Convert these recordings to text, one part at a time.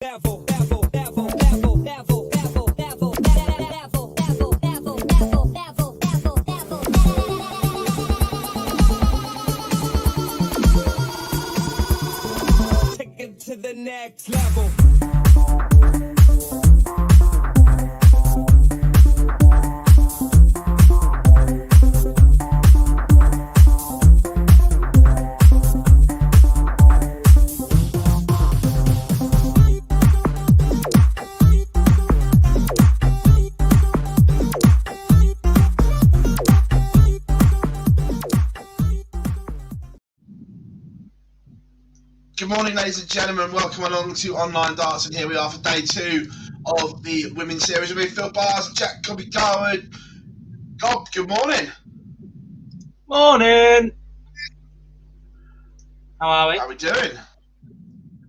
Take it to the next level. Good morning, ladies and gentlemen. Welcome along to Online Darts, and here we are for day 2 of the Women's Series with me, Phil Bars, Jack Cobby Garwood. Gob, good morning. Morning. How are we? How we doing?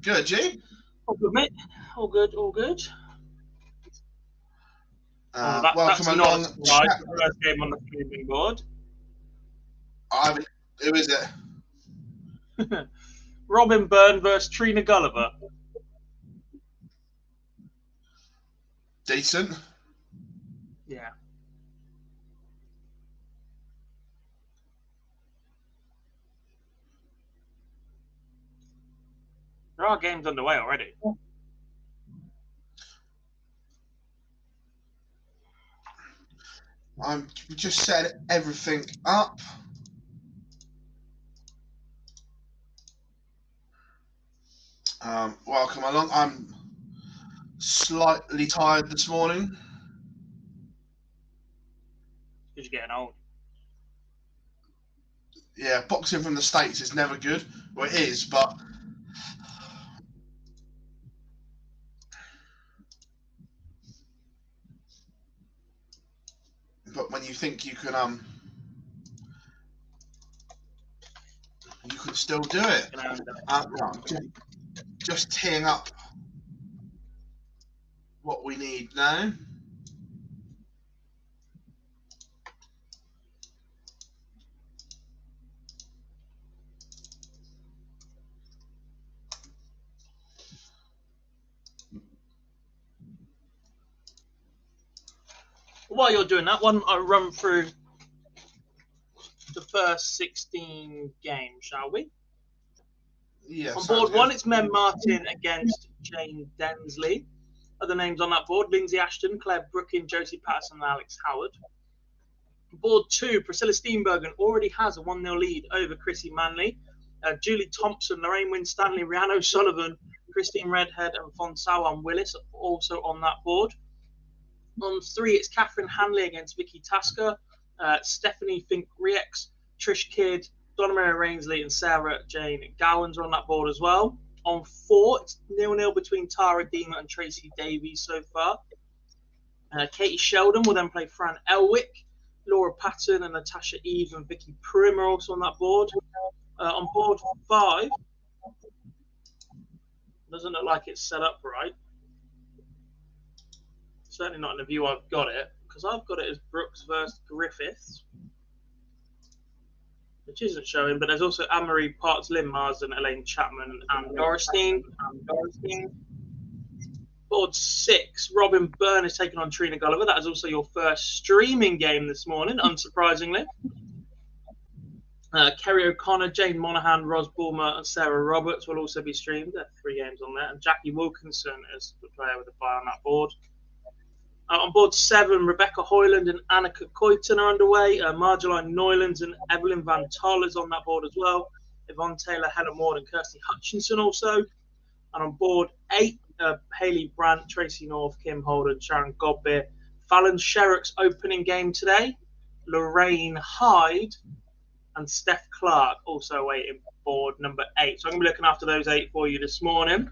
Good, G? All good, mate. All good, all good. Welcome along. Right, first game on the streaming board. Who is it? Robin Byrne versus Trina Gulliver. Decent. Yeah. There are games underway already. We just set everything up. Welcome along. I'm slightly tired this morning. Because you're getting old. Yeah, boxing from the States is never good. Well, it is, but when you think you can still do it. Just teeing up what we need now. While you're doing that one, I'll run through the first 16 games, shall we? Yes. On board one, it's Mem Martin against Jane Densley. Other names on that board: Lindsay Ashton, Claire Brookin, Josie Patterson, and Alex Howard. Board two, Priscilla Steenbergen already has a 1-0 lead over Chrissy Manley. Julie Thompson, Lorraine Winstanley, Rhiannon Sullivan, Christine Redhead, and Fonsawan Willis are also on that board. On three, it's Catherine Hanley against Vicky Tasker, Stephanie Fink-Riex, Trish Kidd, Donna Maria Rainsley, and Sarah Jane Gowans are on that board as well. On four, it's 0-0 between Tara Deemer and Tracy Davies so far. Katie Sheldon will then play Fran Elwick. Laura Patton and Natasha Eve and Vicky Prim are also on that board. On board five, doesn't look like it's set up right. Certainly not in the view I've got it, because I've got it as Brooks versus Griffiths, which isn't showing, but there's also Anne-Marie Parks, Lynn Marsden, Elaine Chapman, and Dorstein. Board six, Robin Byrne is taking on Trina Gulliver. That is also your first streaming game this morning, unsurprisingly. Kerry O'Connor, Jane Monaghan, Ros Bulmer, and Sarah Roberts will also be streamed. There are 3 games on there. And Jackie Wilkinson is the player with a bye on that board. On board seven, Rebecca Hoyland and Annika Coyton are underway. Marjolaine Neulands and Evelyn Van Tol is on that board as well. Yvonne Taylor, Helen Ward, and Kirsty Hutchinson also. And on board eight, Hayley Brandt, Tracy North, Kim Holden, Sharon Godbeer. Fallon Sherrock's opening game today. Lorraine Hyde and Steph Clark also awaiting board number 8. So I'm going to be looking after those 8 for you this morning.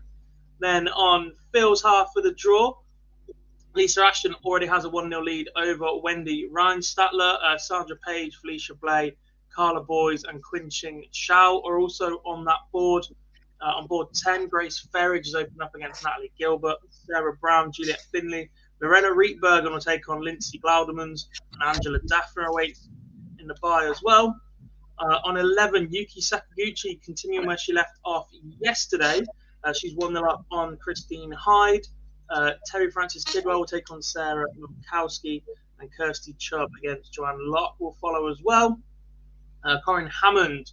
Then on Phil's half of the draw, Lisa Ashton already has a 1-0 lead over Wendy Reinstatler. Sandra Page, Felicia Blay, Carla Boys, and Quinching Shao are also on that board. On board 10, Grace Ferridge is opening up against Natalie Gilbert. Sarah Brown, Juliet Finley, Lorena Rietbergen will take on Lindsay Glaudemans, and Angela Daffner awaits in the bye as well. On 11, Yuki Sakaguchi continuing where she left off yesterday. She's 1-0 up on Christine Hyde. Terry Francis Tidwell will take on Sarah Milkowski, and Kirsty Chubb against Joanne Locke will follow as well. Corinne Hammond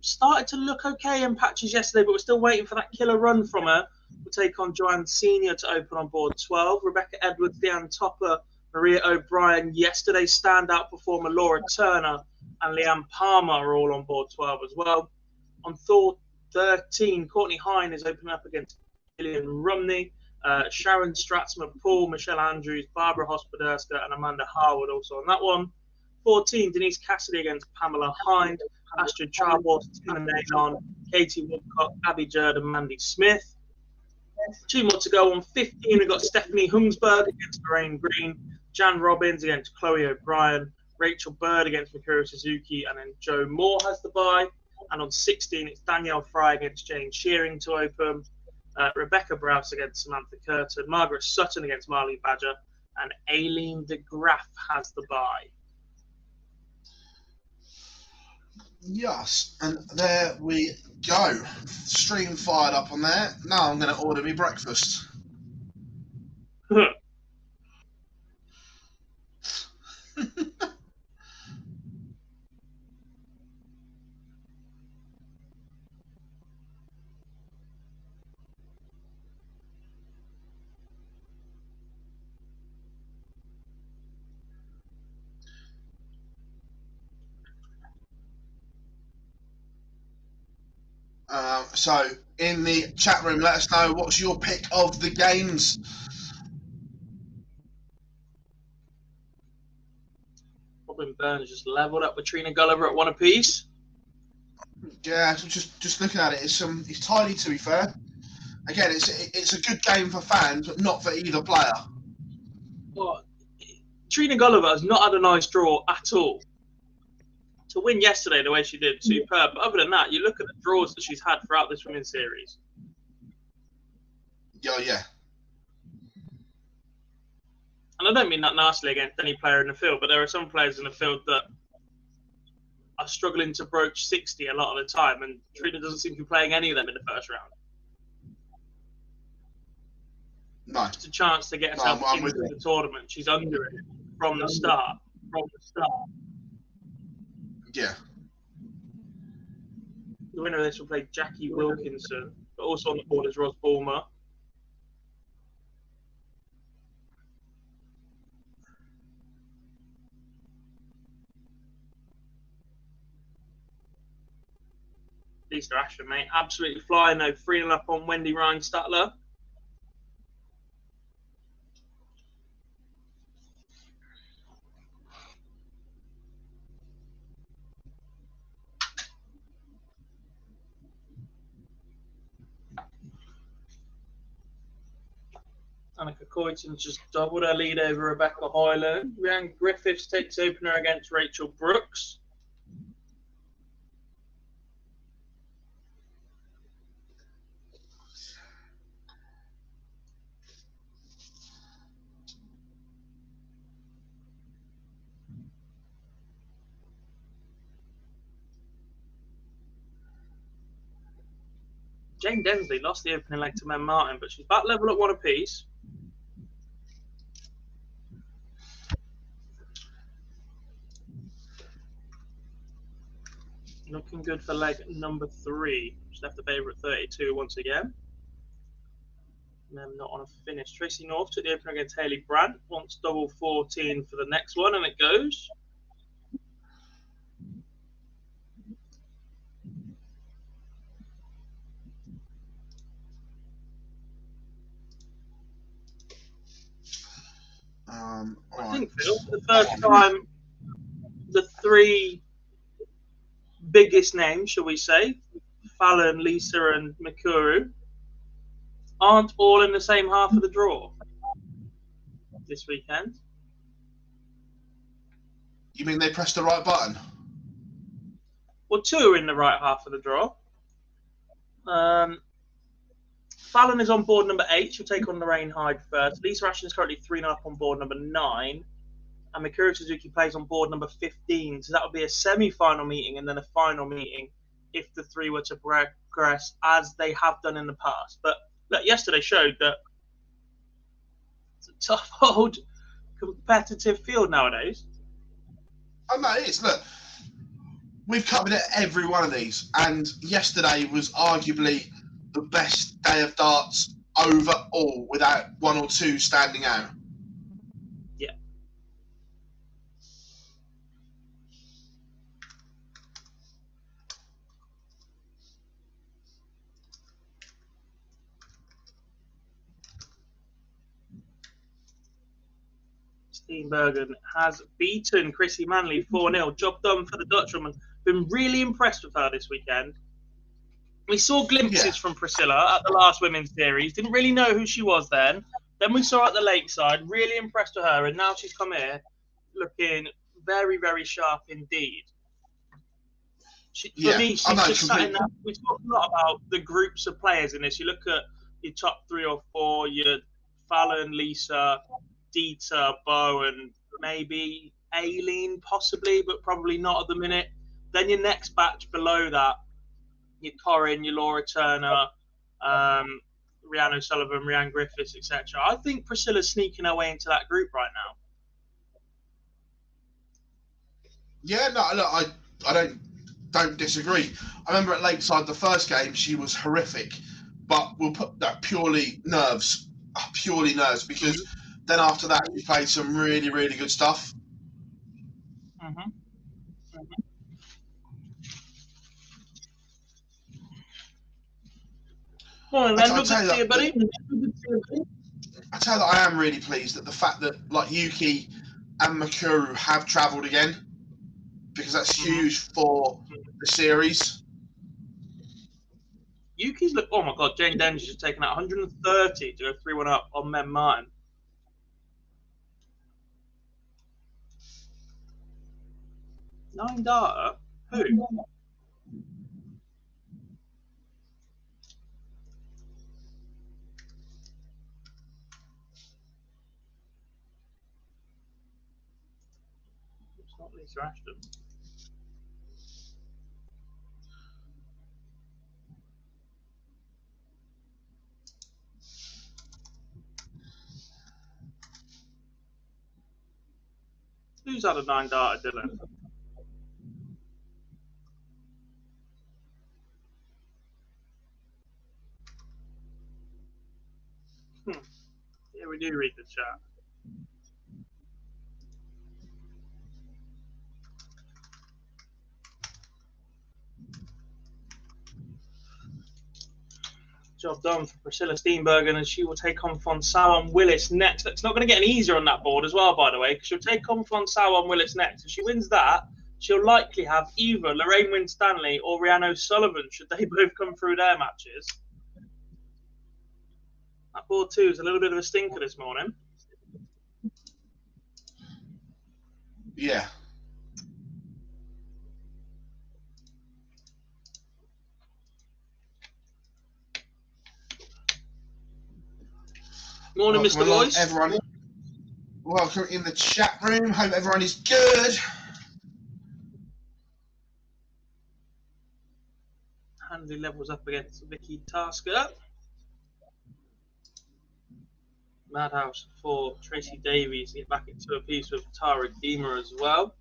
started to look okay in patches yesterday, but we're still waiting for that killer run from her. We'll take on Joanne Senior to open on board 12. Rebecca Edwards, Deanne Topper, Maria O'Brien, yesterday's standout performer Laura Turner, and Leanne Palmer are all on board 12 as well. On 13, Courtney Hine is opening up against Gillian Rumney. Sharon Stratzman-Poole, Michelle Andrews, Barbara Hospoderska, and Amanda Harwood also on that one. 14, Denise Cassidy against Pamela Hind, Astrid Charbois, Tina Naylon, Katie Woodcock, Abby Jerd, and Mandy Smith. 2 more to go. On 15, we've got Stephanie Humsberg against Lorraine Green, Jan Robbins against Chloe O'Brien, Rachel Bird against Mikuru Suzuki, and then Joe Moore has the bye. And on 16, it's Danielle Fry against Jane Shearing to open, Rebecca Browse against Samantha Curtin, Margaret Sutton against Marlene Badger, and Eileen De Graaf has the bye. Yes, and there we go. Stream fired up on there. Now I'm going to order me breakfast. So, in the chat room, let us know what's your pick of the games. Robin Burns just leveled up with Trina Gulliver at 1 apiece. Yeah, so just looking at it, it's tidy, to be fair. Again, it's a good game for fans, but not for either player. Well, Trina Gulliver has not had a nice draw at all. To win yesterday the way she did, superb. But other than that, you look at the draws that she's had throughout this women's series. Yeah. And I don't mean that nastily against any player in the field, but there are some players in the field that are struggling to broach 60 a lot of the time, and Trina doesn't seem to be playing any of them in the first round. No. Just a chance to get herself into the tournament. She's under it from the start. Yeah. The winner of this will play Jackie Wilkinson, but also on the board is Ros Bulmer. Lisa Ashton, mate, absolutely flying though, 3-0 up on Wendy Ryan Statler. Annika Coyton's just doubled her lead over Rebecca Hoyland. Rhiannon Griffiths takes opener against Rachel Brooks. Jane Densley lost the opening leg to Mem Martin, but she's back level at 1 apiece. Looking good for leg number 3. She's left the favourite 32 once again. Mem not on a finish. Tracy North took the opener against Hayley Brandt. Wants double 14 for the next one, and it goes. I think, Phil, for the first time, the 3 biggest names, shall we say, Fallon, Lisa, and Mikuru, aren't all in the same half of the draw this weekend. You mean they pressed the right button? Well, 2 are in the right half of the draw. Fallon is on board number 8. She'll take on Lorraine Hyde first. Lisa Ashton is currently 3-0 up on board number 9. And Mikuru Suzuki plays on board number 15. So that will be a semi-final meeting and then a final meeting if the three were to progress as they have done in the past. But look, yesterday showed that it's a tough old competitive field nowadays. Oh no, it is. Look, we've covered every one of these, and yesterday was arguably the best day of darts overall, without one or two standing out. Yeah. Steenbergen has beaten Chrissy Manley 4-0. Job done for the Dutchwoman. Been really impressed with her this weekend. We saw glimpses from Priscilla at the last women's series. Didn't really know who she was then. Then we saw her at the Lakeside. Really impressed with her. And now she's come here looking very, very sharp indeed. For me, she's just sat in that. We talk a lot about the groups of players in this. You look at your top 3 or 4, your Fallon, Lisa, Dieter, Bo, and maybe Aileen, possibly, but probably not at the minute. Then your next batch below that, your Corinne, your Laura Turner, Rhiannon O'Sullivan, Rhiannon Griffiths, etc. I think Priscilla's sneaking her way into that group right now. Yeah, no, look, I don't disagree. I remember at Lakeside the first game she was horrific, but we'll put that purely nerves, because then after that she played some really, really good stuff. Mm-hmm. Well, then, good to see you, buddy. I tell you that I am really pleased at the fact that like Yuki and Makuru have travelled again, because that's huge for the series. Yuki's look. Oh my God, Jane Denger's just taken out 130 to go 3-1 up on Mem Martin. Nine data. Who? It's not Lisa Ashton. Who's had a 9 data, Dylan? Yeah, we do read the chat. Job done for Priscilla Steenbergen, and she will take on Fonsawan Willis next. It's not going to get any easier on that board as well, by the way, because she'll take on Fonsawan Willis next. If she wins that, she'll likely have either Lorraine Winstanley or Rhiannon O'Sullivan, should they both come through their matches. That board 2 is a little bit of a stinker this morning. Yeah. Morning, Mr. Boyce. Everyone, welcome in the chat room. Hope everyone is good. Hanley levels up against Vicky Tasker. Madhouse for Tracy Davies. Get back into a piece with Tara Deemer as well.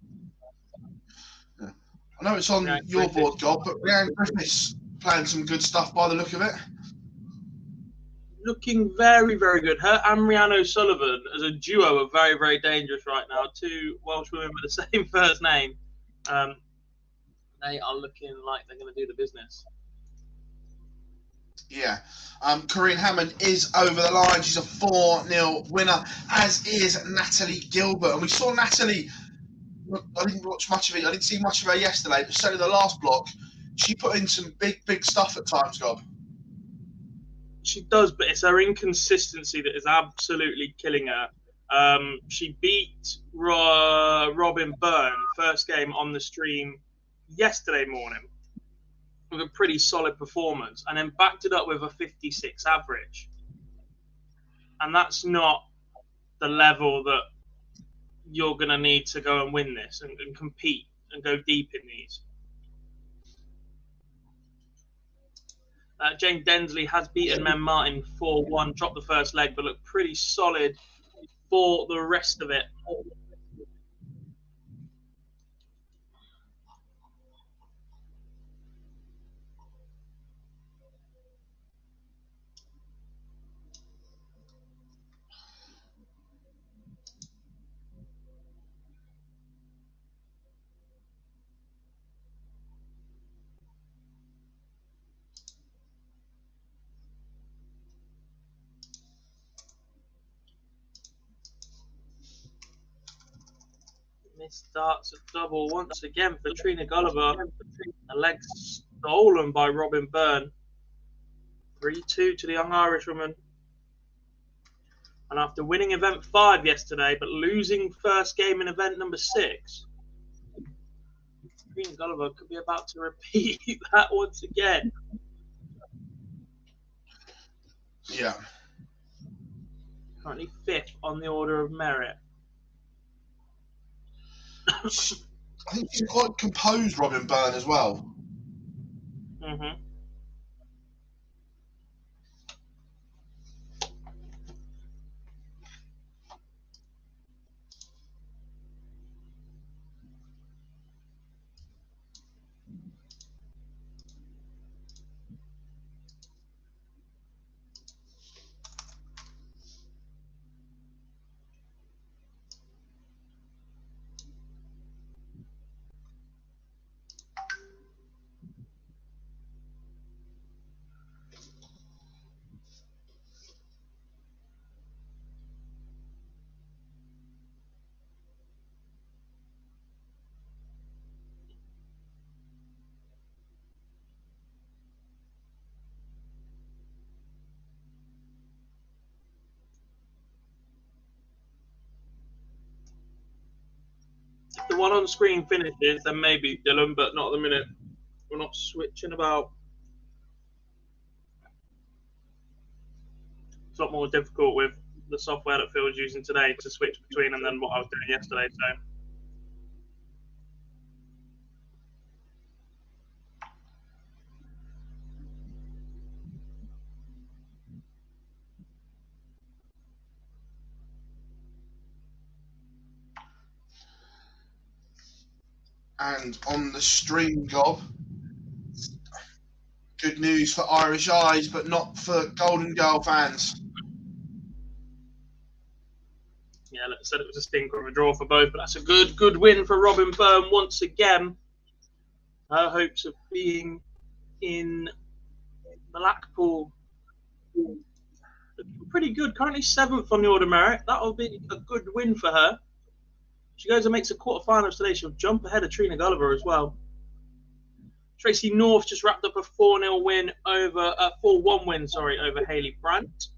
Yeah. I know it's on your board, Gob, but Rhiannon Griffiths playing some good stuff by the look of it. Looking very, very good. Her and Rhiannon O'Sullivan as a duo are very, very dangerous right now. 2 Welsh women with the same first name. They are looking like they're going to do the business. Yeah. Corinne Hammond is over the line. She's a 4-0 winner, as is Natalie Gilbert. And we saw Natalie, I didn't watch much of it. I didn't see much of her yesterday, but certainly the last block, she put in some big, big stuff at times, Gob. She does, but it's her inconsistency that is absolutely killing her. She beat Robin Byrne, first game on the stream yesterday morning, with a pretty solid performance, and then backed it up with a 56 average. And that's not the level that you're going to need to go and win this and compete and go deep in these. Jane Densley has beaten Mem Martin 4-1, dropped the first leg, but looked pretty solid for the rest of it. This starts a double once again for Trina Gulliver. A leg stolen by Robin Byrne. 3-2 to the young Irishwoman. And after winning event 5 yesterday, but losing first game in event number 6, Trina Gulliver could be about to repeat that once again. Yeah. Currently 5th on the order of merit. I think she's quite composed, Robin Byrne, as well. Mm-hmm. If the one on screen finishes, then maybe Dylan, but not at the minute. We're not switching about. It's a lot more difficult with the software that Phil's using today to switch between them than what I was doing yesterday. So. And on the string, Gob, good news for Irish eyes, but not for Golden Girl fans. Yeah, like I said, it was a stinker of a draw for both, but that's a good win for Robin Byrne once again. Her hopes of being in Blackpool looking pretty good. Currently 7th on the order merit. That'll be a good win for her. She goes and makes a quarterfinals today. She'll jump ahead of Trina Gulliver as well. Tracy North just wrapped up a 4-0 win over 4-1 win, over Hayley Brandt.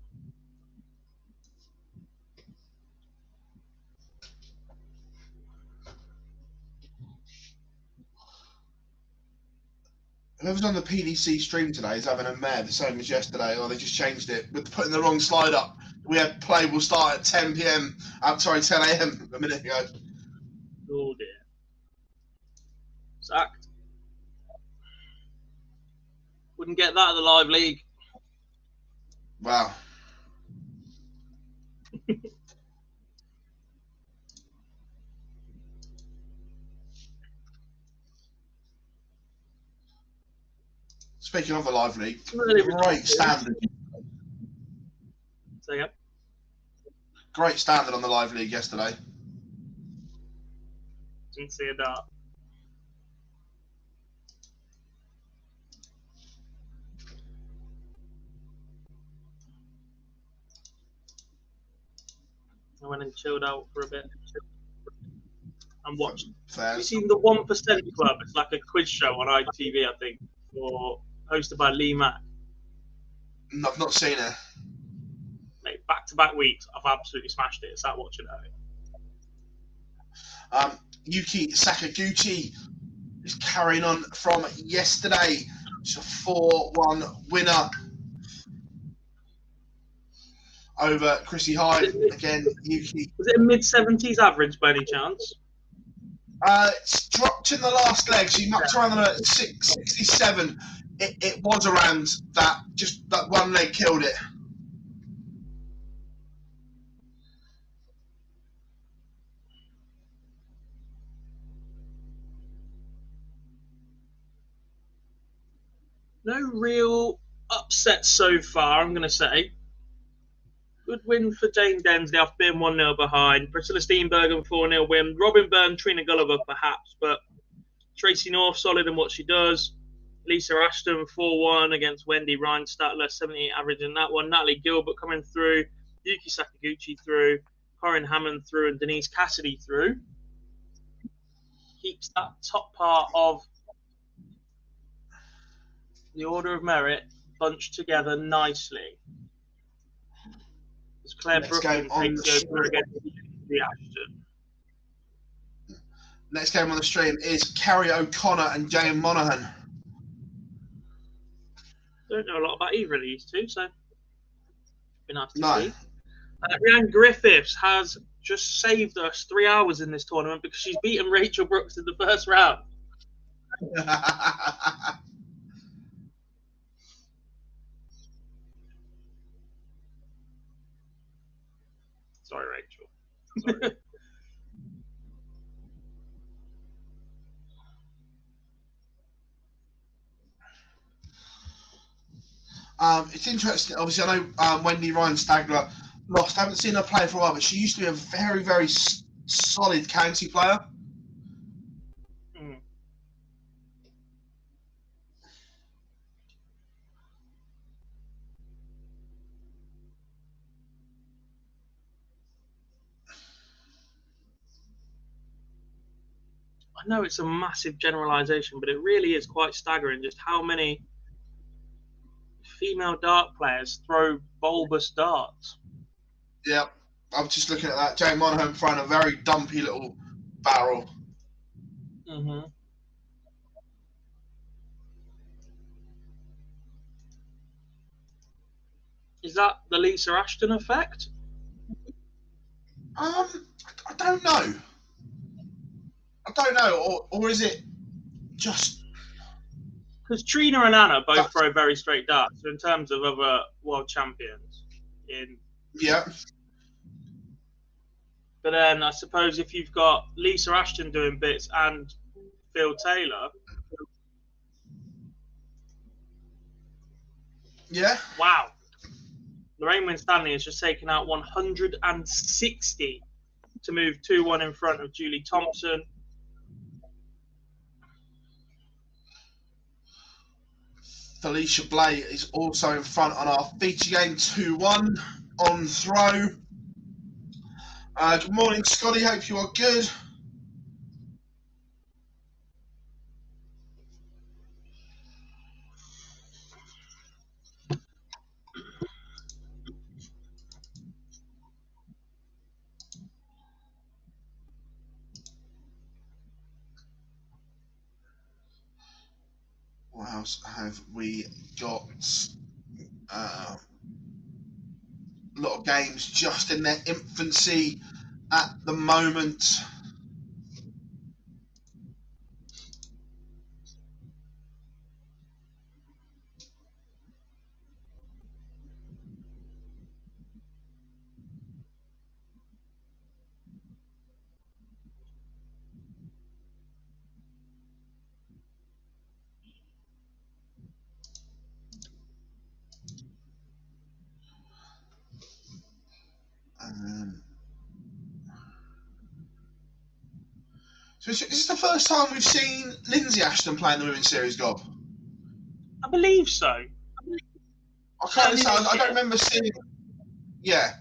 Whoever's on the PDC stream today is having a mare the same as yesterday, or they just changed it with putting the wrong slide up. We had play will start at 10 p.m. 10 a.m. a minute ago. Oh dear. Sacked. Wouldn't get that at the live league. Wow. Speaking of the live league, great standard. Say again. Great standard on the live league yesterday. Didn't see a dart. I went and chilled out for a bit and watched. Have you seen the 1% Club? It's like a quiz show on ITV, I think, or hosted by Lee Mack. No, I've not seen it. Mate, back-to-back weeks, I've absolutely smashed it. Sat watching it. Yuki Sakaguchi is carrying on from yesterday. It's a 4-1 winner over Chrissy Hyde. Again, Yuki. Was it a mid-70s average by any chance? It's dropped in the last leg. She mucked around at 667. it was around that, just that one leg killed it. No real upset so far, I'm going to say. Good win for Jane Densley after being 1-0 behind. Priscilla Steenbergen 4-0 win. Robin Byrne, Trina Gulliver perhaps, but Tracy North solid in what she does. Lisa Ashton 4-1 against Wendy Reinstatler, 78 average in that one. Natalie Gilbert coming through. Yuki Sakaguchi through. Corinne Hammond through, and Denise Cassidy through. Keeps that top part of the order of merit bunched together nicely. As Claire Brooklyn takes over against the Ashton. Next game on the stream is Kerry O'Connor and Jane Monaghan. Don't know a lot about either of these two, so been nice to see. No. Rhiannon Griffiths has just saved us 3 hours in this tournament because she's beaten Rachel Brooks in the first round. Sorry, Rachel. Sorry. It's interesting. Obviously, I know Wendy Reinstatler lost. I haven't seen her play for a while, but she used to be a very, very solid county player. Mm. I know it's a massive generalisation, but it really is quite staggering just how many female dart players throw bulbous darts. Yeah, I'm just looking at that. Jane Monaghan throwing a very dumpy little barrel. Mm-hmm. Is that the Lisa Ashton effect? I don't know. Or is it just... Because Trina and Anna both throw very straight darts. So in terms of other world champions, Yeah. But then I suppose if you've got Lisa Ashton doing bits and Phil Taylor. Yeah. Wow. Lorraine Winstanley has just taken out 160 to move 2-1 in front of Julie Thompson. Felicia Blay is also in front on our feature game 2-1 on throw. Good morning, Scotty. Hope you are good. What else have we got? A lot of games just in their infancy at the moment. So is this the first time we've seen Lindsay Ashton playing the Women's Series, Gob? I believe so. I don't remember seeing... Yeah.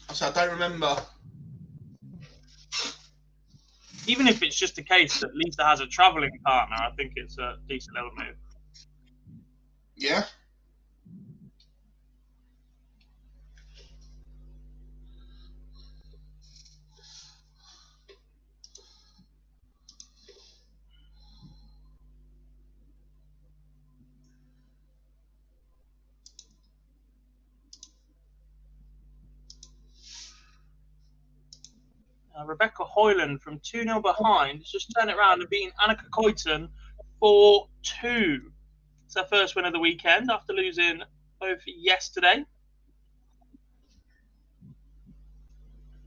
I don't remember. Even if it's just a case that Lisa has a travelling partner, I think it's a decent little move. Yeah. Rebecca Hoyland from 2-0 behind has just turned it around and beaten Annika Koyton 4-2. It's her first win of the weekend after losing both yesterday.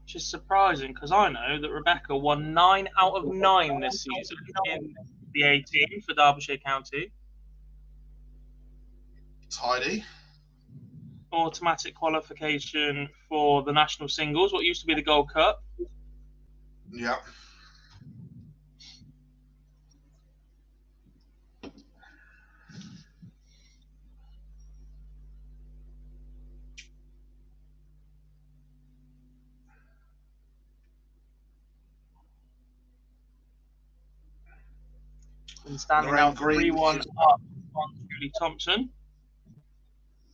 Which is surprising because I know that Rebecca won 9 out of 9 this season in the 18 for Derbyshire County. Tidy. Automatic qualification for the national singles, what used to be the Gold Cup. Yeah. And standing Lorraine now Green 3-1 is up on Julie Thompson.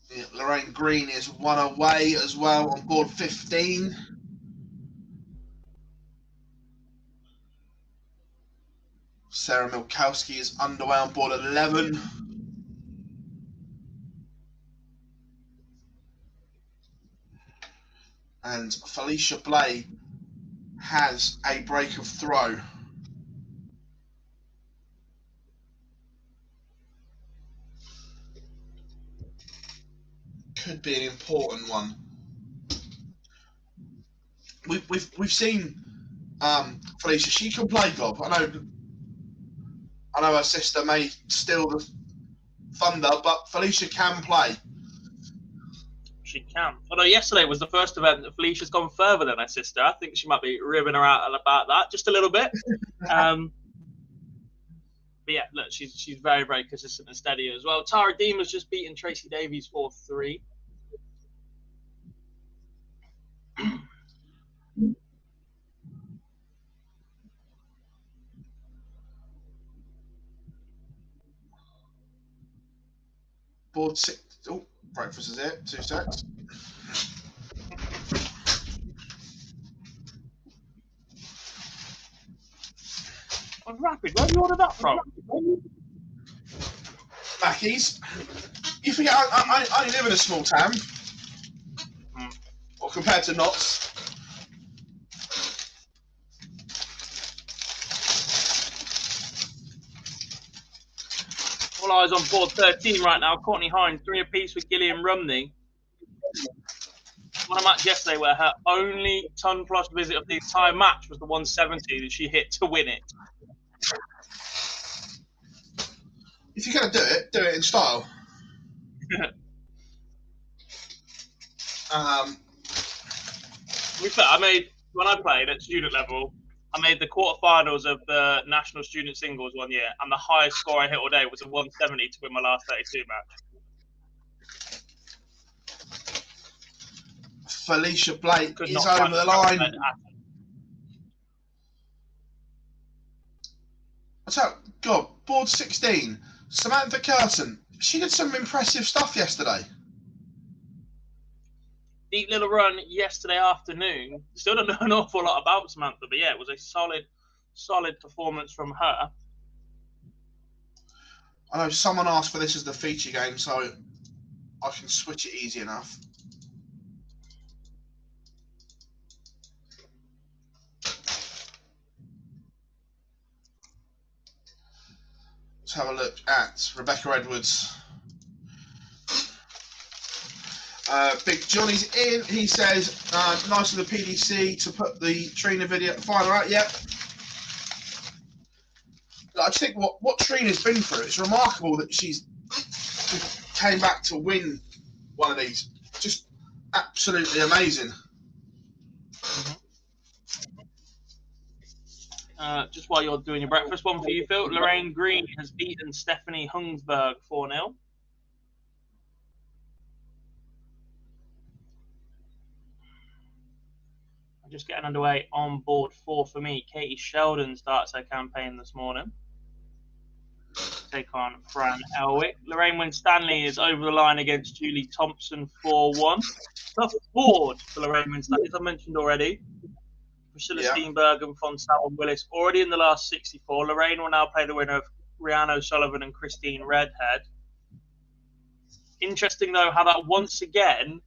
Yeah, Lorraine Green is 1 away as well on board 15. Sarah Milkowski is underway on board 11. And Felicia Blay has a break of throw. Could be an important one. We've seen Felicia. She can play golf. I know her sister may steal the thunder, but Felicia can play. She can. Although yesterday was the first event that Felicia's gone further than her sister. I think she might be ribbing her out about that just a little bit. But yeah, look, she's very, very consistent and steady as well. Tara Dean was just beating Tracy Davies 4-3. Board 6. Oh, breakfast is here. 2 secs. Oh, Rapid, where have you ordered that from? Mackey's. You forget I only live in a small town. Or compared to Notts. All eyes on board 13 right now. Courtney Hines, 3 apiece with Gillian Rumney. Won a match yesterday where her only ton plus visit of the entire match was the 170 that she hit to win it. If you're going to do it in style. When I played at student level, I made the quarterfinals of the national student singles one year, and the highest score I hit all day was a 170 to win my last 32 match. Felicia Blake is over the line. God, board 16. Samantha Curtin. She did some impressive stuff yesterday. Neat little run yesterday afternoon. Still don't know an awful lot about Samantha, but yeah, it was a solid performance from her. I know someone asked for this as the feature game, so I can switch it easy enough. Let's have a look at Rebecca Edwards. Big Johnny's in. He says, nice of the PDC to put the Trina video final out. Yep. I just think what Trina's been through, it's remarkable that she's came back to win one of these. Just absolutely amazing. Just while you're doing your breakfast, one for you, Phil. Lorraine Green has beaten Stephanie Hungsberg 4-0. Just getting underway on board 4 for me. Katie Sheldon starts her campaign this morning. Take on Fran Elwick. Lorraine Winstanley is over the line against Julie Thompson 4-1. Tough board for Lorraine Winstanley, as I mentioned already. Priscilla Steenberg and Fonsal Willis already in the last 64. Lorraine will now play the winner of Rhiannon O'Sullivan and Christine Redhead. Interesting, though, how that once again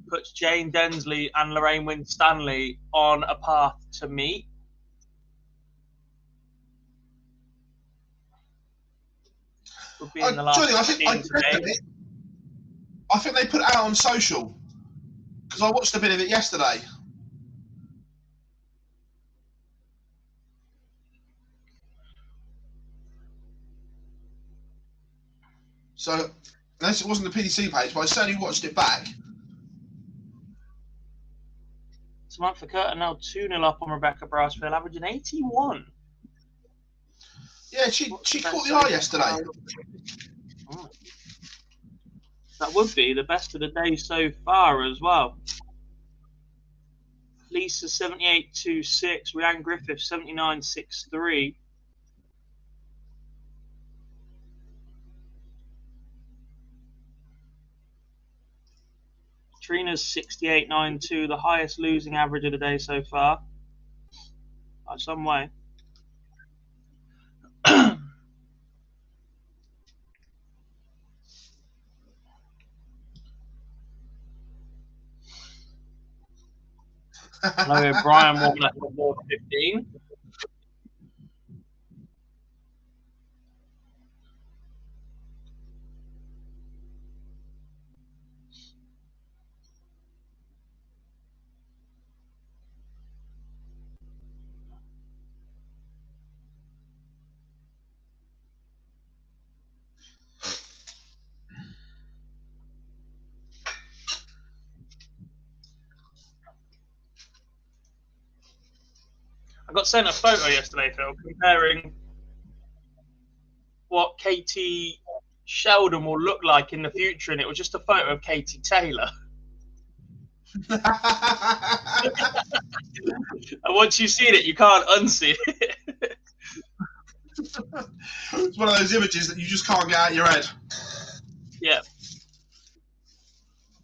puts Jane Densley and Lorraine Winstanley on a path to meet. would be in the last Johnny, 15 today. I think they put it out on social because I watched a bit of it yesterday. So, unless it wasn't the PDC page, but I certainly watched it back. Samantha Curtin now 2-0 up on Rebecca Brasfield, averaging 81. Yeah, she caught the eye yesterday. Oh. That would be the best of the day so far as well. Lisa 78.26, Rhiannon Griffith 79.63. Trina's 68.92, the highest losing average of the day so far. By some way. Hello, Brian warming up for board 15. I got sent a photo yesterday, Phil, comparing what Katie Sheldon will look like in the future, and it was just a photo of Katie Taylor. And once you've seen it, you can't unsee it. It's one of those images that you just can't get out of your head. Yeah.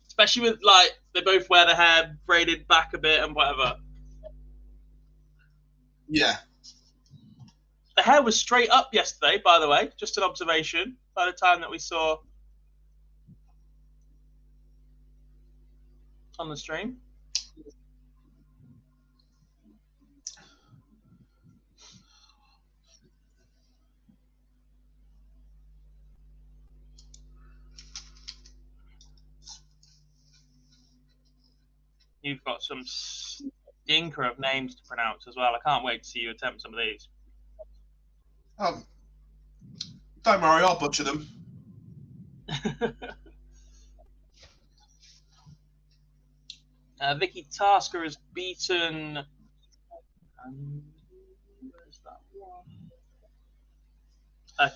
Especially with, like, they both wear the hair braided back a bit and whatever. Yeah. The hair was straight up yesterday, by the way. Just an observation by the time that we saw on the stream. You've got some stinker of names to pronounce as well. I can't wait to see you attempt some of these. Don't worry, I'll butcher them. Vicky Tasker has beaten. Where's that one?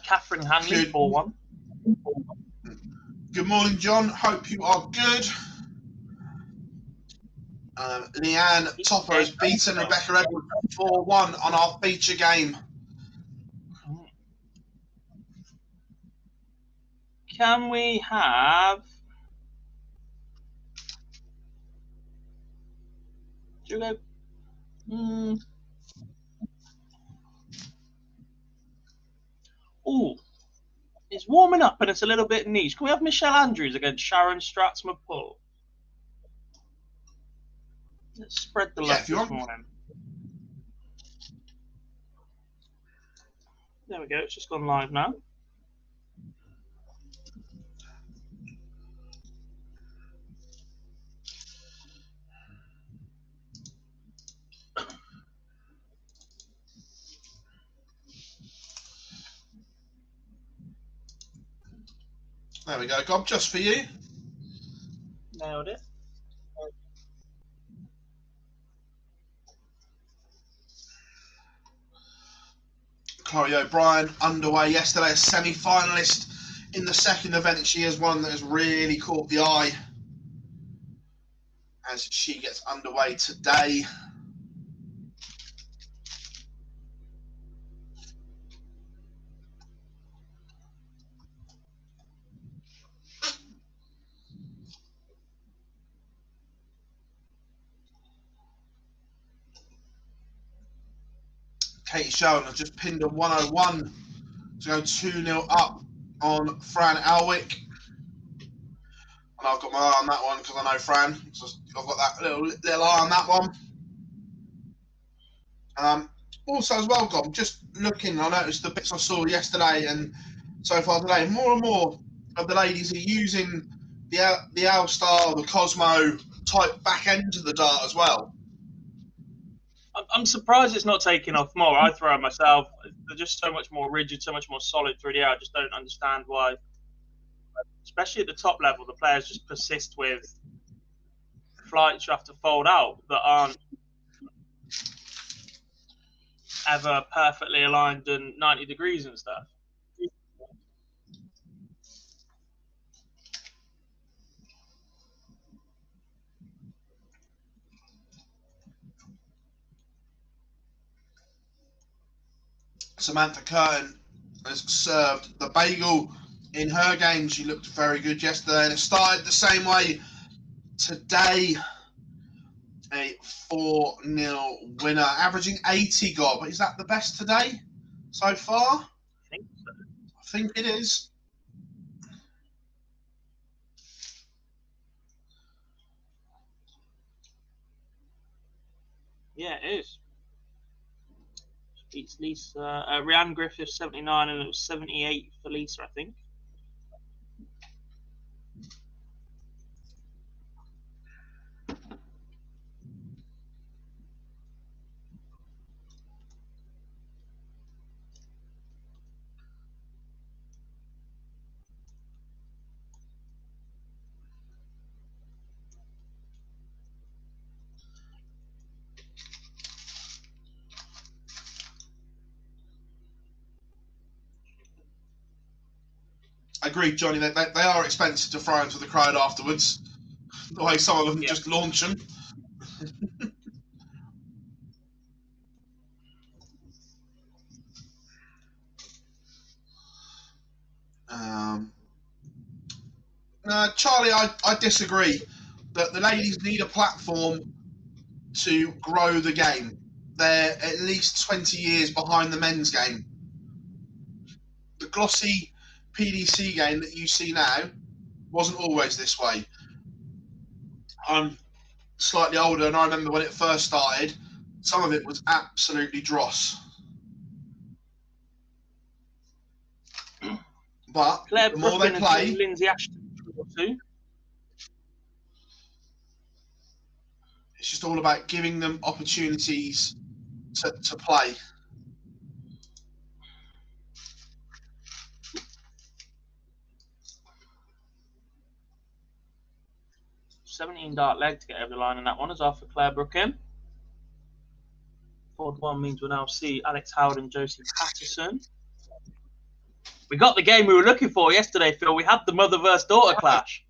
Catherine Hanley 4-1. Good morning, John. Hope you are good. Leanne Topper has beaten Rebecca Edwards 4-1 on our feature game. Can we have? Do you go? Oh, it's warming up and it's a little bit niche. Can we have Michelle Andrews against Sharon Stratzma-Pull? Let's spread the love this morning. There we go. It's just gone live now. There we go, Gob, just for you. Nailed it. Chloe O'Brien underway yesterday, a semi-finalist in the second event. She is one that has really caught the eye as she gets underway today. Katie Sheldon has just pinned a 101 to go 2-0 up on Fran Alwick. And I've got my eye on that one because I know Fran. So I've got that little eye on that one. Also as well, Gob, just looking, I noticed the bits I saw yesterday and so far today. More and more of the ladies are using the L-Star, the Cosmo type back end to the dart as well. I'm surprised it's not taking off more. I throw it myself. They're just so much more rigid, so much more solid through the air. I just don't understand why, especially at the top level, the players just persist with flights you have to fold out that aren't ever perfectly aligned and 90 degrees and stuff. Samantha Curtin has served the bagel in her game. She looked very good yesterday, and it started the same way today. A 4-0 winner, averaging 80 gob. Is that the best today so far? I think so. I think it is. Yeah, it is. Beats Lisa. Rhiannon Griffith 79, and it was 78 for Lisa, I think. Agreed, Johnny. They are expensive to throw into the crowd afterwards. The way some of them just launch them. Charlie, I disagree. That the ladies need a platform to grow the game. They're at least 20 years behind the men's game. The glossy PDC game that you see now wasn't always this way. I'm slightly older, and I remember when it first started, some of it was absolutely dross. But Claire the more they Brooklyn play, and Lindsay Ashton too. it's just all about giving them opportunities to play. $17 dart leg to get over the line, and that one is off for Claire Brookham. Fourth one means we'll now see Alex Howard and Josie Patterson. We got the game we were looking for yesterday, Phil. We had the mother versus daughter clash.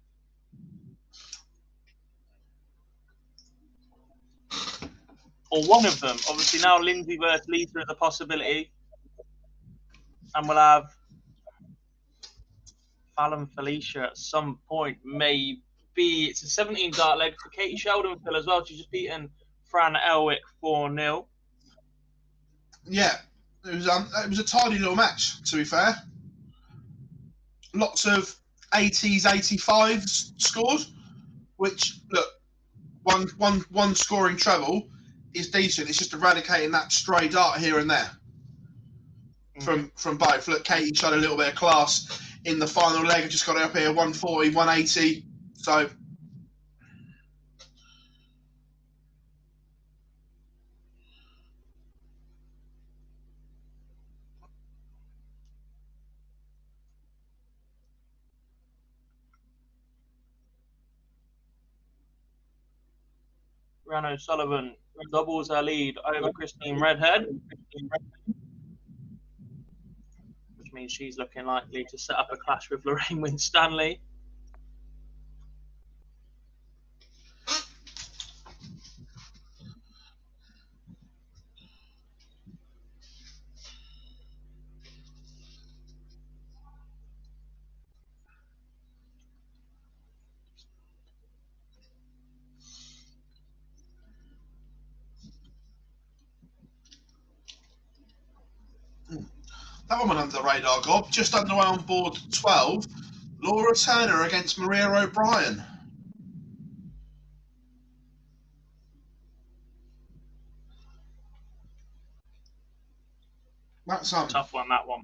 Or one of them. Obviously now Lindsay versus Lisa is a possibility. And we'll have Fallon Felicia at some point, maybe. It's a 17 dart leg for Katie Sheldon, Phil, as well. She's just beaten Fran Elwick 4-0. Yeah, it was a tidy little match, to be fair. Lots of 80s, 85s scored, which, look, one scoring treble is decent. It's just eradicating that stray dart here and there from both. Look, Katie showed a little bit of class in the final leg. Just got it up here, 140, 180. So Ryan O'Sullivan doubles her lead over Christine Redhead, which means she's looking likely to set up a clash with Lorraine Winstanley. that one went under the radar, Gob. Just underway on board 12. Laura Turner against Maria O'Brien. That's Tough one, that one.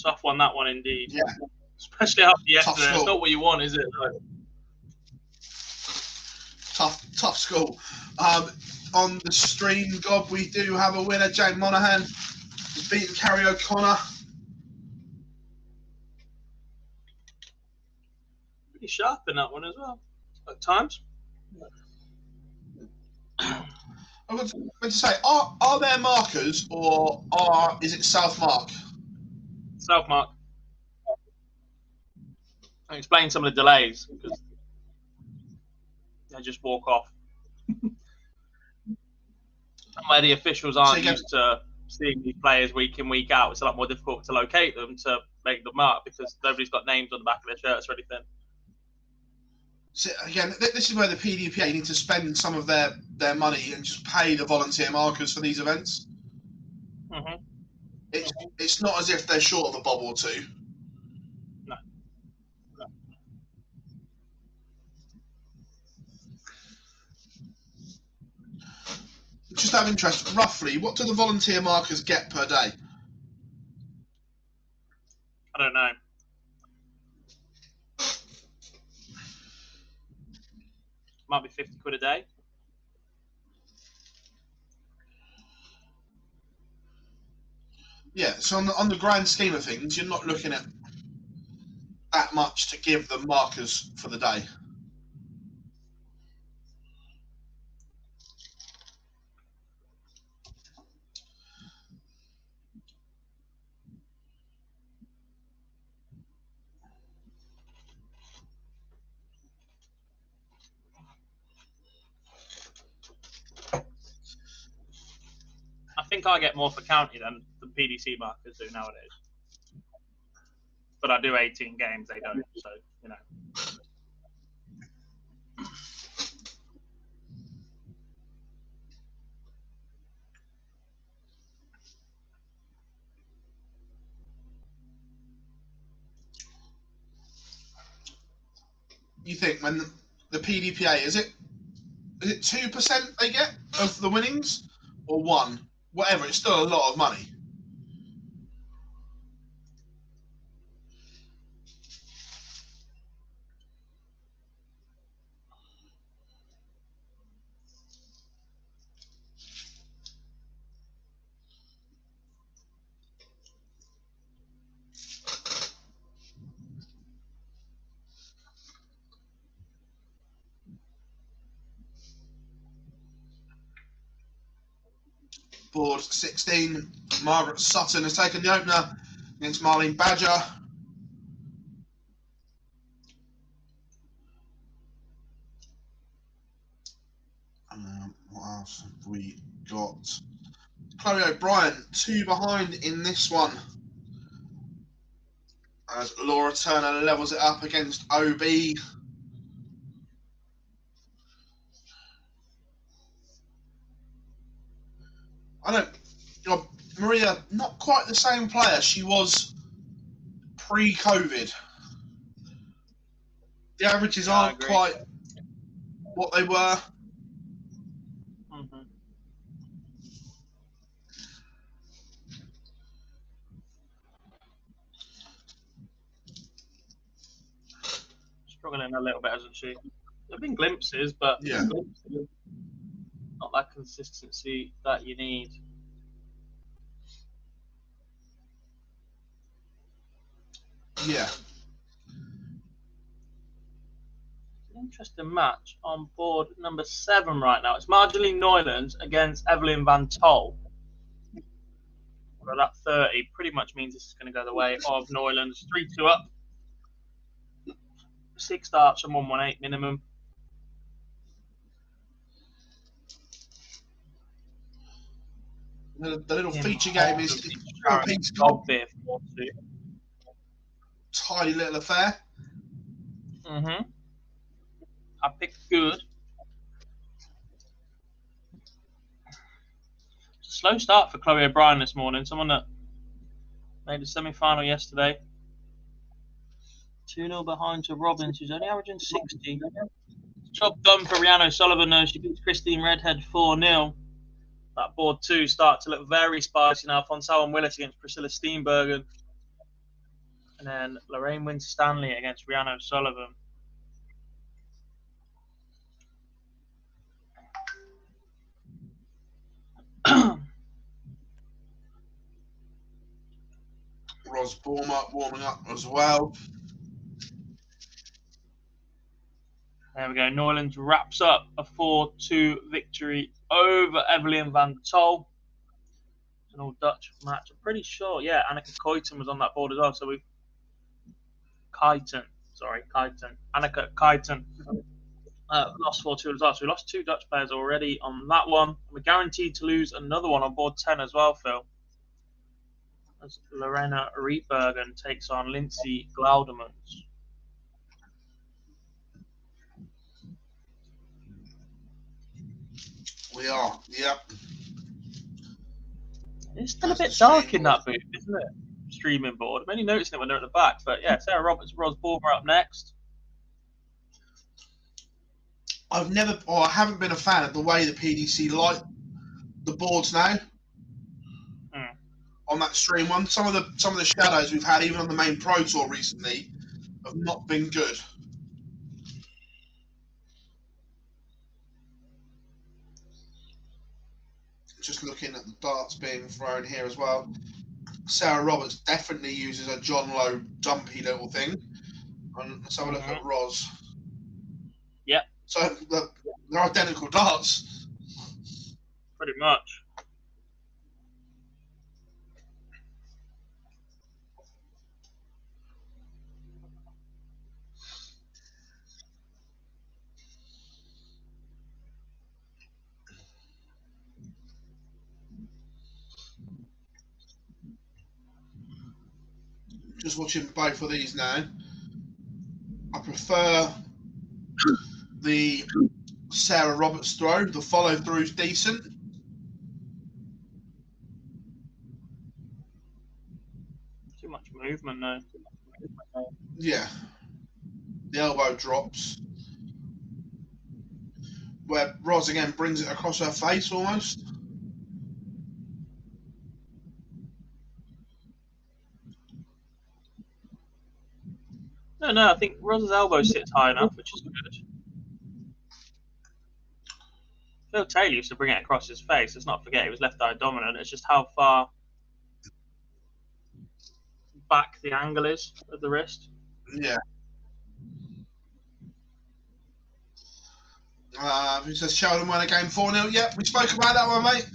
Tough one, that one indeed. Yeah. Especially after yesterday. Tough It's school. not what you want, is it? Tough school. On the stream, God, we do have a winner. Jane Monaghan has beaten Carrie O'Connor. Pretty sharp in that one as well, at times. I was going to say, are there markers or is it South Mark? South Mark. I'll explain some of the delays because they just walk off. Where the officials aren't used to seeing these players week in, week out, it's a lot more difficult to locate them to make the mark because nobody's got names on the back of their shirts or anything. So again, this is where the PDPA need to spend some of their money and just pay the volunteer markers for these events. Mm-hmm. It's not as if they're short of a bob or two. No. Just out of interest, roughly, what do the volunteer markers get per day? I don't know. Might be 50 quid a day. Yeah, so on the grand scheme of things, you're not looking at that much to give them markers for the day. I think I get more for county than the PDC markers do nowadays. But I do 18 games, they don't, so, you know. You think when the PDPA, is it 2% they get of the winnings? Or 1%? Whatever, it's still a lot of money. Board 16, Margaret Sutton has taken the opener against Marlene Badger. What else have we got? Chloe O'Brien, 2 behind in this one. As Laura Turner levels it up against OB. Maria, not quite the same player she was pre-COVID. The averages aren't quite what they were. Mm-hmm. Struggling a little bit, hasn't she? There have been glimpses, but Yeah. Not that consistency that you need. Yeah. Interesting match on board number 7 right now. It's Marjolein Neulands against Evelyn Van Tol. Well, that 30 pretty much means this is going to go the way of Neulands. 3-2 up. 6 starts and 118 minimum. The little feature game is a piece tiny little affair. Mm-hmm. I picked good. It's a slow start for Chloe O'Brien this morning. Someone that made the semi-final yesterday. 2-0 behind to Robbins, who's only averaging 60. Job done for Rihanna Sullivan, though. She beats Christine Redhead 4-0. That board 2 starts to look very spicy now. Fonsal and Willis against Priscilla Steenbergen. And then Lorraine Winstanley against Rhiannon O'Sullivan. Ros Bulmer warming up as well. There we go. Neuland wraps up a 4-2 victory over Evelyn van Tol. It's an all Dutch match. I'm pretty sure, yeah, Annika Kuiten was on that board as well. So we've Kuiten. Annika Kuiten lost 4-2 as well. So we lost 2 Dutch players already on that one. We're guaranteed to lose another one on board 10 as well, Phil. As Lorena Rietbergen takes on Lindsay Glaudemans. We are, yep. It's still a bit dark in that booth, isn't it? Streaming board. I'm only noticing it when they're at the back, but yeah, Sarah Roberts, Ros Bulmer up next. I haven't been a fan of the way the PDC light the boards now. On that stream one, some of the shadows we've had, even on the main Pro Tour recently, have not been good. Just looking at the darts being thrown here as well. Sarah Roberts definitely uses a John Lowe jumpy little thing. And let's have a look at Ros. Yep. So they're identical darts. Pretty much. Just watching both of these now. I prefer the Sarah Roberts throw. The follow through is decent. Too much movement though. Yeah. The elbow drops. Where Ros again brings it across her face almost. No, I think Ros's elbow sits high enough, which is good. Phil Taylor used to bring it across his face. Let's not forget he was left eye dominant. It's just how far back the angle is of the wrist. Yeah. Who says Sheldon won a game 4-0? Yep, we spoke about that one, mate.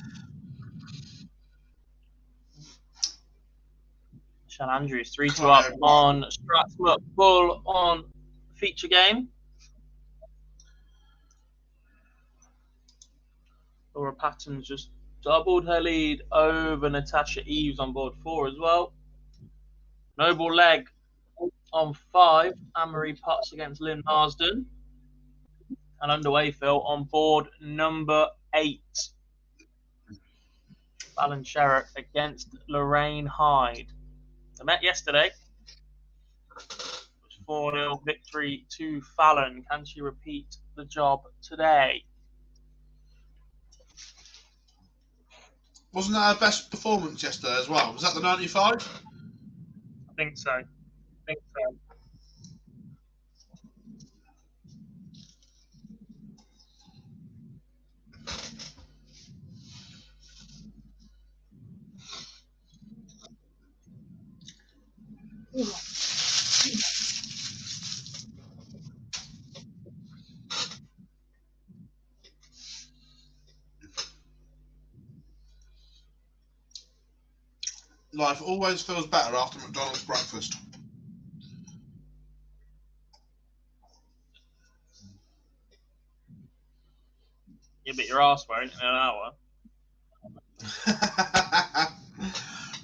Sean Andrews 3-2 up on Strathmore Bull on feature game. Laura Patton's just doubled her lead over Natasha Eves on board 4 as well. Noble leg on 5. Anne-Marie Potts against Lynn Marsden. And underway, Phil, on board number 8. Fallon Sherrock against Lorraine Hyde. They met yesterday. It was 4-0 victory to Fallon. Can she repeat the job today? Wasn't that her best performance yesterday as well? Was that the 95? I think so. Life always feels better after McDonald's breakfast. Yeah, but your ass won't in an hour.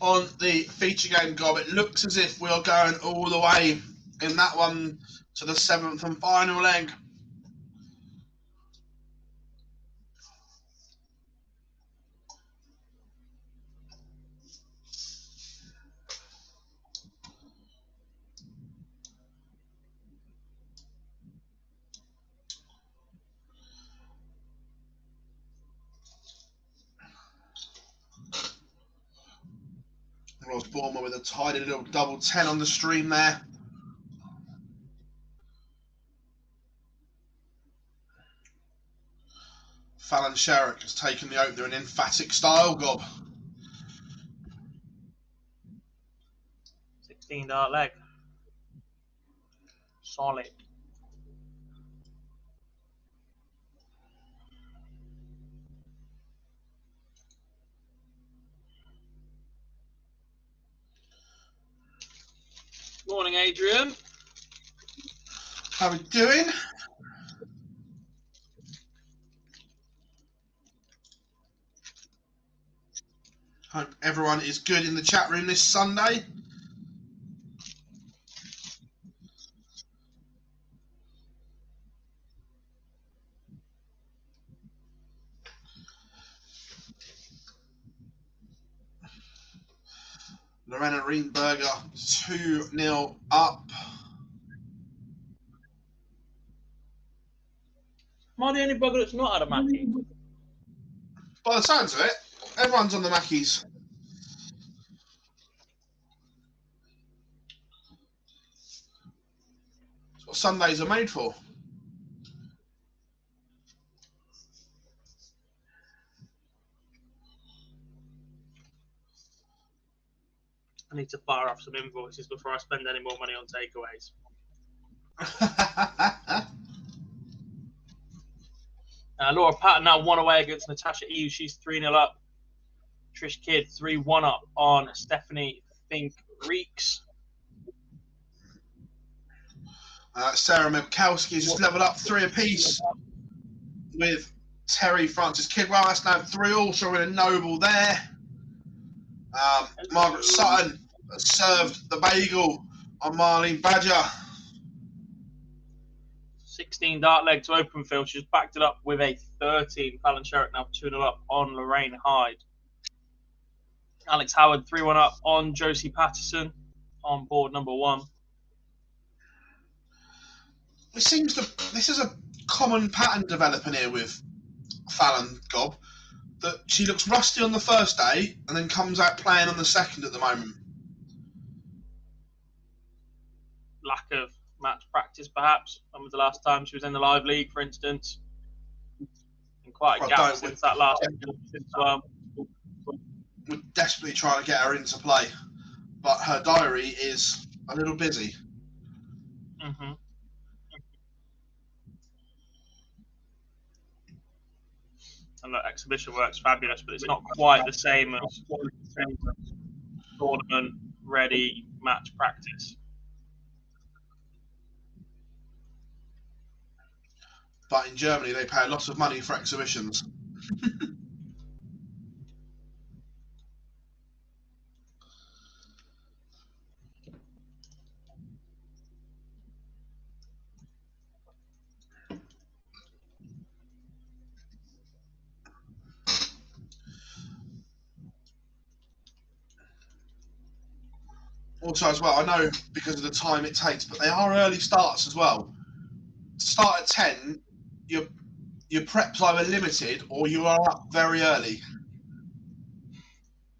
On the feature game, Gob, it looks as if we are going all the way in that one to the 7th and final leg. Borma with a tidy little double 10 on the stream there. Fallon Sherrick has taken the opener in emphatic style, Gob. 16 dart leg. Solid. Morning, Adrian. How are we doing? Hope everyone is good in the chat room this Sunday. Lorena Rienberger 2-0 up. Am I the only bugger that's not had a Mackie? By the sounds of it, everyone's on the Mackies. That's what Sundays are made for. I need to fire off some invoices before I spend any more money on takeaways. Laura Patton now 1 away against Natasha Eve. She's 3-0 up. Trish Kidd 3-1 up on Stephanie Fink Reeks. Sarah Mibkowski has just leveled up 3 apiece with Terry Francis Kidwell. That's now 3-all, so we're in a noble there. Margaret Sutton served the bagel on Marlene Badger. 16 dart leg to open field. She's backed it up with a 13. Fallon Sherrick now 2-0 up on Lorraine Hyde. Alex Howard 3-1 up on Josie Patterson on board number 1. It seems this is a common pattern developing here with Fallon Gob, that she looks rusty on the first day and then comes out playing on the second at the moment. Lack of match practice, perhaps. When was the last time she was in the live league, for instance? And quite a gap since that last as well. We're desperately trying to get her into play, but her diary is a little busy. Mm-hmm. And the exhibition work's fabulous, but it's not quite the same as tournament ready match practice. But in Germany, they pay a lot of money for exhibitions. Also, as well, I know because of the time it takes, but they are early starts as well. To start at 10, your prep's either limited or you are up very early.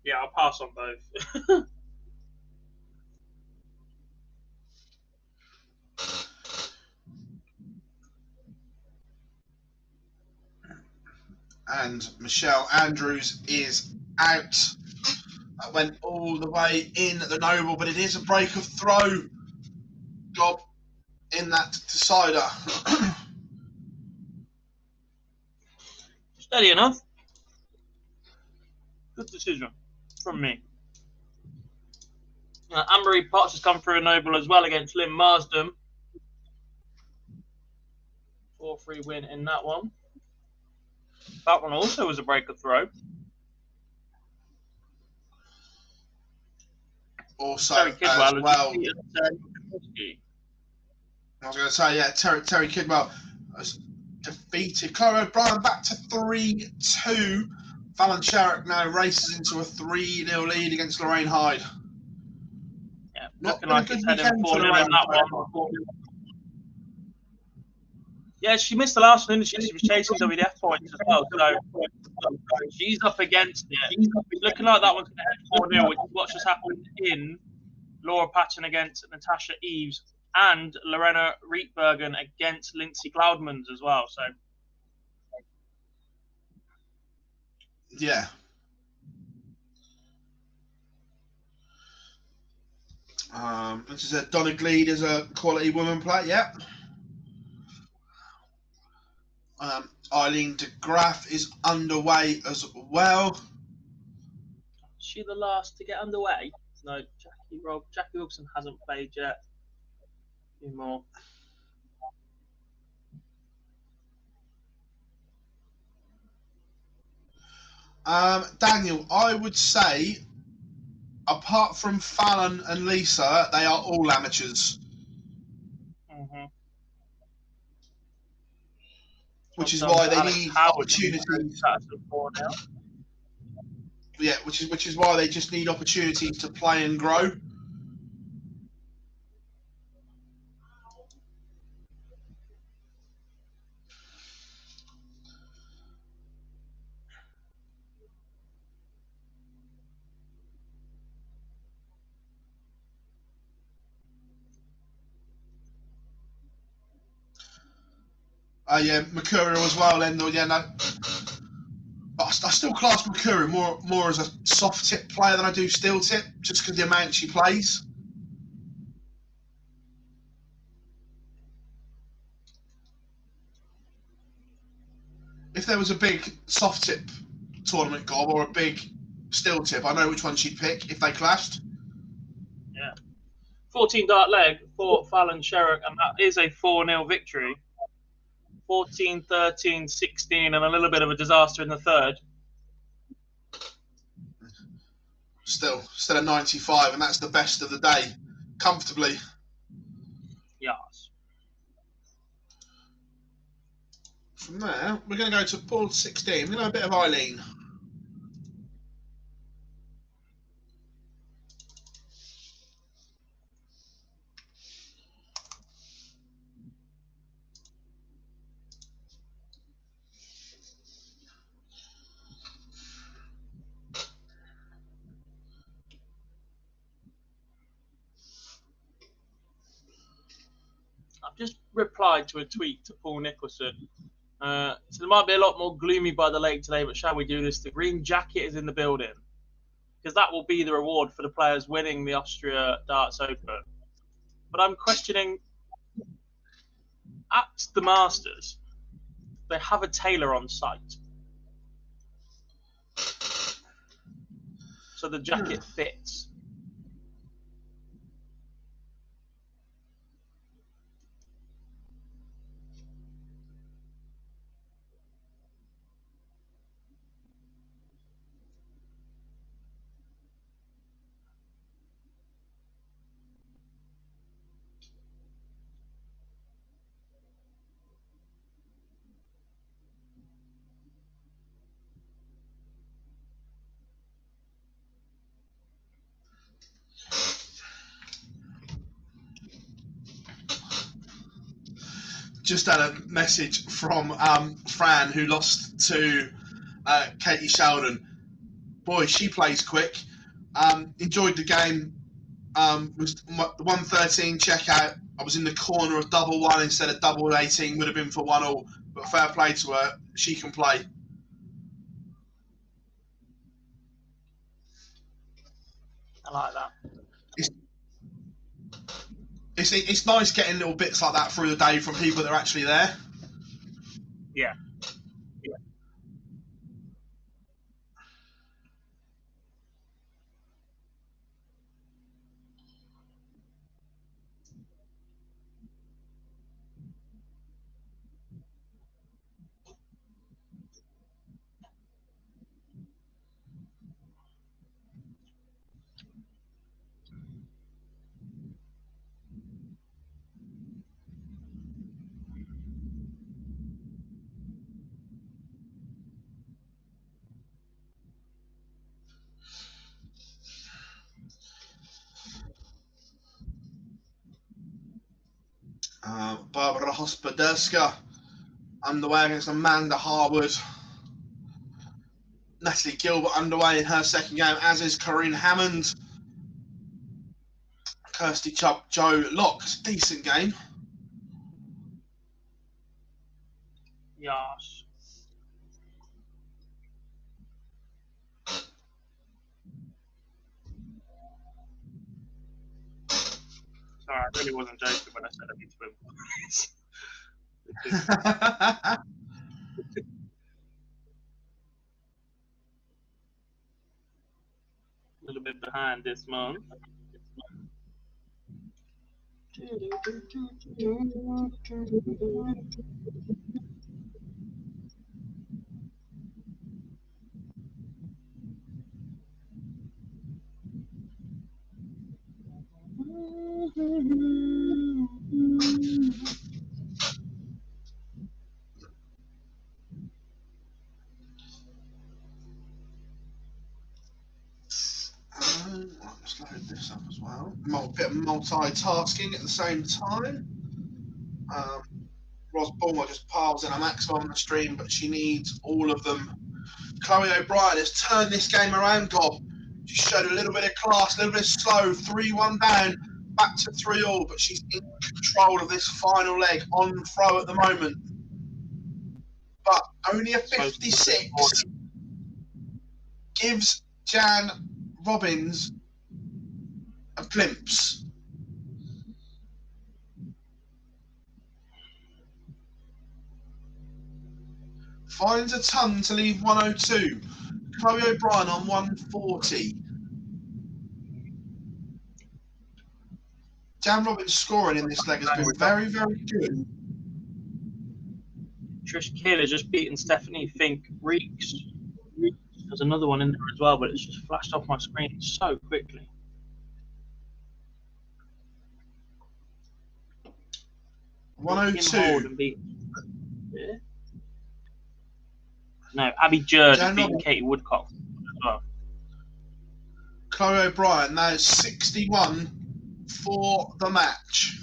Yeah, I'll pass on both. And Michelle Andrews is out. That went all the way in the Noble, but it is a break of throw. Gob in that decider. Steady enough. Good decision from me. Anne-Marie Potts has come through a Noble as well against Lynn Marsden. 4-3 win in that one. That one also was a break of throw. Also, Terry Kidwell as well, I was going to say, yeah, Terry Kidwell has defeated Chloe O'Brien back to 3-2. Fallon Sherrick now races into a 3-0 lead against Lorraine Hyde. Yeah, looking like it's heading 4-0 in that one. Yeah, she missed the last one, didn't she? She was chasing WDF points as well, so she's up against it. It's looking like that one's going to head 4-0, which is what just happened in Laura Patton against Natasha Eves and Lorena Rietbergen against Lindsay Cloudmans as well. So yeah. This is Donna Gleed as a quality woman player. Yeah. Eileen De Graaf is underway as well. is she the last to get underway? No, Jackie Wilson hasn't played yet. A few more. Daniel, I would say, apart from Fallon and Lisa, they are all amateurs. Mm-hmm. Which is why they need opportunities. Yeah, which is why they just need opportunities to play and grow. Yeah, Makura as well. Then, yeah, no. But I still class Makura more as a soft tip player than I do steel tip, just because the amount she plays. If there was a big soft tip tournament gob or a big steel tip, I know which one she'd pick if they clashed. Yeah. 14 dart leg for Fallon Sherrick, and that is a 4-0 victory. 14, 13, 16, and a little bit of a disaster in the third. Still at 95, and that's the best of the day, comfortably. Yes. From there, we're going to go to board 16. We're going to have a bit of Eileen. I've just replied to a tweet to Paul Nicholson. So there might be a lot more gloomy by the lake today, but shall we do this? The green jacket is in the building, because that will be the reward for the players winning the Austria Darts Open. But I'm questioning, at the Masters, they have a tailor on site. So the jacket fits. Just had a message from Fran, who lost to Katie Sheldon. Boy, she plays quick. Enjoyed the game. Was the 113 checkout. I was in the corner of double one instead of double 18. Would have been for 1-1. But fair play to her. She can play. I like that. It's nice getting little bits like that through the day from people that are actually there. Yeah. Barbara Hospoderska underway against Amanda Harwood. Natalie Gilbert underway in her second game, as is Corinne Hammond. Kirsty Chubb, Joe Locke. It's a decent game. Yes. Sorry, I really wasn't joking when I said I need to win. A little bit behind this month. Let's load this up as well. Bit of multitasking at the same time. Ros Bulmer just piles in a maximum on the stream, but she needs all of them. Chloe O'Brien has turned this game around, Gob. She showed a little bit of class, a little bit of slow, 3-1 down, back to 3-all, but she's in control of this final leg, on throw at the moment. But only a 56 gives Jan Robbins a glimpse. Finds a ton to leave 102. Chloe O'Brien on 140. Jan Robbins' scoring in this leg has been very, very good. Trish Kill has just beaten Stephanie Fink Reeks. There's another one in there as well, but it's just flashed off my screen so quickly. Yeah. No, Abby Jerd has beaten Katie Woodcock as well. Chloe O'Brien, that is 61 for the match.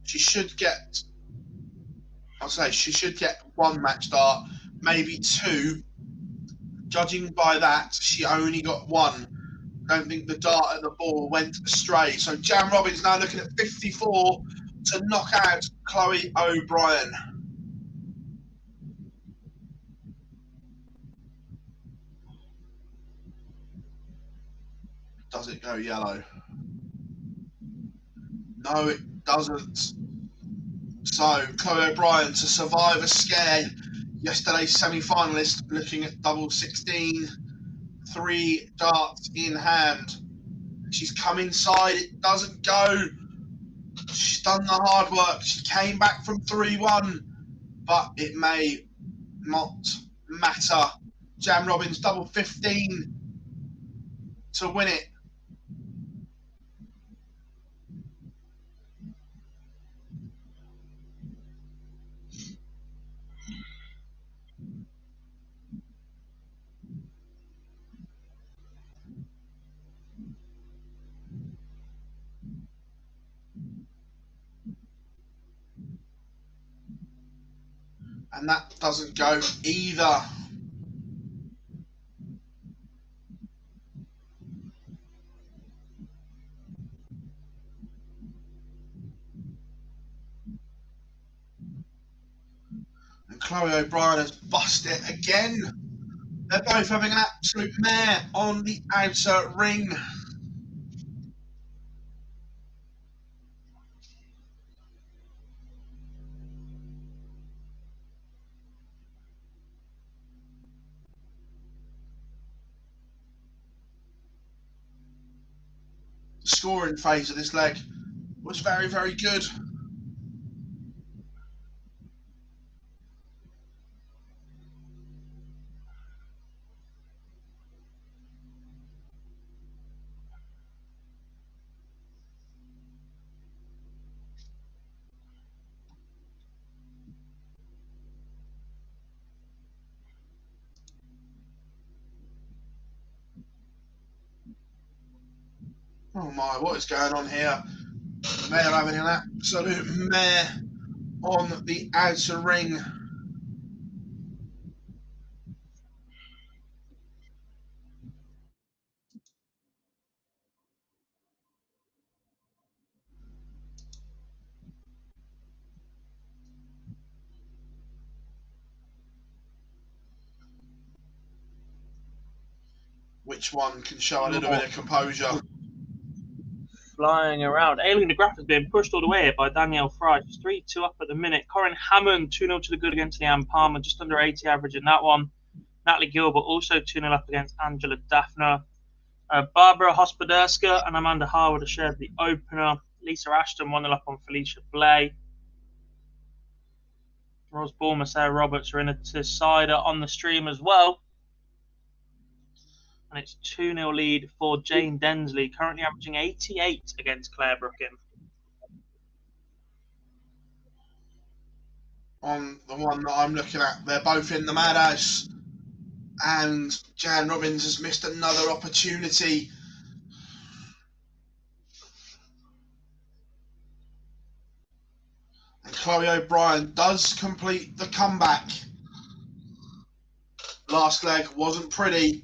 She should get, she should get one match start, maybe two. Judging by that, she only got one. I don't think the dart at the ball went astray. So Jan Robbins now looking at 54 to knock out Chloe O'Brien. Does it go yellow? No, it doesn't. So Chloe O'Brien to survive a scare. Yesterday's semi-finalist looking at double 16, 3 darts in hand. She's come inside, it doesn't go. She's done the hard work. She came back from 3-1, but it may not matter. Jan Robbins double 15 to win it. And that doesn't go either. And Chloe O'Brien has busted it again. They're both having an absolute mare on the outer ring. The scoring phase of this leg was very, very good. Oh my, what is going on here? They're having an absolute mare on the outer ring. Which one can show a little bit of composure? Flying around. Eileen De Graaf has been pushed all the way by Danielle Fry. She's 3-2 up at the minute. Corinne Hammond 2-0 to the good against Leanne Palmer, just under 80 average in that one. Natalie Gilbert also 2-0 up against Angela Daphne. Barbara Hospoderska and Amanda Harwood have shared the opener. Lisa Ashton 1-0 up on Felicia Blay. Ros Bulmer, Sarah Roberts are in a decider on the stream as well. And it's 2-0 lead for Jane Densley, currently averaging 88 against Claire Brookin. On the one that I'm looking at, they're both in the madhouse, and Jan Robbins has missed another opportunity. And Chloe O'Brien does complete the comeback. Last leg wasn't pretty,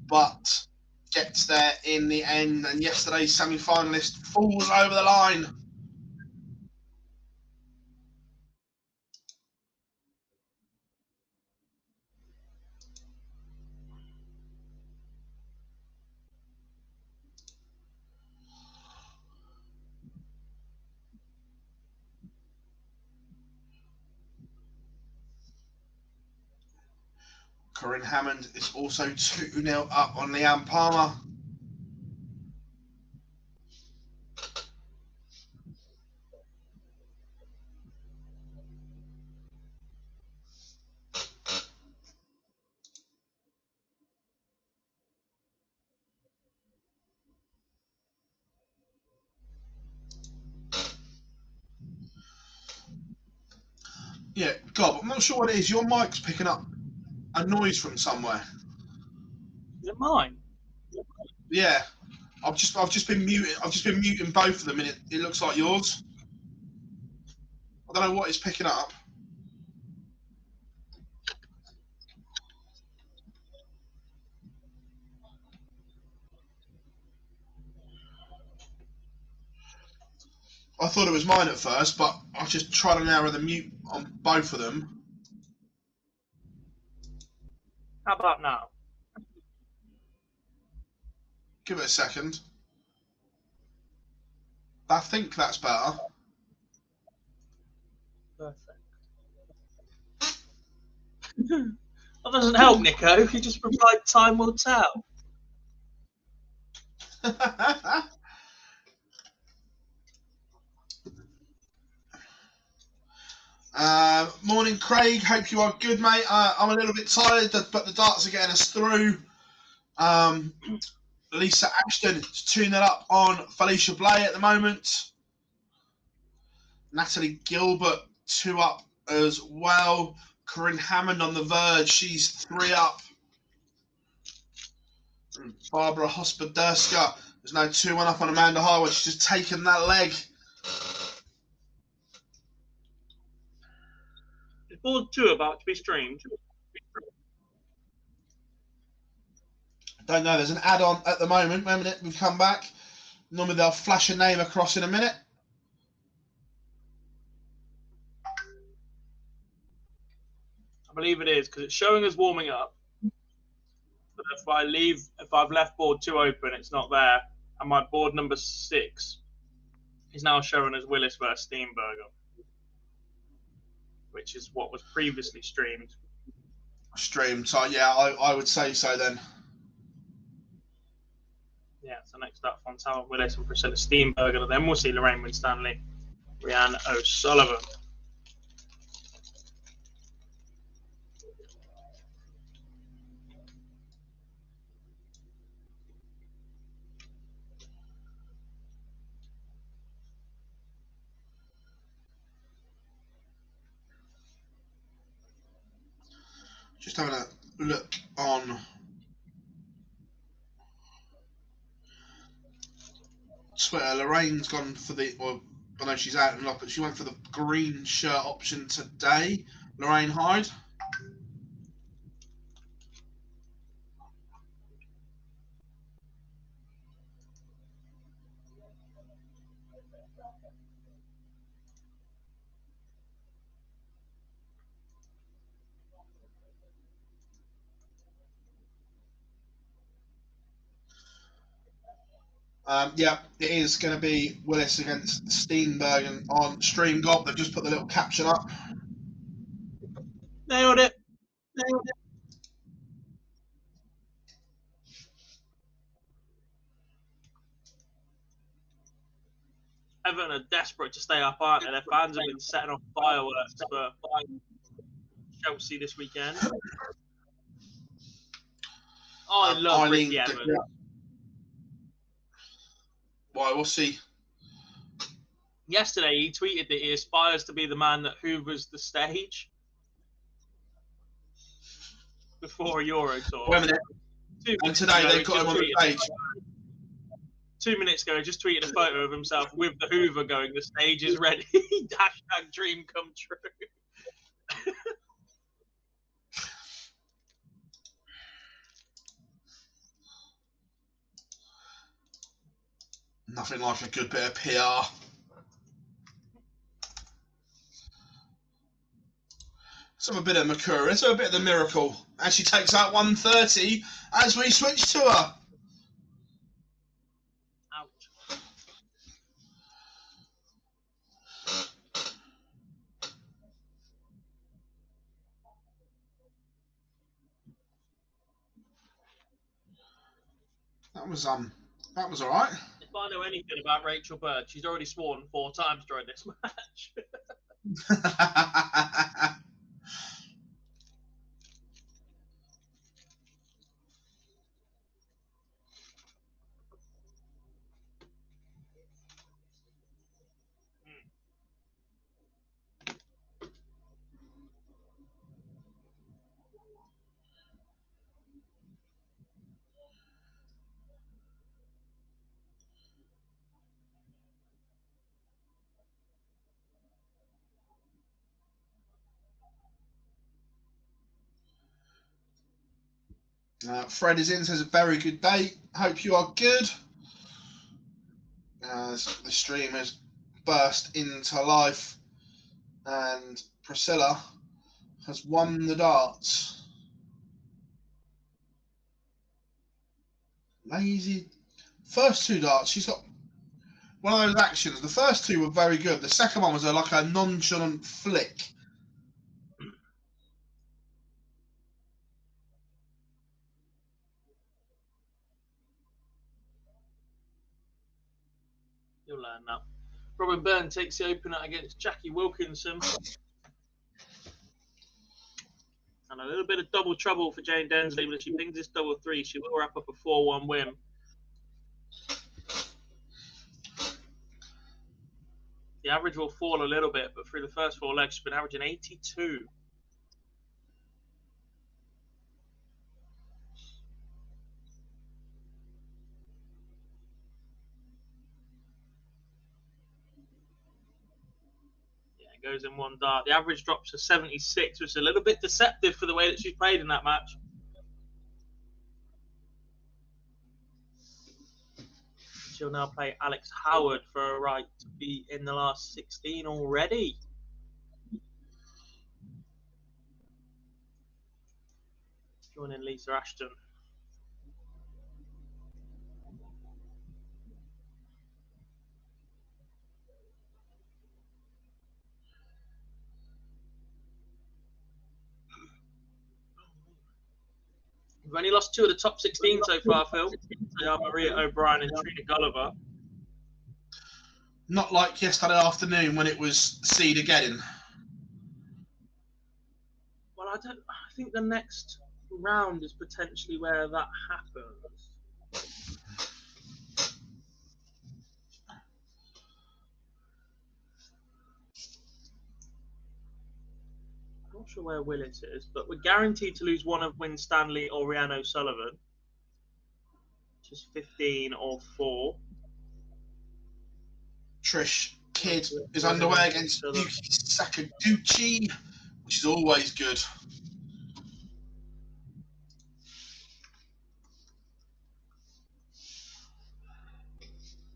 but gets there in the end, and yesterday's semi-finalist falls over the line. Corinne Hammond is also 2-0 up on Leanne Palmer. Yeah, God, I'm not sure what it is. Your mic's picking up a noise from somewhere. Is it mine? Yeah, I've just been muting. I've just been muting both of them, and it looks like yours. I don't know what it's picking up. I thought it was mine at first, but I just tried to narrow the mute on both of them. How about now? Give it a second. I think that's better. Perfect. That doesn't help, Nico. You just replied, "Time will tell." Morning, Craig. Hope you are good, mate. I'm a little bit tired, but the darts are getting us through. Lisa Ashton is 2-0 up on Felicia Blay at the moment. Natalie Gilbert 2 up as well. Corinne Hammond on the verge. She's 3 up. And Barbara Hospoderska is now 2-1 up on Amanda Harwood. She's just taken that leg. Is board 2 about to be streamed? Don't know. There's an add-on at the moment. Wait a minute. We've come back. Normally they'll flash a name across in a minute. I believe it is, because it's showing us warming up. But if I've left board 2 open, it's not there. And my board number 6 is now showing as Willis versus Steenberger, which is what was previously streamed. So yeah, I would say so then. Yeah, so next up, Fontana Willis and Priscilla Steenberger. And then we'll see Lorraine Winstanley, Rhiannon O'Sullivan. Just having a look on Twitter. Lorraine's gone for the, or I know she's out and locked, but she went for the green shirt option today. Lorraine Hyde. Yeah, it is going to be Willis against Steenbergen on Stream Gob. They've just put the little caption up. Nailed it. Nailed it. Everton are desperate to stay up, aren't they? Their fans have been setting off fireworks for Chelsea this weekend. Oh, I love Eileen Ricky De Evans. Graaf. Why, we'll see. Yesterday, he tweeted that he aspires to be the man that hoovers the stage before a Euro tour. Wait a minute. And today they've got him on the stage. 2 minutes ago, he just tweeted a photo of himself with the Hoover going, the stage is ready. Hashtag dream come true. Nothing like a good bit of PR. Some a bit of Makura, so a bit of the miracle. And she takes out 130 as we switch to her. Ouch. That was all right. If I know anything about Rachel Bird, she's already sworn 4 times during this match. Fred is in, says a very good day. Hope you are good. As the stream has burst into life, and Priscilla has won the darts. Lazy. First 2 darts, she's got one of those actions. The first 2 were very good. The second one was like a nonchalant flick. You'll learn that. Robin Byrne takes the opener against Jackie Wilkinson. And a little bit of double trouble for Jane Densley, but if she pings this double 3, she will wrap up a 4-1 win. The average will fall a little bit, but through the first 4 legs, she's been averaging 82. Goes in 1 dart. The average drops to 76, which is a little bit deceptive for the way that she's played in that match. She'll now play Alex Howard for a right to be in the last 16 already. Joining Lisa Ashton. We've only lost 2 of the top 16 so far, Phil. They are Maria O'Brien and Trina Gulliver. Not like yesterday afternoon when it was seed again. Well, I think the next round is potentially where that happens. I'm not sure where Willis is, but we're guaranteed to lose one of Win Stanley or Rhiannon O'Sullivan, which is 15 or 4. Trish Kid is underway against Yuki Sakaguchi, which is always good.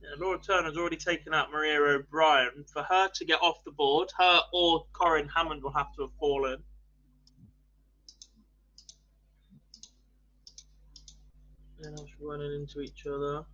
Yeah, Laura Turner's already taken out Maria O'Brien. For her to get off the board, her or Corinne Hammond will have to have fallen. They're not running into each other.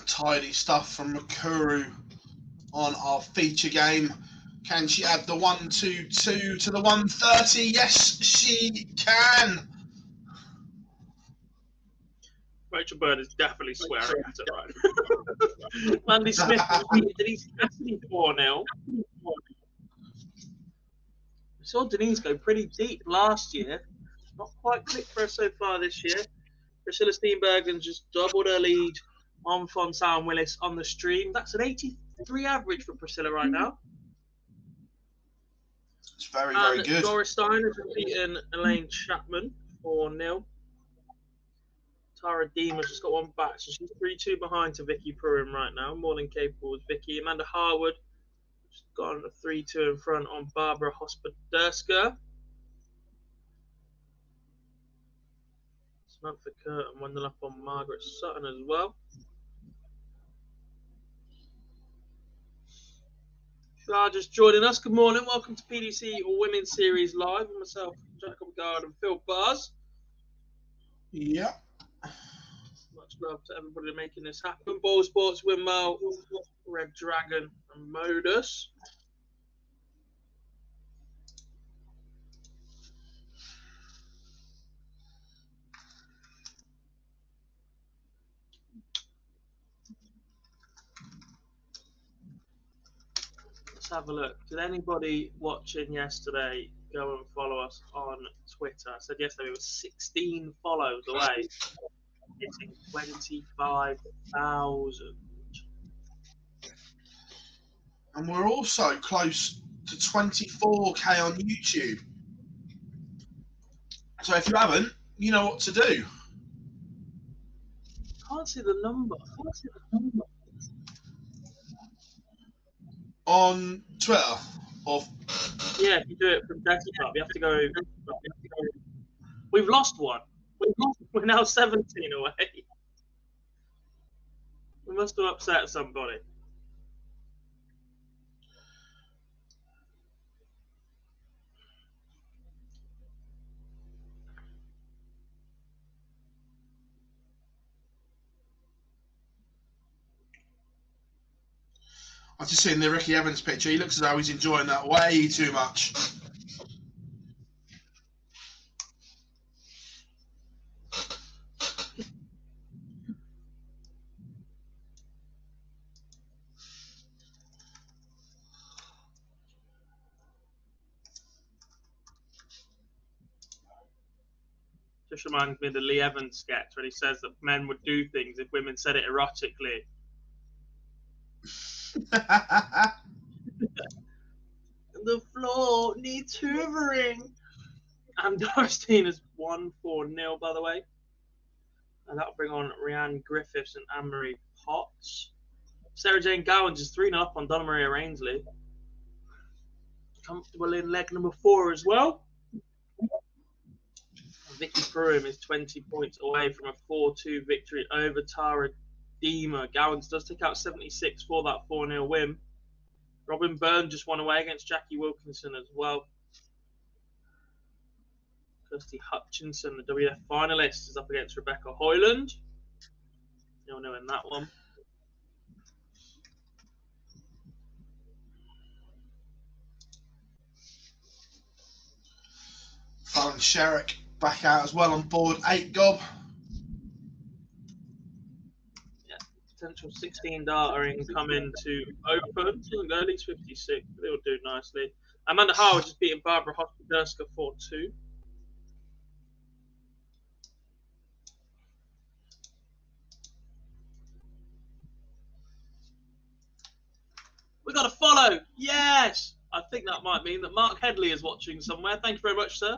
Tidy stuff from Makuru on our feature game. Can she add the 1-2-2 to the 130? Yes, she can. Rachel Bird is definitely swearing at it right. Mandy Smith defeated Denise Cassidy 4-0. We saw Denise go pretty deep last year. Not quite clicked for her so far this year. Priscilla Steenbergen just doubled her lead on Fontaine Willis on the stream. That's an 83 average for Priscilla right now. It's very, very good. Doris Stein has beaten Elaine Chapman 4-0. Tara Deemer's just got one back, so she's 3-2 behind to Vicky Pruitt right now. More than capable with Vicky. Amanda Harwood just gone 3-2 in front on Barbara Hospoderska. Samantha Curtin 1-0 up on Margaret Sutton as well. Just joining us. Good morning. Welcome to PDC Women's Series Live with myself, Jacob Gard and Phil Bars. Yeah. Much love to everybody making this happen. BoyleSports, Windmill, Red Dragon, and MODUS. Let's have a look. Did anybody watching yesterday go and follow us on Twitter? I said yesterday we were 16 follows away, hitting 25,000. And we're also close to 24k on YouTube. So if you haven't, you know what to do. Can't see the number. On Twitter, or yeah, if you do it from desktop, you have to go. We've lost one. We're now 17 away. We must have upset somebody. I've just seen the Ricky Evans picture. He looks as though he's enjoying that way too much. Just reminds me of the Lee Evans sketch where he says that men would do things if women said it erotically. The floor needs hoovering. And Dorothy is 1-4-0, by the way. And that'll bring on Rhiannon Griffiths and Anne-Marie Potts. Sarah Jane Gowans is 3-0 up on Donna Maria Ainsley. Comfortable in leg number 4 as well. Vicky Pruitt is 20 points away from a 4-2 victory over Tara Deemer. Gowans does take out 76 for that 4-0 win. Robin Byrne just won away against Jackie Wilkinson as well. Kirsty Hutchinson, the WF finalist, is up against Rebecca Hoyland. You'll know in that one. Fallon Sherrick back out as well on board 8, Gob. Yeah, potential 16 data incoming to open. Doesn't go at least 56, but they'll do nicely. Amanda Howard just beating Barbara Hospoderska 4-2. We got a follow. Yes. I think that might mean that Mark Headley is watching somewhere. Thank you very much, sir.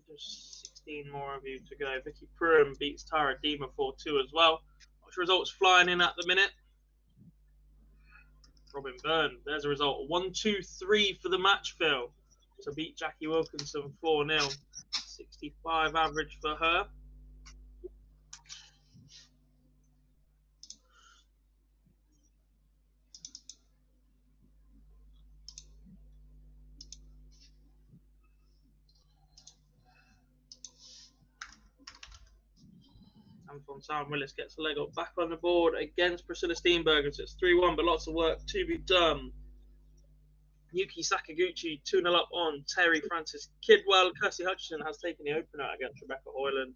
There's 16 more of you to go. Vicky Prum beats Tara Dima 4-2 as well. Which results flying in at the minute? Robin Byrne, there's a result. 1-2-3 for the match, Phil. To beat Jackie Wilkinson 4-0. 65 average for her. Anton Sam Willis gets a leg up back on the board against Priscilla Steenbergen. So it's 3-1, but lots of work to be done. Yuki Sakaguchi 2-0 up on Terry Francis Kidwell. Kirsty Hutchinson has taken the opener against Rebecca Hoyland.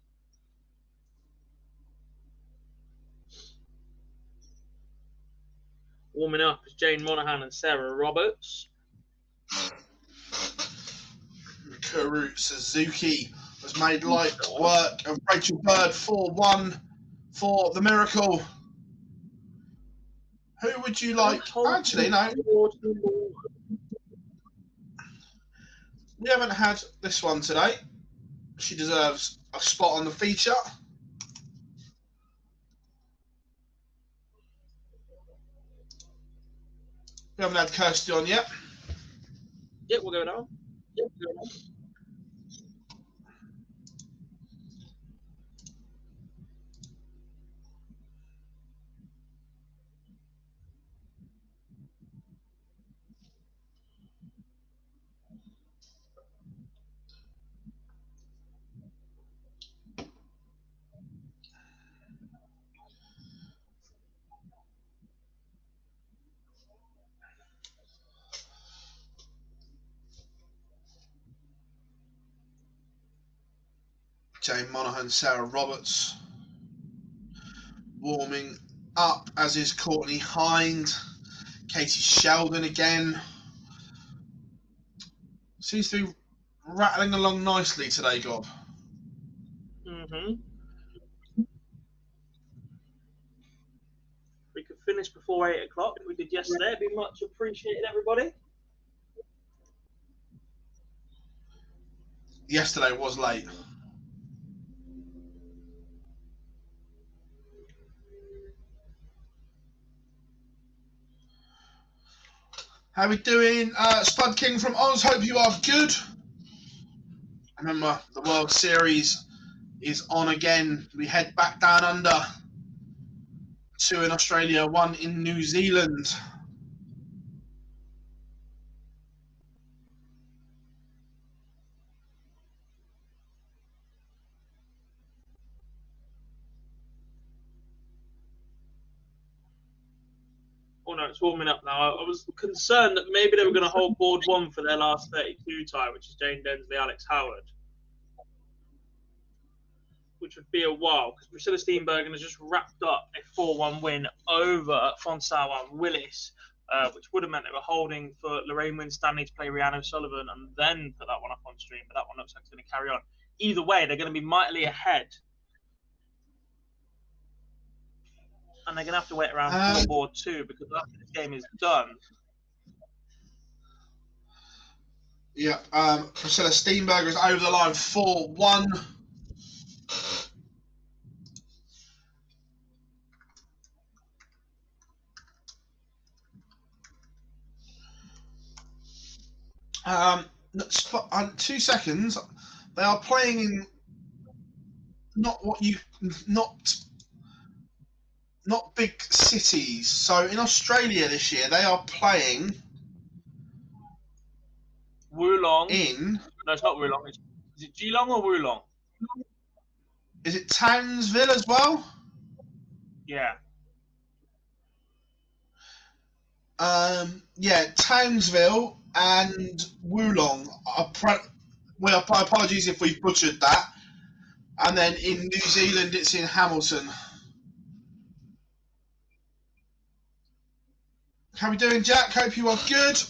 Warming up is Jane Monaghan and Sarah Roberts. Mikuru Suzuki has made light work of Rachel Bird 4-1 for the Miracle. Who would you like? Actually, no. We haven't had this one today. She deserves a spot on the feature. We haven't had Kirsty on yet. Yep, we'll go now. Jane Monaghan, Sarah Roberts warming up, as is Courtney Hind. Katie Sheldon again. Seems to be rattling along nicely today, Gob. We could finish before 8 o'clock. We did yesterday. It'd be much appreciated, everybody. Yesterday was late. How we doing? Spud King from Oz, hope you are good. Remember, the World Series is on again. We head back down under. 2 in Australia, 1 in New Zealand. Oh no, it's warming up now. I was concerned that maybe they were going to hold board 1 for their last 32 tie, which is Jane Densley, Alex Howard. Which would be a while, because Priscilla Steenbergen has just wrapped up a 4-1 win over Fonsawa Willis, which would have meant they were holding for Lorraine Winstanley to play Rhiannon Sullivan and then put that one up on stream, but that one looks like it's going to carry on. Either way, they're going to be mightily ahead. And they're going to have to wait around for board 2, because after this game is done. Yeah, Priscilla Steenbergen is over the line 4-1. 2 seconds. They are playing in not big cities. So in Australia this year, they are playing Woolong. in. No, it's not Woolong. Is it Geelong or Woolong? Is it Townsville as well? Yeah. Yeah, Townsville and Woolong. Well, apologies if we've butchered that. And then in New Zealand, it's in Hamilton. How we doing, Jack? Hope you are good.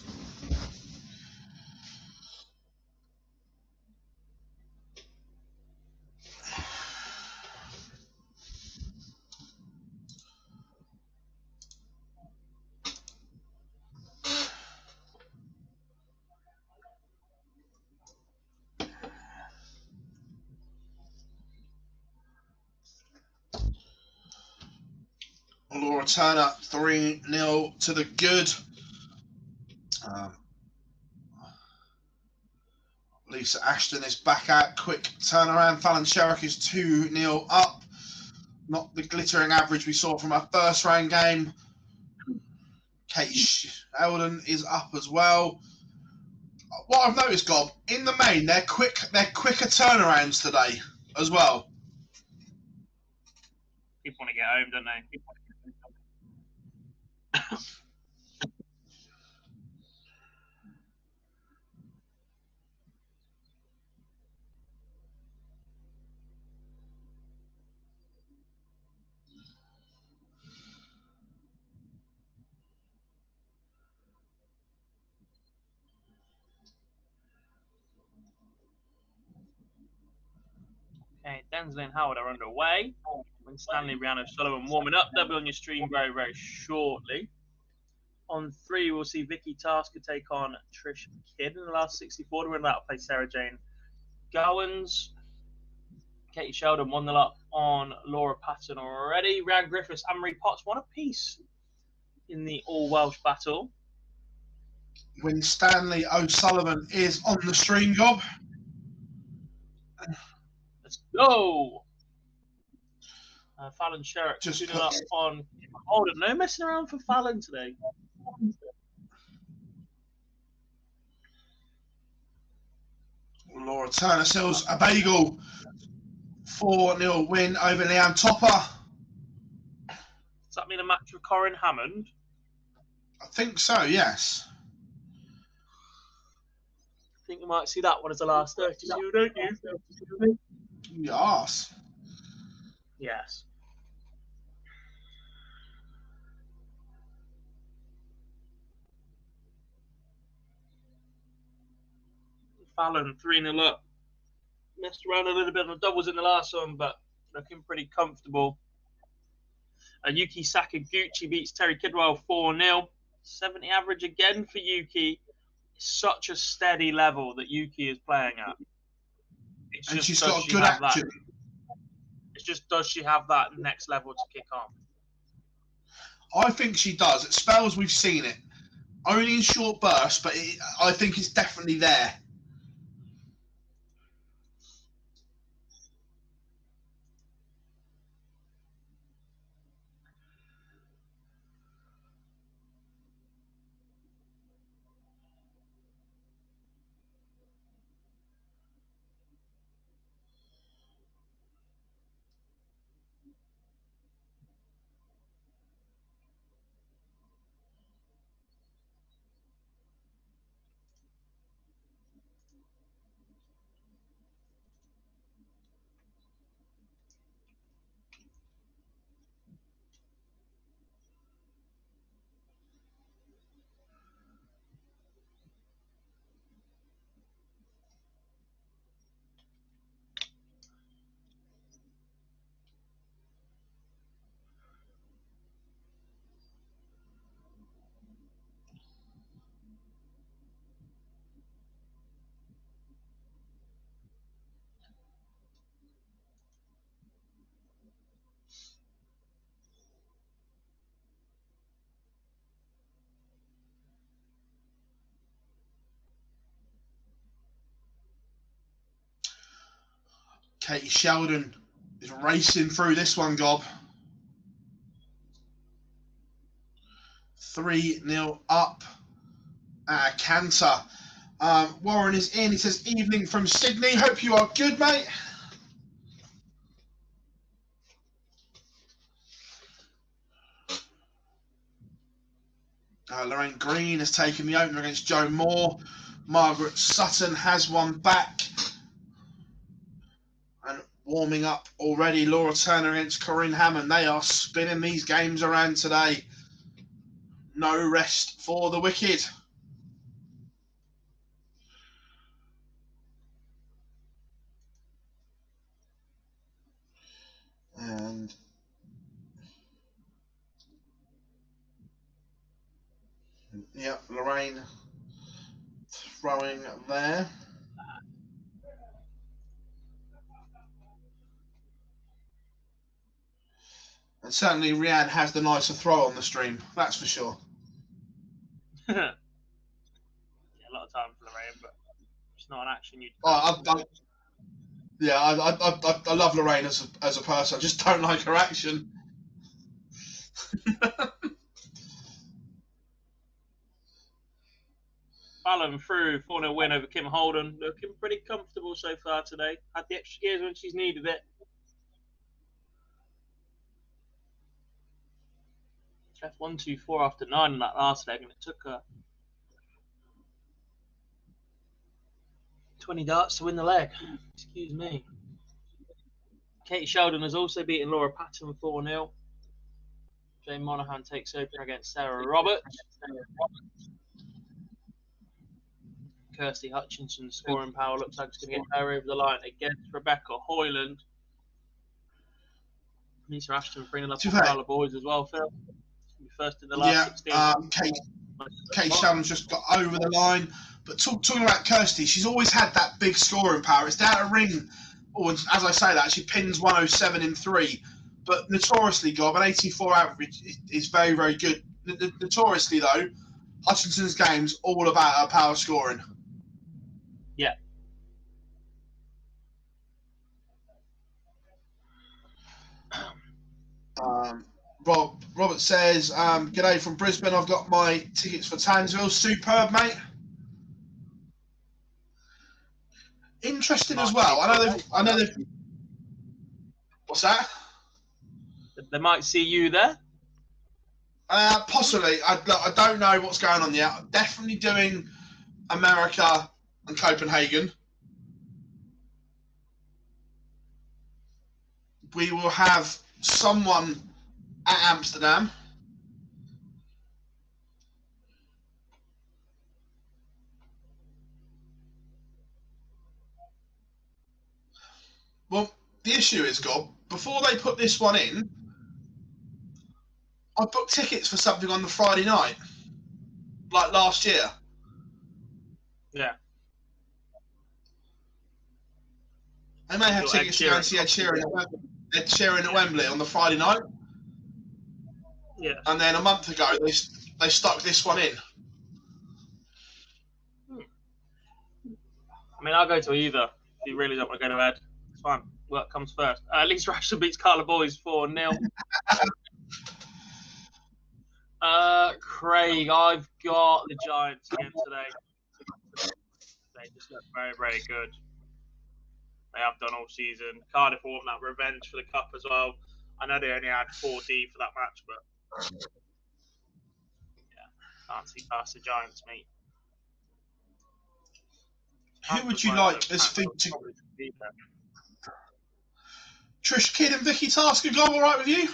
Laura Turner, 3-0 to the good. Lisa Ashton is back out. Quick turnaround. Fallon Sherrick is 2-0 up. Not the glittering average we saw from our first round game. Kate Eldon is up as well. What I've noticed, Gob, in the main, they're quicker turnarounds today as well. People want to get home, don't they? Okay, Densley and Howard are underway. When Stanley, Rihanna, Sullivan warming up, they'll be on your stream very, very shortly. On 3, we'll see Vicky Tasker take on Trish Kidd in the last 64. To win that, play Sarah Jane Gowans. Katie Sheldon 1-0 up on Laura Patton already. Ryan Griffiths and Marie Potts 1 apiece in the all-Welsh battle. When Stanley O'Sullivan is on the stream, Gob. Let's go. Fallon Sherrick just up on. Hold it, no messing around for Fallon today. Laura Turner sells a bagel. 4-0 win over Leanne Topper. Does that mean a match with Corinne Hammond? I think so, yes. I think you might see that one as the last 32, don't you? Yes. Yes. Fallon 3-0 up. Messed around a little bit on the doubles in the last one, but looking pretty comfortable. Yuki Sakaguchi beats Terry Kidwell 4-0. 70 average again for Yuki. Such a steady level that Yuki is playing at. It's and just, she's got good action. It's just, does she have that next level to kick on? I think she does. At spells, we've seen it. Only in short bursts, but I think it's definitely there. Katie Sheldon is racing through this one, Gob. 3-0 up at a canter. Warren is in. He says, evening from Sydney. Hope you are good, mate. Lorraine Green has taken the opener against Joe Moore. Margaret Sutton has one back. And warming up already, Laura Turner against Corinne Hammond. They are spinning these games around today. No rest for the wicked. And yeah, Lorraine throwing there. And certainly Rianne has the nicer throw on the stream, that's for sure. Yeah, a lot of time for Lorraine, but it's not an action you. I love Lorraine as a person. I just don't like her action. Fallon through 4-0 win over Kim Holden. Looking pretty comfortable so far today. Had the extra gears when she's needed it. Left 1-2-4 after 9 in that last leg, and it took her 20 darts to win the leg. Excuse me. Katie Sheldon has also beaten Laura Patton 4-0. Jane Monaghan takes opener against Sarah Roberts. Kirsty Hutchinson's scoring power looks like it's going to get her over the line against Rebecca Hoyland. Lisa Ashton bringing up a pile of boys as well, Phil. First in the last 16. Kate Sheldon's just got over the line. But talking about Kirsty, she's always had that big scoring power. It's down a ring. Or as I say that, she pins 107 in 3. But notoriously, Gob, an 84 average is very, very good. Notoriously, though, Hutchinson's game's all about her power scoring. Yeah. Robert says, g'day from Brisbane. I've got my tickets for Townsville. Superb, mate. Interesting as well. I know they've. What's that? They might see you there. Possibly. I don't know what's going on yet. I'm definitely doing America and Copenhagen. We will have someone at Amsterdam. Well, the issue is, Gob, before they put this one in, I booked tickets for something on the Friday night, like last year. Yeah. They may have tickets to go and see Ed Sheeran at Wembley on the Friday night. Yeah. And then a month ago, they stuck this one in. I mean, I'll go to either. If you really don't want to go to Ed, it's fine. Work comes first. Lisa Ashton beats Carla Boys 4-0. Craig, I've got the Giants again today. They just look very, very good. They have done all season. Cardiff want that revenge for the cup as well. I know they only had 4D for that match, but yeah, can't see past the Giants, mate. Who would you like as featured? Trish Kidd and Vicky Tasker go all right with you?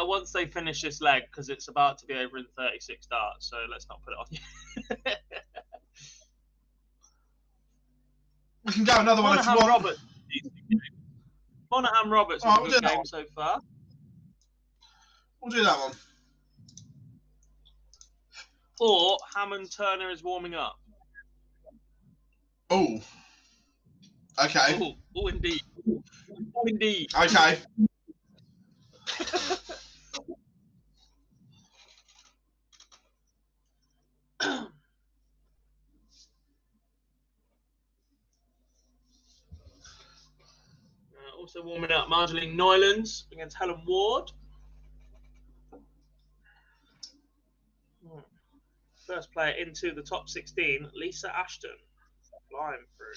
Once they finish this leg, because it's about to be over in 36 darts, so let's not put it on you. We can go another one if you want. Monaghan Roberts is a good game so far. We'll do that one. Or Hammond Turner is warming up. Oh. Okay. Oh, indeed. Oh, indeed. Okay. Also warming up, Marjorie Nylands against Helen Ward. First player into the top 16, Lisa Ashton, flying through.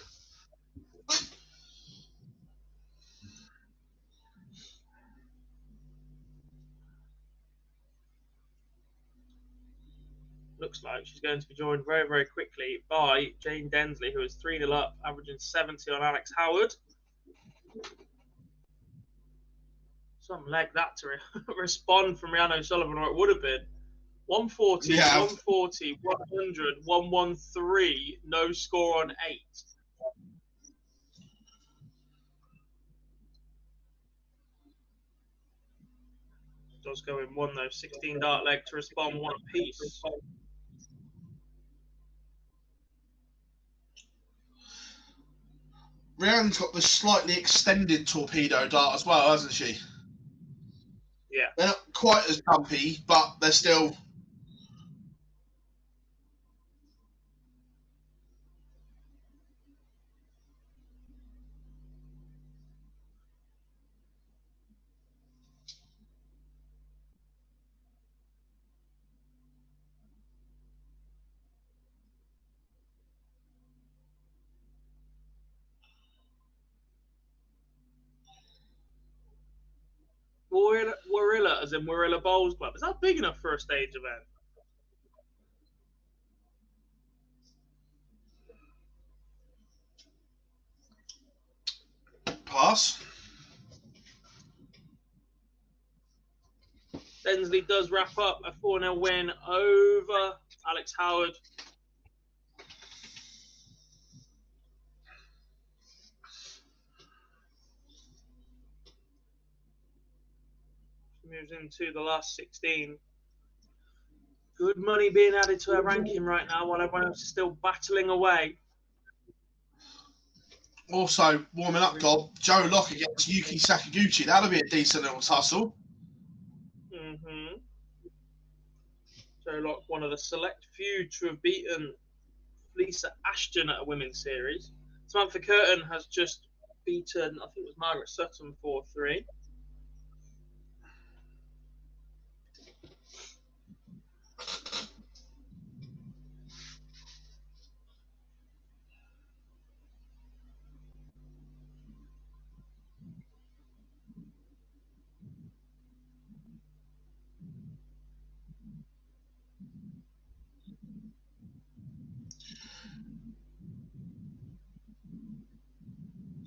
Looks like she's going to be joined very, very quickly by Jane Densley, who is 3-0 up, averaging 70 on Alex Howard. Some leg that to respond from Rhiannon O'Sullivan, or it would have been. 140, 140, 100, 113, no score on 8. Does go in one though, 16 dart leg to respond, one apiece. Rhiannon's got the slightly extended torpedo dart as well, hasn't she? Yeah. They're not quite as bumpy, but they're still... Warilla, as in Warilla Bowls Club. Is that big enough for a stage event? Pass. Densley does wrap up a 4-0 win over Alex Howard. Moves into the last 16. Good money being added to her ranking right now while everyone else is still battling away. Also, warming up, Gob, Joe Locke against Yuki Sakaguchi. That'll be a decent little tussle. Joe Locke, one of the select few to have beaten Lisa Ashton at a women's series. Samantha Curtin has just beaten, I think it was Margaret Sutton 4-3.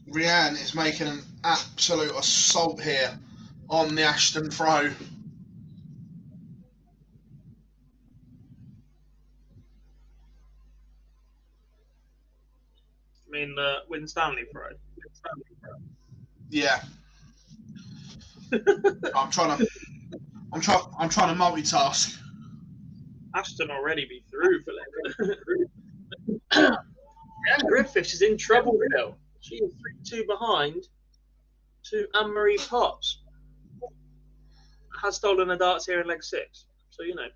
Rhiannon is making an absolute assault here on the Ashton throw. I mean, the Win Stanley throw. Yeah. I'm trying to multitask. Ashton already be through for that. Griffiths is in trouble now. She is 3-2 behind to Anne-Marie Potts. Has stolen the darts here in leg 6. So, you know.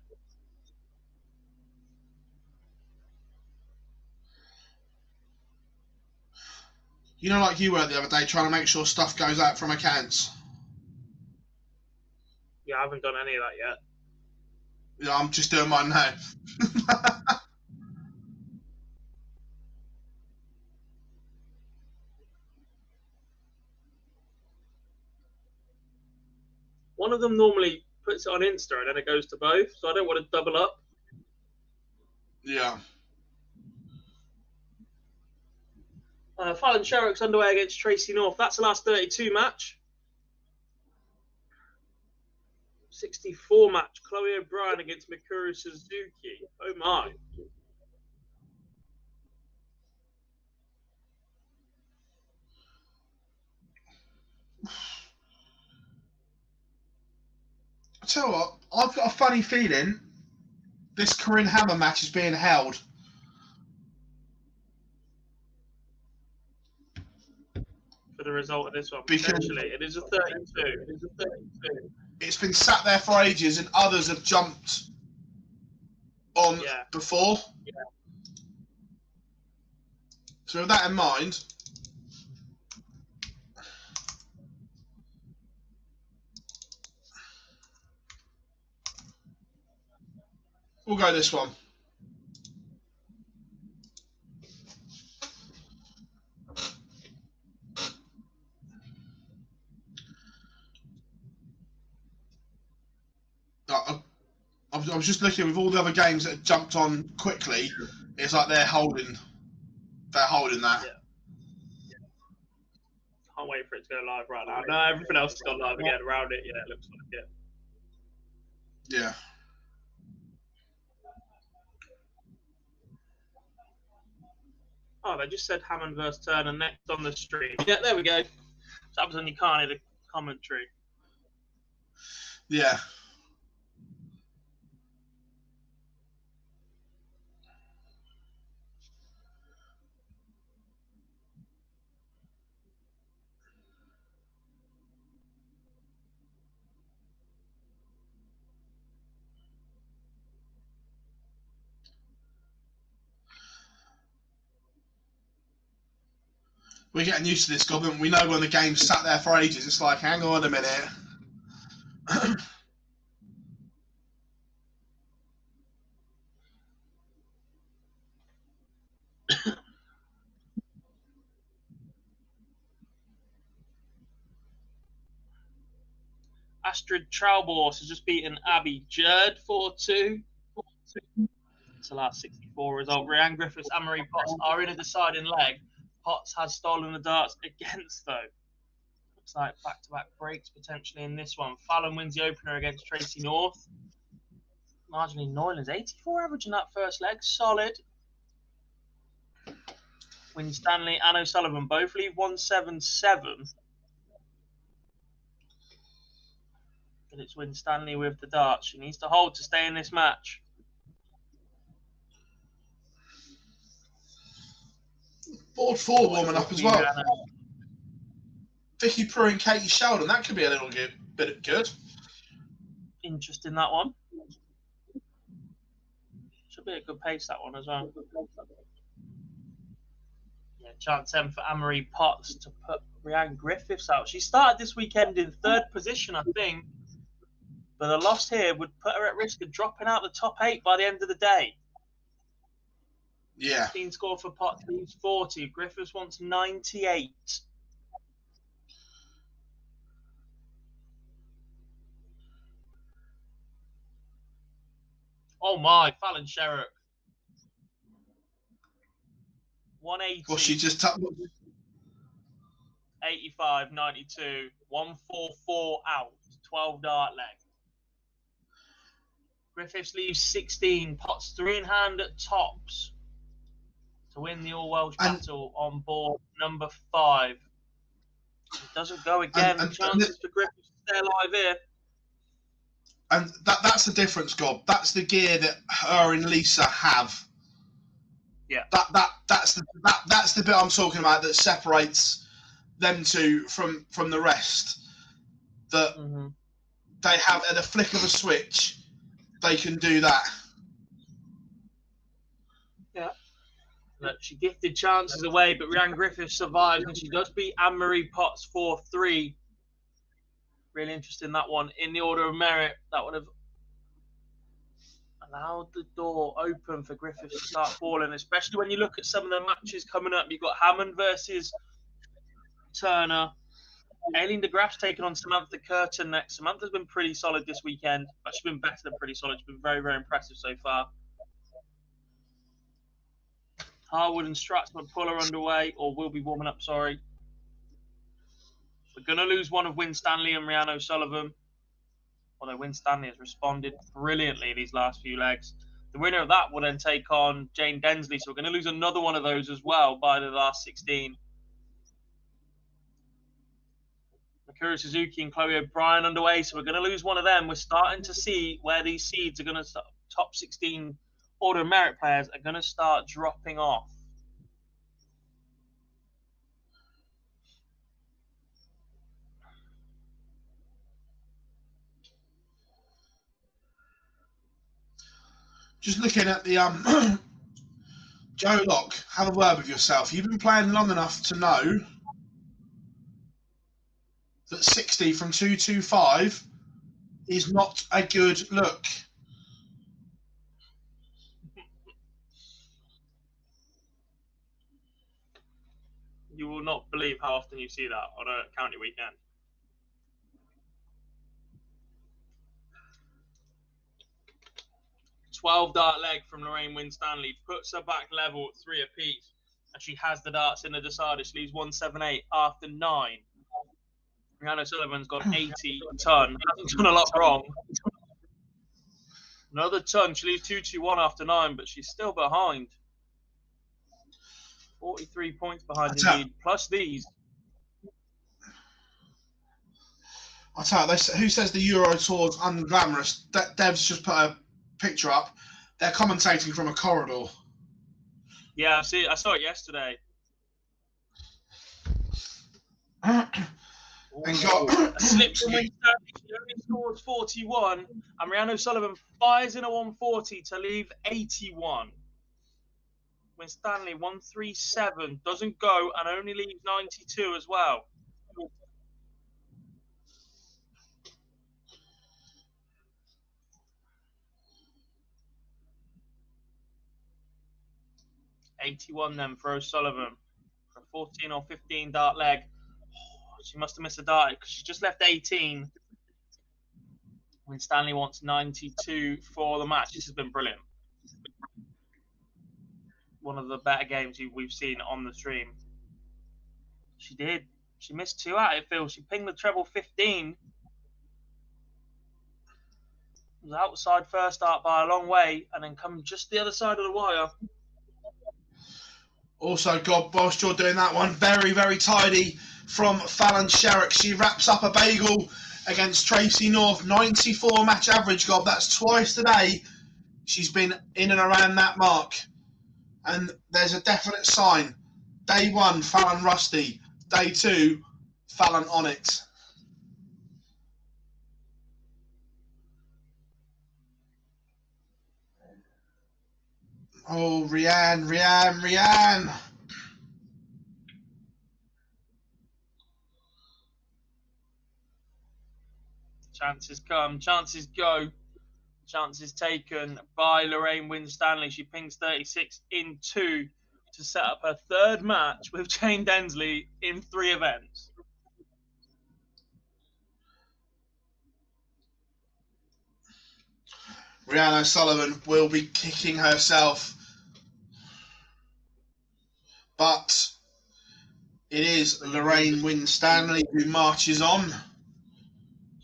You know, like you were the other day, trying to make sure stuff goes out from accounts. Yeah, I haven't done any of that yet. Yeah, I'm just doing mine now. One of them normally puts it on Insta and then it goes to both, so I don't want to double up. Yeah. Fallon Sherrock's underway against Tracy North. That's the last 32 match. 64 match. Chloe O'Brien against Mikuru Suzuki. Oh my. I tell you what, I've got a funny feeling this Corinne Hammer match is being held. For the result of this one, Because potentially. It is a 32. it's been sat there for ages and others have jumped on before. Yeah. So with that in mind, We'll go this one. I was just looking with all the other games that have jumped on quickly. It's like they're holding that. Yeah. Can't wait for it to go live right now. No, everything else has gone live again around it. Yeah, it looks like it. Yeah. Oh, they just said Hammond versus Turner next on the stream. Yeah, there we go. So happens when you can't hear the commentary. Yeah. We're getting used to this, Goblin. We know when the game's sat there for ages, it's like, hang on a minute. Astrid Traubos has just beaten Abby Jerd 4-2. It's the last 64 result. Rhiannon Griffiths and Marie Potts are in a deciding leg. Potts has stolen the darts against, though. Looks like back-to-back breaks potentially in this one. Fallon wins the opener against Tracy North. Marginally Neuland's 84 average in that first leg. Solid. Winstanley and O'Sullivan both leave 1-7-7. But it's Winstanley with the darts. She needs to hold to stay in this match. Board 4 warming up as well. Vicky Prue and Katie Sheldon. That could be a little bit good. Interesting, that one. Should be a good pace, that one as well. Yeah, chance M for Anne-Marie Potts to put Rhiannon Griffiths out. She started this weekend in 3rd position, I think. But a loss here would put her at risk of dropping out the top 8 by the end of the day. Yeah. 15 score for Potts leaves 40. Griffiths wants 98. Oh my, Fallon Sherrock. 180. Well, she just 85, 92, 144 out, 12 dart leg. Griffiths leaves 16, Potts 3 in hand at tops to win the All-Welsh battle on board number 5. It doesn't go again. Chances for Griffiths to stay alive here. And that's the difference, Gob. That's the gear that her and Lisa have. Yeah. That's the bit I'm talking about that separates them two from the rest. That they have at the flick of a switch, they can do that. Yeah. Look, she gifted chances away, but Rhiannon Griffiths survives, and she does beat Anne-Marie Potts 4-3. Really interesting, that one. In the order of merit, that would have allowed the door open for Griffiths to start falling, especially when you look at some of the matches coming up. You've got Hammond versus Turner. Eileen De Graaf's taken on Samantha Curtin next. Samantha's been pretty solid this weekend. But she's been better than pretty solid. She's been very, very impressive so far. Harwood and Stratsman pull her underway, or will be warming up, sorry. We're going to lose one of Winstanley and Rhiannon O'Sullivan. Although Winstanley has responded brilliantly these last few legs. The winner of that will then take on Jane Densley. So we're going to lose another one of those as well by the last 16. Mikuru Suzuki and Chloe O'Brien underway. So we're going to lose one of them. We're starting to see where these seeds are going to start. Top 16 order of merit players are going to start dropping off. Just looking at the Joe Locke, have a word with yourself. You've been playing long enough to know that 60 from 225 is not a good look. You will not believe how often you see that on a county weekend. "12 dart leg from Lorraine Winstanley puts her back level at 3 apiece, and she has the darts in the decider. She leaves 178 after 9. Rihanna Sullivan's got 80 ton. Hasn't done a lot wrong. Another ton. She leaves 221 after 9, but she's still behind. 43 points behind the lead, plus these. I'll tell you, who says the Euro Tour's unglamorous? Dev's just put a picture up. They're commentating from a corridor. Yeah, I saw it yesterday. And got a slip. She only scores 41, and Rihanna Sullivan fires in a 140 to leave 81. Winstanley 137 doesn't go and only leaves 92 as well. $81 then for O'Sullivan for a 14 or 15 dart leg. Oh, she must have missed a dart because she just left 18. Winstanley wants 92 for the match. This has been brilliant. One of the better games we've seen on the stream. She did. She missed 2 out, it feels. She pinged the treble 15. Was outside first start by a long way and then come just the other side of the wire. Also, God, whilst you're doing that one, very, very tidy from Fallon Sherrick. She wraps up a bagel against Tracy North. 94 match average, God. That's twice today. She's been in and around that mark. And there's a definite sign. Day 1, Fallon rusty. Day 2, Fallon on it. Oh, Rianne. Chances come, chances go. Chances taken by Lorraine Winstanley. She pings 36 in 2 to set up her 3rd match with Jane Densley in 3 events. Rihanna Sullivan will be kicking herself. But it is Lorraine Winstanley who marches on.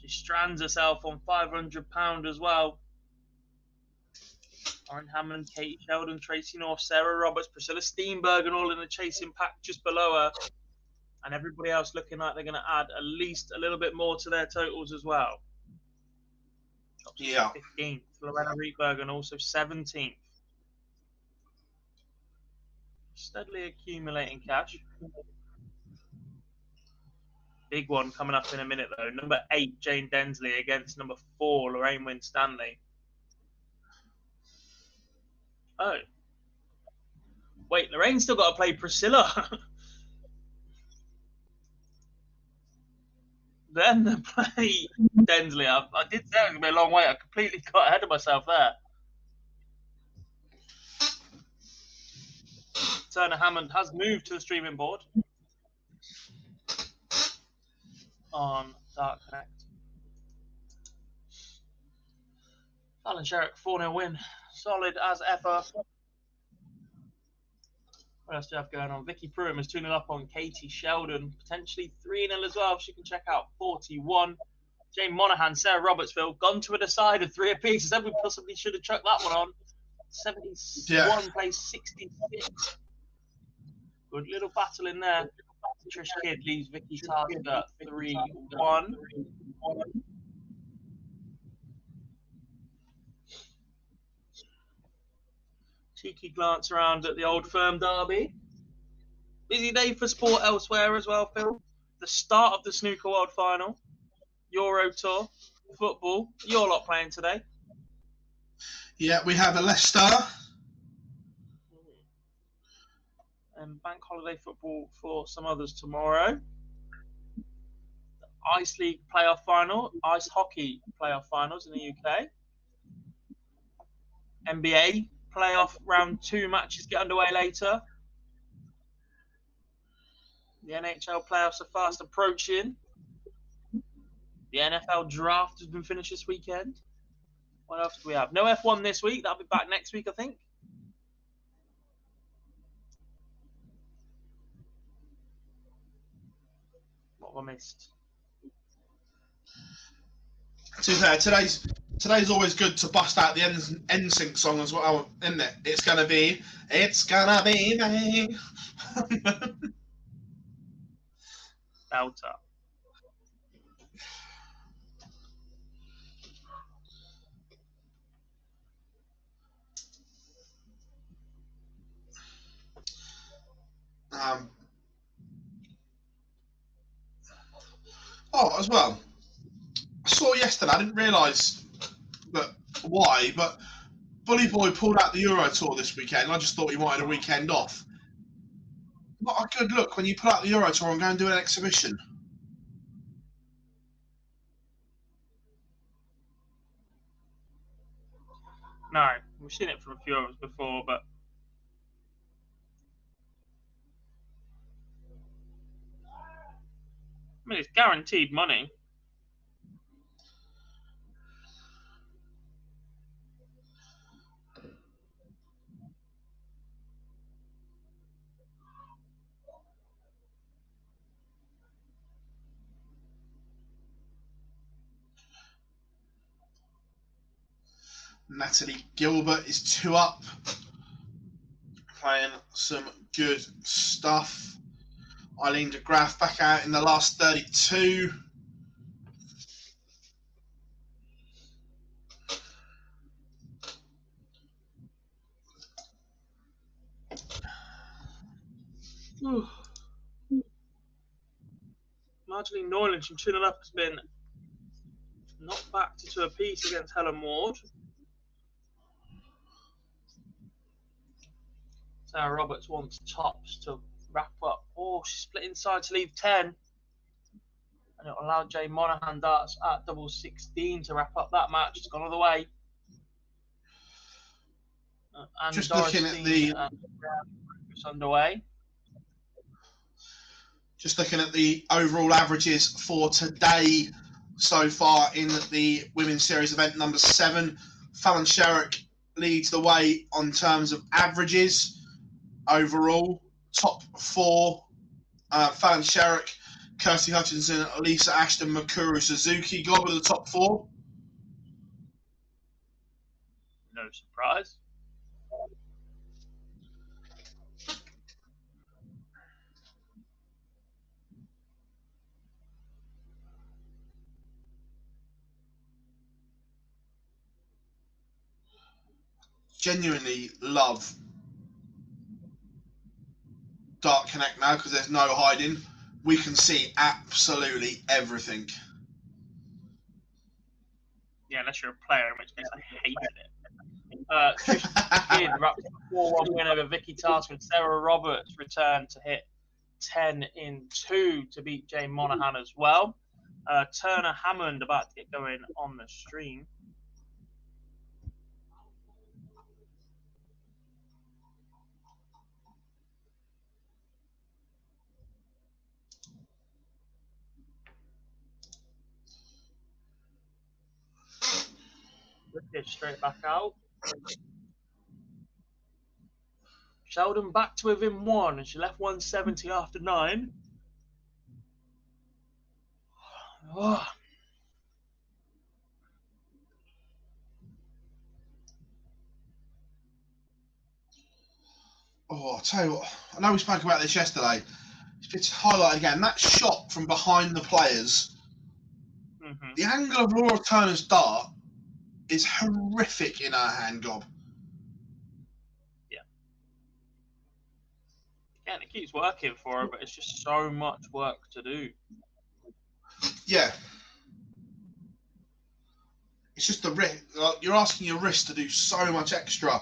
She strands herself on £500 as well. Lauren Hammond, Katie Sheldon, Tracy North, Sarah Roberts, Priscilla Steenbergen all in the chasing pack just below her. And everybody else looking like they're going to add at least a little bit more to their totals as well. Yeah. 15th, Lorena Rietbergen also 17th. Steadily accumulating cash. Big one coming up in a minute though. Number 8, Jane Densley against number 4, Lorraine Winstanley. Oh. Wait, Lorraine's still got to play Priscilla. Then they play Densley. I did say it was going to be a long way. I completely got ahead of myself there. Turner Hammond has moved to the streaming board on Dark Connect. Fallon Sherrick 4-0 win. Solid as ever. What else do you have going on? Vicky Pruitt is 2-0 up on Katie Sheldon. Potentially 3-0 as well. She can check out 41. Jane Monaghan, Sarah Robertsville, gone to a decider 3 apiece. As we possibly should have chucked that one on. 71 plays 66. Good little battle in there. Trish Kidd leaves Vicky Tasker 3-1. Cheeky glance around at the Old Firm derby. Busy day for sport elsewhere as well, Phil. The start of the Snooker World Final. Euro Tour. Football. You're lot playing today. Yeah, we have a Leicester. And bank holiday football for some others tomorrow. The Ice League playoff final. Ice hockey playoff finals in the UK. NBA playoff round 2 matches get underway later. The NHL playoffs are fast approaching. The NFL draft has been finished this weekend. What else do we have? No F1 this week. That'll be back next week, I think. What have I missed? To be fair, today's always good to bust out the NSYNC song as well, isn't it? It's gonna be me. Belter. As well, I saw yesterday, I didn't realise why, but Bully Boy pulled out the Euro Tour this weekend. I just thought he wanted a weekend off. Not a good look when you pull out the Euro Tour and go and do an exhibition. No, we've seen it from a few of us before, but I mean, it's guaranteed money. Natalie Gilbert is 2 up, playing some good stuff. Eileen De Graaf back out in the last 32. Marjorie Neuland from 2 up has been knocked back to a piece against Helen Ward. Sarah Roberts wants tops to wrap up. Oh, she's split inside to leave 10. And it'll allow Jay Monahan darts at double 16 to wrap up that match. It's gone all the way. And Just Dorothy looking at the underway. Just looking at the overall averages for today so far in the Women's Series event number 7. Fallon Sherrick leads the way on terms of averages. Overall, top 4, Fallon Sherrick, Kirsty Hutchinson, Lisa Ashton, Mikuru Suzuki. Gob are the top 4. No surprise. Genuinely love Dart Connect now because there's no hiding. We can see absolutely everything. Yeah, unless you're a player, in which case I hated it. Trish Kidd wrapped a 4-1 win over Vicky Tasker, and Sarah Roberts returned to hit 10 in 2 to beat Jay Monahan as well. Turner Hammond about to get going on the stream. Straight back out. Sheldon back to within 1, and she left 170 after 9. Oh. I'll tell you what, I know we spoke about this yesterday. It's highlighted again. That shot from behind the players, the angle of Laura Turner's dart is horrific in her hand, Gob. Yeah. And it keeps working for her, but it's just so much work to do. Yeah. It's just the wrist. You're asking your wrist to do so much extra.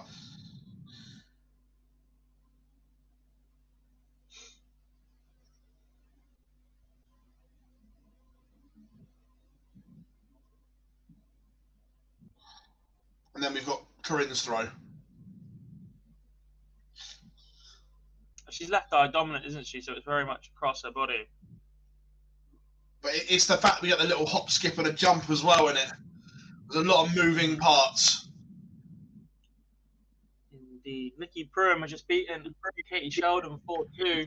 And then we've got Corinne's throw. She's left eye dominant, isn't she? So it's very much across her body. But it's the fact we get the little hop, skip, and a jump as well in it. There's a lot of moving parts. Indeed. Vicky Prum has just beaten Katie Sheldon 4-2.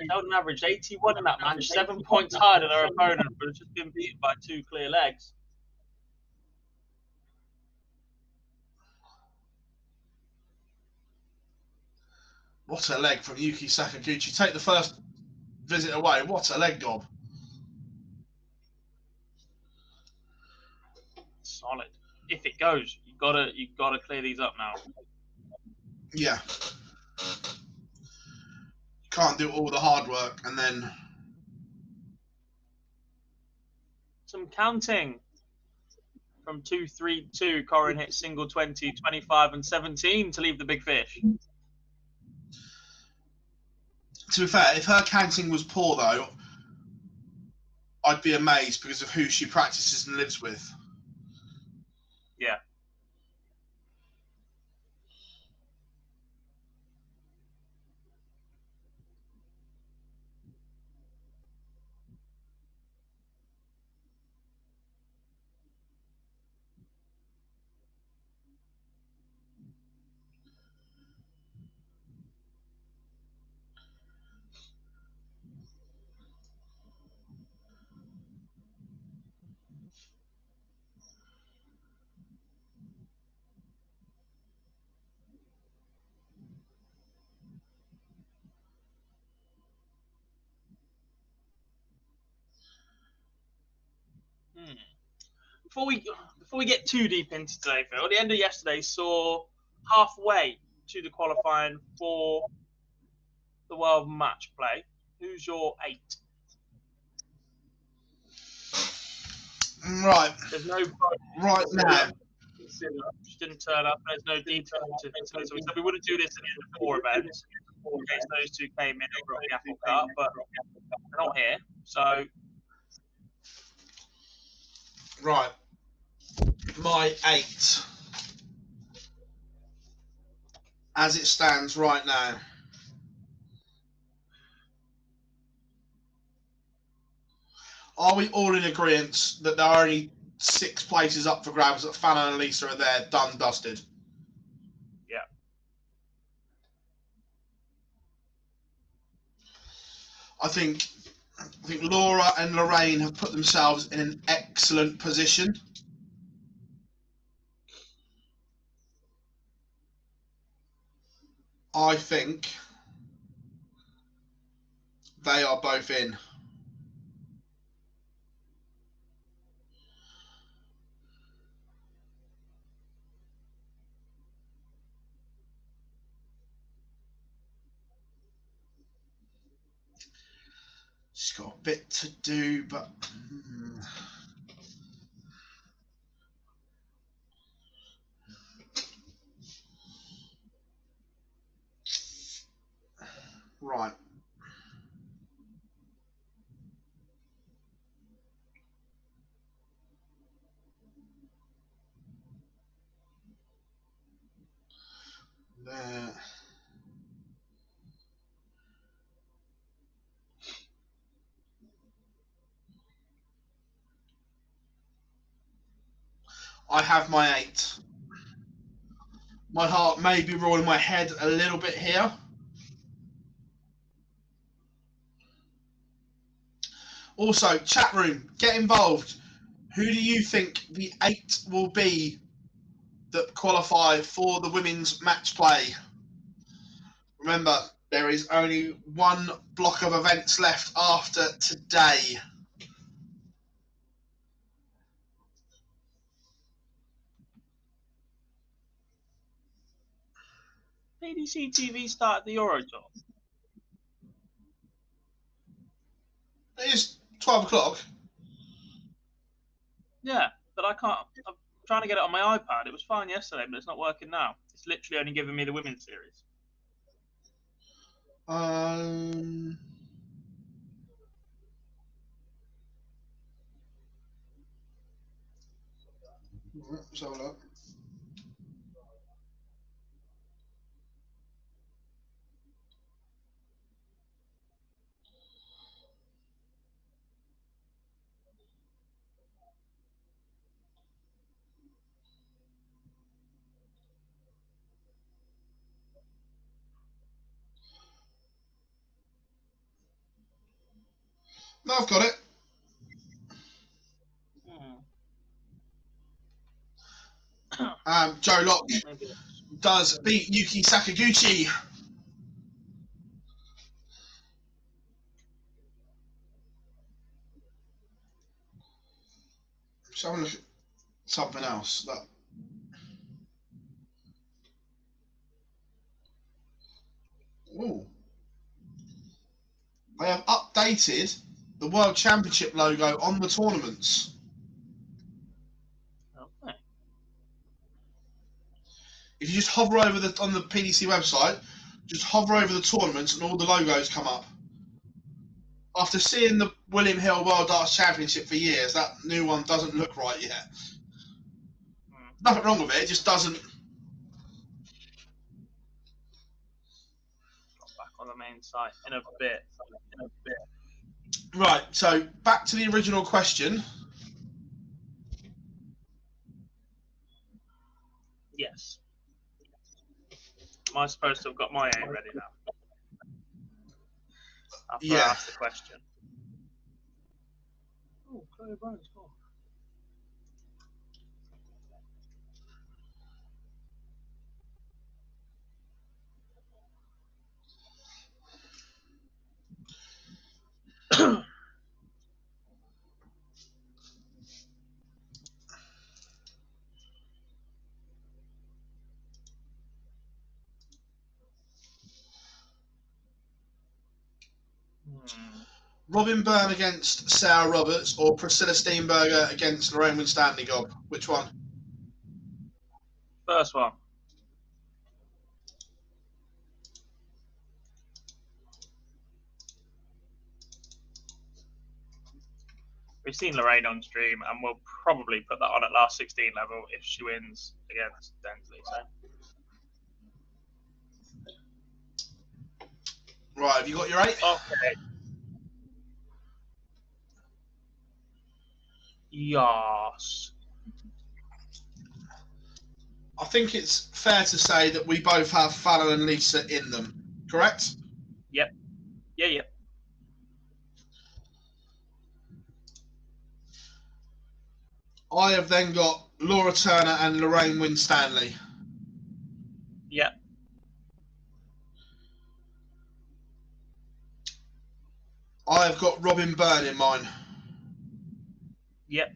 Sheldon averaged 81 in that match, 7 points higher than her opponent, but has just been beaten by 2 clear legs. What a leg from Yuki Sakaguchi. Take the first visit away. What a leg, Gob. Solid. If it goes, you gotta clear these up now. Yeah. You can't do all the hard work and then... Some counting. From 2-3-2, Corin hit single 20, 25 and 17 to leave the big fish. To be fair, if her counting was poor, though, I'd be amazed because of who she practices and lives with. Yeah. Before we get too deep into today, Phil, the end of yesterday saw halfway to the qualifying for the World Match Play. Who's your 8? Right. There's no Right now. She didn't turn up. There's no detail to consider. So we said we wouldn't do this at the end of 4 events in case those two came in and broke the apple cart, but they're not here. So Right. My 8. As it stands right now. Are we all in agreement that there are only 6 places up for grabs, that Fallon and Lisa are there, done, dusted? yeah. I think Laura and Lorraine have put themselves in an excellent position. I think they are both in. She's got a bit to do, but... Right. There. I have my 8. My heart may be rolling my head a little bit here. Also, chat room, get involved. Who do you think the 8 will be that qualify for the women's match play? Remember, there is only 1 block of events left after today. PDC TV started the Euro Tour. It is 12 o'clock. Yeah, but I can't. I'm trying to get it on my iPad. It was fine yesterday, but it's not working now. It's literally only giving me the women's series. Let's have a look. No, I've got it. Joe Locke does beat Yuki Sakaguchi. So I'm going to look at something else. Ooh. They have updated the World Championship logo on the tournaments. Okay. If you just hover over on the PDC website, just hover over the tournaments and all the logos come up. After seeing the William Hill World Darts Championship for years, that new one doesn't look right yet. Nothing wrong with it, it just doesn't. Back on the main site in a bit. Right, so back to the original question. Yes. Am I supposed to have got my aim ready now? After I asked the question. Oh, Chloe O'Brien's gone. Robin Byrne against Sarah Roberts or Priscilla Steenberger against Lorraine Winstanley, Gob? Which one? First one. We've seen Lorraine on stream, and we'll probably put that on at last 16 level if she wins against Densley. So. Right, have you got your 8? Okay. Yes. I think it's fair to say that we both have Fallon and Lisa in them, correct? Yep. Yeah. I have then got Laura Turner and Lorraine Winstanley. Yep. I have got Robin Byrne in mine. Yep.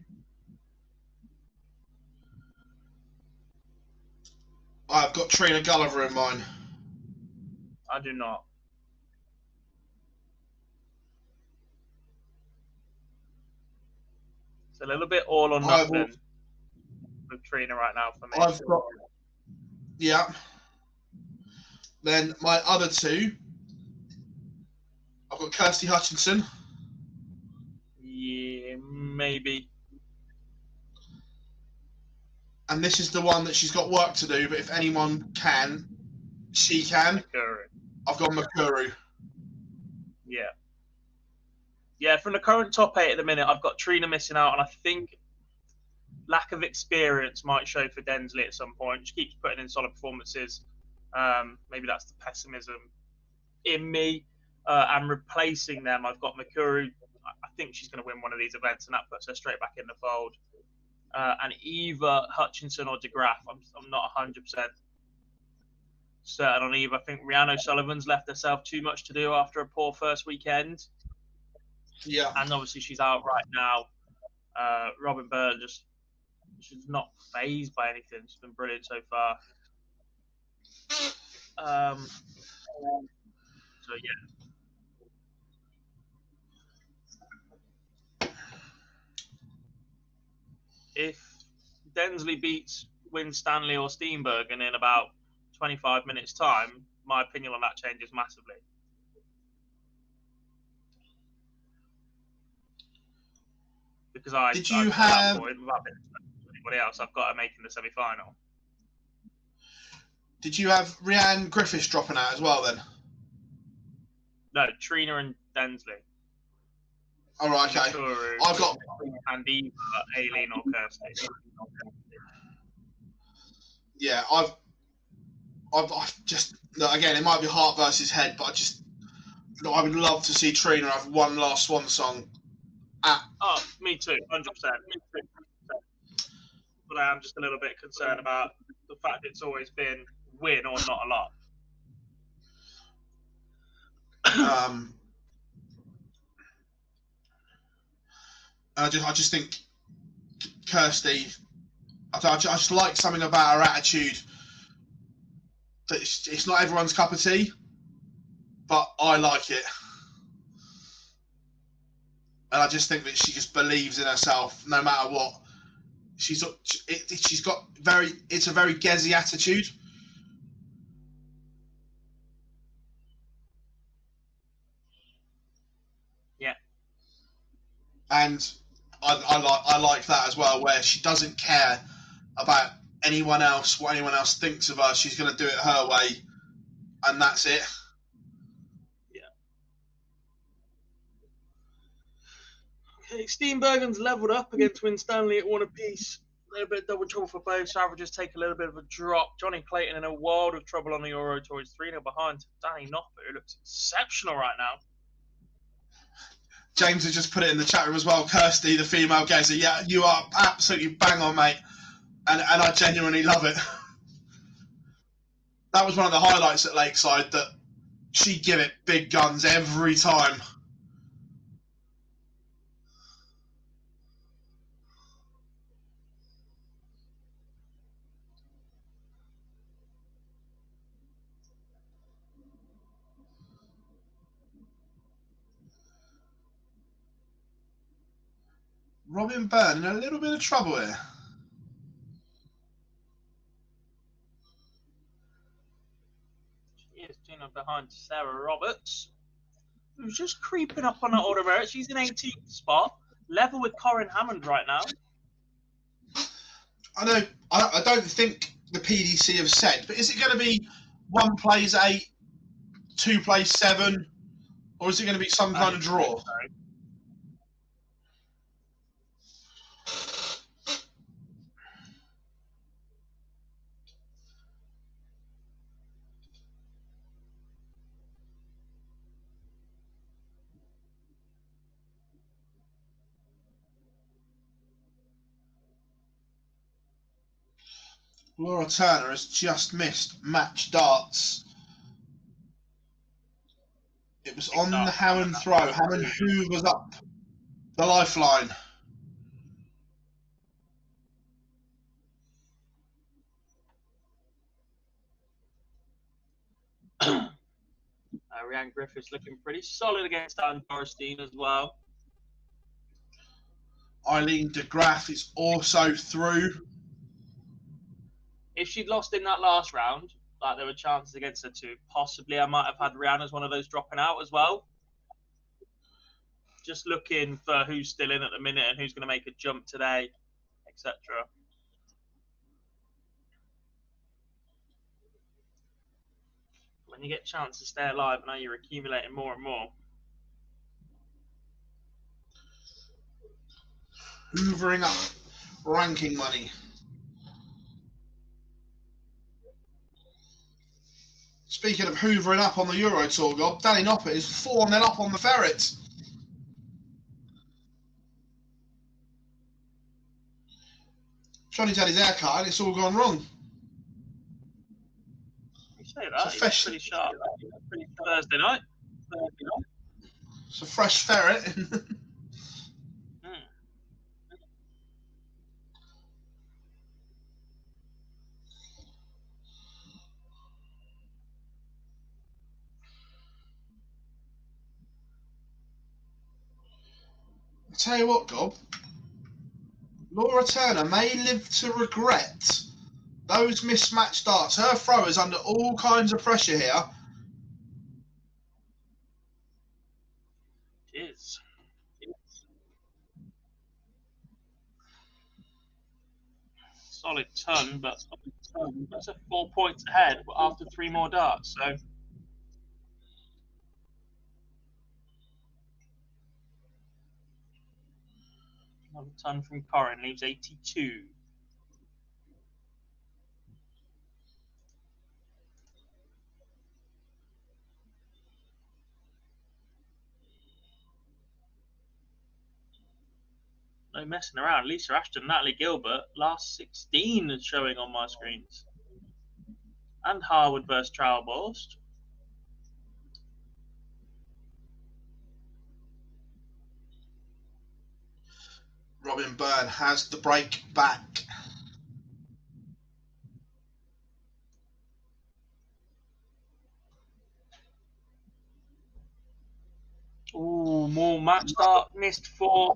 I've got Trina Gulliver in mine. I do not. It's a little bit all or nothing with Trina right now for me. I've got, yeah. Then my other two, I've got Kirsty Hutchinson. Yeah, maybe. And this is the one that she's got work to do, but if anyone can, she can. Makuru. I've got Makuru. Yeah. Yeah, from the current top 8 at the minute, I've got Trina missing out, and I think lack of experience might show for Densley at some point. She keeps putting in solid performances. Maybe that's the pessimism in me. And replacing them, I've got Makuru. I think she's going to win one of these events, and that puts her straight back in the fold. And either Hutchinson or De Graaf. I'm not 100% certain on either. I think Rhiannon O'Sullivan's left herself too much to do after a poor first weekend. Yeah. And obviously she's out right now. Robin Byrne she's not phased by anything. She's been brilliant so far. So yeah. If Densley beats Winstanley or Steenbergen in about 25 minutes time, my opinion on that changes massively. Because Did you have anybody else? I've got her making the semi-final. Did you have Rhiannon Griffiths dropping out as well then? No, Trina and Densley. All right, okay. Makuru, I've got and either Aileen or Kirsty. Yeah, I've just again, it might be heart versus head, but I would love to see Trina have one last swan song. Oh, me too, 100%. But I am just a little bit concerned about the fact it's always been win or not a lot. I just think Kirsty, I just like something about her attitude. That it's not everyone's cup of tea, but I like it. And I just think that she just believes in herself no matter what. It's a very Gezzy attitude. Yeah. And I like that as well, where she doesn't care about anyone else, what anyone else thinks of her. She's going to do it her way, and that's it. Yeah. Okay, Steenbergen's levelled up against Winstanley at 1 apiece. A little bit of double trouble for both. So averages take a little bit of a drop. Johnny Clayton in a world of trouble on the Euro Tour. He's 3-0 behind Danny Nopper, who looks exceptional right now. James has just put it in the chat room as well. Kirsty, the female Gezzy. Yeah, you are absolutely bang on, mate. And I genuinely love it. That was one of the highlights at Lakeside, that she'd give it big guns every time. Robin Byrne in a little bit of trouble here. She is 2-0 behind Sarah Roberts, who's just creeping up on her order merit. She's in 18th spot, level with Corinne Hammond right now. I know. I don't think the PDC have said, but is it going to be 1 plays 8, 2 plays 7, or is it going to be some kind of draw? Laura Turner has just missed match darts. It was on the Hammond throw. Hammond hoovers up the lifeline. Rhiannon Griffiths looking pretty solid against Anne Dorstein as well. Eileen De Graaf is also through. If she'd lost in that last round, like there were chances against her too, possibly I might have had Rhiannon as one of those dropping out as well. Just looking for who's still in at the minute and who's going to make a jump today, etc. When you get a chance to stay alive, now you're accumulating more and more. Hoovering up ranking money. Speaking of hoovering up on the Euro Tour, Gob, Danny Nopper is 4-0 up on the Ferrets. Johnny's had his haircut and it's all gone wrong. You say that, it's pretty sharp. Pretty Thursday night. It's a fresh ferret. I'll tell you what, Gob. Laura Turner may live to regret those mismatched darts. Her throw is under all kinds of pressure here. It is. Solid ton, but that's a 4 points ahead after 3 more darts. So another ton from Corin leaves 82. No messing around. Lisa Ashton, Natalie Gilbert, last 16 is showing on my screens. And Harwood versus Trowelborst. Robin Byrne has the break back. Ooh, more match start. Missed for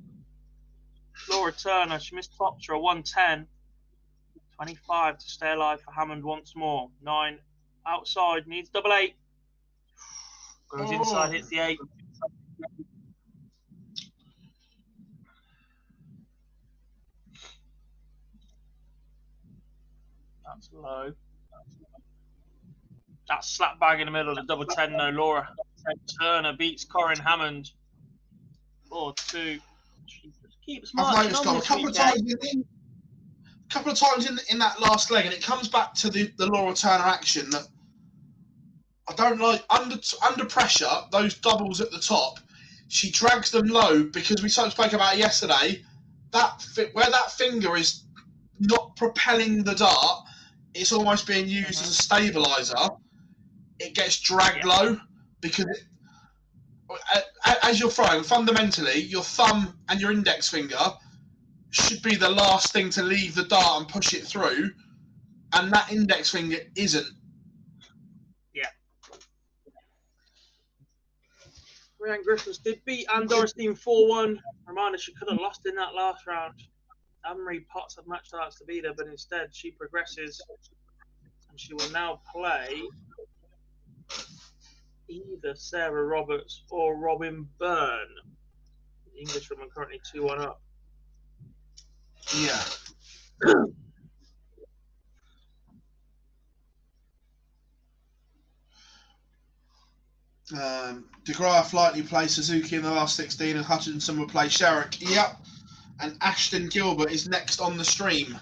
Laura Turner. She missed tops for a 110. 25 to stay alive for Hammond once more. 9 outside. Needs double 8. Goes inside, hits the 8. That's low. That slap bag in the middle of the double 10. No, Laura Turner beats Corinne Hammond. 4-2. She just keeps marching. I've noticed, Tom, a couple of times in that last leg, and it comes back to the Laura Turner action that I don't like. Under pressure, those doubles at the top, she drags them low because we spoke about it yesterday. Where that finger is not propelling the dart, it's almost being used as a stabilizer. It gets dragged low because as you're throwing, fundamentally, your thumb and your index finger should be the last thing to leave the dart and push it through, and that index finger isn't. Yeah. Ryan Griffiths did beat Anne Dorstein 4-1. Reminder, she could have lost in that last round. Anne-Marie Potts had match starts to be there, but instead she progresses, and she will now play either Sarah Roberts or Robin Byrne. The Englishwoman currently 2-1 up. Yeah. De Graaf likely play Suzuki in the last 16, and Hutchinson will play Sherrick. Yep. And Ashton Gilbert is next on the stream.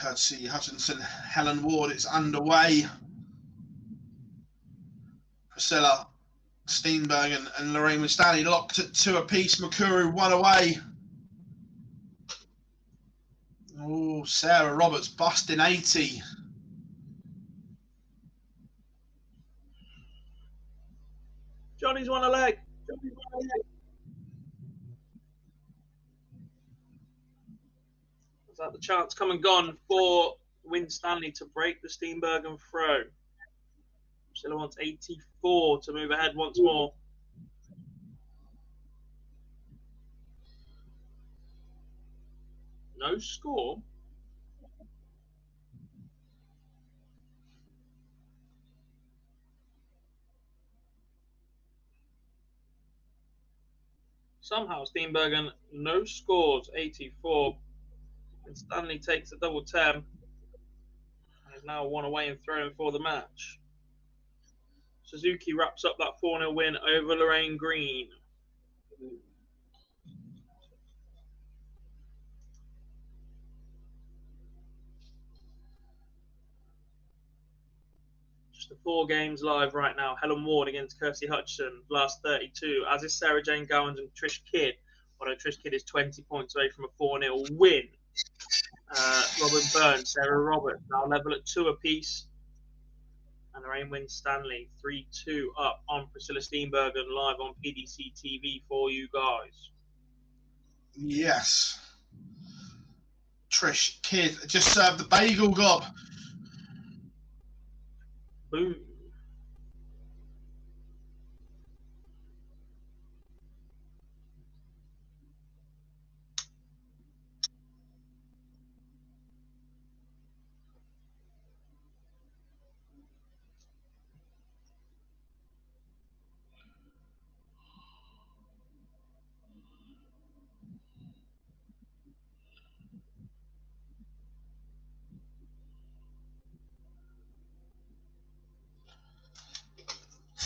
Courtesy Hutchinson, Helen Ward, it's underway. Priscilla Steenberg and Lorraine Winstanley locked at 2 apiece. Makuru 1 away. Oh, Sarah Roberts busting 80. Johnny's won a leg. Is that the chance come and gone for Winstanley to break the Steenberg and throw? Priscilla wants 84 to move ahead once more. No score. Somehow Steenbergen, no scores, 84. And Stanley takes a double 10. And is now 1 away and throwing for the match. Suzuki wraps up that 4-0 win over Lorraine Green. Just the 4 games live right now. Helen Ward against Kirsty Hutchison, last 32, as is Sarah Jane Gowans and Trish Kidd, although Trish Kidd is 20 points away from a 4-0 win. Robin Byrne, Sarah Roberts now level at 2 apiece. And Lorraine Winstanley 3-2 up on Priscilla Steenbergen live on PDC TV for you guys. Yes. Trish Kidd just served the bagel gob. Boom.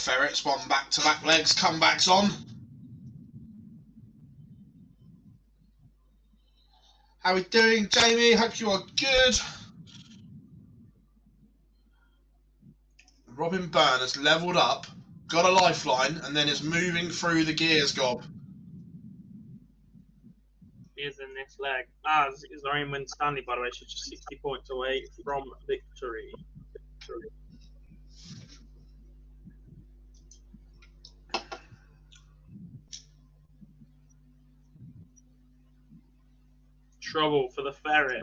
Ferrets, one back-to-back legs, comebacks on. How are we doing, Jamie? Hope you are good. Robin Byrne has levelled up, got a lifeline, and then is moving through the gears, Gob. He is in this leg. As is Lorraine Winstanley, by the way. She's just 60 points away from victory. Trouble for the Ferret.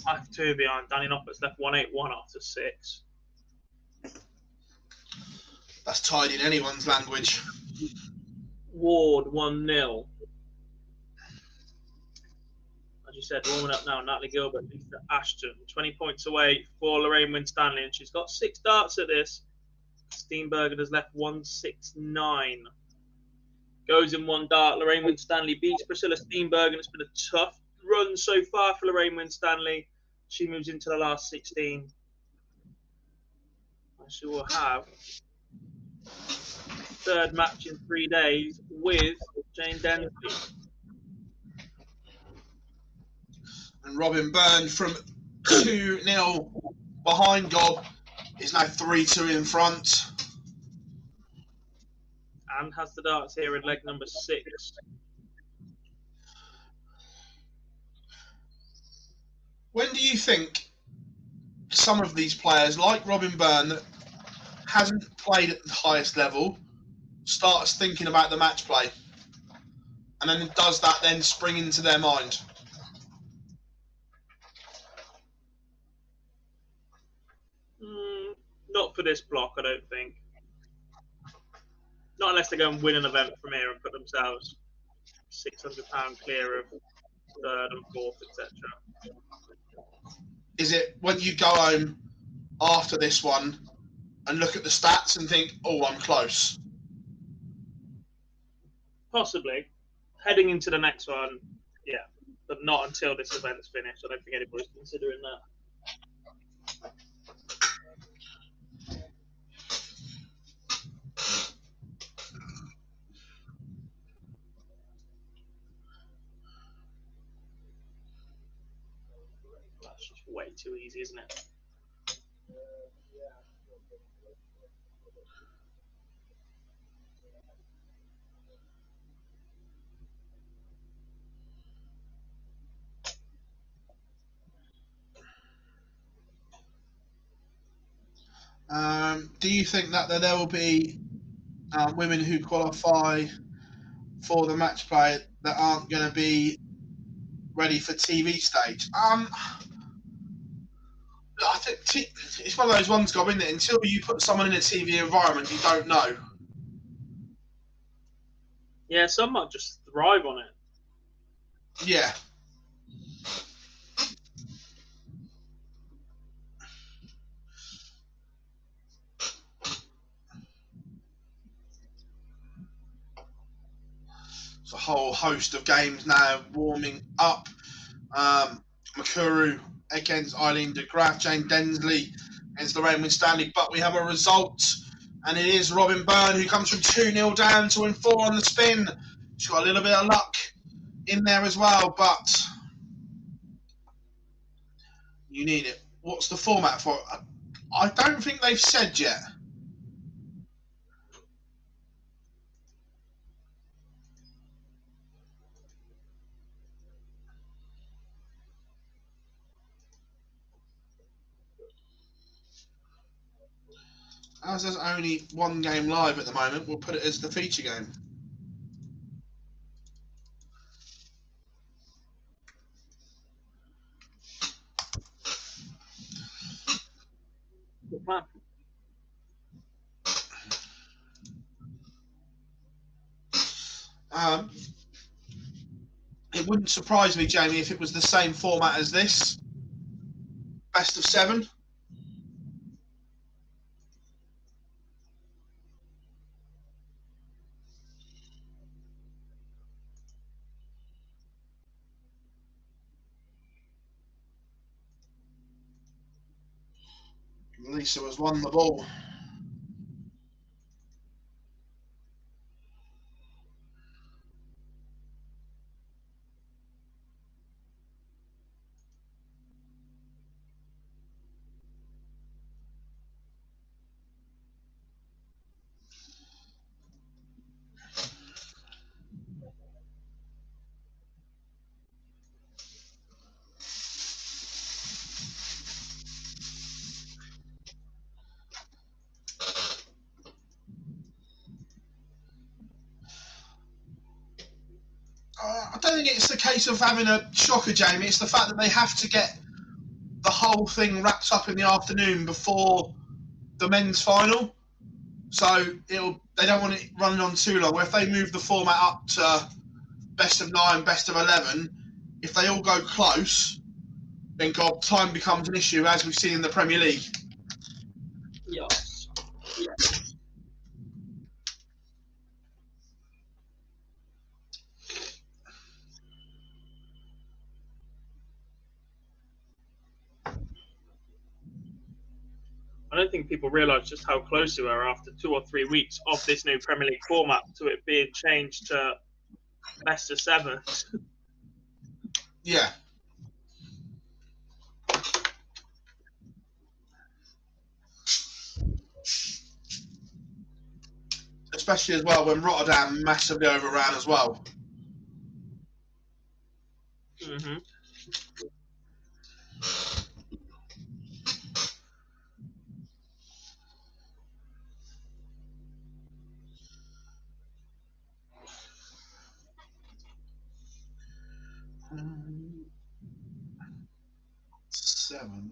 Back 2 behind. Danny Noppert's left 181 after 6. That's tied in anyone's language. Ward 1-0. As you said, warming up now. Natalie Gilbert leads to Ashton. 20 points away for Lorraine Winstanley, and she's got 6 darts at this. Steenbergen has left 169. Goes in 1 dart. Lorraine Winstanley beats Priscilla Steenbergen. It's been a tough run so far for Lorraine Winstanley. She moves into the last 16. And she will have 3rd match in 3 days with Jane Densley. And Robin Byrne from 2-0 behind Gob is now 3-2 in front. And has the darts here in leg number 6. When do you think some of these players, like Robin Byrne, that hasn't played at the highest level, starts thinking about the match play? And then does that then spring into their mind? Not for this block, I don't think. Not unless they go and win an event from here and put themselves £600 clear of 3rd and 4th, etc. Is it when you go home after this one and look at the stats and think, oh, I'm close? Possibly. Heading into the next one, yeah. But not until this event's finished. I don't think anybody's considering that. That's just way too easy, isn't it? Do you think that there will be women who qualify for the match play that aren't going to be ready for TV stage? I think it's one of those ones, Gob, isn't it? Until you put someone in a TV environment, you don't know. Yeah, some might just thrive on it. Yeah. It's a whole host of games now warming up. Makuru against Eileen De Graaf, Jane Densley against Lorraine Winstanley, but we have a result, and it is Robin Byrne who comes from 2-0 down to win 4 on the spin. She's got a little bit of luck in there as well, but you need it. What's the format for it? I don't think they've said yet. As there's only one game live at the moment, we'll put it as the feature game. Good plan. It wouldn't surprise me, Jamie, if it was the same format as this. Best of 7. Lisa has won the ball. I don't think it's the case of having a shocker, Jamie. It's the fact that they have to get the whole thing wrapped up in the afternoon before the men's final. So they don't want it running on too long. Where if they move the format up to best of 9, best of 11, if they all go close, then time becomes an issue, as we've seen in the Premier League. Yes. I don't think people realise just how close we were after 2 or 3 weeks of this new Premier League format to it being changed to best of 7. Yeah. Especially as well when Rotterdam massively overran as well. Mm-hmm. Seven.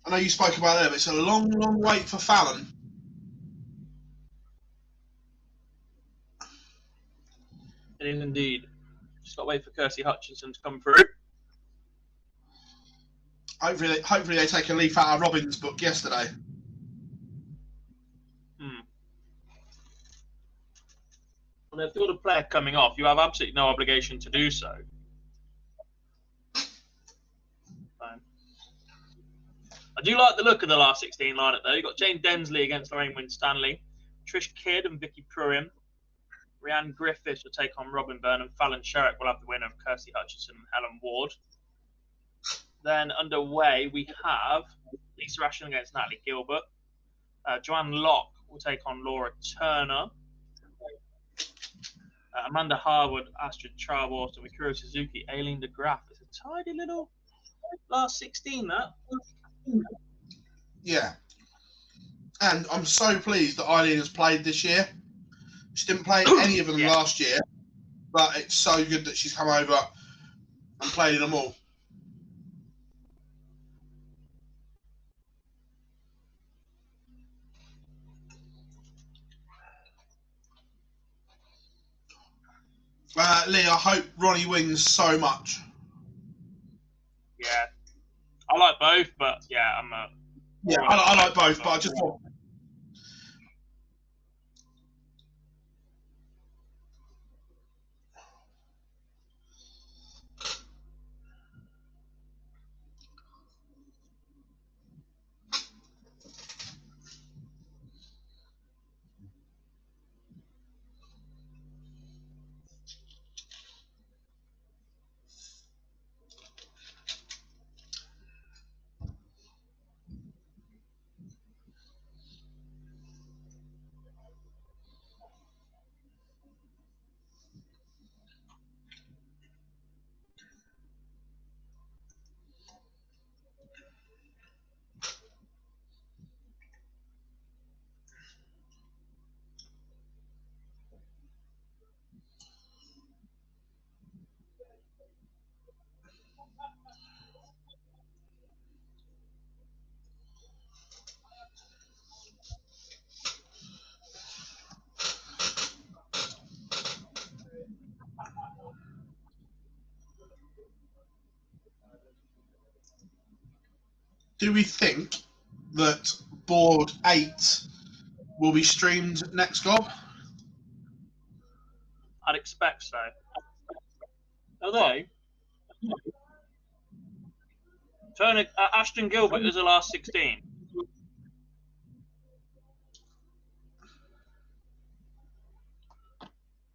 I know you spoke about it, but it's a long, long wait for Fallon. It is indeed. Just got to wait for Kirsty Hutchinson to come through. Hopefully they take a leaf out of Robin's book yesterday. Well, if you're the player coming off, you have absolutely no obligation to do so. I do like the look of the last 16 lineup though. You've got Jane Densley against Lorraine Winstanley, Trish Kidd and Vicky Pruitt. Rhiannon Griffiths will take on Robin Byrne, and Fallon Sherrick will have the winner of Kirsty Hutchinson and Helen Ward. Then underway we have Lisa Ashton against Natalie Gilbert. Joanne Locke will take on Laura Turner. Amanda Harwood, Astrid Trabos, and Mikuru Suzuki, Eileen De Graaf. It's a tidy little last 16, that. Yeah. And I'm so pleased that Eileen has played this year. She didn't play any of them last year, but it's so good that she's come over and played them all. Lee, I hope Ronnie wins so much. Yeah. I like both, but yeah, I like both, but I just want. Do we think that board 8 will be streamed next gob? I'd expect so. Although, Ashton Gilbert is the last 16.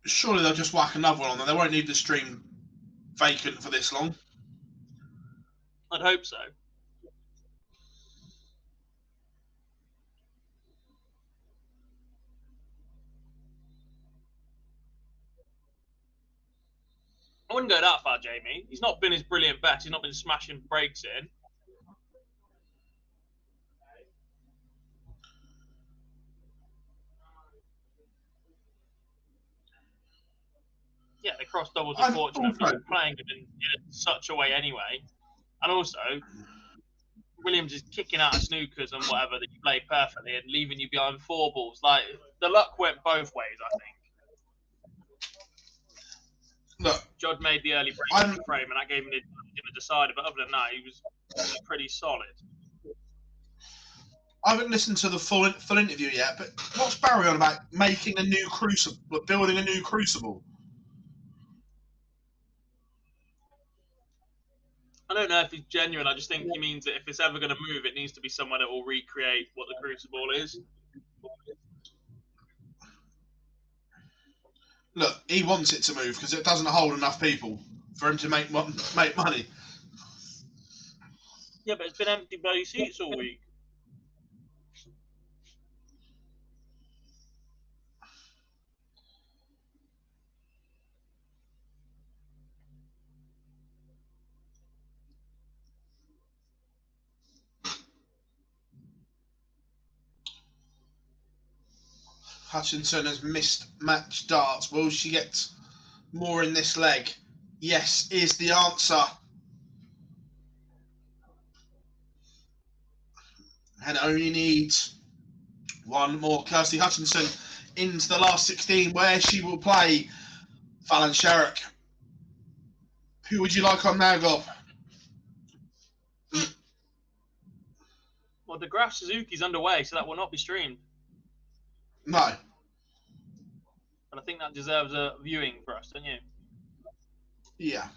Surely they'll just whack another one on there. They won't leave the stream vacant for this long. I'd hope so. I wouldn't go that far, Jamie. He's not been his brilliant best. He's not been smashing breaks in. Yeah, the cross doubles are fortunate, also, but playing them in such a way anyway. And also, Williams is kicking out of snookers and whatever that you play perfectly and leaving you behind 4 balls. Like, the luck went both ways, I think. look, Judd made the early break in the frame, and that gave him the decider. But other than that, he was pretty solid. I haven't listened to the full interview yet, but what's Barry on about making a new crucible, building a new crucible? I don't know if he's genuine. I just think he means that if it's ever going to move, it needs to be somewhere that will recreate what the crucible is. Look, he wants it to move because it doesn't hold enough people for him to make money. Yeah, but it's been empty bloody seats all week. Hutchinson has missed match darts. Will she get more in this leg? Yes, is the answer. And only needs one more. Kirsty Hutchinson into the last 16, where she will play Fallon Sherrick. Who would you like on now, Gob? Well, De Graaf Suzuki's underway, so that will not be streamed. No. And I think that deserves a viewing for us, don't you? Yeah.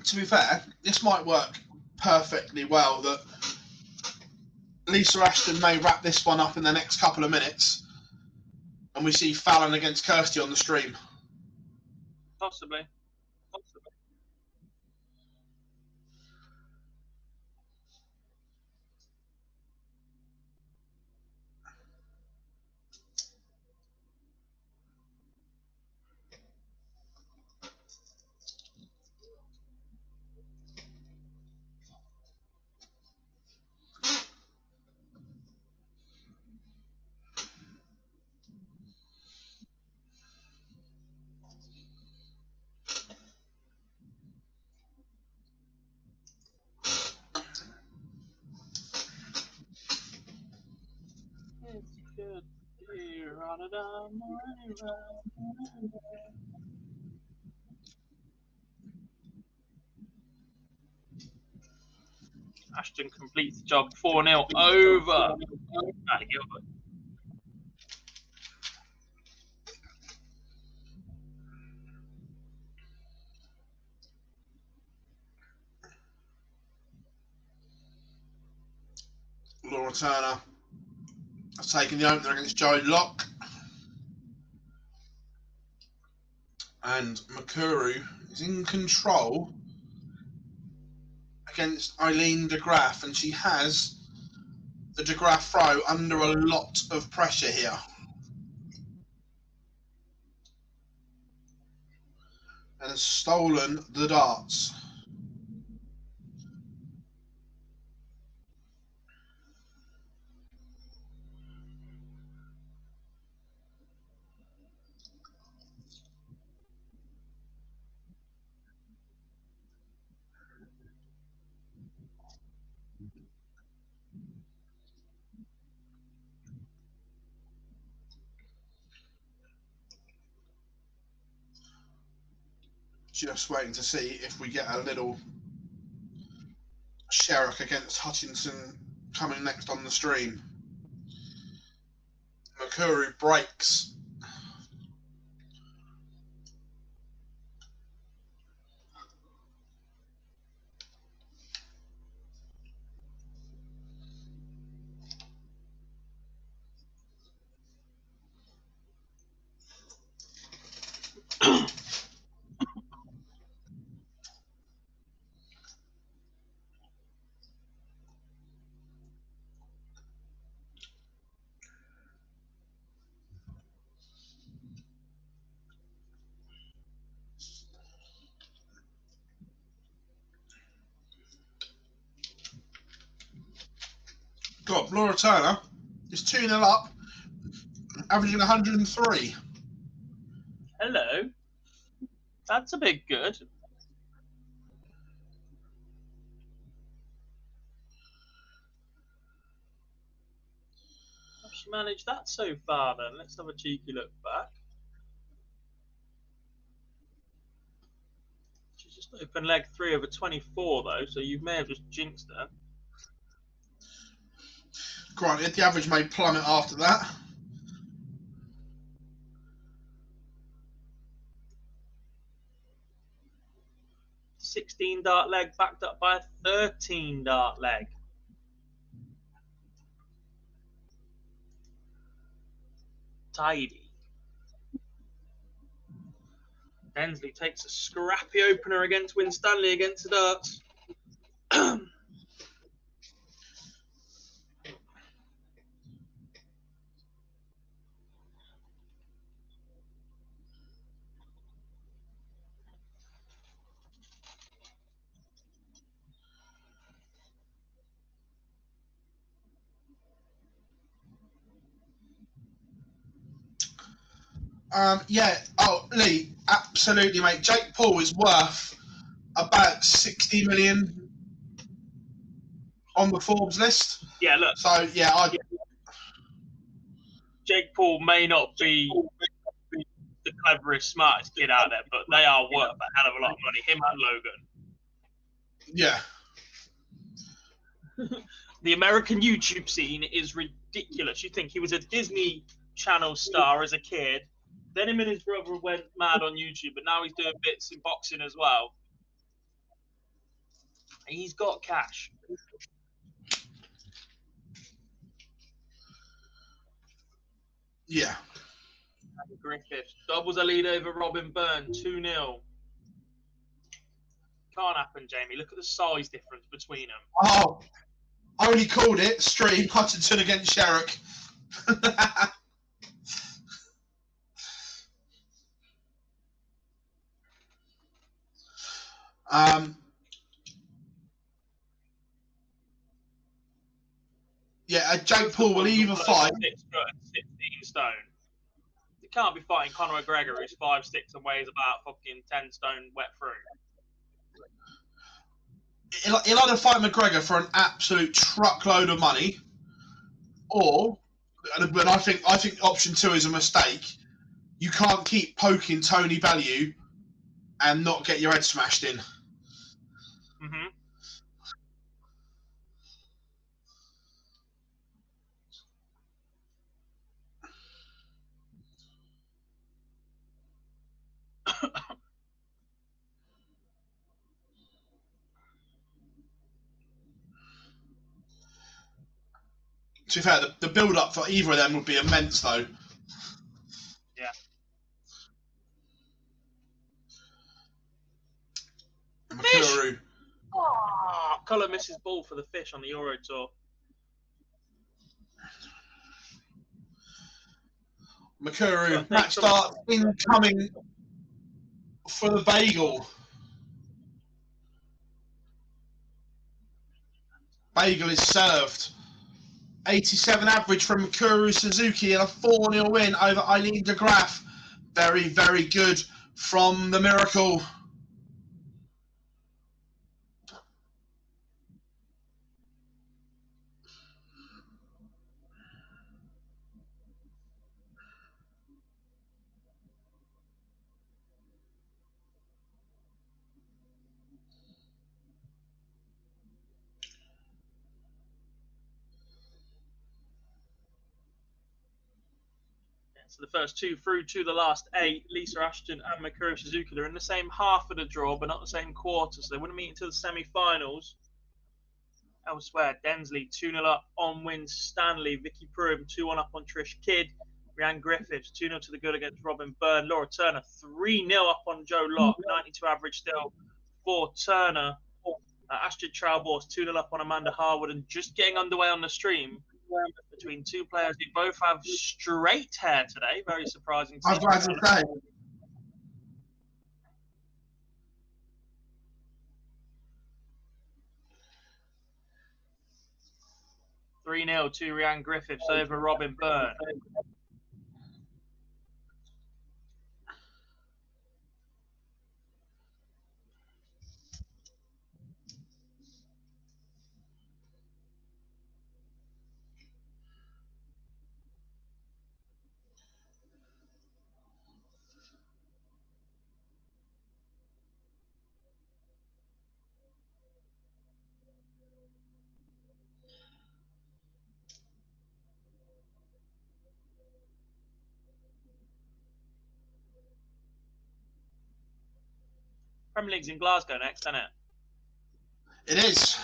To be fair, this might work perfectly well that Lisa Ashton may wrap this one up in the next couple of minutes and we see Fallon against Kirsty on the stream. Possibly. Ashton completes the job 4-0 over Natalie Gilbert. Laura Turner has taken the opener against Joey Locke. And Makuru is in control against Eileen De Graaf, and she has the De Graaf throw under a lot of pressure here. And has stolen the darts. Just waiting to see if we get a little Sherrick against Hutchinson coming next on the stream. Makuru breaks. God, Laura Turner is 2-0 up, averaging 103. Hello. That's a bit good. How's she managed that so far then? Let's have a cheeky look back. She's just opened leg 3 over 24 though, so you may have just jinxed her. Granted, the average may plummet after that. $16 leg backed up by a $13 leg. Tidy. Densley takes a scrappy opener against Winstanley against the darts. Yeah. Oh, Lee, absolutely, mate. Jake Paul is worth about 60 million on the Forbes list. Yeah, look. So yeah, Jake Paul may not be the cleverest, smartest kid out there, but they are worth a hell of a lot of money. Him and Logan. Yeah. The American YouTube scene is ridiculous. You think he was a Disney Channel star as a kid, then him and his brother went mad on YouTube, but now he's doing bits in boxing as well. He's got cash. Yeah. Griffiths doubles a lead over Robin Byrne, 2-0. Can't happen, Jamie. Look at the size difference between them. Oh, I only called it stream Hutchinson against Sherrick. Yeah, Jake Paul will either fight. 16 stone. He can't be fighting Conor McGregor, who's 5'6" and weighs about fucking 10 stone wet through. He'll either fight McGregor for an absolute truckload of money, or, but I think option 2 is a mistake. You can't keep poking Tony Bellew and not get your head smashed in. Mm-hmm. To be fair, the build-up for either of them would be immense, though. Yeah. Makuru. Oh, Colour misses ball for the fish on the Euro Tour. Makuru, match start incoming for the bagel. Bagel is served. 87 average from Makuru Suzuki and a 4-0 win over Eileen De Graaf. Very, very good from the Miracle. So the first 2 through to the last 8, Lisa Ashton and Makuru Suzuki, they're in the same half of the draw, but not the same quarter, so they wouldn't meet until the semi-finals. Elsewhere, Densley 2-0 up on Winstanley, Vicky Prum 2-1 up on Trish Kidd, Rhiannon Griffiths 2-0 to the good against Robin Byrne, Laura Turner 3-0 up on Joe Locke, 92 average still for Turner. Astrid Traubos 2-0 up on Amanda Harwood, and just getting underway on the stream between two players who both have straight hair today. Very surprising. I was glad to say. 3-0 to Rhiannon Griffiths over Robin Byrne. Premier League's in Glasgow next, isn't it? It is.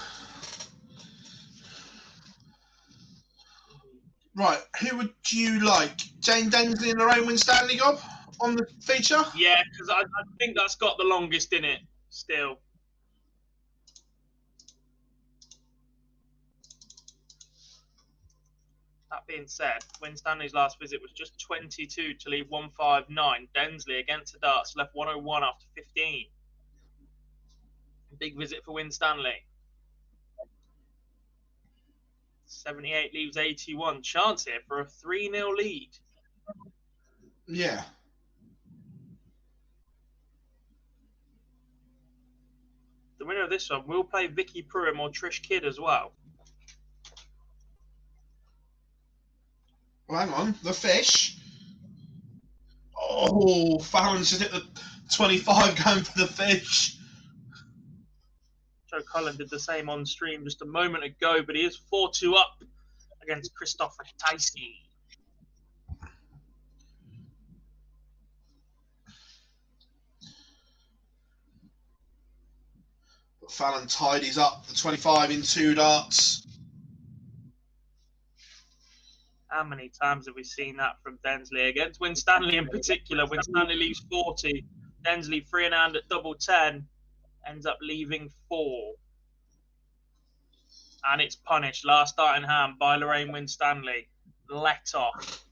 Right, who would you like? Jane Densley and Lorraine Winstanley, Gob, on the feature? Yeah, because I think that's got the longest in it still. That being said, Winstanley's last visit was just 22 to leave 159. Densley against the darts left 101 after 15. Big visit for Winstanley. 78 leaves 81. Chance here for a 3-0 lead. Yeah. The winner of this one will play Vicky Pruitt or Trish Kidd as well. Well, hang on. The fish. Oh, Fallon's just hit the 25 going for the fish. Joe Cullen did the same on stream just a moment ago, but he is 4-2 up against Christopher Tyson. But Fallon tidies up the 25 in 2 darts. How many times have we seen that from Densley against Winstanley in particular? Winstanley leaves 40. Densley 3 in hand at double 10. Ends up leaving 4. And it's punished. Last start in hand by Lorraine Winstanley. Let off.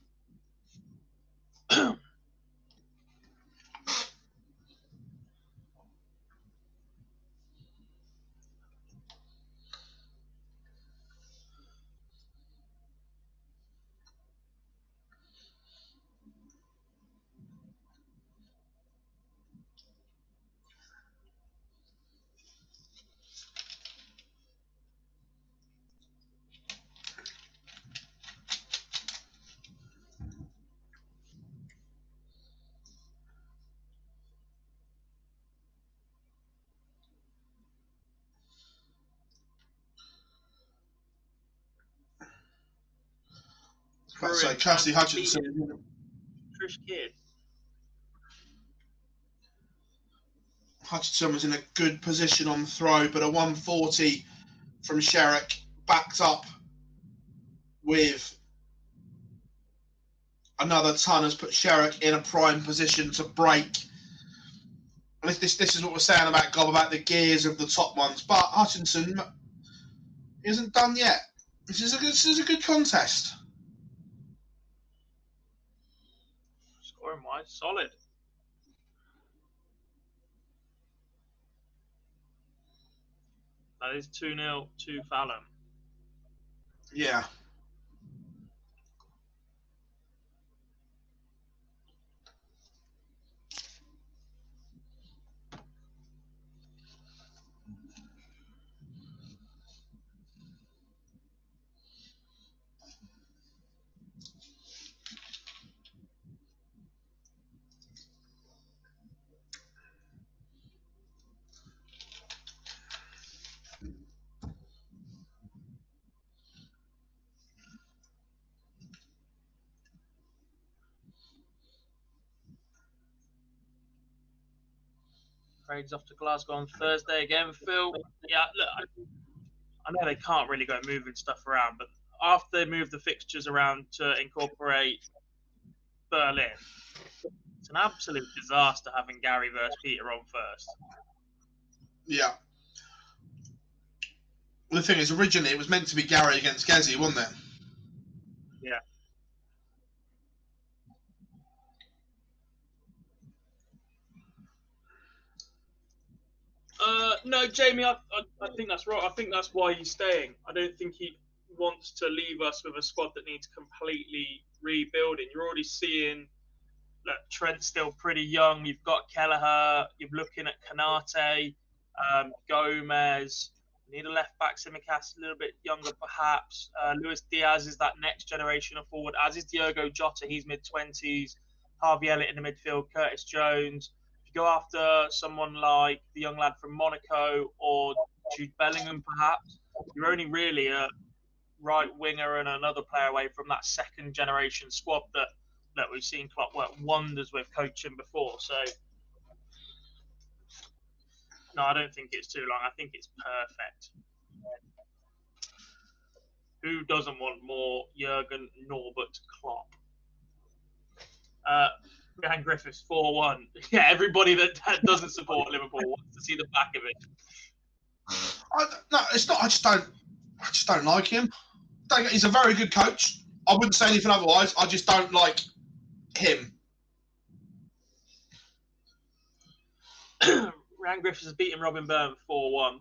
So Kirsty Hutchinson. Trish Kidd. Hutchinson was in a good position on the throw, but a 140 from Sherrick backed up with another ton has put Sherrick in a prime position to break. And this is what we're saying about Gob, about the gears of the top ones. But Hutchinson isn't done yet. This is a good contest. Scoring wise, solid. That is 2-0 to Fallon. Yeah. Craig's off to Glasgow on Thursday again. Phil, yeah, look, I know they can't really go moving stuff around, but after they move the fixtures around to incorporate Berlin, it's an absolute disaster having Gary versus Peter on first. Yeah. Well, the thing is, originally it was meant to be Gary against Gezi, wasn't it? Yeah. No, Jamie, I think that's right. I think that's why he's staying. I don't think wants to leave us with a squad that needs completely rebuilding. You're already seeing that Trent's still pretty young. You've got Kelleher. You're looking at Kanate, Gomez. You need a left back, Simicast, a little bit younger perhaps. Luis Diaz is that next generation of forward, as is Diogo Jota. He's mid-20s. Harvey Elliott in the midfield, Curtis Jones. If you go after someone like the young lad from Monaco or Jude Bellingham perhaps, you're only really a right winger and another player away from that second generation squad that we've seen Klopp work wonders with coaching before. So no, I don't think it's too long. I think it's perfect. Who doesn't want more Jurgen Norbert Klopp? Ryan Griffiths 4-1. Yeah, everybody that doesn't support Liverpool wants to see the back of it. No, it's not. I just don't like him. He's a very good coach. I wouldn't say anything otherwise. I just don't like him. Ryan Griffiths has beaten Robin Byrne 4-1.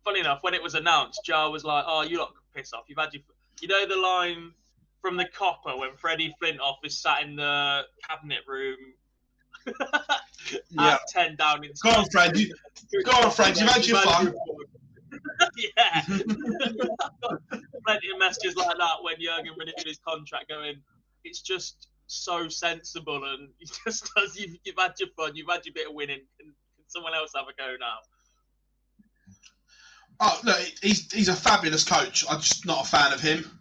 Funny enough, when it was announced, Jar was like, "Oh, you lot can piss off. You've had your..." You know the line from The Copper when Freddie Flintoff is sat in the cabinet room at 10 down in... Go on, Fred. You've had your fun. Yeah. Plenty of messages like that when Jurgen renewed his contract going, it's just so sensible and he just does, you've had your fun, you've had your bit of winning. Can someone else have a go now? Oh, no, he's a fabulous coach. I'm just not a fan of him.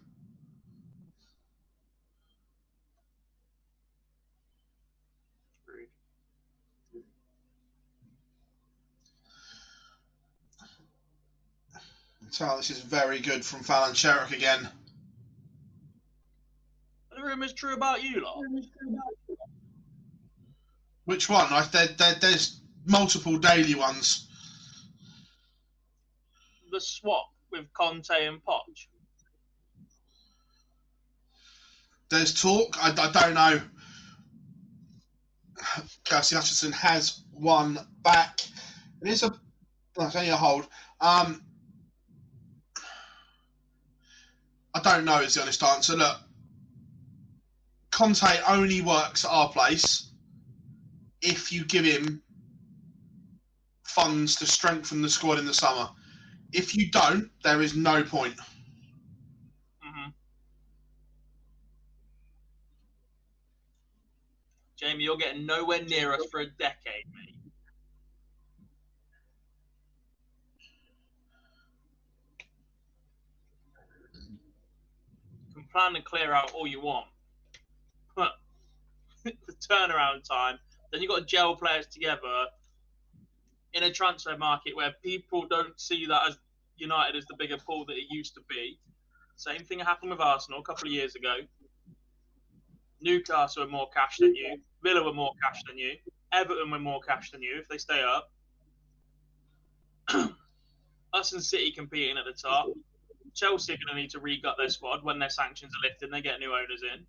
So this is very good from Fallon Sherrick again. Are the rumours true about you lot? Which one? There's multiple daily ones. The swap with Conte and Poch. There's talk. I don't know. Kirsty Hutchinson has one back. It is it's only a hold. I don't know is the honest answer. Look, Conte only works at our place if you give him funds to strengthen the squad in the summer. If you don't, there is no point. Mm-hmm. Jamie, you're getting nowhere near us for a decade, mate. You can plan and clear out all you want. But the turnaround time, then you've got to gel players together in a transfer market where people don't see that as United as the bigger pool that it used to be. Same thing happened with Arsenal a couple of years ago. Newcastle were more cash than you. Villa were more cash than you. Everton were more cash than you if they stay up. Us and City competing at the top. Chelsea are going to need to re-gut their squad when their sanctions are lifted and they get new owners in.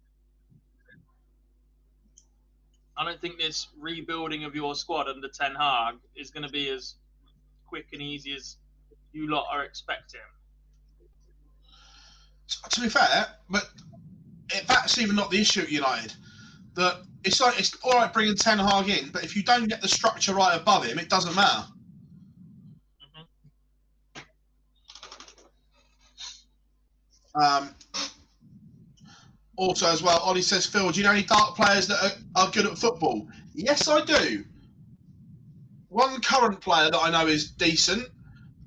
I don't think this rebuilding of your squad under Ten Hag is going to be as quick and easy as you lot are expecting. To be fair, but that's even not the issue at United. That it's all right bringing Ten Hag in, but if you don't get the structure right above him, it doesn't matter. Mm-hmm. Also, as well, Ollie says, Phil, do you know any dark players that are good at football? Yes, I do. One current player that I know is decent,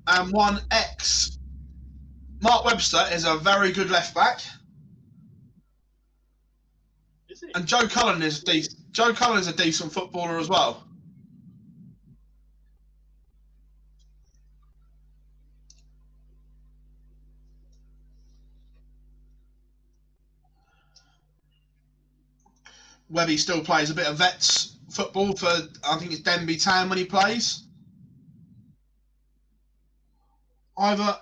and one ex. Mark Webster is a very good left back. Is he? And Joe Cullen is decent. Joe Cullen is a decent footballer as well. Webby still plays a bit of vets football for, I think it's Denby Town when he plays. Either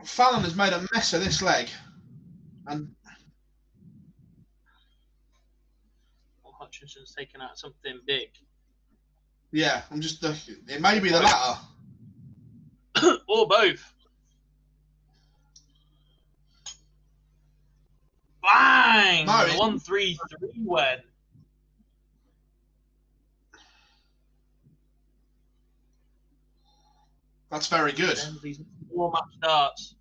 Fallon has made a mess of this leg, and Hutchinson's taken out something big. Yeah, I'm just it may be the latter. Or both. 1-3-3 win. That's very good. Densley's 4 match starts.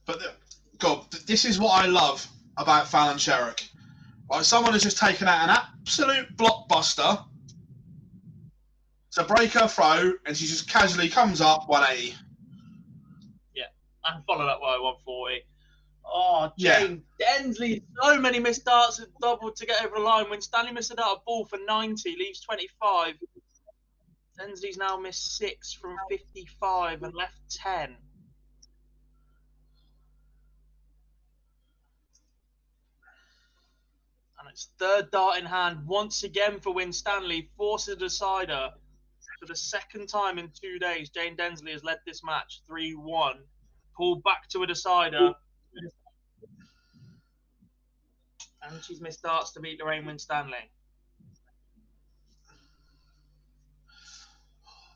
But God, this is what I love about Fallon Sherrick. Right, someone has just taken out an absolute blockbuster to break her throw, and she just casually comes up 180. Yeah, and followed up by 140. Oh, Jane Densley, so many missed darts and doubled to get over the line. When Stanley missed a dart ball for 90, leaves 25. Densley's now missed 6 from 55 and left 10. And it's third dart in hand once again for Win Stanley, forces a decider. For the second time in 2 days, Jane Densley has led this match 3-1. Pulled back to a decider. And she's missed darts to beat Lorraine Win Stanley.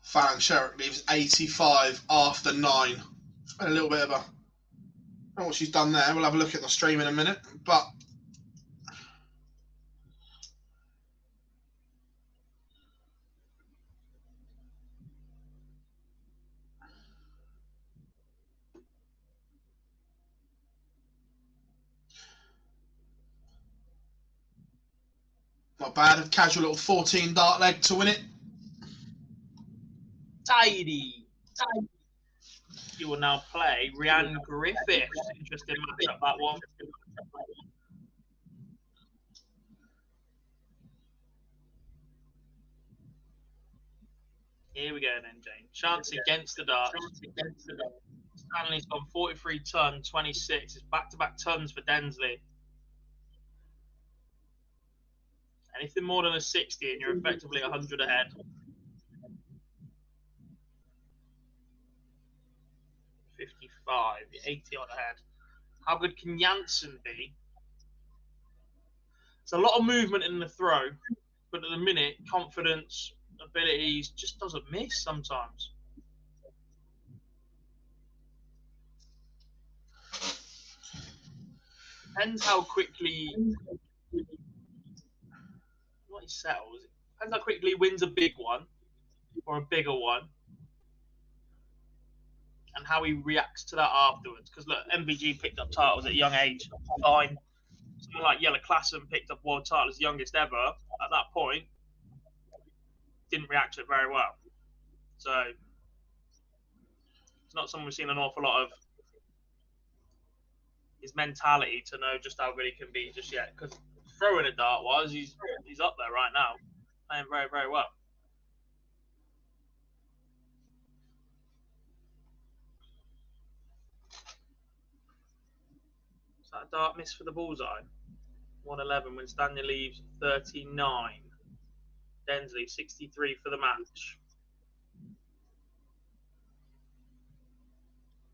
Fallon Sherrick leaves 85 after 9. It's been a little bit of a... I don't know what she's done there. We'll have a look at the stream in a minute. But... not bad. A casual little 14 dart leg to win it. Tidy. She will now play Rhiannon Griffiths. Interesting matchup, that one. Here we go then, Jane. Chance against the dart. Stanley's gone 43 ton, 26. It's back-to-back tons for Densley. Anything more than a 60 and you're effectively 100 ahead. 55, 80 on ahead. How good can Janssen be? It's a lot of movement in the throw, but at the minute, confidence, abilities just doesn't miss sometimes. Depends how quickly what he settles. Depends how quickly he wins a big one or a bigger one, and how he reacts to that afterwards. Because look, MVG picked up titles at a young age, fine. Someone like Yella Klassen picked up world title as youngest ever. At that point, didn't react to it very well. So it's not someone we've seen an awful lot of his mentality to know just how good he can be just yet. Because throwing a dart wise, he's up there right now, playing very, very well. Is that a dart miss for the bullseye? 111 when Stanley leaves 39. Densley 63 for the match.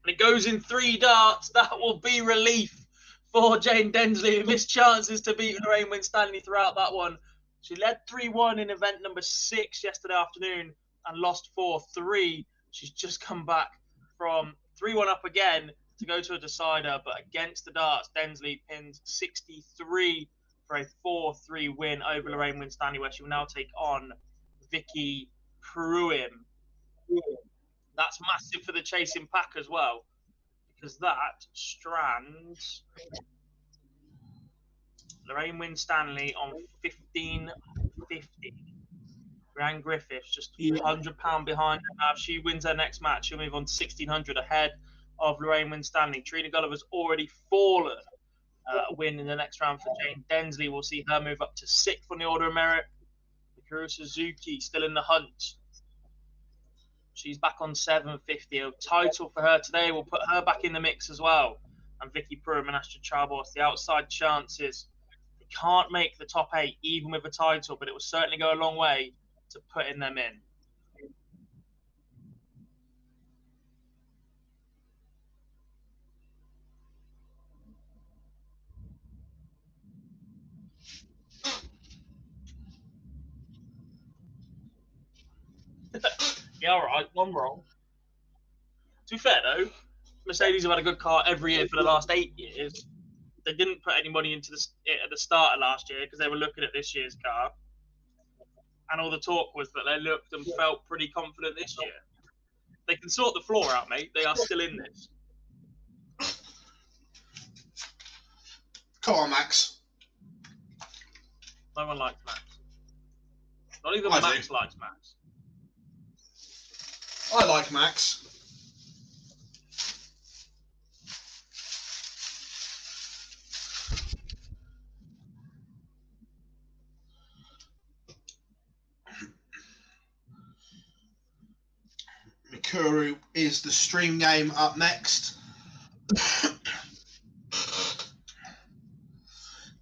And it goes in 3 darts. That will be relief for Jane Densley, who missed chances to beat Lorraine Win Stanley throughout that one. She led 3-1 in event number 6 yesterday afternoon and lost 4-3. She's just come back from 3-1 up again to go to a decider, but against the darts, Densley pins 63 for a 4-3 win over Lorraine Win Stanley, where she will now take on Vicky Pruim. That's massive for the chasing pack as well, because that strands Lorraine Win Stanley on 1550. Rhiannon Griffiths just £100 behind her. Now, if she wins her next match, she'll move on to 1600 ahead of Lorraine Win Stanley. Trina Gulliver's already fallen. Win in the next round for Jane Densley. We'll see her move up to 6th on the order of merit. Mikuru Suzuki still in the hunt. She's back on 750. A title for her today will put her back in the mix as well. And Vicky Pruim and Ashton Chabos, the outside chances. They can't make the top 8 even with a title, but it will certainly go a long way to putting them in. Yeah, all right, one wrong. To be fair though, Mercedes have had a good car every year for the last 8 years. They didn't put any money into it at the start of last year because they were looking at this year's car, and all the talk was that they looked and felt pretty confident this year. They can sort the floor out, mate. They are still in this. Come on, Max. No one likes Max. Not even I Max do. likes Max. I like Max. Mikuru is the stream game up next.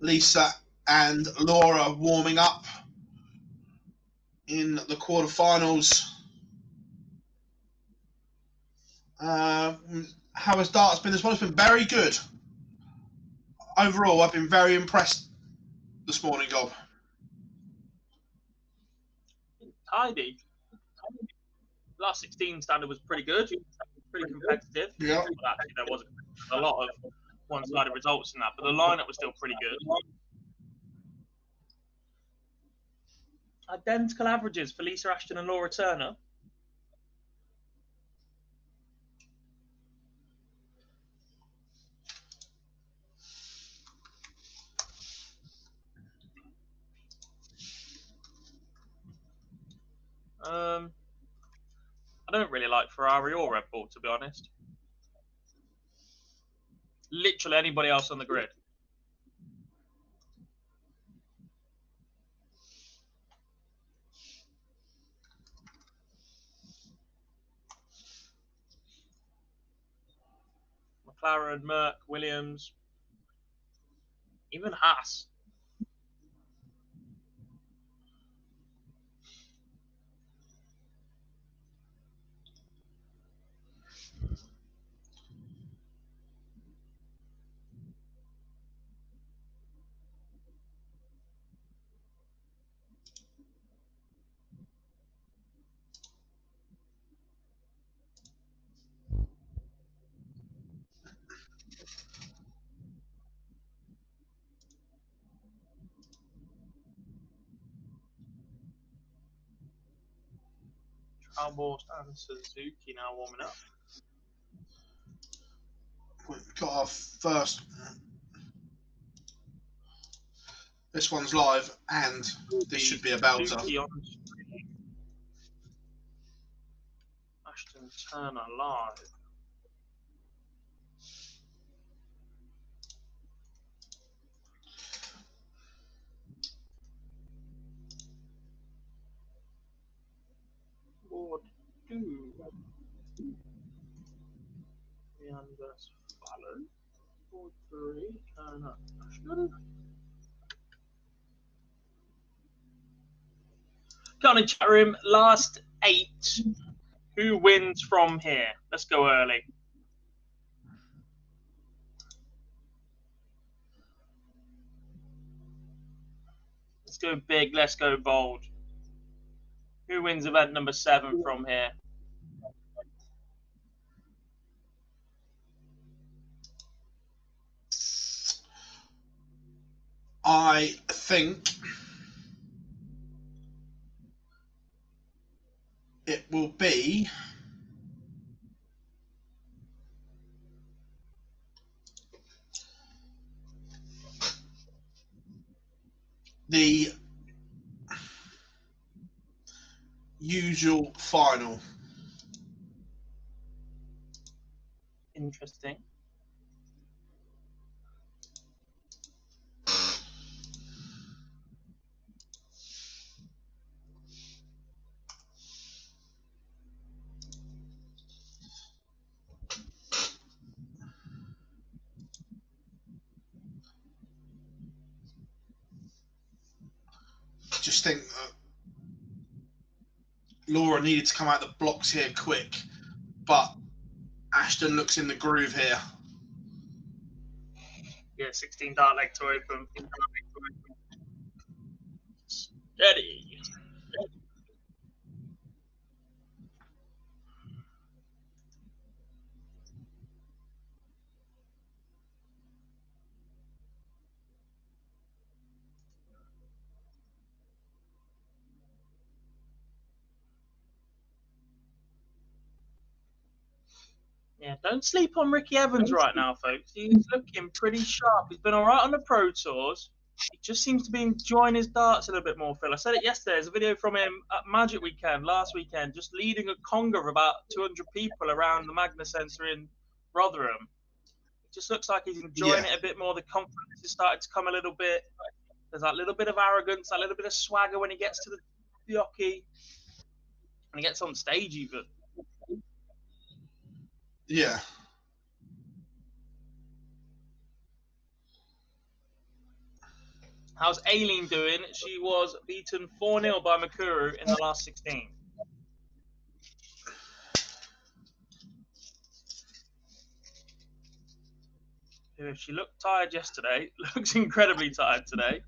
Lisa and Laura warming up in the quarterfinals. How has darts been this one? It's been very good. Overall, I've been very impressed this morning, Gob. Tidy. Last 16 standard was pretty good. Pretty competitive. Yeah. Well, actually, there was a lot of one-sided results in that, but the lineup was still pretty good. Identical averages for Lisa Ashton and Laura Turner. I don't really like Ferrari or Red Bull, to be honest. Literally anybody else on the grid. McLaren, Merck, Williams, even Haas. Albor and Suzuki now warming up. We've got our first. This one's live, and this should be a belter. Suzuki on screen. Ashton Turner live. Board 2. Leanders Fallon. Board 3. Turner Ashton. Got in chat room. Last 8. Who wins from here? Let's go early. Let's go big. Let's go bold. Who wins event number 7 from here? I think it will be the usual final. Interesting. Just think Laura needed to come out the blocks here quick, but Ashton looks in the groove here. Yeah, 16 dart leg to open. Steady. Yeah, don't sleep on Ricky Evans right now, folks. He's looking pretty sharp. He's been all right on the Pro Tours. He just seems to be enjoying his darts a little bit more, Phil. I said it yesterday. There's a video from him at Magic Weekend, last weekend, just leading a conga of about 200 people around the Magna Centre in Rotherham. It just looks like he's enjoying it a bit more. The confidence is starting to come a little bit. There's that little bit of arrogance, that little bit of swagger when he gets to the jockey. And he gets on stage even. Yeah. How's Aileen doing? She was beaten 4-0 by Makuru in the last 16. If she looked tired yesterday, looks incredibly tired today.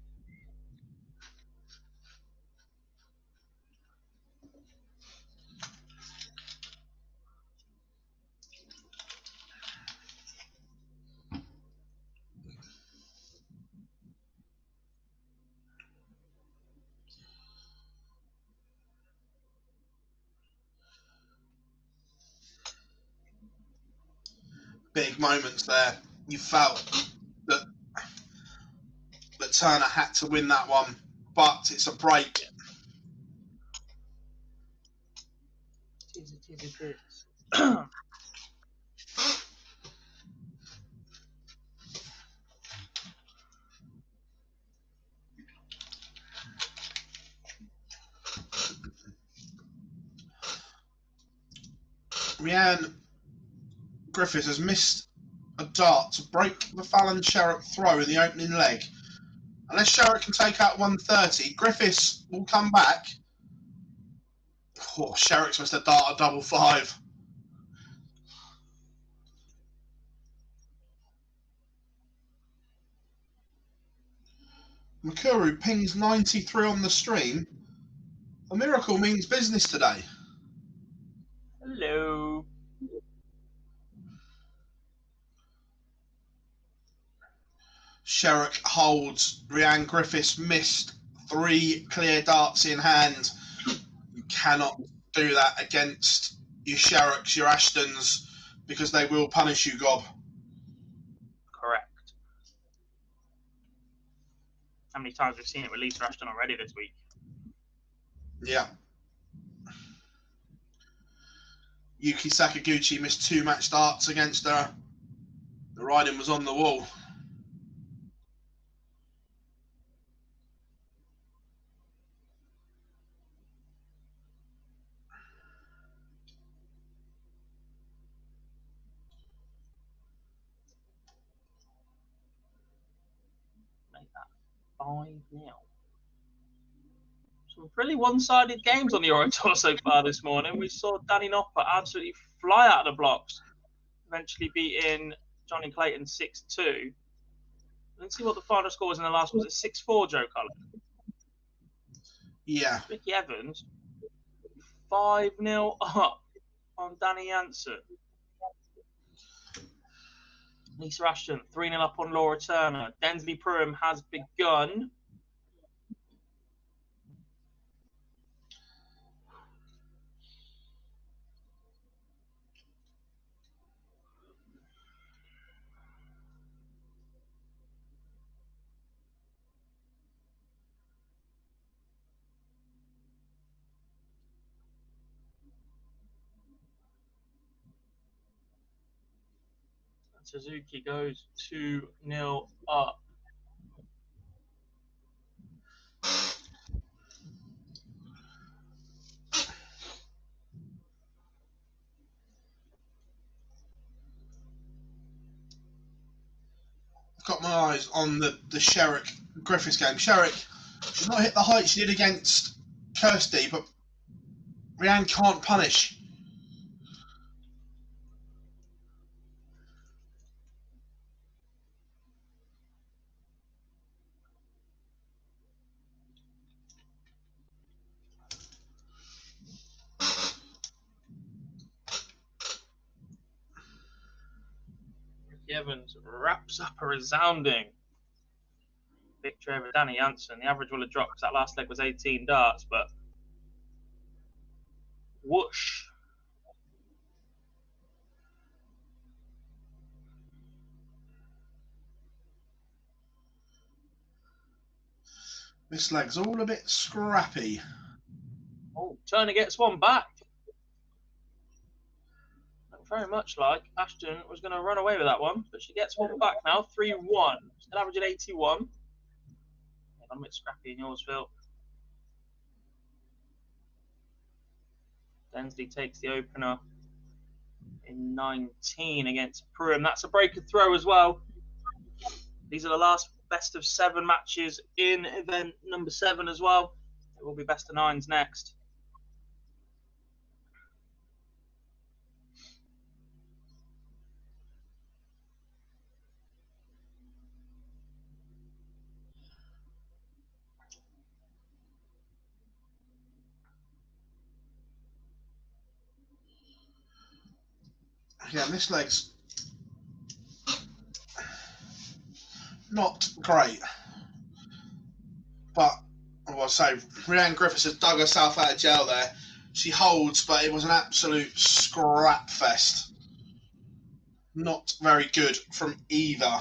Big moments there. You felt that Turner had to win that one, but it's a break. It is. Rhiannon Griffiths has missed a dart to break the Fallon Sherrock throw in the opening leg. Unless Sherrock can take out 130, Griffiths will come back. Oh, Sherrock's missed a dart at 5-5. Makuru pings 93 on the stream. A miracle means business today. Hello. Sherrock holds. Rhiannon Griffiths missed 3 clear darts in hand. You cannot do that against your Sherrocks, your Ashtons, because they will punish you, Gob. Correct. How many times we've seen it released for Ashton already this week? Yeah. Yuki Sakaguchi missed 2 match darts against her. The writing was on the wall. Make that 5-0. Some pretty one-sided games on the Euro Tour so far this morning. We saw Danny Nopper absolutely fly out of the blocks, eventually beating Johnny Clayton 6-2. Let's see what the final score was in the last one. Was it 6-4, Joe Cullen? Yeah. Ricky Evans 5-0 up on Danny Jansen. Lisa Ashton 3-0 up on Laura Turner. Densley Pruitt has begun. Suzuki goes 2-0 up. I've got my eyes on the Sherrock Griffiths game. Sherrock, she's not hit the height she did against Kirsty, but Rhiannon can't punish. Evans wraps up a resounding victory over Danny Jansen. The average will have dropped because that last leg was 18 darts, but whoosh. This leg's all a bit scrappy. Oh, Turner gets one back. Very much like Ashton was going to run away with that one, but she gets one back now. 3-1. Still averaging 81. Yeah, I'm a bit scrappy in yours, Phil. Densley takes the opener in 19 against Pruham. That's a breaker throw as well. These are the last best of 7 matches in event number 7 as well. It will be best of 9s next. Yeah, this leg's not great. But, I say, Rhiannon Griffiths has dug herself out of jail there. She holds, but it was an absolute scrap fest. Not very good from either.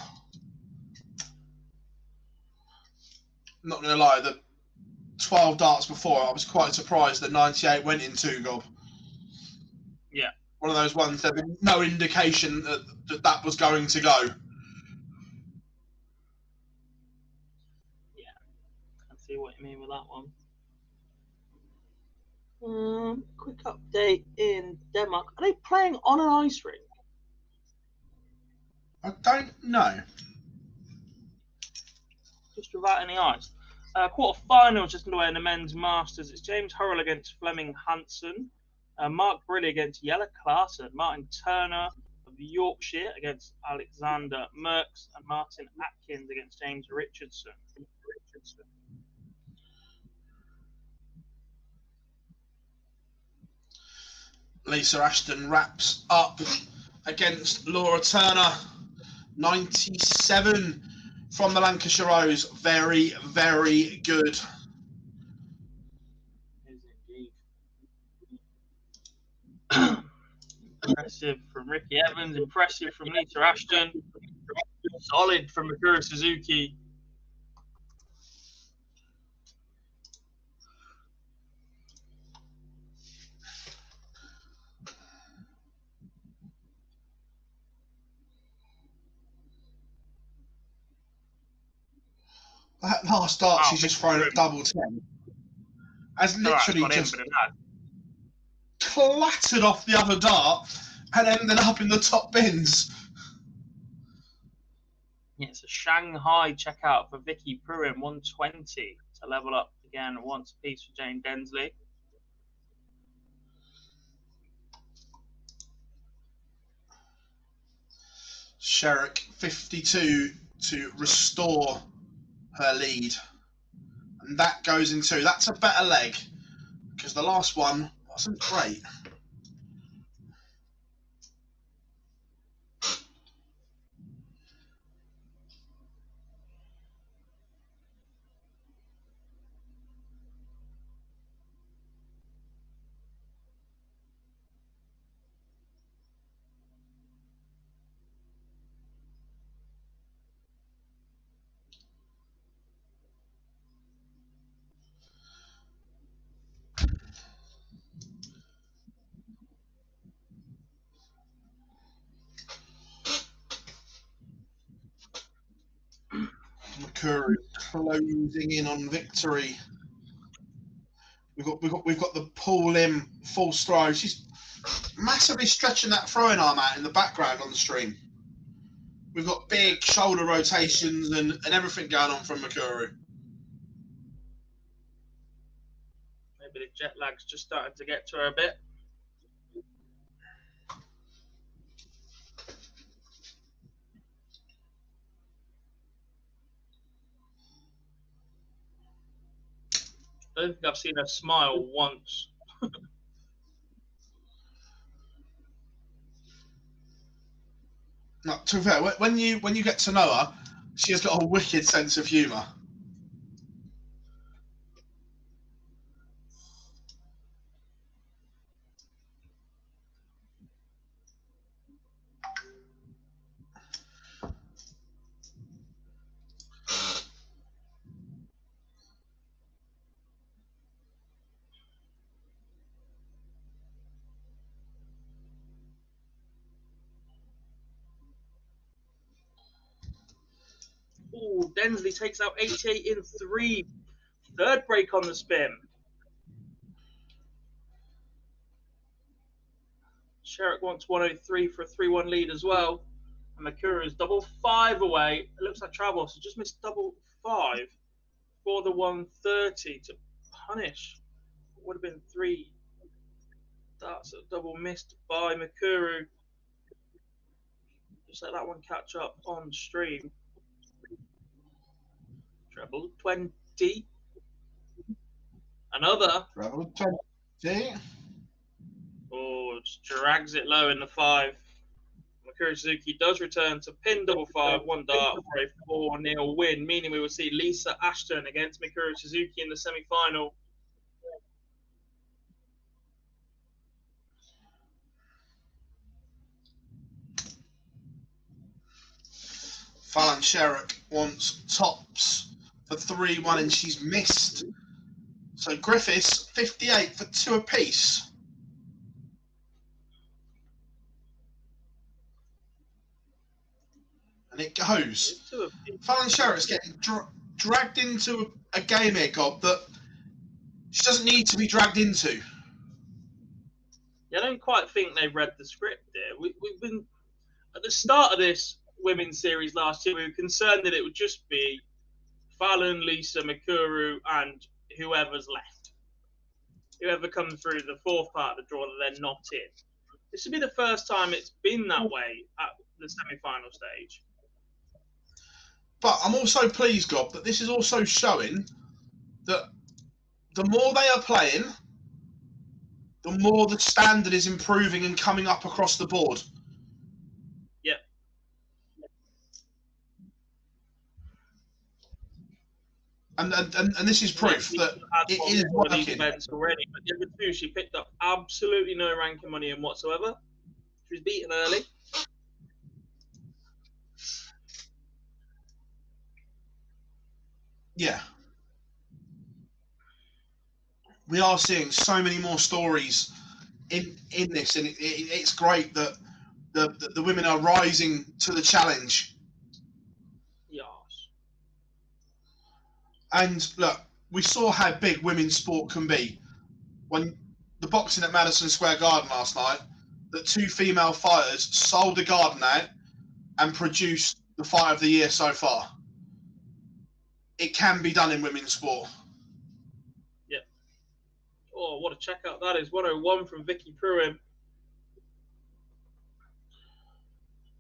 Not going to lie, the 12 darts before, I was quite surprised that 98 went in 2-gob. Yeah. One of those ones, there was no indication that was going to go. Yeah, I can see what you mean with that one. Quick update in Denmark. Are they playing on an ice rink? I don't know. Just without any ice. Quarter-finals just underway in the men's masters. It's James Hurrell against Fleming Hansen. Mark Briley against Jelle Klaassen. Martin Turner of Yorkshire against Alexander Merckx. And Martin Atkins against James Richardson. Lisa Ashton wraps up against Laura Turner. 97 from the Lancashire Rose. Very, very good. Is indeed. Impressive from Ricky Evans. Impressive from Lisa Ashton. Solid from Mikuru Suzuki. That last dart she's just thrown at double 10 has literally just clattered off the other dart and ended up in the top bins. Yeah, it's a Shanghai checkout for Vicky Pruham, 120 to level up again once apiece for Jane Densley. Sherrick 52 to restore her lead. And that goes into, that's a better leg because the last one wasn't great. Mikuru closing in on victory. We've got the pull in full stride. She's massively stretching that throwing arm out in the background on the stream. We've got big shoulder rotations and everything going on from Mikuru. Maybe the jet lag's just starting to get to her a bit. I don't think I've seen her smile once. No, to be fair, when you get to know her, she has got a wicked sense of humour. Oh, Densley takes out 88 in 3. Third break on the spin. Sherrick wants 103 for a 3-1 lead as well. And Makura is double 5 away. It looks like Travel so just missed double 5 for the 130 to punish. It would have been 3. That's a double missed by Makuru. Just let that one catch up on stream. Treble 20. Another. Treble 20. Oh, just drags it low in the 5. Makuru Suzuki does return to pin double 5, 1 dart for a 4-0 win, meaning we will see Lisa Ashton against Makuru Suzuki in the semi-final. Fallon Sherrick wants tops for 3-1 and she's missed. So Griffiths, 58 for 2 apiece. And it goes. Fallon Sherrick's getting dragged into a game here, Gob, that she doesn't need to be dragged into. Yeah, I don't quite think they've read the script there. We've been, at the start of this women's series last year, we were concerned that it would just be Fallon, Lisa, Makuru, and whoever's left. Whoever comes through the 4th part of the draw that they're not in. This would be the first time it's been that way at the semi-final stage. But I'm also pleased, Gob, that this is also showing that the more they are playing, the more the standard is improving and coming up across the board. Yep. And this is proof that it is working. Events already, but the other 2, she picked up absolutely no ranking money in whatsoever. She was beaten early. Yeah. We are seeing so many more stories in this, and it's great that the women are rising to the challenge. Yes. And look, we saw how big women's sport can be when the boxing at Madison Square Garden last night, that 2 female fighters sold the garden out and produced the fight of the year so far. It can be done in women's sport. Yeah. Oh, what a checkout that is. 101 from Vicky Pruitt.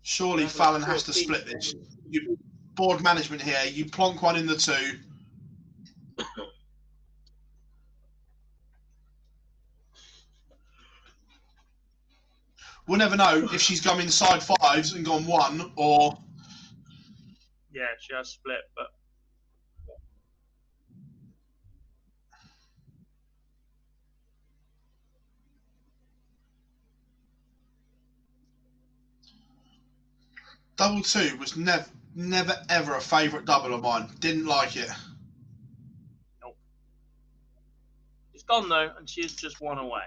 Surely Fallon has to split this. You board management here. You plonk one in the 2. We'll never know if she's gone inside 5s and gone 1 or... Yeah, she has split, but... Double 2 was never ever a favourite double of mine. Didn't like it. Nope. It's gone though, and she's just 1 away.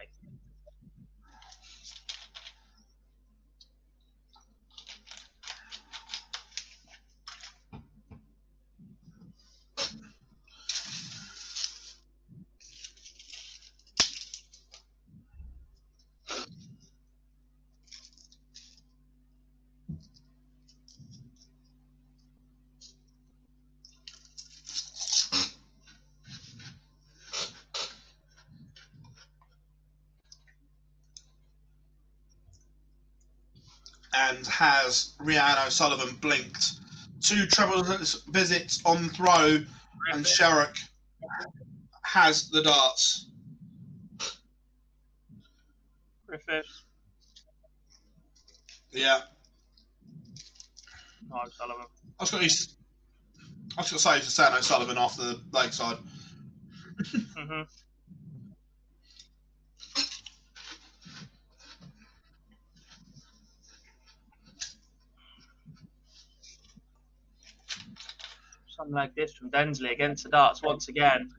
And has Rhiannon O'Sullivan blinked? 2 treble visits on throw, and Sherrick has the darts. Griffith. Yeah. No, O'Sullivan. I was going to say to Stan O'Sullivan after the leg side. Mm-hmm. Something like this from Densley against the darts once again.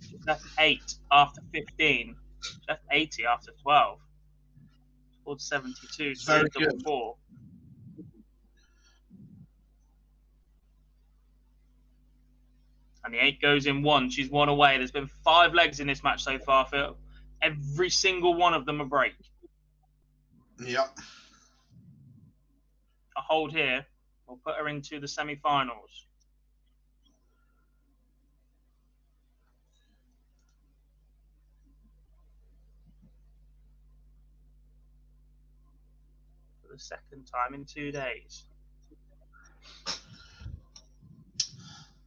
She's left 8 after 15. She's left 80 after 12. Scored 72. Very good. 4. And the 8 goes in 1. She's 1 away. There's been 5 legs in this match so far, Phil. Every single one of them a break. Yep. A hold here will put her into the semi-finals. For the second time in 2 days.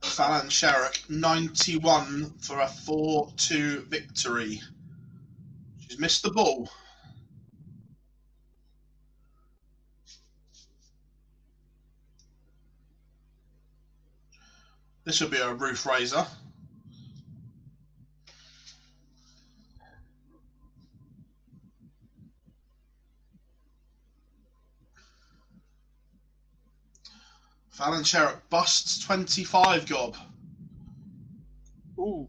Fallon Sherrock, 91 for a 4-2 victory. She's missed the ball. This will be a roof raiser. Fallon Sherrock busts 25, Gob. Ooh.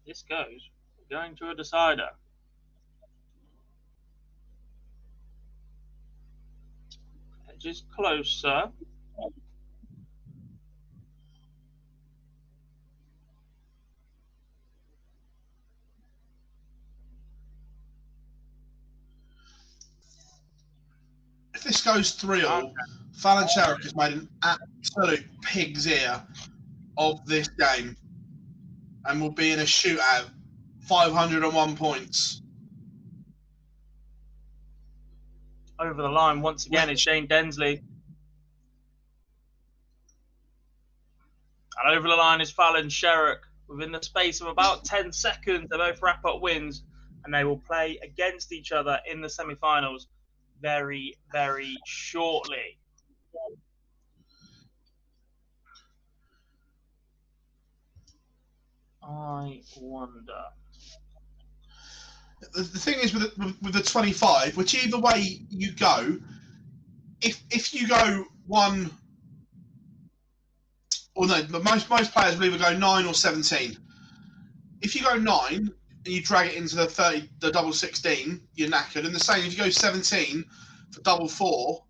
This goes. Going to a decider. Edge is closer. If this goes 3-all, Fallon Sherrock has made an absolute pig's ear of this game and will be in a shootout. 501 points. Over the line once again is Shane Densley. And over the line is Fallon Sherrock. Within the space of about 10 seconds, they both wrap up wins and they will play against each other in the semi-finals very, very shortly. I wonder. The thing is with the 25, whichever way you go, if you go one, or no, but most players will either go 9 or 17. If you go 9 and you drag it into the double 16, you're knackered. And the same if you go 17 for double 4,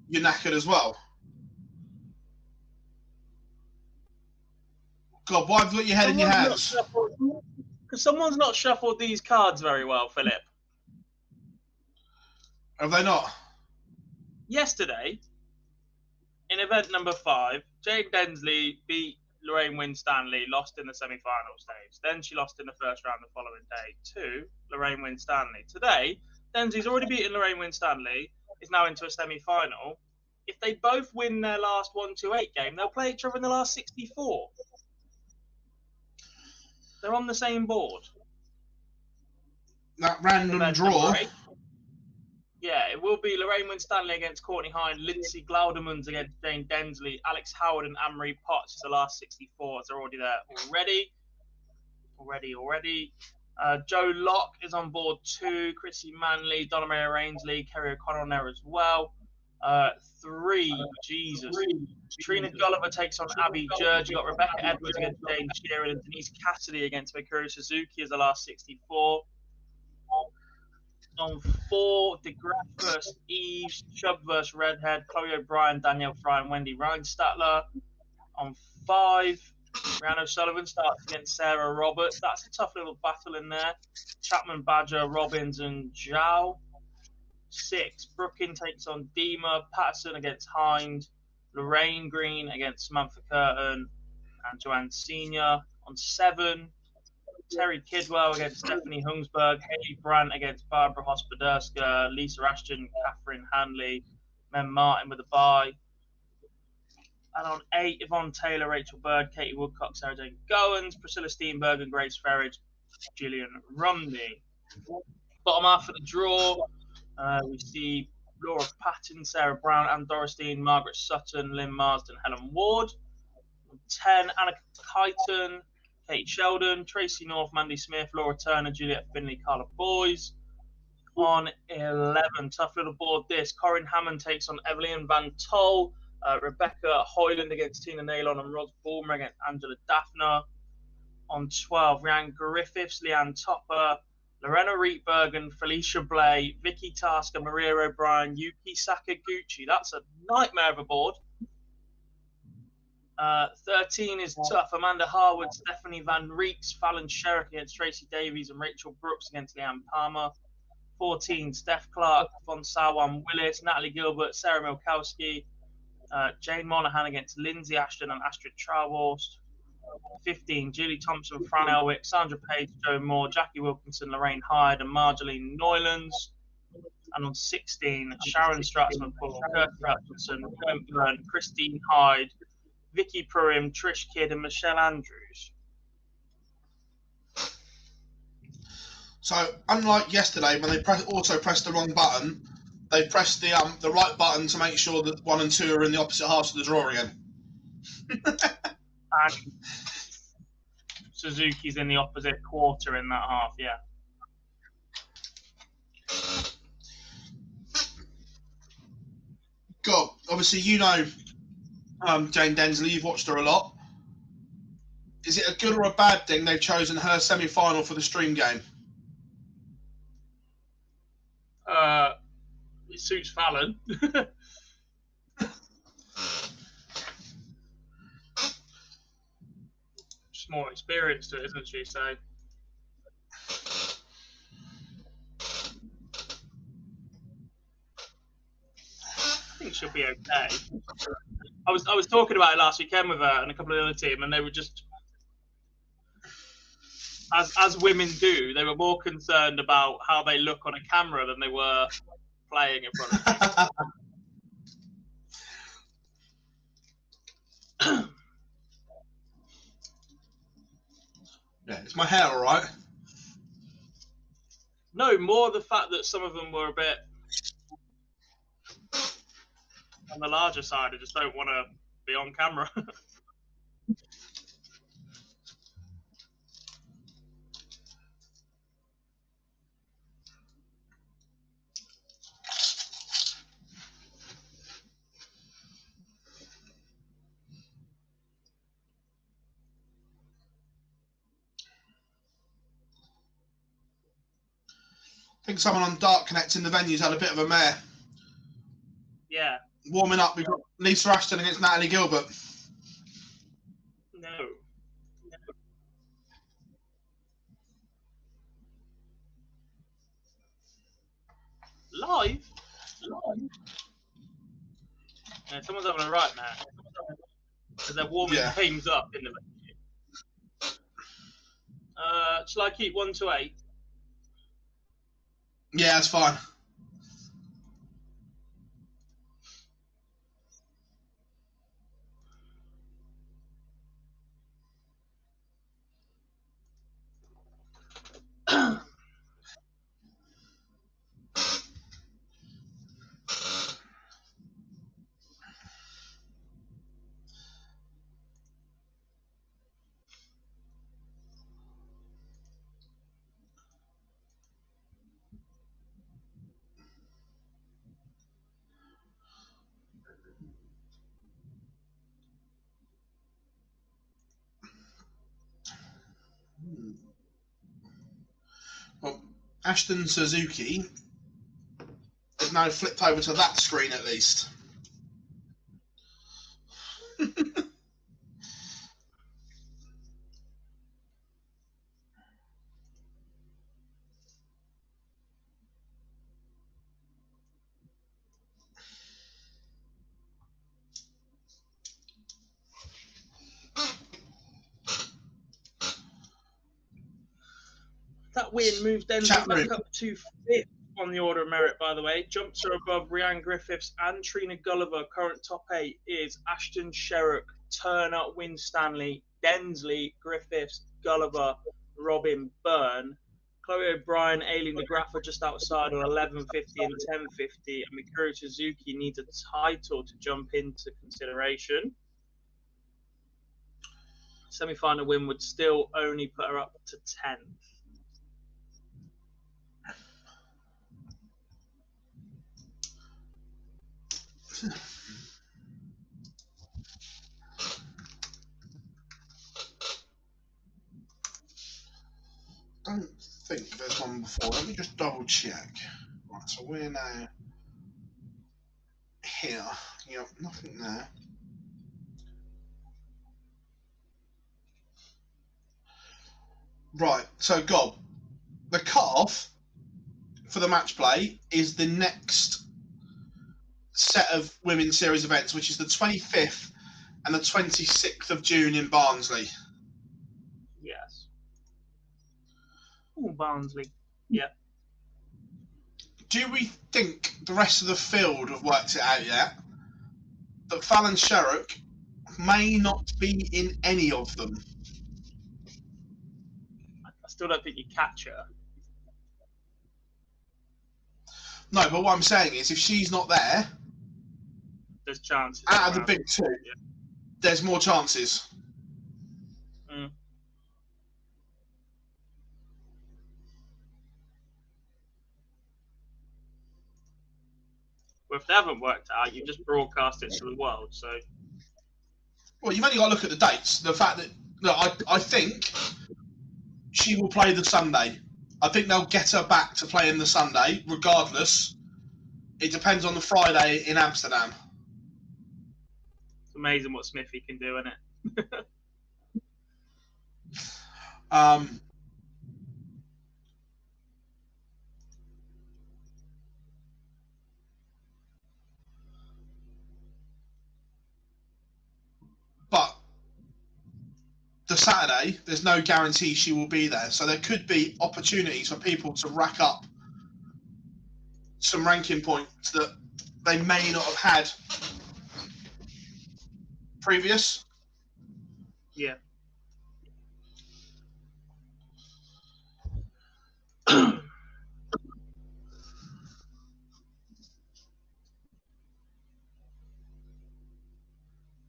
you're knackered as well. God, why have you got your head in your hands? Because someone's not shuffled these cards very well, Philip. Have they not? Yesterday, in event number 5, Jane Densley beat Lorraine Winstanley, lost in the semi-final stage. Then she lost in the first round the following day to Lorraine Winstanley. Today, Densley's already beaten Lorraine Winstanley, is now into a semi-final. If they both win their last 1-2-8 game, they'll play each other in the last 64. They're on the same board. That random draw. Yeah, it will be Lorraine Winstanley against Courtney Hine, Lindsay Glaudemans against Jane Densley, Alex Howard and Anne-Marie Potts is the last 64. They're already there already. Joe Locke is on board 2, Chrissy Manley, Donna Maria Rainsley, Kerry O'Connor on there as well. 3, Jesus. Trina Gulliver takes on Abby Judge. You've got Rebecca Edwards against Jane Sheeran and Denise Cassidy against Mikuru Suzuki as the last 64. On 4, De Graaf versus Eve, Chubb versus Redhead, Chloe O'Brien, Danielle Fry and Wendy Reinstatler. On 5, Rhiannon O'Sullivan starts against Sarah Roberts. That's a tough little battle in there. Chapman, Badger, Robbins and Zhao. 6, Brookin takes on Dima, Patterson against Hind, Lorraine Green against Samantha Curtin and Joanne Senior. On 7, Terry Kidwell against Stephanie Hungsberg, Haley Brandt against Barbara Hospoderska, Lisa Ashton, Catherine Hanley, Mem Martin with a bye. And on 8, Yvonne Taylor, Rachel Bird, Katie Woodcock, Sarah Jane Goins, Priscilla Steenberg and Grace Ferridge, Gillian Rumney. Bottom half of the draw, we see Laura Patton, Sarah Brown, Anne Dorestein, Margaret Sutton, Lynn Marsden, Helen Ward. On 10, Anna Kyton, Kate Sheldon, Tracy North, Mandy Smith, Laura Turner, Juliet Finley, Carla Boys. On 11, tough little board this. Corinne Hammond takes on Evelyn Van Tol, Rebecca Hoyland against Tina Nailon and Roz Bulmer against Angela Daphne. On 12, Rhiannon Griffiths, Leanne Topper, Lorena Rietbergen, Felicia Blay, Vicky Tasker, Maria O'Brien, Yuki Sakaguchi. That's a nightmare of a board. 13 is tough. Amanda Harwood, Stephanie Van Reeks, Fallon Sherrick against Tracy Davies, and Rachel Brooks against Leanne Palmer. 14, Steph Clark, Von Sawan Willis, Natalie Gilbert, Sarah Milkowski, Jane Monahan against Lindsay Ashton and Astrid Trauhorst. 15, Julie Thompson, Fran Elwick, Sandra Page, Joe Moore, Jackie Wilkinson, Lorraine Hyde, and Marjolaine Neulands. And on 16, Sharon Stratzman, Paul, Kurt Ratchelson, Joan Byrne, Christine Hyde, Vicky Purim, Trish Kidd, and Michelle Andrews. So, unlike yesterday, when they also pressed the wrong button, they pressed the right button to make sure that 1 and 2 are in the opposite halves of the draw again. And Suzuki's in the opposite quarter in that half, yeah. God, obviously you know Jane Densley, you've watched her a lot. Is it a good or a bad thing they've chosen her semi-final for the stream game? It suits Fallon. She's more experienced to it, isn't she? So I think she'll be okay. I was talking about it last weekend with her and a couple of the other team, and they were just, as women do, they were more concerned about how they look on a camera than they were playing in front of people. Yeah, is my hair all right? No, more the fact that some of them were a bit on the larger side. I just don't want to be on camera. I think someone on Dark Connect in the venue's had a bit of a mare. Yeah. Warming up, we've got Lisa Ashton against Natalie Gilbert. No. Live? Yeah, someone's having a right now. Because they're warming teams up in the venue. Shall I keep 1 to 8? Yeah, that's fine. Well, Ashton Suzuki is now flipped over to that screen at least. That win moves Denver back up to 5th on the order of merit, by the way. Jumps her above Rhiannon Griffiths and Trina Gulliver. Current top 8 is Ashton Sherrick, Turner, Winstanley, Densley, Griffiths, Gulliver, Robin Byrne. Chloe O'Brien, Eileen De Graaf are just outside on 11.50 and 10.50. And Mikuru Suzuki needs a title to jump into consideration. Semi-final win would still only put her up to 10th. Don't think there's one before. Let me just double check. Right, so we're now here. Yep, nothing there. Right, so Gob, the cut-off for the match play is the next set of women's series events, which is the 25th and the 26th of June in Barnsley. Yes. Oh, Barnsley. Yeah. Do we think the rest of the field have worked it out yet? That Fallon Sherrock may not be in any of them. I still don't think you catch her. No, but what I'm saying is, if she's not there, There's chances. out of the big two, Yeah. there's more chances. Mm. Well, if they haven't worked it out, you just broadcast it to the world. So, Well, you've only got to look at the dates. The fact that, look, I think she will play the Sunday. I think they'll get her back to playing the Sunday, regardless. It depends on the Friday in Amsterdam. it's amazing what Smithy can do, isn't it? But the Saturday, there's no guarantee she will be there. So there could be opportunities for people to rack up some ranking points that they may not have had previous. Yeah.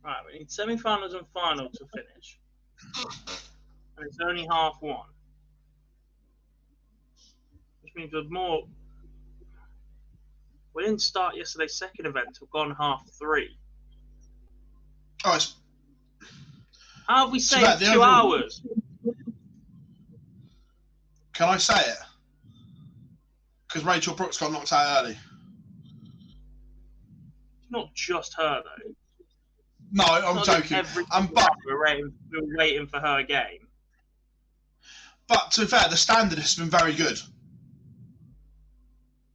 Right, we need semi-finals and final to finish. And it's only half one. Which means we're more... We didn't start yesterday's second event until gone half three. Oh, it's, How have we So saved that the 2 overall- hours? can I say it? Because Rachel Brooks got knocked out early. It's not just her, though. No, I'm It's not like joking. every But we're waiting for her game. But to be fair, the standard has been very good.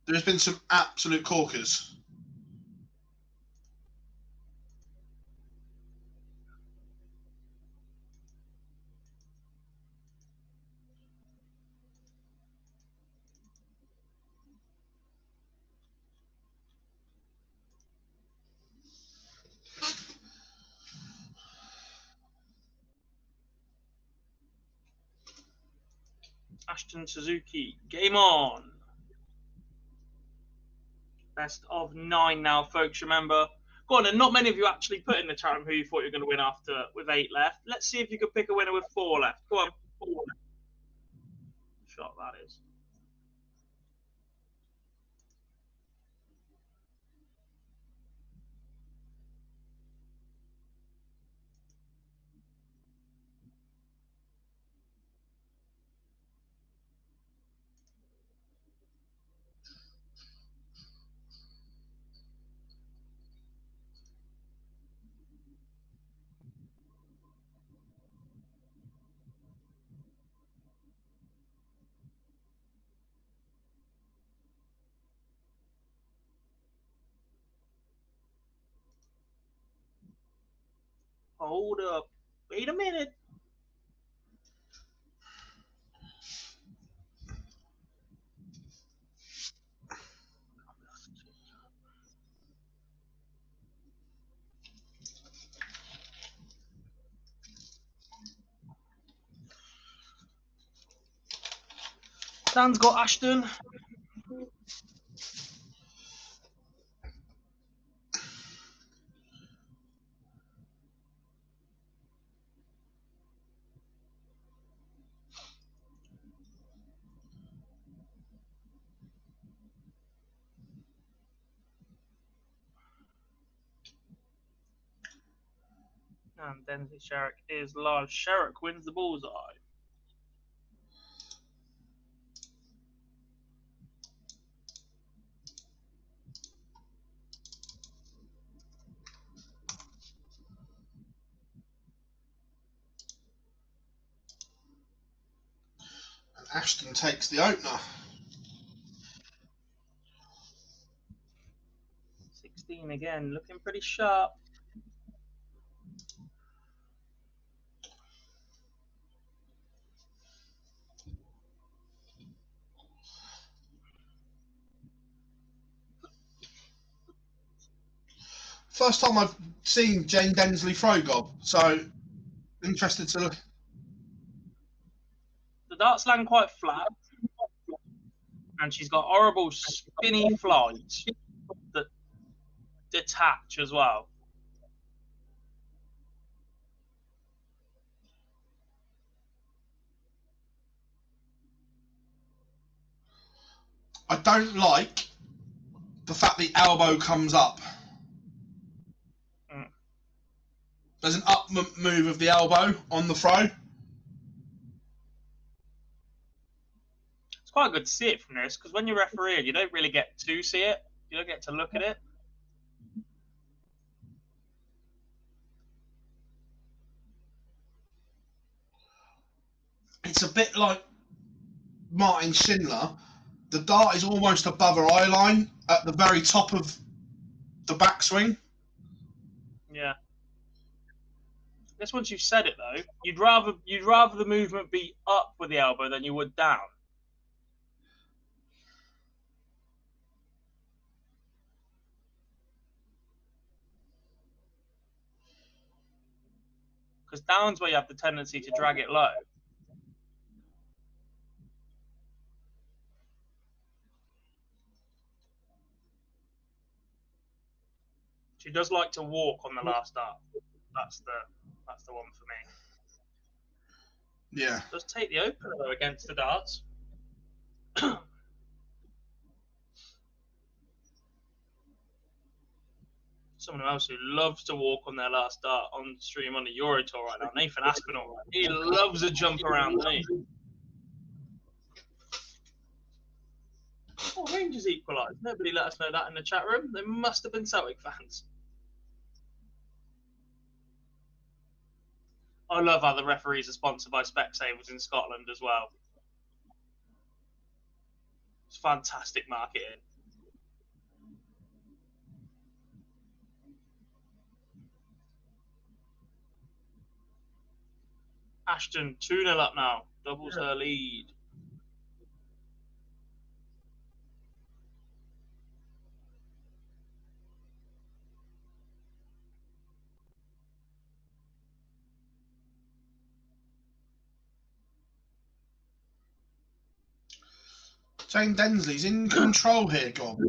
There's been some absolute corkers. Ashton Suzuki, game on. Best of 9 now, folks. Remember, go on. And not many of you actually put in the chat room who you thought you were going to win after with 8 left. Let's see if you could pick a winner with 4 left. Go on. 4 left. Shot that is. Hold up. Wait a minute. Dan's got Ashton. And Denzi Sherrock is live. Sherrock wins the bullseye. Ashton takes the opener. 16 again, looking pretty sharp. First time I've seen Jane Densley throw gob, so interested to look. The darts land quite flat, and she's got horrible spinny flights that detach as well. I don't like the fact the elbow comes up. There's an up move of the elbow on the throw. It's quite good to see it from this, because when you're refereeing, you don't really get to see it. You don't get to look at it. It's a bit like Martin Schindler. The dart is almost above her eye line at the very top of the backswing. Yeah. I guess once you've said it though, you'd rather the movement be up with the elbow than you would down. Because down's where you have the tendency to drag it low. She does like to walk on the last dart. That's the one for me. Yeah. Does take the opener though against the darts. Someone else who loves to walk on their last dart on stream on the Euro Tour right now, Nathan Aspinall. He loves a jump around, doesn't he? Oh, Rangers equalised. Nobody let us know that in the chat room. They must have been Celtic fans. I love how the referees are sponsored by Specsavers in Scotland as well. It's fantastic marketing. Ashton 2-0 up now. Doubles her lead. Jane Densley's in control here, Gob.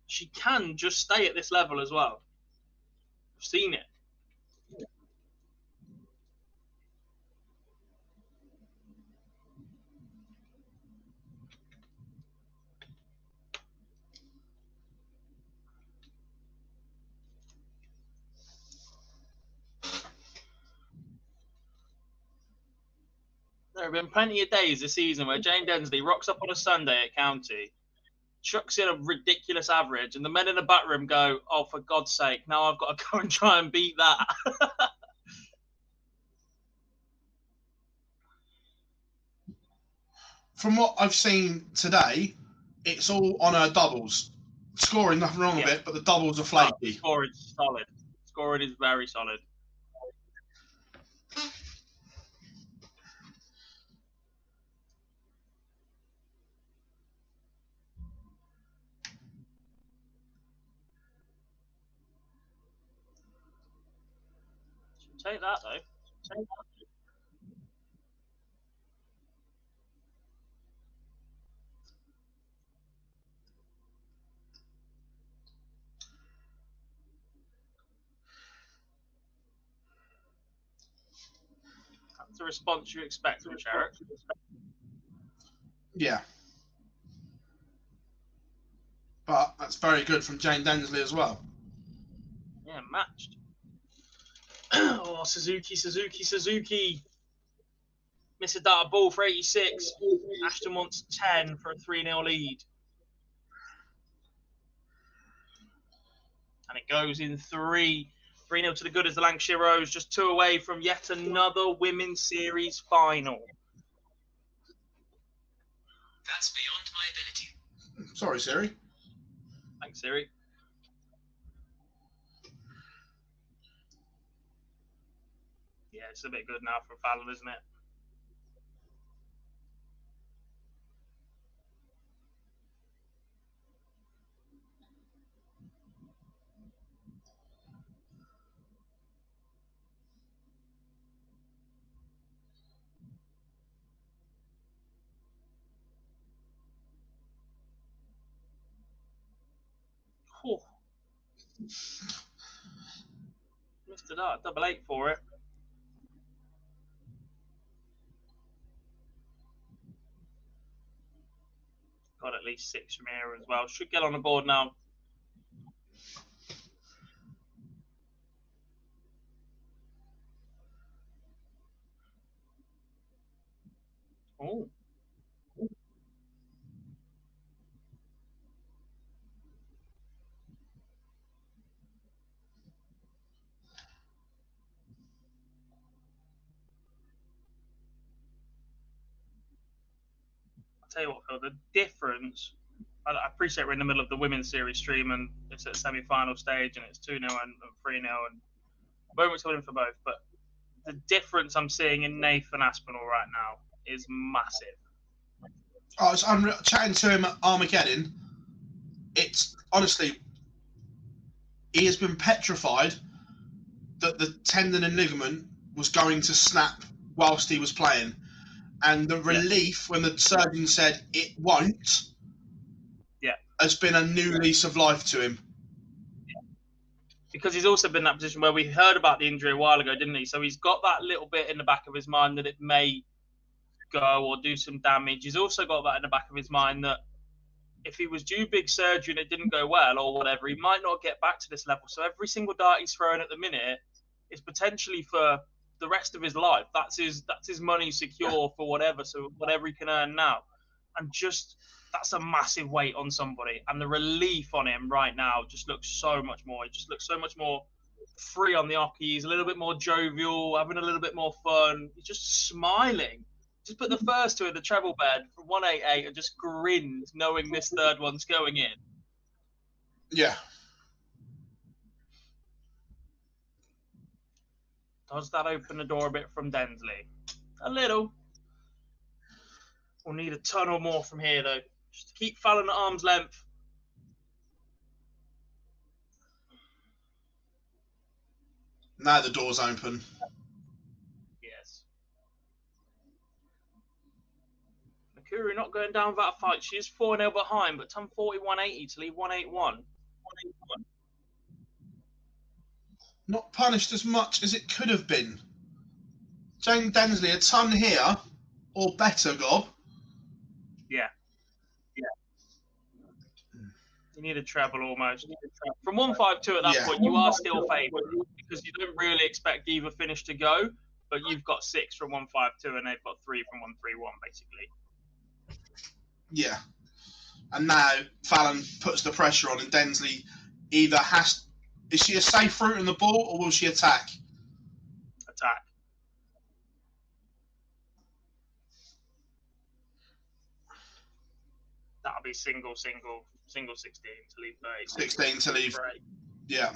She can just stay at this level as well. I've seen it. There have been plenty of days this season where Jane Densley rocks up on a Sunday at County, chucks in a ridiculous average, and the men in the back room go, oh, for God's sake, now I've got to go and try and beat that. From what I've seen today, it's all on her doubles. Scoring, nothing wrong with it, but the doubles are flaky. Scoring is solid. Scoring is very solid. Take that though. Take that. That's the response you expect from Sherrick. Yeah. But that's very good from Jane Densley as well. Yeah, matched. Oh, Suzuki. Miss a dart ball for 86. Ashton wants 10 for a 3-0 lead. And it goes in 3. 3-0 to the good as the Lancashire Rose, just 2 away from yet another Women's Series final. That's beyond my ability. Sorry, Siri. Thanks, Siri. Yeah, it's a bit good now for Fallon, isn't it? Oh. Missed it out. 8-8 for it. Got at least 6 from here as well. Should get on the board now. Oh. I'll tell you what, Phil, the difference. I appreciate we're in the middle of the women's series stream and it's at semi-final stage and it's 2-0 and 3-0 and moments winning for both. But the difference I'm seeing in Nathan Aspinall right now is massive. Oh, it's unreal. Chatting to him at Armageddon, it's honestly, he has been petrified that the tendon and ligament was going to snap whilst he was playing. And the relief when the surgeon said it won't has been a new lease of life to him. Because he's also been in that position where we heard about the injury a while ago, didn't he? So he's got that little bit in the back of his mind that it may go or do some damage. He's also got that in the back of his mind that if he was due big surgery and it didn't go well or whatever, he might not get back to this level. So every single dart he's throwing at the minute is potentially for the rest of his life. That's his money secure for whatever. So whatever he can earn now. And just that's a massive weight on somebody. And the relief on him right now just looks so much more. He just looks so much more free on the hockey. He's a little bit more jovial, having a little bit more fun. He's just smiling. Just put the first two in the treble bed from 188 and just grinned, knowing this third one's going in. Yeah. Does that open the door a bit from Densley? A little. We'll need a ton or more from here, though. Just to keep Fallon at arm's length. Now the door's open. Yes. Nakuru not going down without a fight. She is 4-0 behind, but Tom 41-80 to leave 181. Not punished as much as it could have been. Jane Densley, a ton here, or better, Gob. Yeah. You need a treble almost. From 152 at that point, you are still favoured because you don't really expect either finish to go, but you've got 6 from 152 and they've got 3 from 131, basically. Yeah. And now Fallon puts the pressure on and Densley either has... Is she a safe route in the ball or will she attack? Attack. That'll be single 16 to leave 30. 16 to leave. Right. Yeah.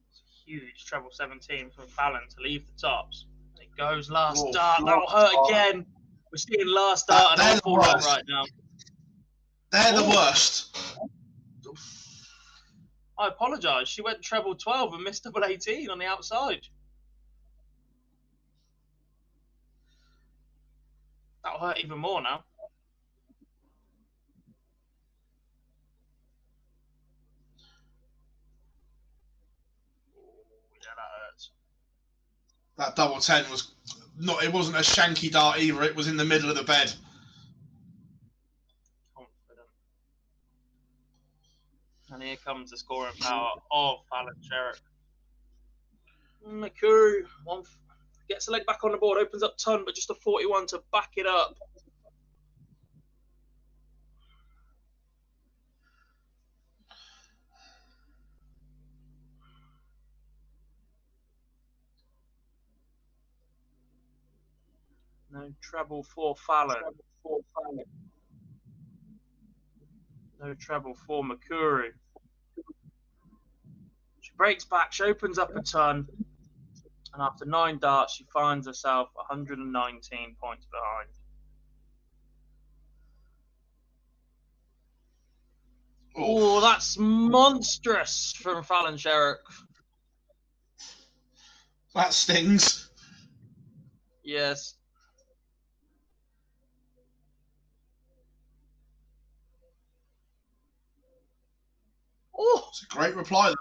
It's a huge treble 17 from Fallon to leave the tops. It goes last dart. That'll hurt again. We're seeing last dart and awful run right now. They're the worst. I apologise. She went treble 12 and missed double 18 on the outside. That'll hurt even more now. Yeah, that hurts. That double 10 was not. It wasn't a shanky dart either. It was in the middle of the bed. Confident. And here comes the scoring power of Fallon Sherrick. Nakuru gets a leg back on the board, opens up ton, but just a 41 to back it up. No treble for Fallon. No treble for Makuru. She breaks back, she opens up a ton, and after 9 darts, she finds herself 119 points behind. Oh, that's monstrous from Fallon Sherrock. That stings. Yes. Oh, It's a great reply, though.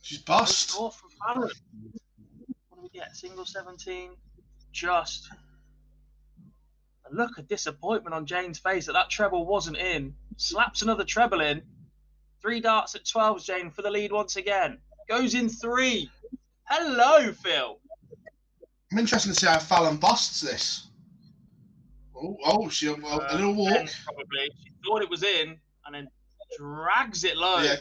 She's bust. score from Fallon. What do we get? Single 17. Just. And look at disappointment on Jane's face that treble wasn't in. Slaps another treble in. 3 darts at 12s, Jane, for the lead once again. Goes in 3. Hello, Phil. I'm interested to see how Fallon busts this. Oh, she a little walk. Probably. She thought it was in and then drags it low. Yeah.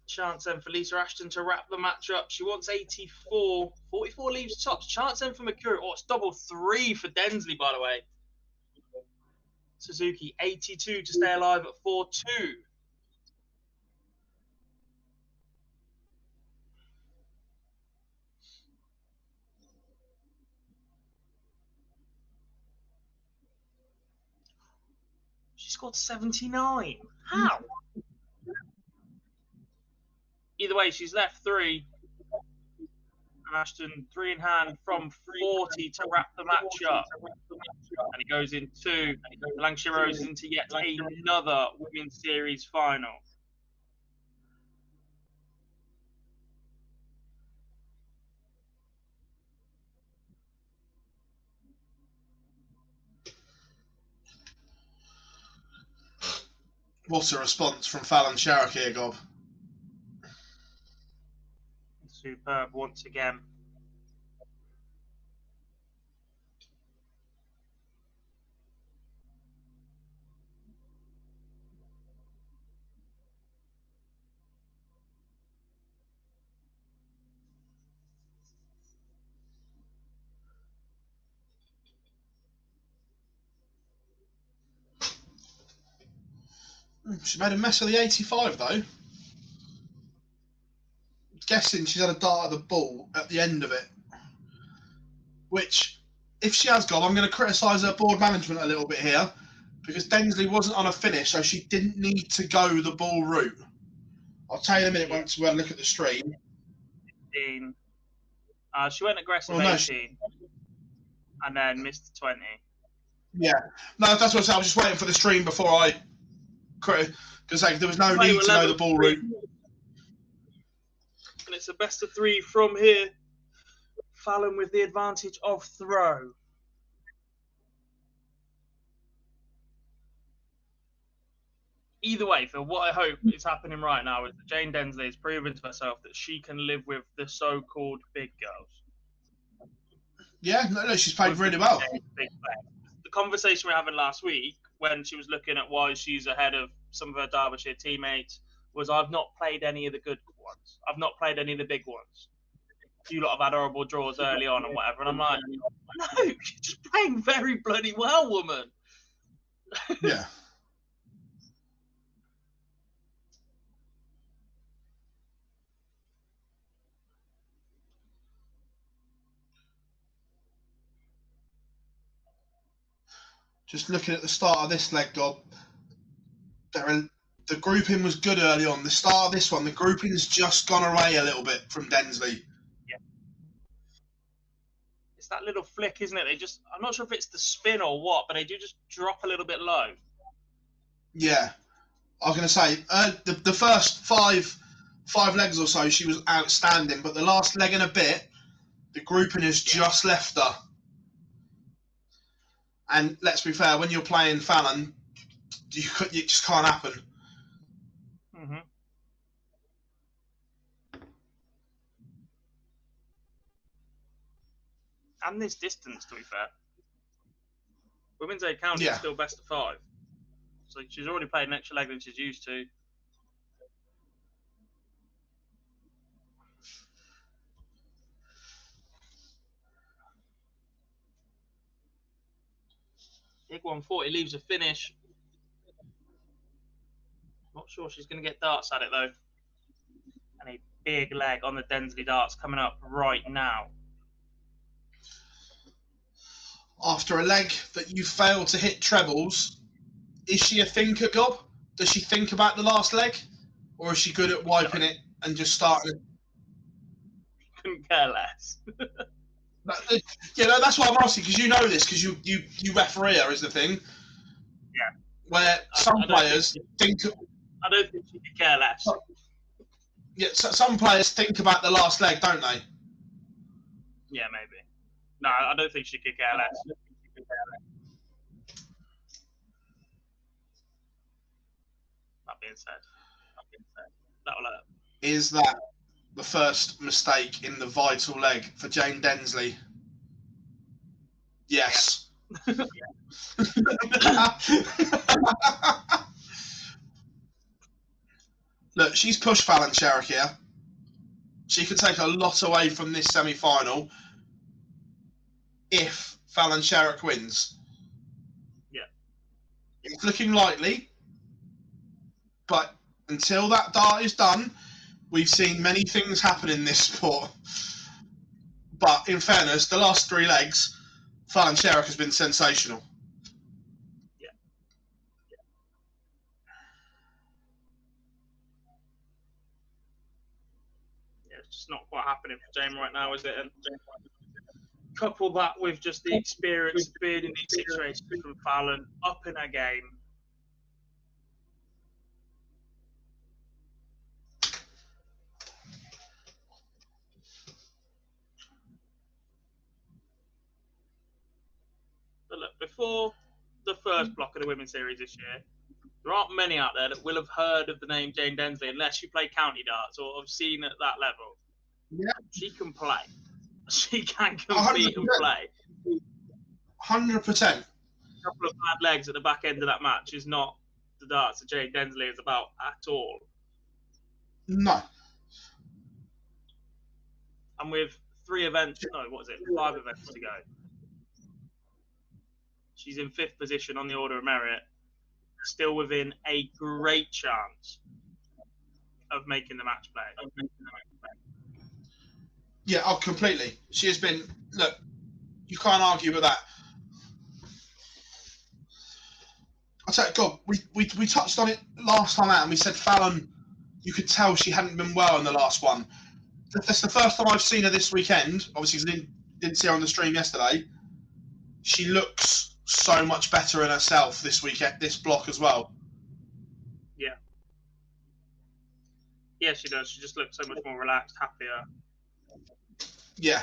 Chance then for Lisa Ashton to wrap the match up. She wants 84. 44 leaves tops. Chance then for Makuru. Oh, it's double 3 for Densley, by the way. Suzuki, 82 to stay alive at 4-2. She scored 79. How? Either way, she's left 3. And Ashton, 3 in hand from 40 to wrap the match up. And it goes in 2. Lancashire Rose into yet another Women's Series final. What's a response from Fallon Sherrock here, Gob? Superb once again. She made a mess of the 85, though. I'm guessing she's had a dart at the ball at the end of it. Which, if she has got, I'm going to criticise her board management a little bit here, because Densley wasn't on a finish, so she didn't need to go the ball route. I'll tell you in a minute once we have a look at the stream. 15. She went aggressive 18 and then missed 20. Yeah. No, that's what I said. I was just waiting for the stream before I... Because there was no need to know the ball route. And it's a best of 3 from here. Fallon with the advantage of throw. Either way, Phil, what I hope is happening right now is that Jane Densley has proven to herself that she can live with the so-called big girls. Yeah, no, she's played really well. The conversation we were having last week when she was looking at why she's ahead of some of her Derbyshire teammates was, I've not played any of the good ones. I've not played any of the big ones. You lot have had horrible draws early on and whatever. And I'm like, no, you're just playing very bloody well, woman. Yeah. Just looking at the start of this leg, God, the grouping was good early on. The start of this one, the grouping has just gone away a little bit from Densley. Yeah. It's that little flick, isn't it? I'm not sure if it's the spin or what, but they do just drop a little bit low. Yeah. I was going to say, the first five legs or so, she was outstanding, but the last leg and a bit, the grouping has just left her. And let's be fair, when you're playing Fallon, it just can't happen. Mm-hmm. And this distance, to be fair. Women's 8 county is still best of 5. So she's already played an extra leg than she's used to. Big 140 leaves a finish. Not sure she's going to get darts at it, though. And a big leg on the Densley darts coming up right now. After a leg that you failed to hit trebles, is she a thinker, Gob? Does she think about the last leg? Or is she good at wiping it and just starting? Couldn't care less. Yeah, that's why I'm asking, because you know this, because you referee her, is the thing. Yeah. Where some players think... I don't think she could care less. Yeah, some players think about the last leg, don't they? Yeah, maybe. No, I don't think she could care less. That being said, that'll hurt. Is that the first mistake in the vital leg for Jane Densley? Yes. Yeah. Look, she's pushed Fallon Sherrick here. She could take a lot away from this semi-final if Fallon Sherrick wins. Yeah. It's looking likely, but until that dart is done, we've seen many things happen in this sport. But in fairness, the last 3 legs, Fallon Sherrick has been sensational. It's just not quite happening for Jane right now, is it? And couple that with just the experience of being in these situations from Fallon, up in her game. But look, before the first block of the Women's Series this year, there aren't many out there that will have heard of the name Jane Densley unless you play county darts or have seen at that level. Yeah. She can play. She can compete 100%. And play. 100%. A couple of bad legs at the back end of that match is not the darts that Jane Densley is about at all. No. And with 5 events to go. She's in 5th position on the order of merit, still within a great chance of making the match play. Yeah, oh, completely. She has been... Look, you can't argue with that. I'll tell you, God, we touched on it last time out, and we said Fallon, you could tell she hadn't been well in the last one. That's the first time I've seen her this weekend. Obviously, I didn't see her on the stream yesterday. She looks so much better in herself this weekend, this block as well. Yeah. Yeah, she does. She just looks so much more relaxed, happier. Yeah.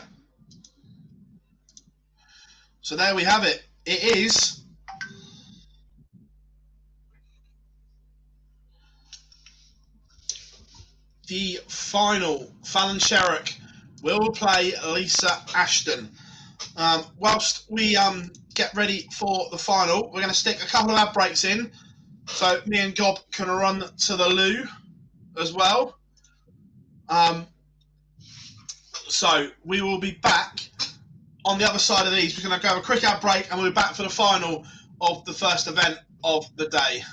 So there we have it. It is the final. Fallon Sherrick will play Lisa Ashton. Whilst we get ready for the final, we're going to stick a couple of ad breaks in, so me and Gob can run to the loo as well. So we will be back on the other side of these. We're going to go a quick ad break, and we'll be back for the final of the first event of the day.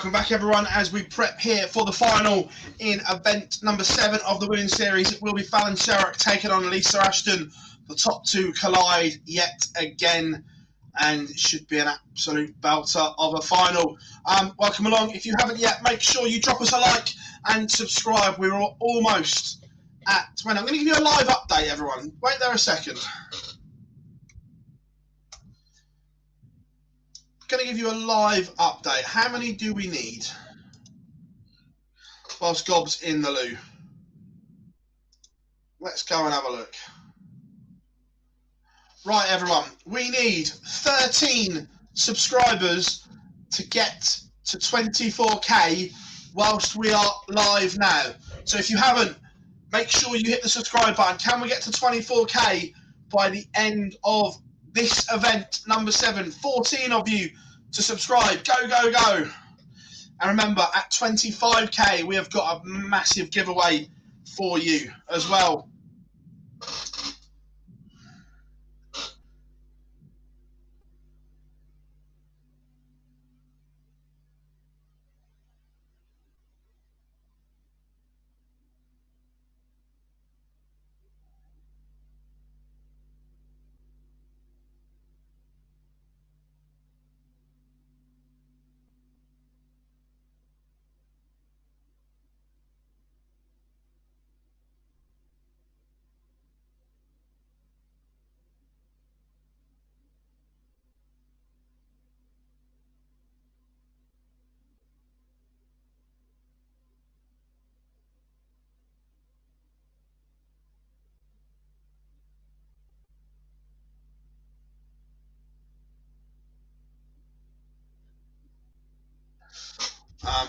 welcome back everyone as we prep here for the final in event number 7 of the women's series. It will be Fallon Sherrock taking on Lisa Ashton. The top two collide yet again and it should be an absolute belter of a final. Welcome along. If you haven't yet, make sure you drop us a like and subscribe. We're almost at 20. I'm going to give you a live update, everyone. Wait there a second. Going to give you a live update. How many do we need? Whilst Gob's in the loo. Let's go and have a look. Right, everyone. We need 13 subscribers to get to 24k whilst we are live now. So if you haven't, make sure you hit the subscribe button. Can we get to 24k by the end of this event, number 7? 14 of you to subscribe. Go, go, go. And remember, at 25k, we have got a massive giveaway for you as well.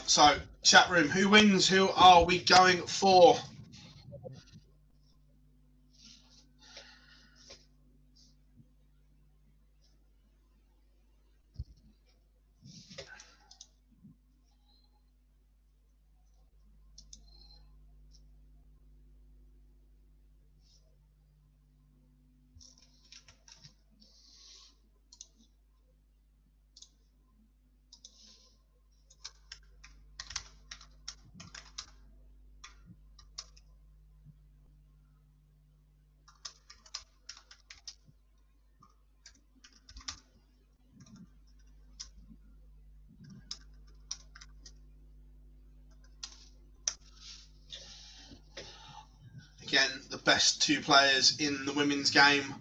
So, chat room, who wins? Who are we going for? Again, the best two players in the women's game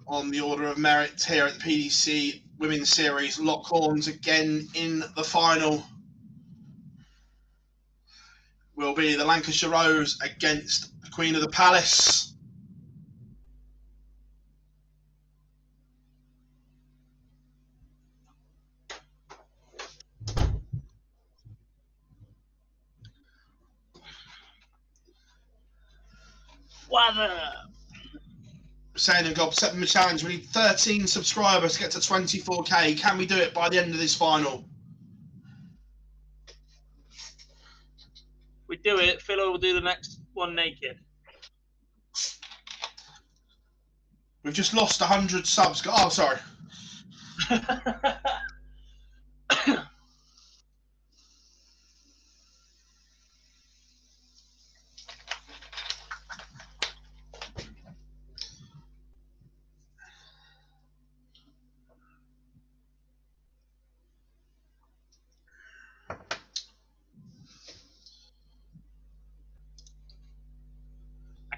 on the order of merit here at the PDC Women's Series. Lock horns again in the final. Will be the Lancashire Rose against the Queen of the Palace. Saying and Gob, set the challenge. We need 13 subscribers to get to 24k. Can we do it by the end of this final? We do it. Phil will do the next one naked. We've just lost 100 subs. Oh, sorry.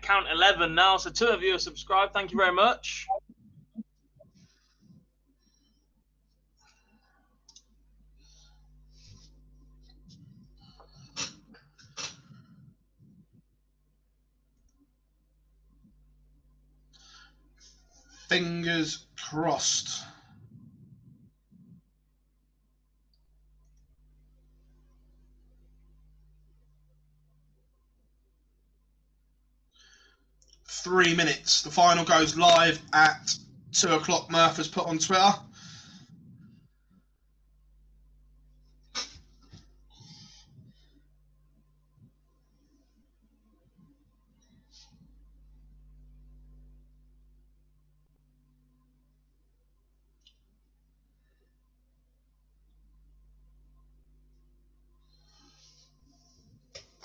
Count 11 now, so 2 of you are subscribed. Thank you very much. Fingers crossed. Three minutes. The final goes live at 2 o'clock. Murph has put on Twitter.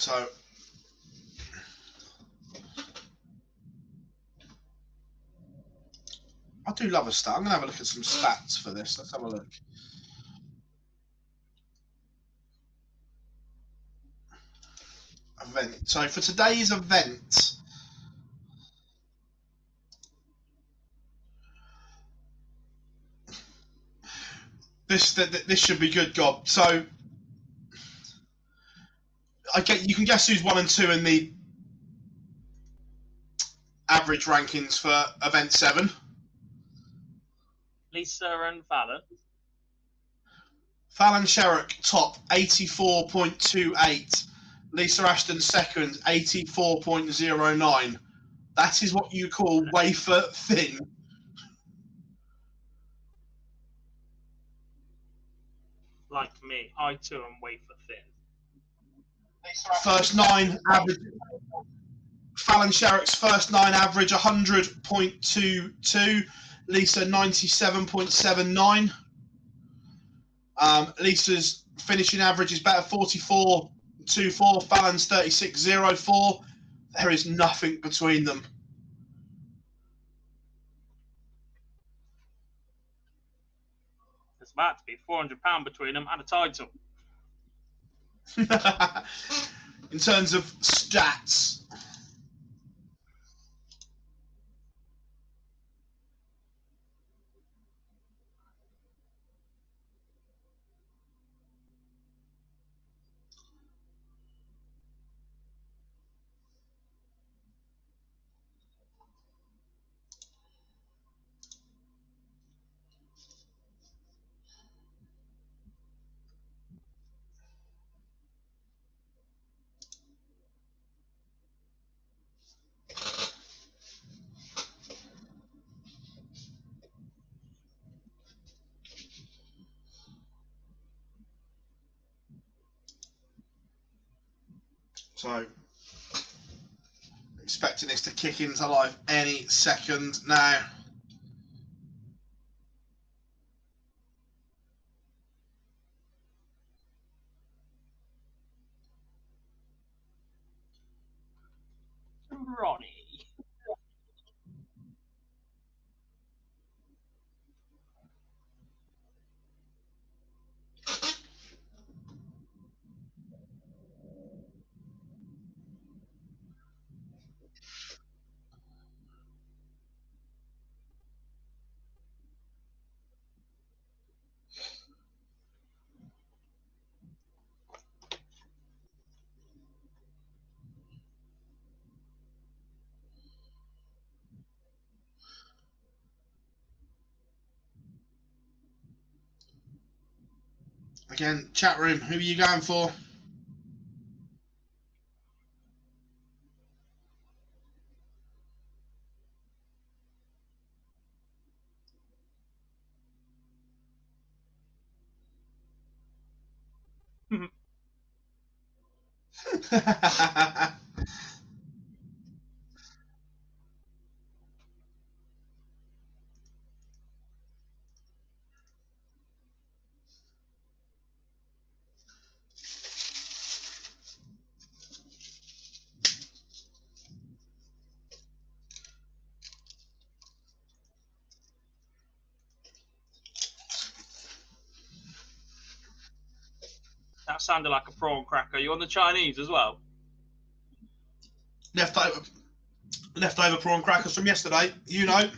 So I do love a stat. I'm going to have a look at some stats for this. Let's have a look. Event. So for today's event, this should be good, Gob. So you can guess who's 1 and 2 in the average rankings for event 7. Lisa and Fallon. Fallon Sherrock top 84.28. Lisa Ashton second 84.09. That is what you call wafer thin. Like me, I too am wafer thin. First 9 average. Fallon Sherrock's first 9 average 100.22. Lisa 97.79. Lisa's finishing average is better 44.24. Fallon's 36.04. There is nothing between them. There's about to be £400 between them and a title. In terms of stats. So, expecting this to kick into life any second now. Ronnie. Again, chat room, who are you going for? That sounded like a prawn cracker. You on the Chinese as well? Leftover prawn crackers from yesterday, you know.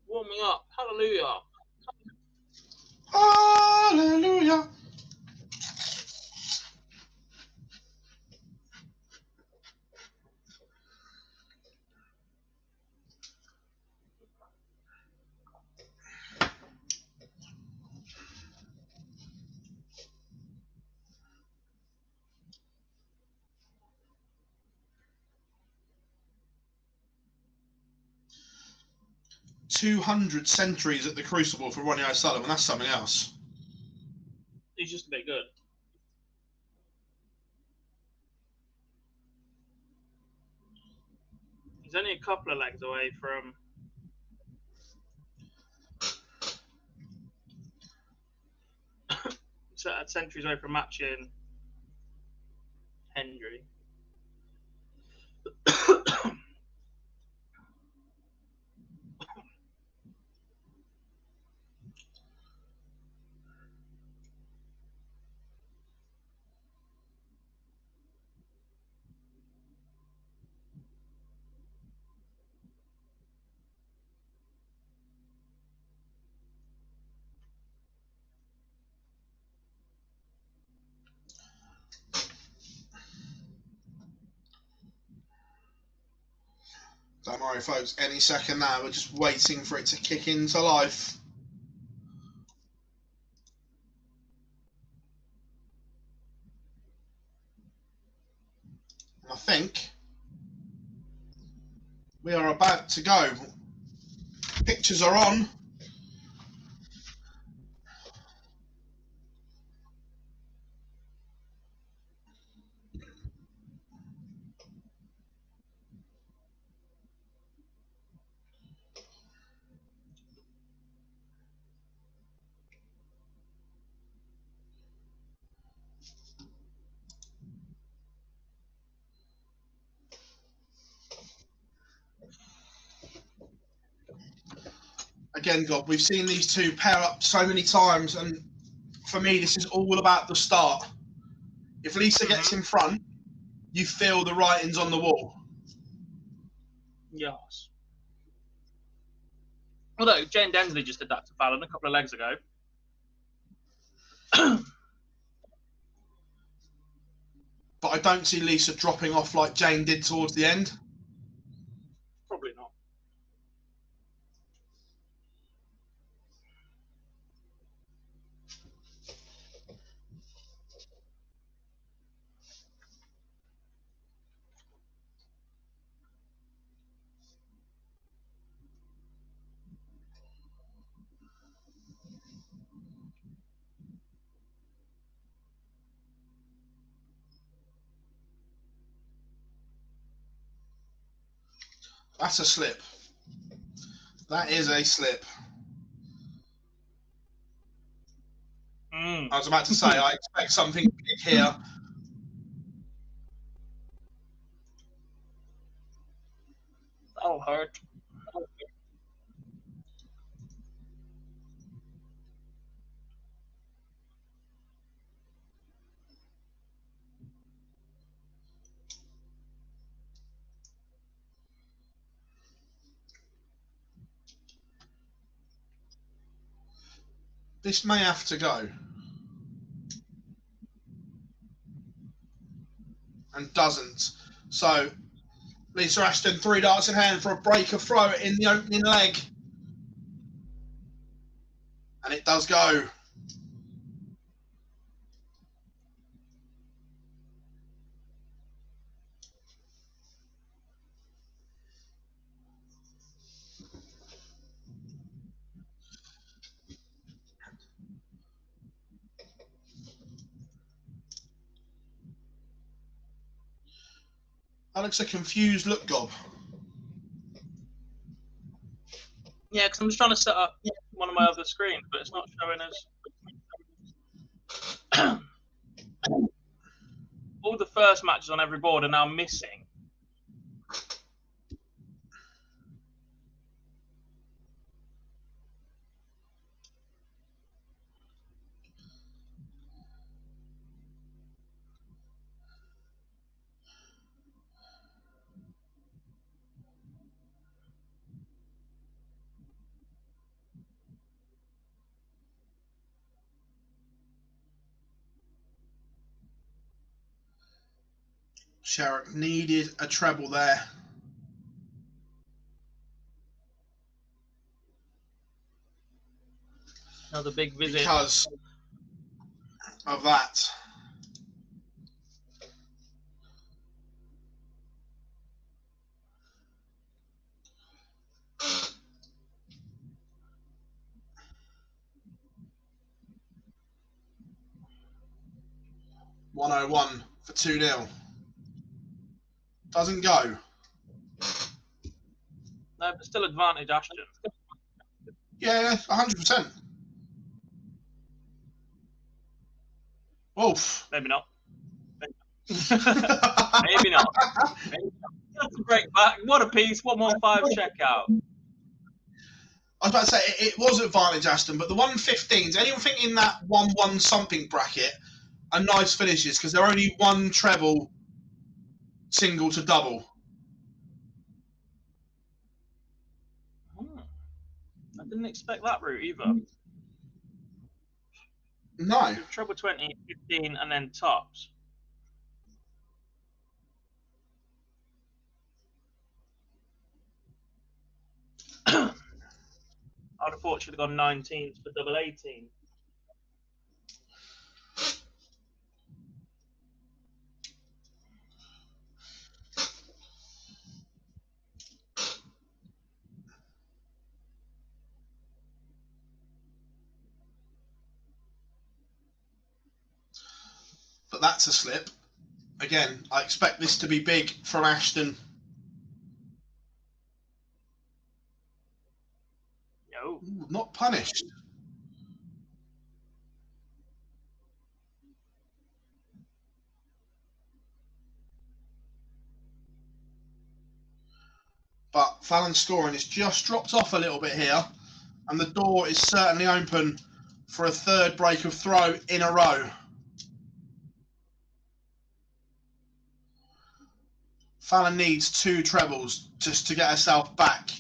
Warming up. Hallelujah. Hallelujah. 200 centuries at the Crucible for Ronnie O'Sullivan. That's something else. He's just a bit good. He's only a couple of legs away from centuries away from matching Hendry. Don't worry, folks. Any second now, we're just waiting for it to kick into life. And I think we are about to go. Pictures are on. Again, God, we've seen these two pair up so many times, and for me, this is all about the start. If Lisa gets in front, you feel the writings on the wall. Yes. Although Jane Densley just did that to Fallon a couple of legs ago. But I don't see Lisa dropping off like Jane did towards the end. Probably not. That's a slip. That is a slip. I was about to say, I expect something big here. That'll hurt. This may have to go. And doesn't. So, Lisa Ashton, 3 darts in hand for a breaker throw in the opening leg. And it does go. That looks a confused look, Gob. Yeah, because I'm just trying to set up one of my other screens, but it's not showing us. All the first matches on every board are now missing. Sherrick needed a treble there. Another big visit. Because of that. 101 for 2-0. Doesn't go. No, but still advantage Ashton. Yeah, 100%. Oof. Maybe not. Maybe not. That's a break back. What a piece. 115 checkout. I was about to say, it was advantage Ashton, but the 115s, anything in that 1-1 something bracket are nice finishes because they're only one treble, single to double. I didn't expect that route either. No. Treble 20, 15, and then tops. I'd have thought she'd have gone 19s for double 18. But that's a slip. Again, I expect this to be big from Ashton. No. Ooh, not punished. But Fallon's scoring is just dropped off a little bit here, and the door is certainly open for a third break of throw in a row. Fallon needs 2 trebles just to get herself back.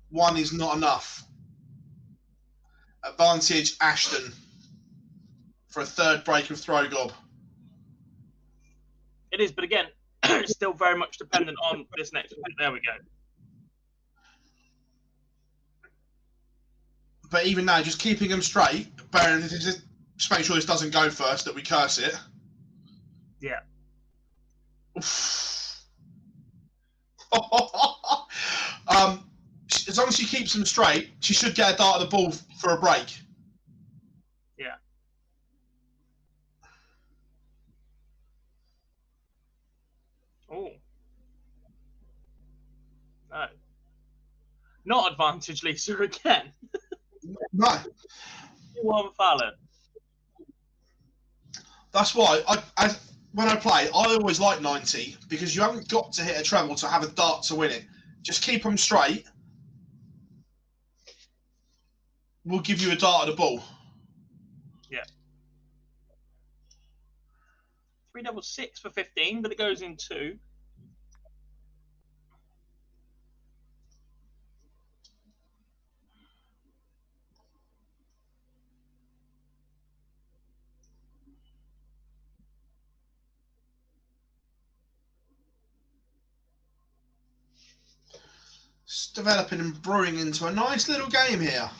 1 is not enough. Advantage Ashton for a third break of throw gob. It is, but again, it's still very much dependent on this next one. There we go. But even now, just keeping them straight, just make sure this doesn't go first, that we curse it. Yeah. As long as she keeps them straight, she should get a dart of the ball for a break. Yeah. Oh. No. Not advantage Lisa again. No. 1 Fallon. That's why when I play, I always like 90 because you haven't got to hit a treble to have a dart to win it. Just keep them straight. We'll give you a dart of the ball. Yeah. 366 for 15, but it goes in 2. It's developing and brewing into a nice little game here.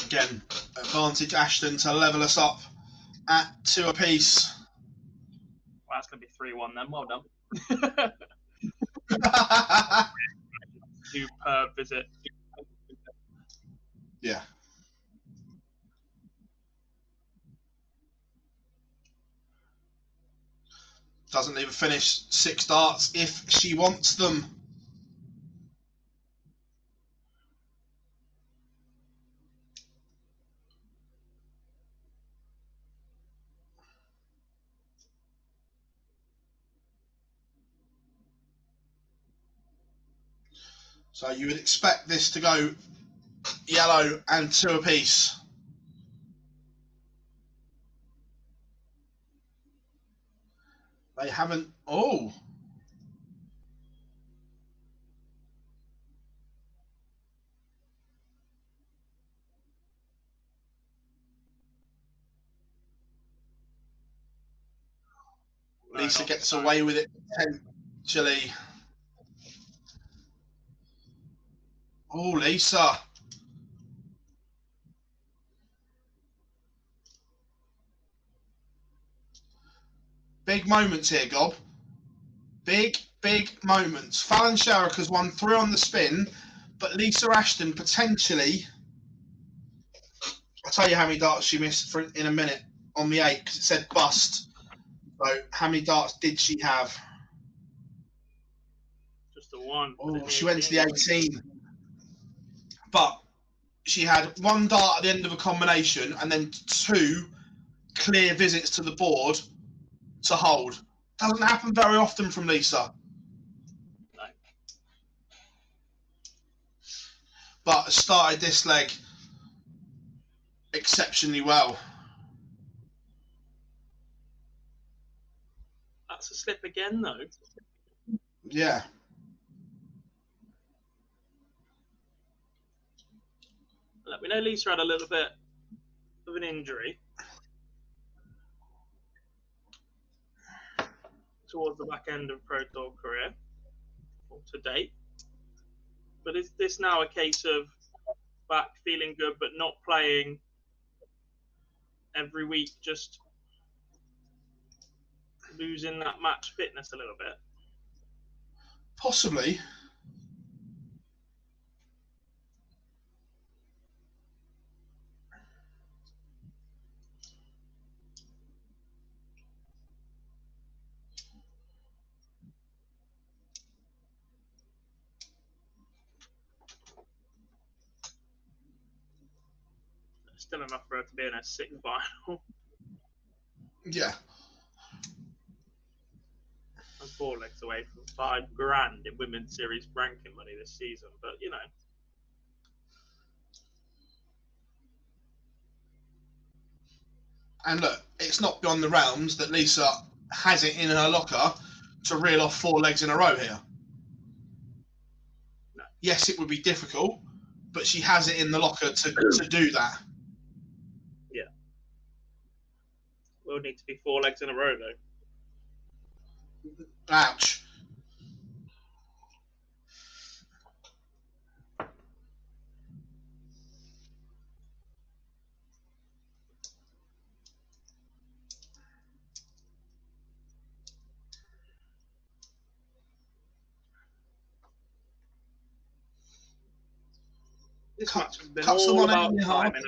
Again, advantage Ashton to level us up at 2 apiece. Well, that's going to be 3-1 then. Well done. Superb visit. Yeah. Doesn't leave a finish. 6 darts if she wants them. So you would expect this to go yellow and 2 apiece. They haven't. Oh. Lisa gets away with it potentially. Oh, Lisa. Big moments here, Gob. Big moments. Fallon Sherrick has won 3 on the spin, but Lisa Ashton potentially... I'll tell you how many darts she missed in a minute on the 8, because it said bust. So how many darts did she have? Just the one. Oh, she went to the 18. But she had 1 dart at the end of a combination and then 2 clear visits to the board to hold. Doesn't happen very often from Lisa. No. But started this leg exceptionally well. That's a slip again, though. Yeah. Let me know Lisa had a little bit of an injury towards the back end of Pro Tour career, or to date. But is this now a case of back feeling good but not playing every week, just losing that match fitness a little bit? Possibly. Still enough for her to be in a 6th final. Yeah. I'm 4 legs away from $5,000 in women's series ranking money this season, but you know. And look, it's not beyond the realms that Lisa has it in her locker to reel off 4 legs in a row here. No. Yes, it would be difficult, but she has it in the locker to do that. Yeah. Will need to be 4 legs in a row, though. Ouch. This match has been cut all someone about in the heart. timing.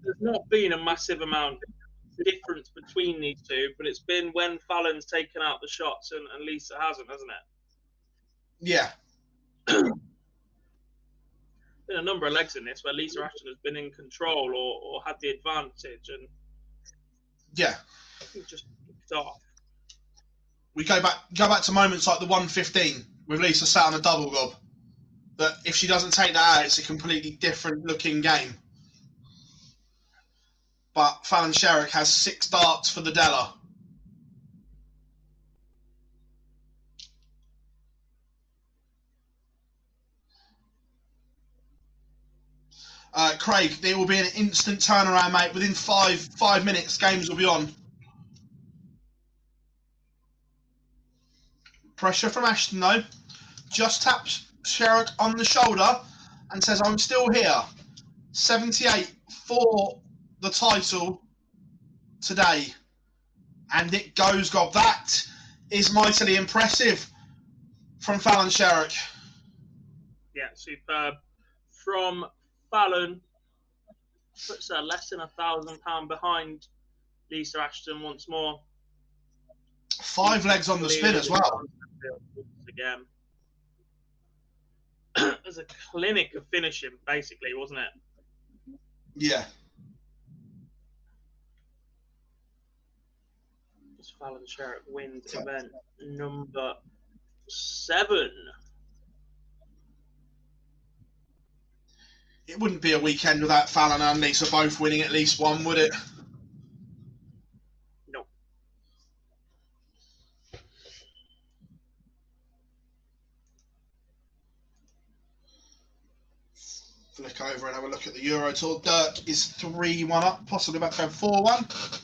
There's not been a massive amount of difference between these two, but it's been when Fallon's taken out the shots and Lisa hasn't it? Yeah. Been a number of legs in this where Lisa Ashton has been in control or had the advantage, and Yeah. just kicked off. We go back to moments like the 115 with Lisa sat on a double gob. That if she doesn't take that out, it's a completely different looking game. But Fallon Sherrick has 6 darts for the Della. Craig, there will be an instant turnaround, mate. Within five minutes, games will be on. Pressure from Ashton, though. Just taps Sherrick on the shoulder and says, I'm still here. 78 for the title today. And it goes, God. That is mightily impressive from Fallon Sherrick. Yeah, superb. From Fallon, puts her less than £1,000 behind Lisa Ashton once more. 5 legs on the spin as well. Again. It was a clinic of finishing, basically, wasn't it? Yeah. Fallon Sherrick wins event number 7. It wouldn't be a weekend without Fallon and Lisa both winning at least one, would it? No. Flick over and have a look at the Euro Tour. Dirk is 3-1 up, possibly about to go 4-1.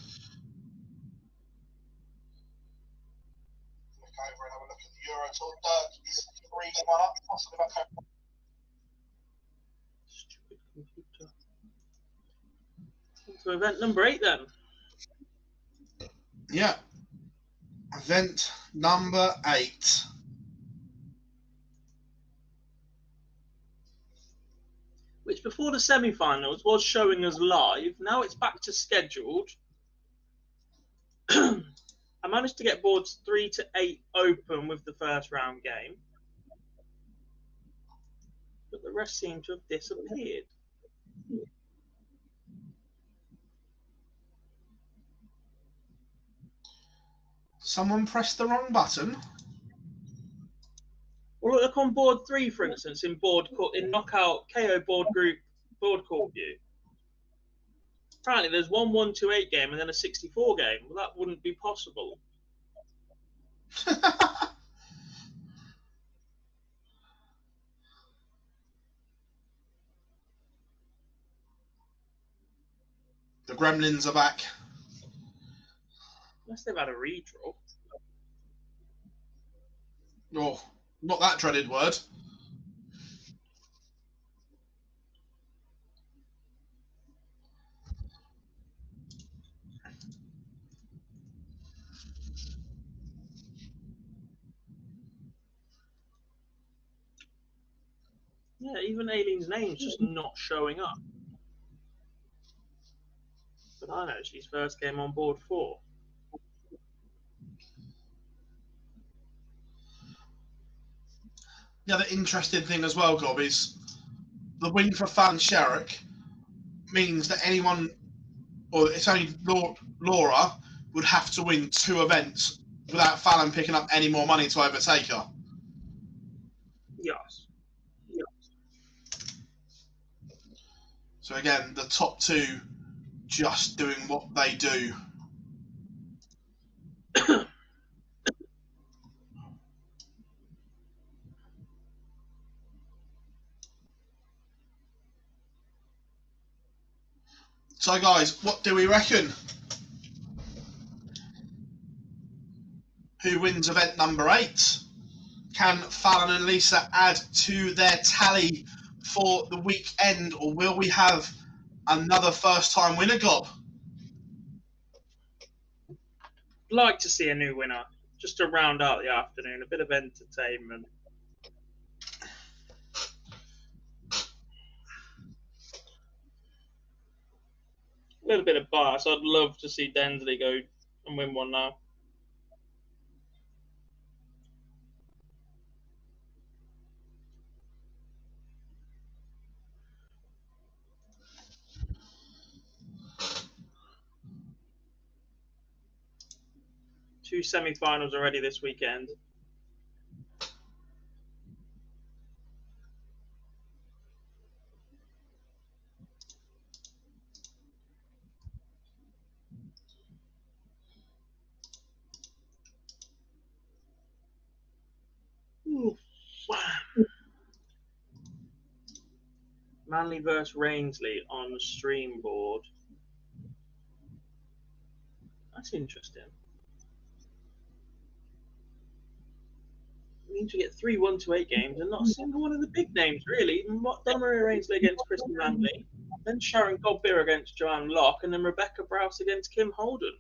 Stupid computer. To event number 8 then. Yeah. Event number 8. Which before the semi-finals was showing us live. Now it's back to scheduled. I managed to get boards 3 to 8 open with the first round game. But the rest seem to have disappeared. Someone pressed the wrong button. Well, look on board 3, for instance, in knockout KO board group board court view. Apparently, there's 1-1-2-8 game and then a 64 game. Well, that wouldn't be possible. The gremlins are back. Unless they've had a redraw. Oh, not that dreaded word. Yeah, even Aileen's name's just not showing up. But I know she's first game on board 4. The other interesting thing as well, Gob, is the win for Fallon Sherrick means that anyone, or it's only Laura, would have to win 2 events without Fallon picking up any more money to overtake her. Yes. So again, the top 2 just doing what they do. So guys, what do we reckon? Who wins event number 8? Can Fallon and Lisa add to their tally for the weekend, or will we have another first-time winner, Gob? Like to see a new winner, just to round out the afternoon, a bit of entertainment. A little bit of bias. I'd love to see Densley go and win one now. Two semi-finals already this weekend. Ooh, wow. Manley versus Rainsley on the stream board. That's interesting. It means we get 3 1-8 games and not a single one of the big names, really. Donna Maria Rainsley against Kristen Manley, then Sharon Godbeer against Joanne Locke, and then Rebecca Browse against Kim Holden.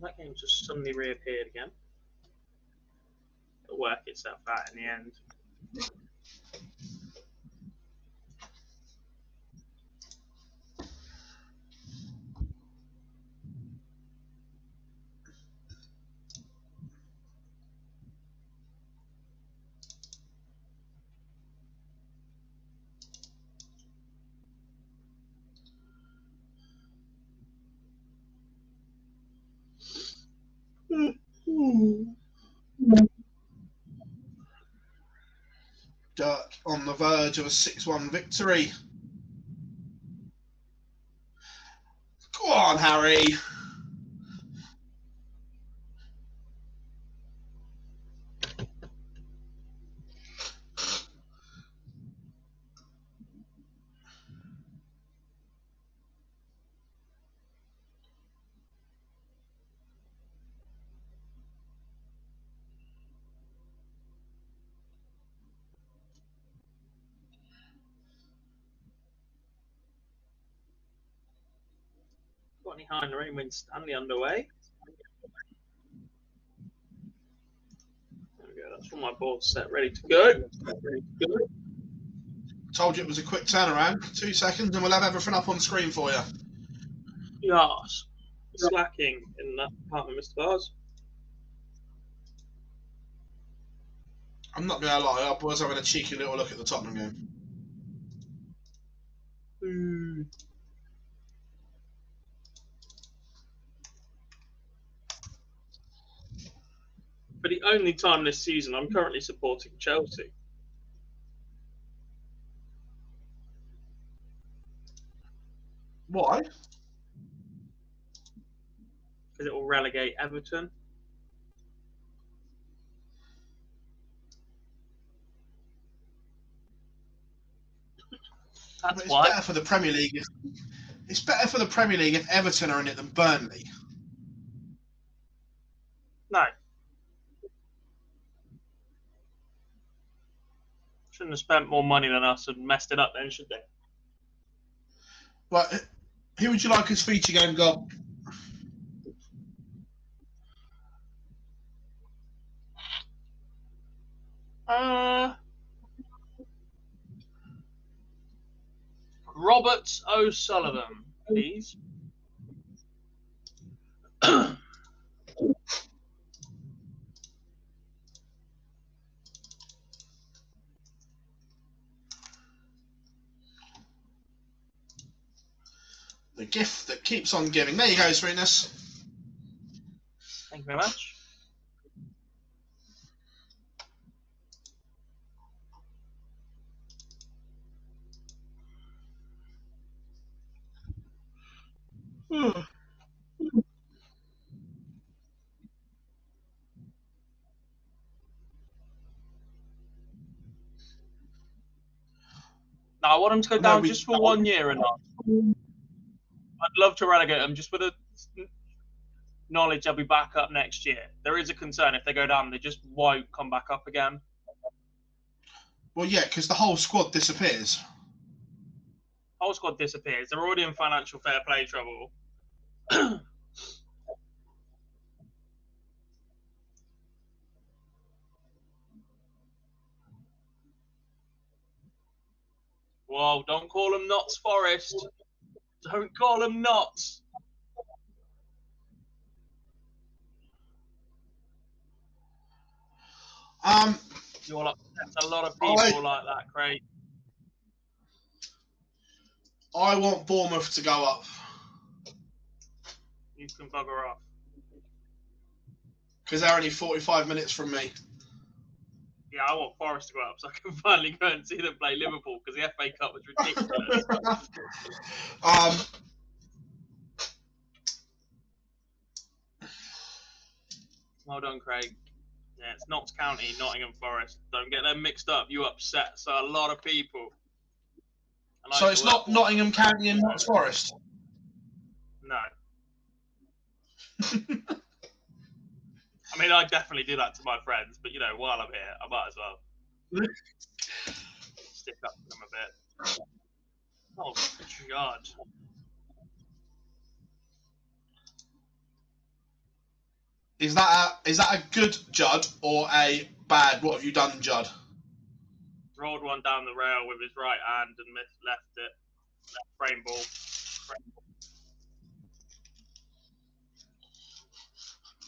That game just suddenly reappeared again. It'll work itself out in the end. Dirk on the verge of a 6-1 victory. Go on, Harry. Got any high in the rain wind Stanley underway? There we go. That's all my board's set, ready to go. Told you it was a quick turnaround. 2 seconds and we'll have everything up on screen for you. Yes. Slacking in that department, Mr. Bars. I'm not going to lie, I was having a cheeky little look at the Tottenham game. For the only time this season, I'm currently supporting Chelsea. Why? Because it will relegate Everton. That's It's why. better for the Premier League. It's better for the Premier League if Everton are in it than Burnley. No. Shouldn't have spent more money than us and messed it up then, should they? Right, who would you like as feature game goal? Robert O'Sullivan, please. The gift that keeps on giving. There you go, Sweetness. Thank you very much. Now, I want him to go down just for 1 year or not. I'd love to relegate them just with the knowledge they'll be back up next year. There is a concern if they go down, they just won't come back up again. Well, yeah, because the whole squad disappears. Whole squad disappears. They're already in financial fair play trouble. Whoa, don't call them Notts Forest. Don't call them Notts. You'll upset a lot of people like that, Craig. I want Bournemouth to go up. You can bugger off. Because they're only 45 minutes from me. Yeah, I want Forest to go up so I can finally go and see them play Liverpool because the FA Cup was ridiculous. Well done, Craig. Yeah, it's Notts County, Nottingham Forest. Don't get them mixed up. You upset a lot of people. So it's not Nottingham County and Notts Forest? No. I mean, I definitely do that to my friends, but, you know, while I'm here, I might as well stick up to them a bit. Oh, God. Is that a good Judd or a bad what have you done Judd? Rolled one down the rail with his right hand and left it. Frame ball.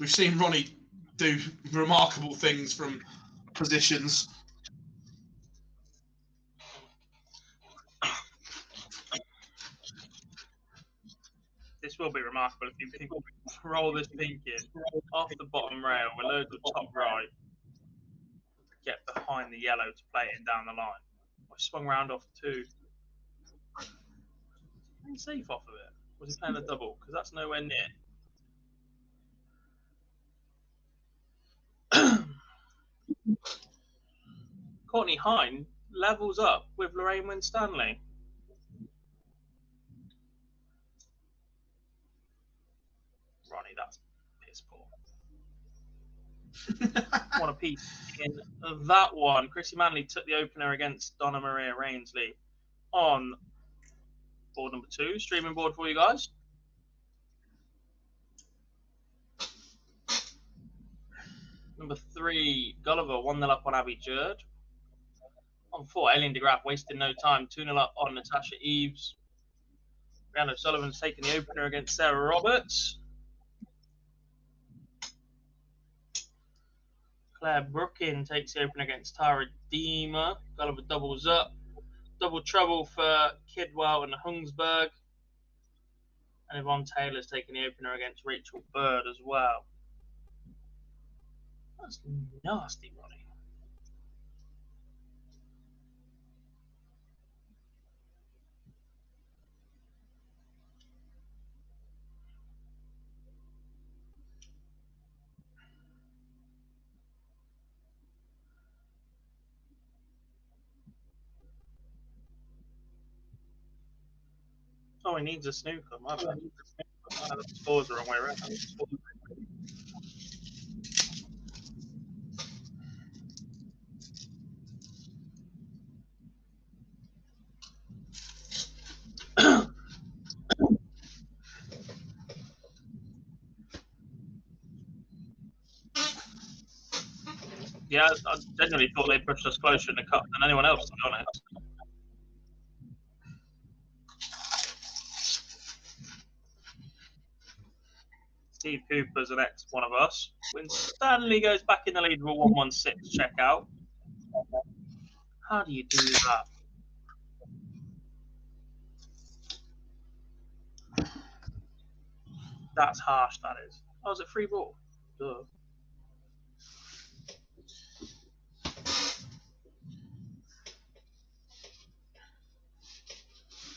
We've seen Ronnie do remarkable things from positions. This will be remarkable if you can roll this pink in off the bottom rail with loads of top right. get behind the yellow to play it down the line. I swung round off 2. Playing safe off of it. Was he playing a double? Because that's nowhere near. Courtney Hine levels up with Lorraine Winstanley. Ronnie, that's piss poor. One apiece in that one. Chrissy Manley took the opener against Donna Maria Rainsley on board number 2. Streaming board for you guys. Number 3, Gulliver 1-0 up on Abby Jurd. On 4, Eileen De Graaf wasting no time, 2-0 up on Natasha Eves. Rhiannon O'Sullivan's taking the opener against Sarah Roberts. Claire Brookin takes the opener against Tara Deemer. Gulliver doubles up. Double trouble for Kidwell and Hungsberg. And Yvonne Taylor's taking the opener against Rachel Bird as well. That's nasty, Ronnie. Oh, he needs a snooker. My bad. The scores the wrong way around. Yeah, I genuinely thought they pushed us closer in the cup than anyone else, to be honest. Steve Cooper's the next one of us. When Stanley goes back in the lead with a 116 checkout. How do you do that? That's harsh, that is. Oh, is it free ball? Duh.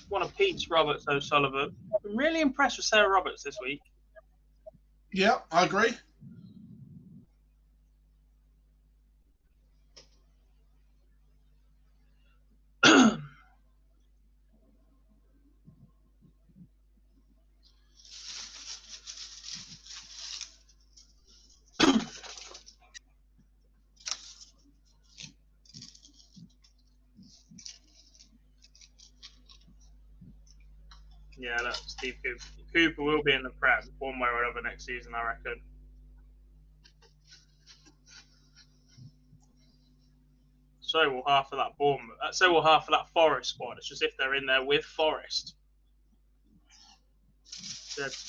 One apiece, Roberts O'Sullivan. I'm really impressed with Sarah Roberts this week. Yeah, I agree. Yeah, look, Steve Cooper. Cooper will be in the Prem one way or another next season, I reckon. So will half of that Bournemouth. So will half of that Forest squad. It's just if they're in there with Forest.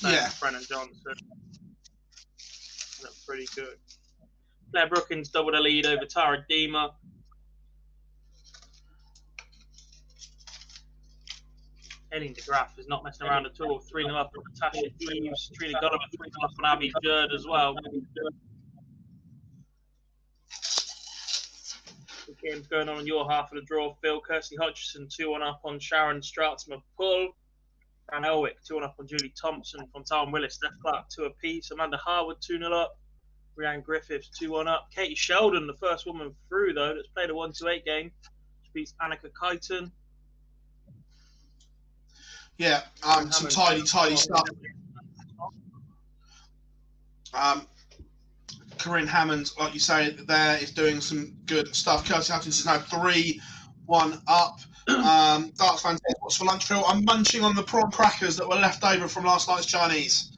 Yeah. Brennan Johnson. That's pretty good. Claire Brookins doubled a lead over Tara Deemer. Eileen De Graaf is not messing around at all. 3-0 up on Natasha Eves. Trina Gulliver 3-0 up on Abby Jurd as well. The game's going on your half of the draw, Phil. Kirsty Hutchison 2-1 up on Sharon Stratzma Pull. Fran Elwick 2-1 up on Julie Thompson. Fontaine Willis, Steph Clark 2 apiece. Amanda Harwood 2-0 up. Rhiannon Griffiths 2-1 up. Katie Sheldon, the first woman through though, that's played a 1-2-8 game. She beats Annika Kyton. Yeah, some tidy stuff. Corinne Hammond, like you say, there is doing some good stuff. Kirsty Hutchinson's now 3-1 up. Darts fans, what's for lunch, Phil? I'm munching on the prawn crackers that were left over from last night's Chinese.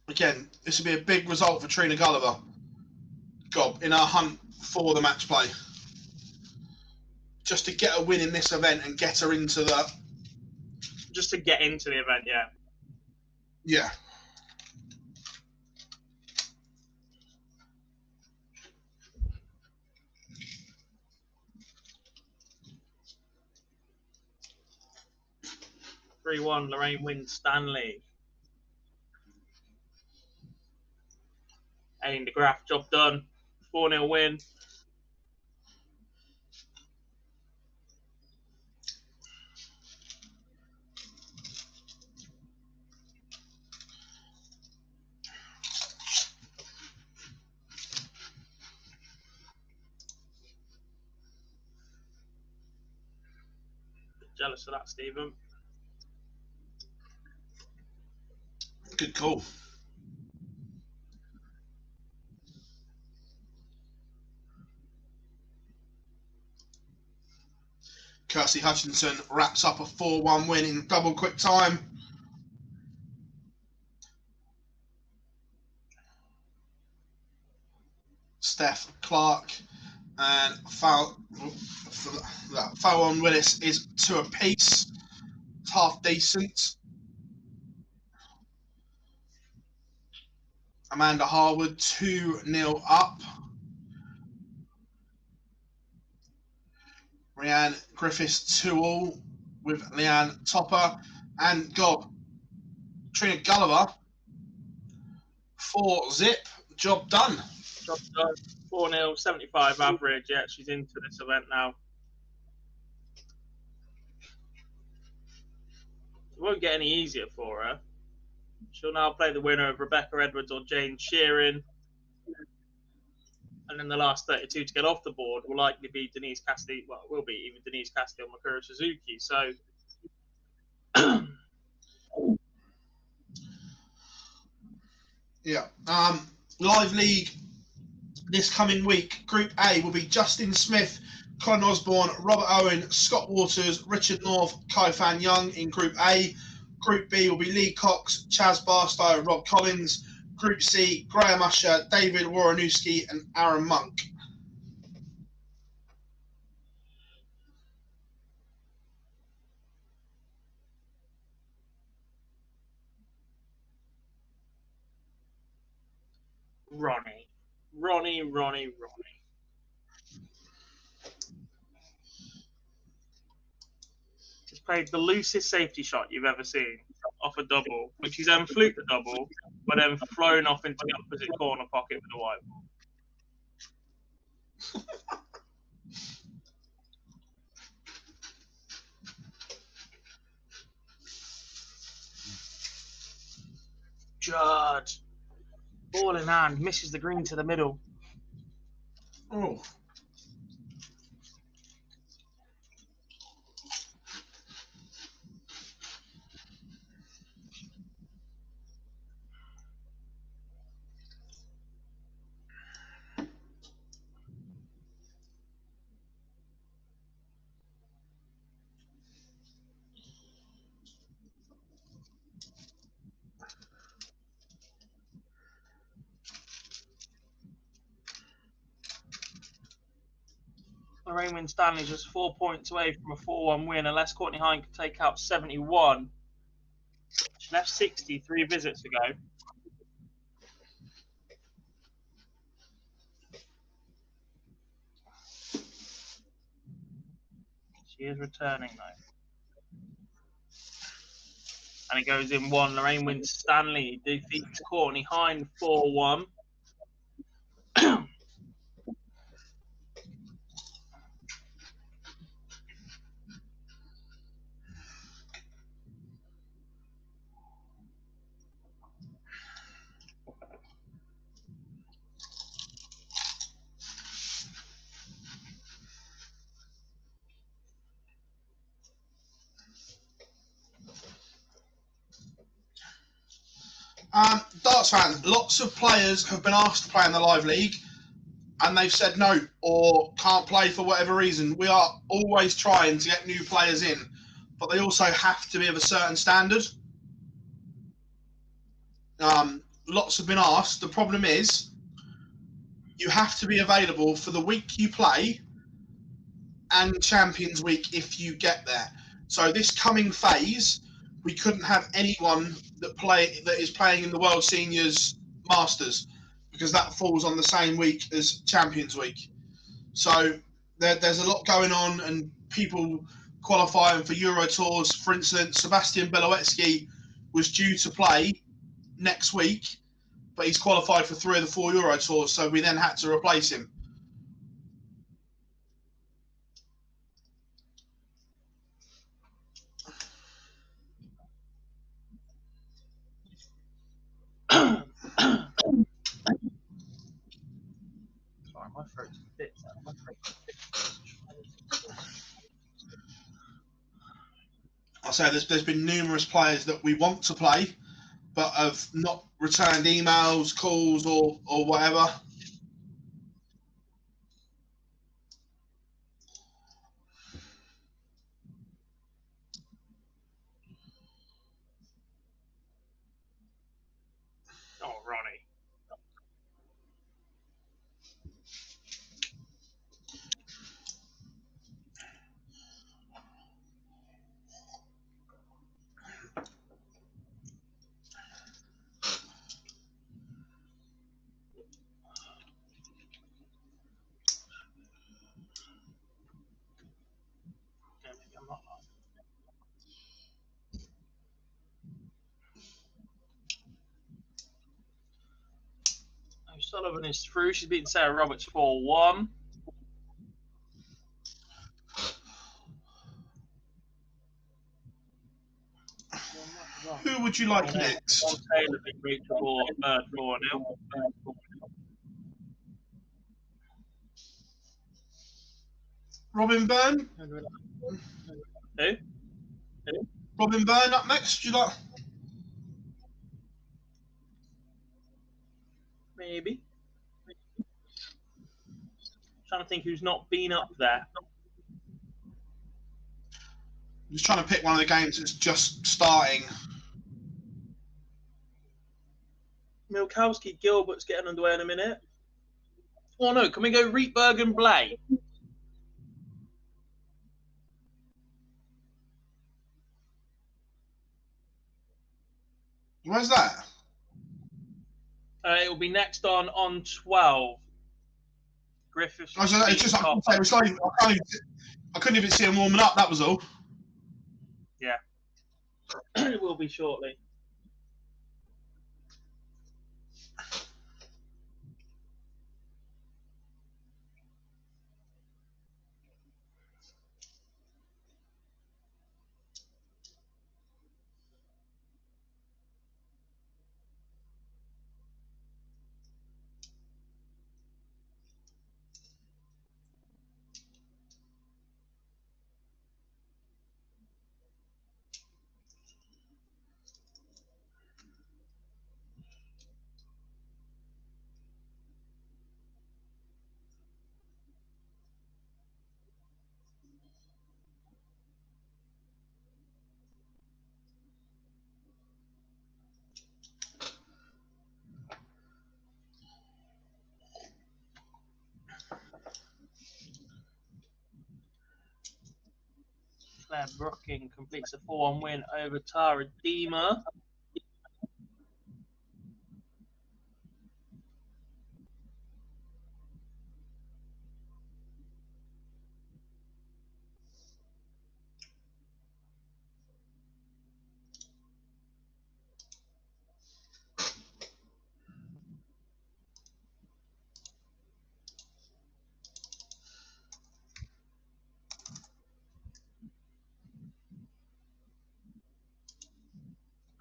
Again, this would be a big result for Trina Gulliver. In our hunt for the match play. Just to get a win in this event and get her into the... Just to get into the event, yeah. Yeah. 3-1. Lorraine wins Stanley. Eileen De Graaf, job done. 4-0 win. Jealous of that, Stephen. Good call. Kirsty Hutchinson wraps up a 4-1 win in double quick time. Steph Clark and Fallon Willis is 2 apiece. It's half decent. Amanda Harwood 2-0 up. Rhiann Griffiths 2-all with Leanne Topper. And Gob, Trina Gulliver 4-zip. Job done. Job done. 4-0, 75 average. Yeah, she's into this event now. It won't get any easier for her. She'll now play the winner of Rebecca Edwards or Jane Sheeran. And then the last 32 to get off the board will likely be Denise Cassidy. Well, it will be even Denise Cassidy or Makura Suzuki. So, yeah. Live League this coming week. Group A will be Justin Smith, Colin Osborne, Robert Owen, Scott Waters, Richard North, Kai Fan Young in Group A. Group B will be Lee Cox, Chaz Barstow, Rob Collins. Group C, Graham Usher, David Woronowski and Aaron Monk. Ronnie. He's played the loosest safety shot you've ever seen off a double, which he's then fluked the double, but then flown off into the opposite corner pocket with a white ball. Judd. Ball in hand, misses the green to the middle. Oh. Lorraine wins Stanley just 4 points away from a 4-1 win unless Courtney Hine can take out 71. She left 60 3 visits ago. She is returning though. And it goes in 1. Lorraine wins Stanley, defeats Courtney Hine 4-1. Darts fan, lots of players have been asked to play in the Live League and they've said no or can't play for whatever reason. We are always trying to get new players in, but they also have to be of a certain standard. Lots have been asked. The problem is you have to be available for the week you play and Champions Week if you get there. So this coming phase, we couldn't have anyone that is playing in the World Seniors Masters because that falls on the same week as Champions Week. So there's a lot going on and people qualifying for Euro Tours. For instance, Sebastian Belowetsky was due to play next week, but he's qualified for 3 of the 4 Euro Tours, so we then had to replace him. Sorry, my throat's a bit. I say there's been numerous players that we want to play, but have not returned emails, calls, or whatever. Oh, Ronnie. Yeah, maybe I'm not. Sullivan is through. She's beaten Sarah Roberts 4-1. Who would you like next? Taylor beat Rachel Moore 4-0. Robin Byrne? Who? Robin Byrne up next, do you like? Maybe. Trying to think who's not been up there. I'm just trying to pick one of the games that's just starting. Milkowski Gilbert's getting underway in a minute. Oh no, can we go Rietberg and Blay? Where's that? It will be next on 12. Griffiths. It's just I couldn't even see him warming up, that was all. Yeah. It will be shortly. Claire Brooking completes a 4-1 win over Tara Deemer.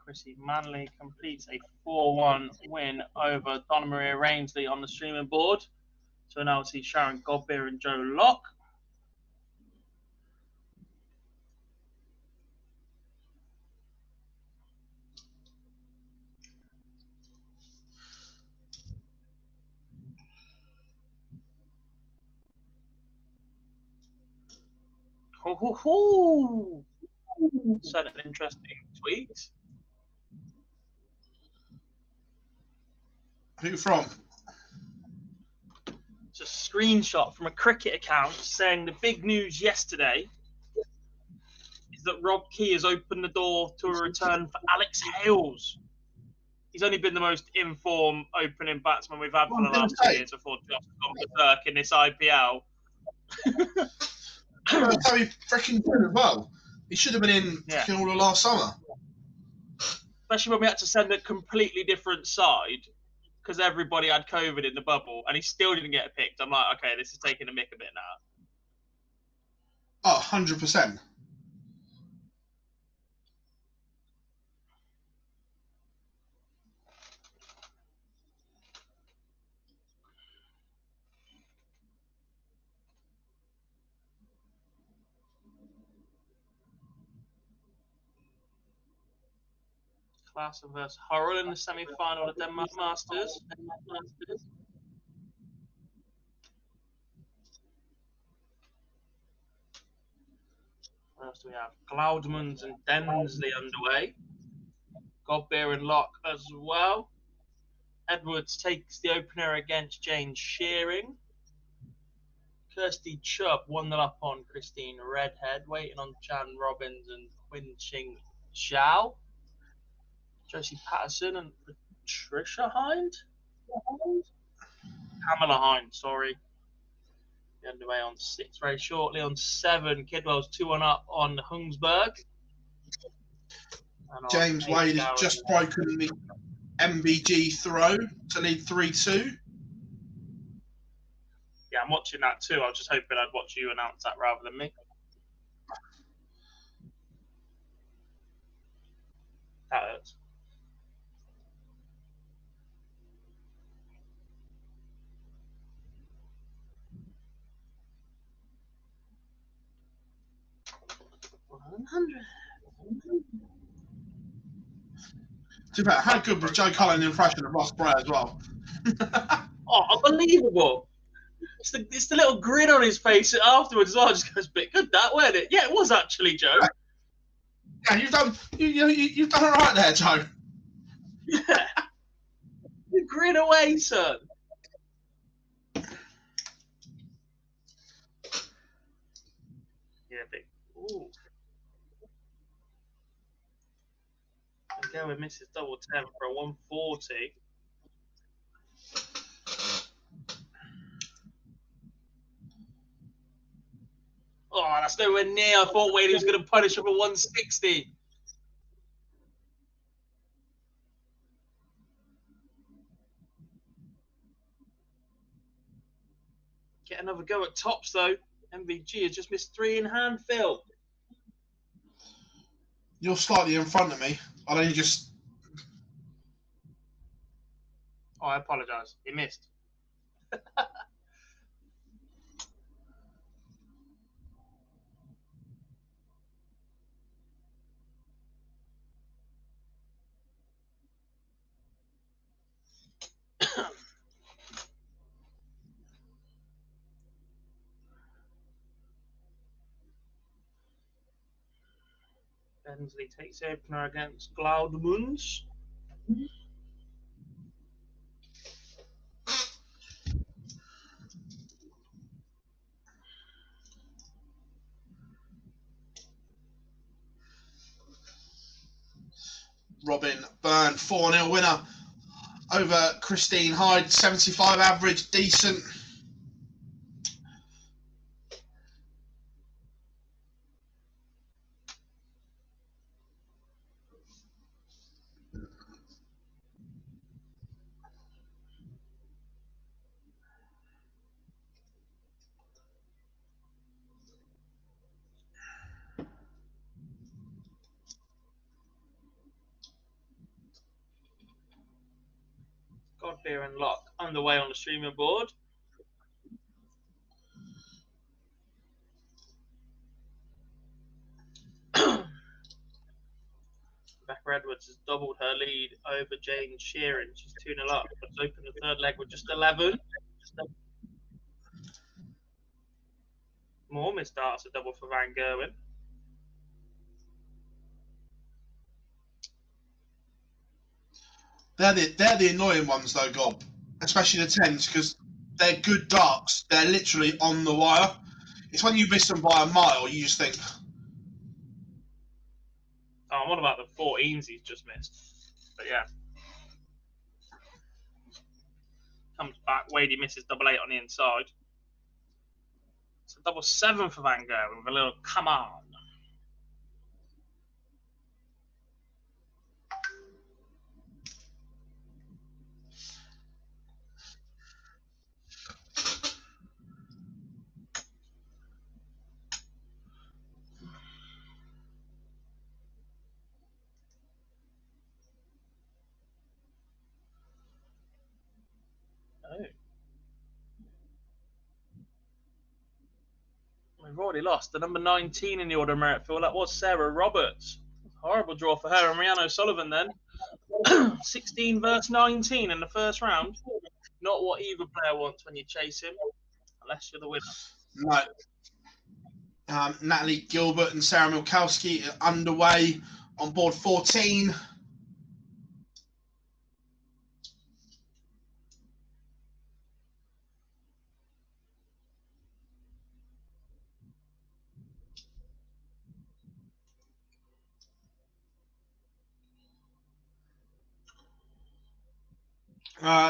Chrissy Manley completes a 4-1 win over Donna Maria Rainsley on the streaming board. So now we'll see Sharon Godbeer and Joe Locke. Said an interesting tweet. Who from? It's a screenshot from a cricket account saying the big news yesterday is that Rob Key has opened the door to a return for Alex Hales. He's only been the most informed opening batsman we've had for the last 2 years before Josh got berserk in this IPL. That's how he freaking did as well. He should have been in freaking all of last summer. Especially when we had to send a completely different side because everybody had COVID in the bubble and he still didn't get picked. I'm like, okay, this is taking a mick a bit now. Oh, 100%. Klaassen versus Horrell in the semi-final of Denmark Masters. What else do we have? Glaudmans and Densley underway. Godbeer and Locke as well. Edwards takes the opener against Jane Shearing. Kirsty Chubb 1-0 up on Christine Redhead, waiting on Jan Robbins and Quinn Ching Zhao. Josie Patterson and Patricia Hind? Pamela Hind, sorry. Be underway on 6 very shortly. On 7, Kidwell's 2-1 up on Hungsberg. James Wade has just broken the MVG throw to lead 3-2. Yeah, I'm watching that too. I was just hoping I'd watch you announce that rather than me. That hurts. Too bad. How good was Joe Cullen's impression of Ross Bray as well? Oh, unbelievable. It's the little grin on his face afterwards as well. Just goes, bit good that, wasn't it? Yeah, it was actually, Joe. Yeah, you've done it right there, Joe. Yeah. You grin away, son. Yeah, big. Ooh. Go with Mrs. Double 10 for a 140. Oh, that's nowhere near. I thought Wade was going to punish him for 160. Get another go at tops, though. MVG has just missed 3 in hand, Phil. You're slightly in front of me. I'll only just... Oh, I apologise. He missed. Bensley takes the opener against Glaudmans. Robin Byrne, 4-0 winner over Christine Hyde, 75 average, decent. Godbeer and Locke underway on the streaming board. Rebecca Edwards has doubled her lead over Jane Sheeran. She's 2-0 up. Let's open the third leg with just 11. More misstarts a double for Van Gerwen. They're the annoying ones though, Gob. Especially the 10s, because they're good darts. They're literally on the wire. It's when you miss them by a mile, you just think... Oh, what about the 14s he's just missed? But yeah. Comes back. Wadey misses double 8 on the inside. It's a double 7 for Van Gogh with a little come on. Oh. We've already lost the number 19 in the order of merit, Phil. That was Sarah Roberts. Horrible draw for her and Rihanna O'Sullivan then. 16 versus 19 in the first round. Not what either player wants when you chase him, unless you're the winner. No. Natalie Gilbert and Sarah Milkowski are underway on board 14.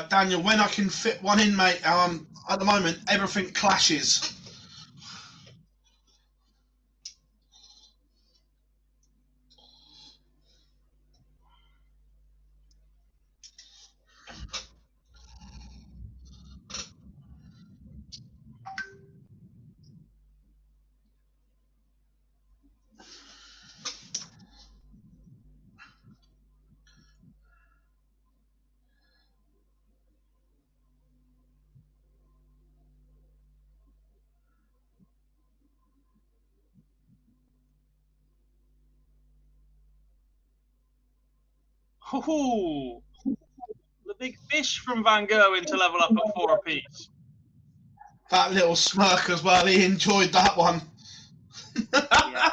Daniel, when I can fit one in, mate, at the moment, everything clashes. Ooh, the big fish from Van Gogh into level up at 4 apiece. That little smirk as well, he enjoyed that one. Yeah.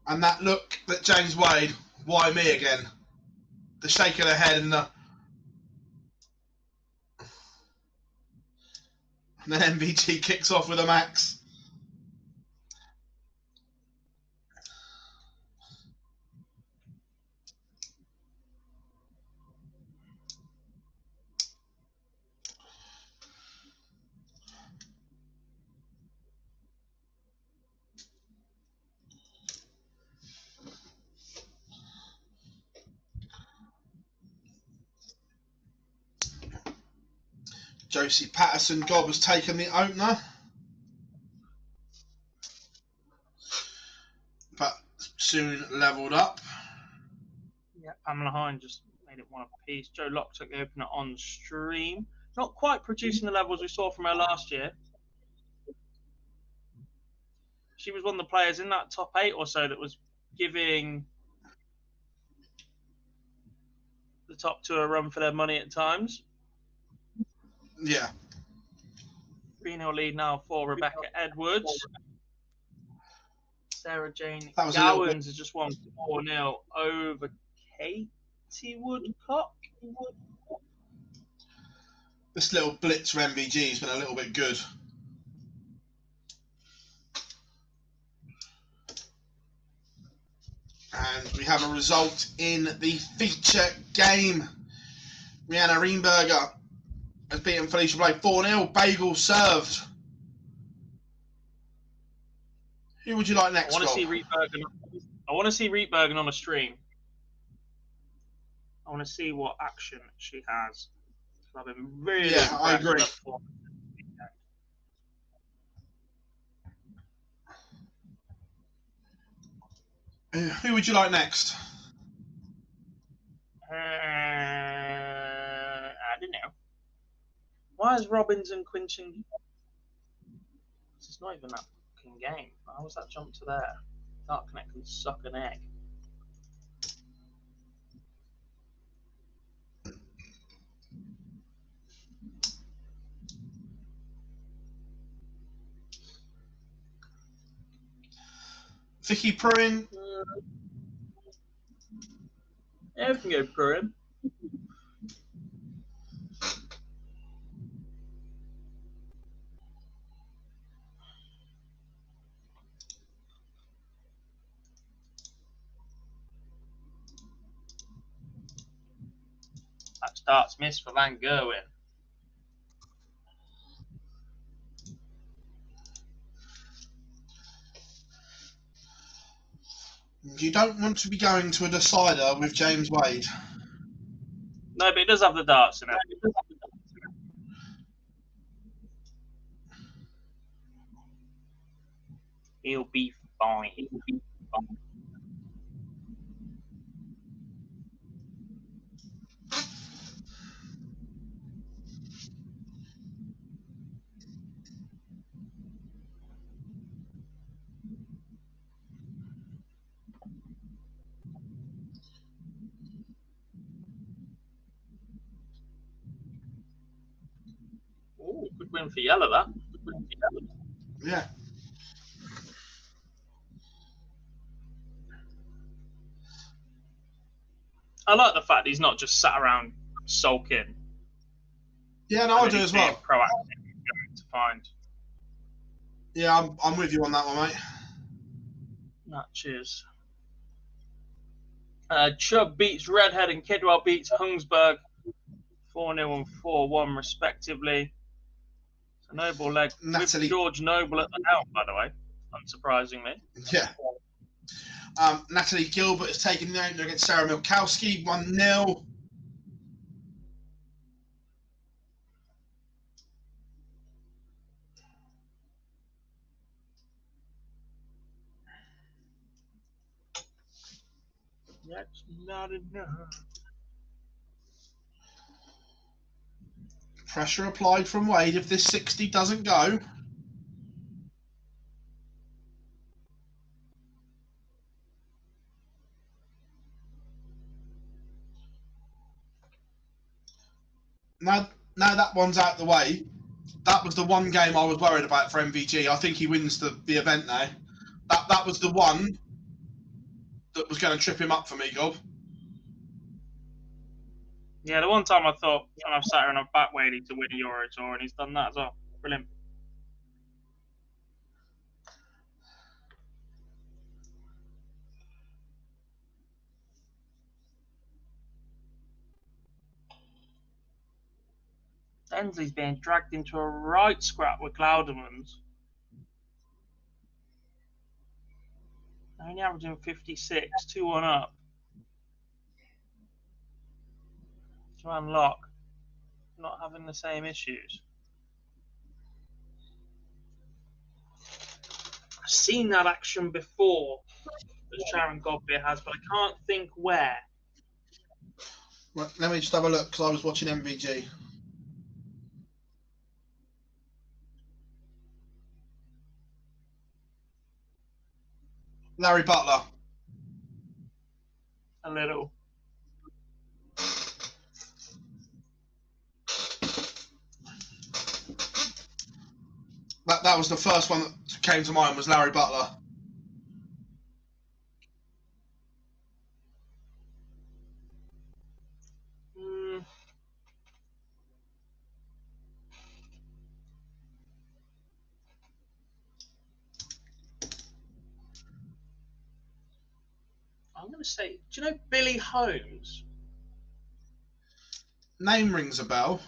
And that look that James Wade, why me again? The shake of the head and then MVG kicks off with a max. Josie Patterson Gob has taken the opener. But soon levelled up. Yeah, Pamela Hine just made it 1 apiece. Joe Locke took the opener on stream. Not quite producing the levels we saw from her last year. She was one of the players in that top 8 or so that was giving the top 2 a run for their money at times. Yeah. 3-0 lead now for Rebecca Edwards. Sarah Jane That was Gowans has just won 4-0 over Katie Woodcock. This little blitz for MVG has been a little bit good. And we have a result in the feature game. Rihanna Reinberger has beaten Felicia Blake 4-0. Bagel served. Who would you like next, I want to see Rob? Rietbergen on a stream. I want to see what action she has. I've been really I agree. Who would you like next? I don't know. Why is Robbins and Quinton? It's not even that fucking game. How was that jump to there? Dark Connect can suck an egg. Vicky Pruin. Yeah, we can go Pruin. Darts missed for Van Gerwen. You don't want to be going to a decider with James Wade. No, but he does have the darts in it. He'll be fine. He'll be fine. Ooh, good win for Yellow, that. Good win for Yellow. Yeah. I like the fact he's not just sat around sulking. Yeah, no, I do as well. Proactive to find Yeah, I'm with you on that one, mate. matches. Chubb beats Redhead and Kidwell beats Hungsberg 4-0 and 4-1 respectively. So Noble leg Natalie. with George Noble at the helm, by the way, unsurprisingly. Yeah. Natalie Gilbert has taken the opener against Sarah Milkowski, 1-0. That's not enough. Pressure applied from Wade if this 60 doesn't go. Now that one's out the way. That was the one game I was worried about for MVG. I think he wins the event now. That was the one that was going to trip him up for me, Gob. Yeah, the one time I thought I've sat here and I've back waiting to win a Euro Tour, and he's done that as well. Brilliant. Ensley's being dragged into a right scrap with Cloudermans. Only averaging 56, 2-1 up. To unlock, not having the same issues. I've seen that action before that Sharon Godbeer has, but I can't think where. Right, let me just have a look because I was watching MVG. Larry Butler. A little. That was the first one that came to mind, was Larry Butler. I'm going to say, do you know Billy Holmes? Name rings a bell.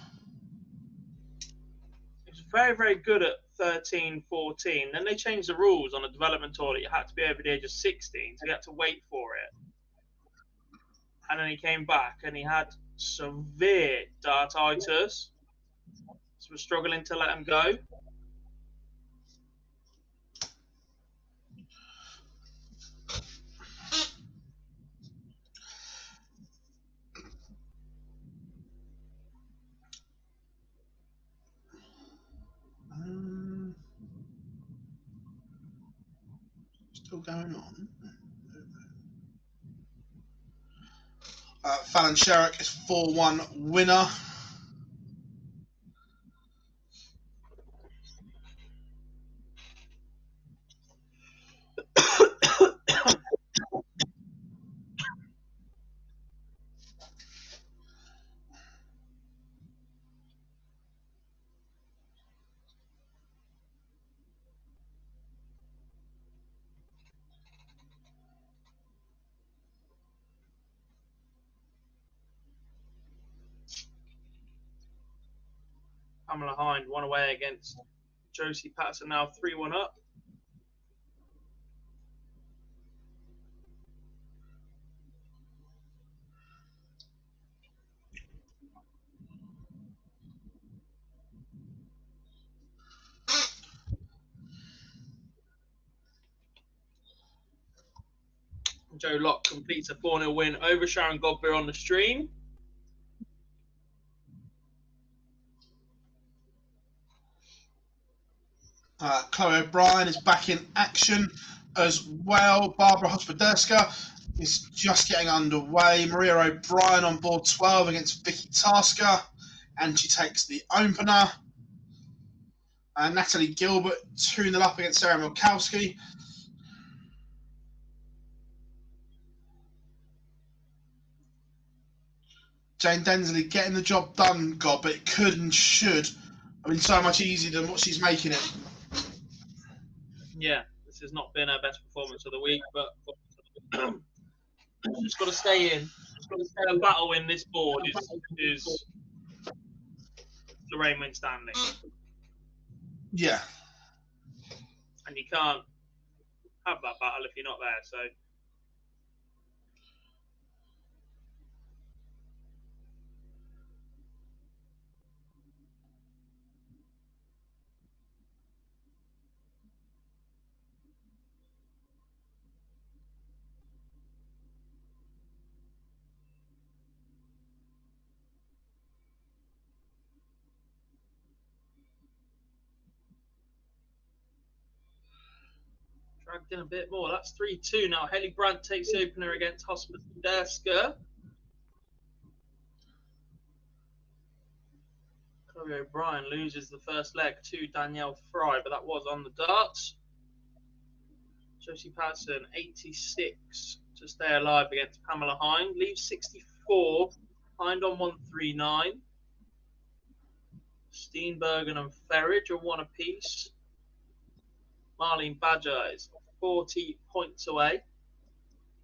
He was very, very good at 13, 14. Then they changed the rules on a development tour that you had to be over the age of 16, so you had to wait for it. And then he came back and he had severe dartitis. So we're struggling to let him go. Still going on. Fallon Sherrick is 4-1 winner. Pamela Hind, 1 away against Josie Patterson, now 3-1 up. Joe Locke completes a 4-0 win over Sharon Godbeer on the stream. Chloe O'Brien is back in action as well. Barbara Hospoderska is just getting underway. Maria O'Brien on board 12 against Vicky Tasker, and she takes the opener. Natalie Gilbert 2-0 up against Sarah Milkowski. Jane Densley getting the job done, God, but it could and should have been so much easier than what she's making it. Yeah, this has not been her best performance of the week, but she's got to stay in. She's got to stay and battle in this board is Lorraine Winstanley. Yeah. And you can't have that battle if you're not there, so... Dragged in a bit more. That's 3-2 now. Haley Brandt takes the opener against Hospoderska. Chloe O'Brien loses the first leg to Danielle Fry, but that was on the darts. Josie Patterson, 86 to stay alive against Pamela Hind. Leaves 64. Hind on 139. Steenbergen and Ferridge are 1 apiece. Marlene Badger is 40 points away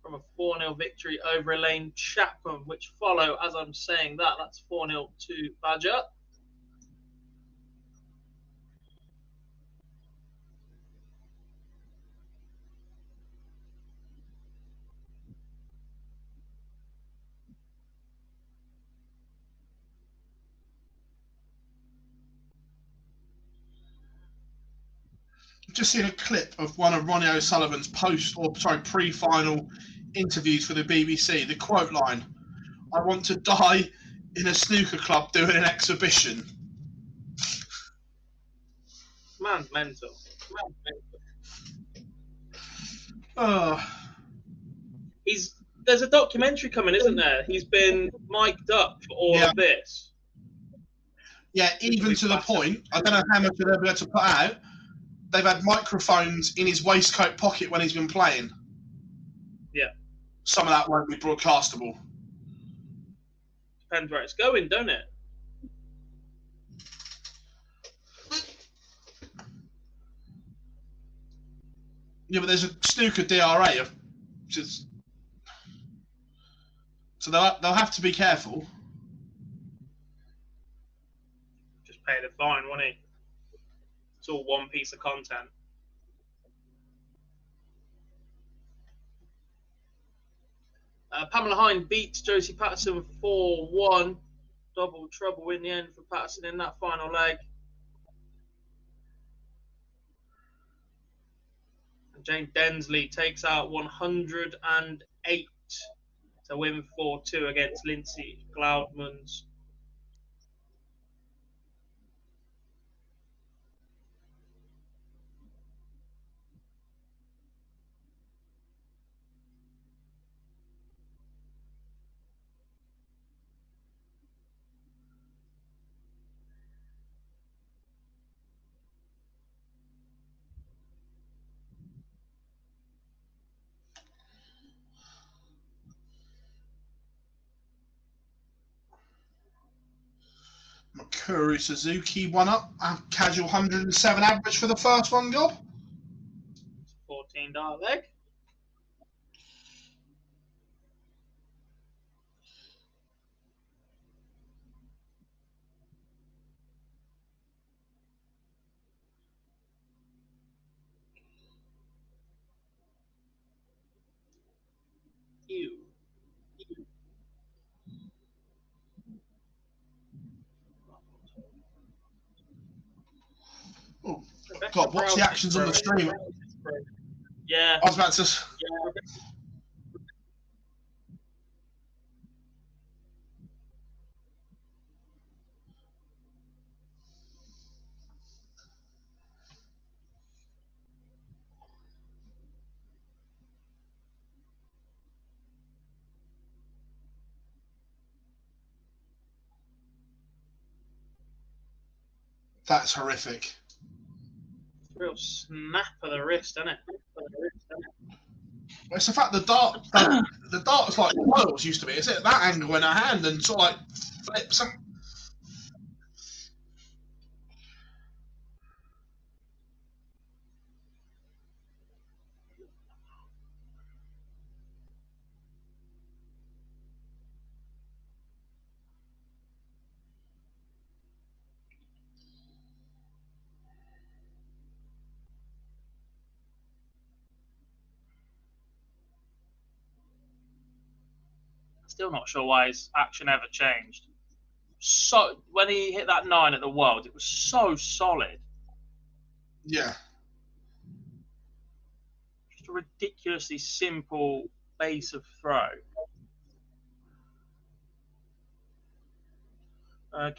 from a 4-0 victory over Elaine Chapman, which follow, as I'm saying that, that's 4-0 to Badger. I've just seen a clip of one of Ronnie O'Sullivan's pre-final interviews for the BBC. The quote line, "I want to die in a snooker club doing an exhibition." Man's mental. There's a documentary coming, isn't there? He's been mic'd up for all of this. Yeah, even to the point, I don't know how much they'll ever be able to put out, they've had microphones in his waistcoat pocket when he's been playing. Yeah. Some of that won't be broadcastable. Depends where it's going, don't it? Yeah, but there's a snooker DRA, so they'll have to be careful. Just pay the fine, won't he? It's all one piece of content. Pamela Hind beats Josie Patterson 4-1. Double trouble in the end for Patterson in that final leg. And Jane Densley takes out 108 to win 4-2 against Lindsay Glaudmans. Makuru Suzuki 1 up. Casual 107 average for the first one, Gob. $14 leg. God, what's the actions on the stream? Yeah. I was about to. Yeah. That's horrific. Real snap of the wrist, isn't it? It's the fact the dart's like coils used to be. It's at that angle in her hand and sort of like flips. Still not sure why his action ever changed. So when he hit that 9 at the World, it was so solid. Yeah. Just a ridiculously simple base of throw.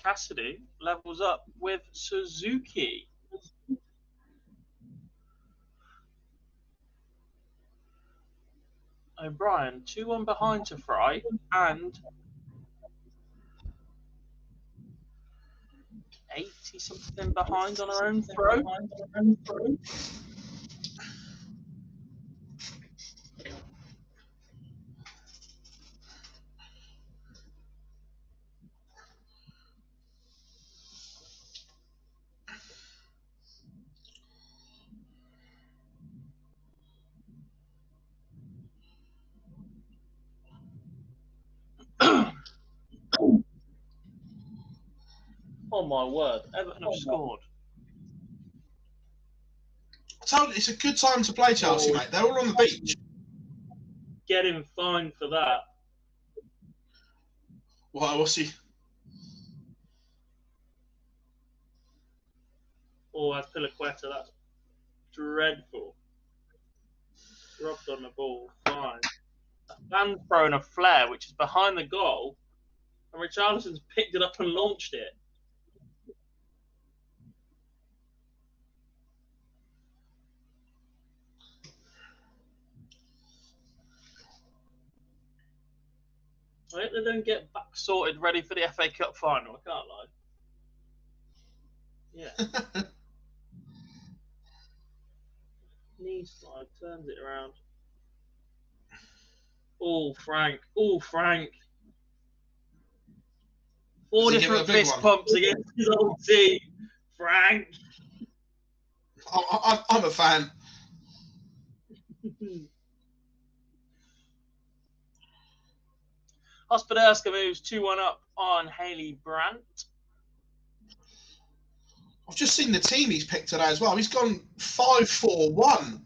Cassidy levels up with Suzuki. O'Brien 2-1 behind to Fry and 80 something behind on her own throw. Oh my word, Everton have scored. I told you, it's a good time to play Chelsea, mate. They're all on the beach. Getting fined for that. Well, we'll see. Oh, that's Pilaqueta. That's dreadful. Robbed on the ball. Fine. And thrown a flare, which is behind the goal. And Richarlison's picked it up and launched it. I hope they don't get back sorted ready for the FA Cup final. I can't lie. Yeah. Knee slide, turns it around. Oh, Frank. Oh, Frank. 4 different fist pumps against his old team. Frank. I'm a fan. Hospoderska moves 2-1 up on Haley Brandt. I've just seen the team he's picked today as well. He's gone 5-4-1.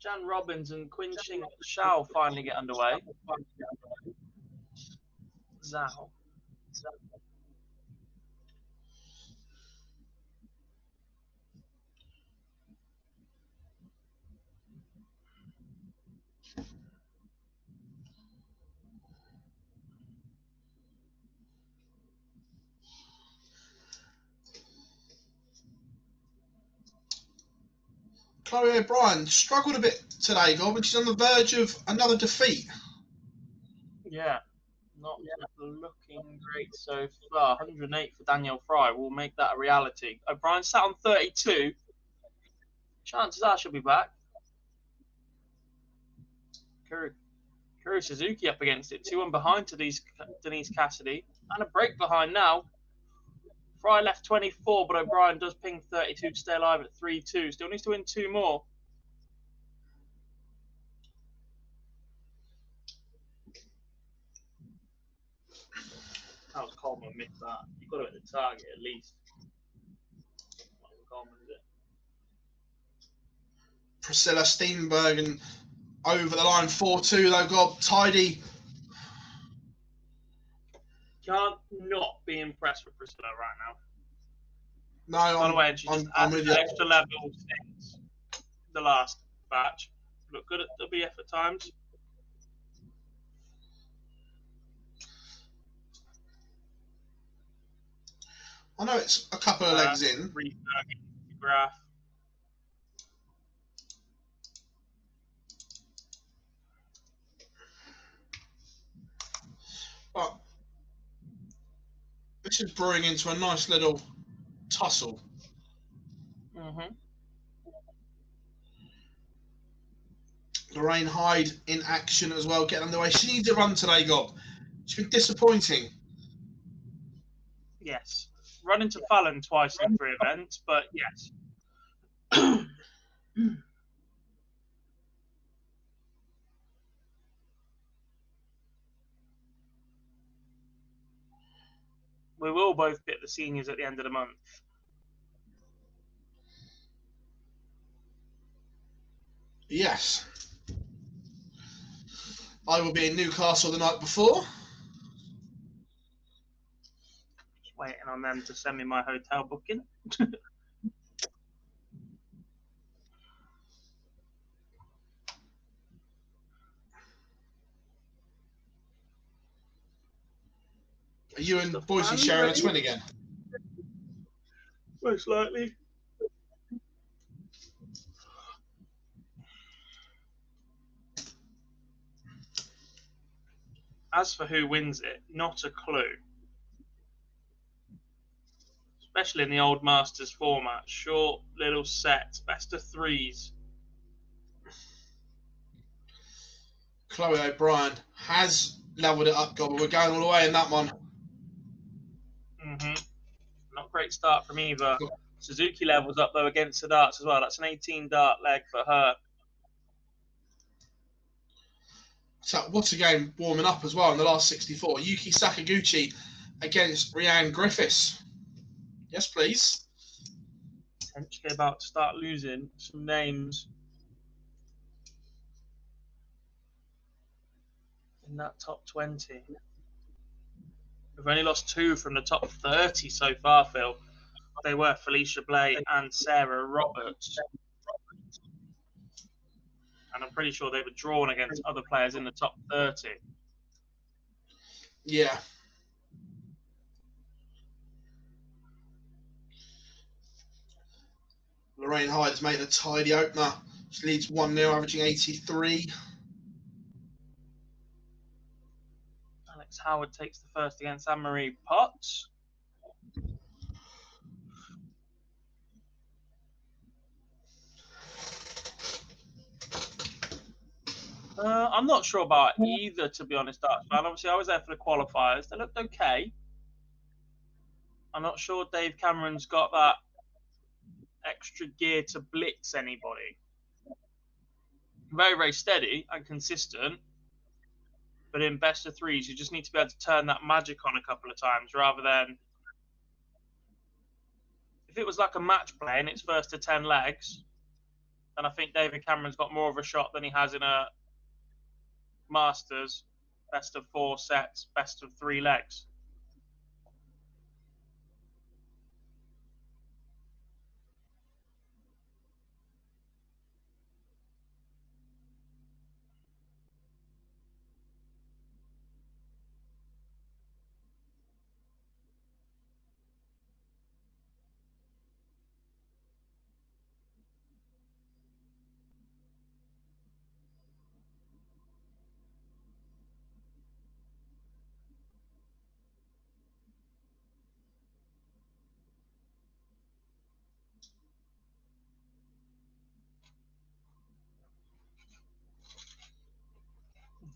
Jan Robbins and Quinn Ching Shao finally get underway. Zhao. Chloe O'Brien struggled a bit today, Gob, and she's on the verge of another defeat. Yeah, not looking great so far. 108 for Danielle Fry will make that a reality. O'Brien sat on 32. Chances are she'll be back. Kuru Suzuki up against it. 2-1 behind to Denise Cassidy. And a break behind now. Fry left 24, but O'Brien does ping 32 to stay alive at 3-2. Still needs to win 2 more. How's Coleman missed that? You've got to hit the target at least. Coleman, is it? Priscilla Steenbergen over the line 4-2 though, Gob. Tidy. Can't not be impressed with Priscilla right now. No, By the way, and she just I'm added with an you. extra level since the last batch. Look good at WF at times. I know it's a couple of legs in. De Graaf. But this is brewing into a nice little tussle. Mm-hmm. Lorraine Hyde in action as well, getting underway. She needs a run today, Gob. She's been disappointing. Yes. Run into Fallon twice in 3 events, but yes. We will both get the seniors at the end of the month. Yes. I will be in Newcastle the night before. Just waiting on them to send me my hotel booking. Are you and Boise sharing a twin again? Most likely. As for who wins it, not a clue. Especially in the old Masters format. Short little sets, best of 3s. Chloe O'Brien has levelled it up, Gob, but we're going all the way in that one. Mm-hmm. Not great start from either. Suzuki levels up though against the darts as well. That's an 18 dart leg for her. So what's a game warming up as well in the last 64. Yuki Sakaguchi against Rhiannon Griffiths. Yes, please. Potentially about to start losing some names in that top 20. We've only lost 2 from the top 30 so far, Phil. They were Felicia Blay and Sarah Roberts. And I'm pretty sure they were drawn against other players in the top 30. Yeah. Lorraine Hyde's made a tidy opener. She leads 1-0, averaging 83. Alex Howard takes the first against Anne-Marie Potts. I'm not sure about either, to be honest, Archman. Obviously, I was there for the qualifiers. They looked okay. I'm not sure Dave Cameron's got that extra gear to blitz anybody. Very, very steady and consistent. But in best of 3s, you just need to be able to turn that magic on a couple of times rather than... If it was like a match play and it's first to 10 legs, then I think David Cameron's got more of a shot than he has in a Masters, best of 4 sets, best of 3 legs.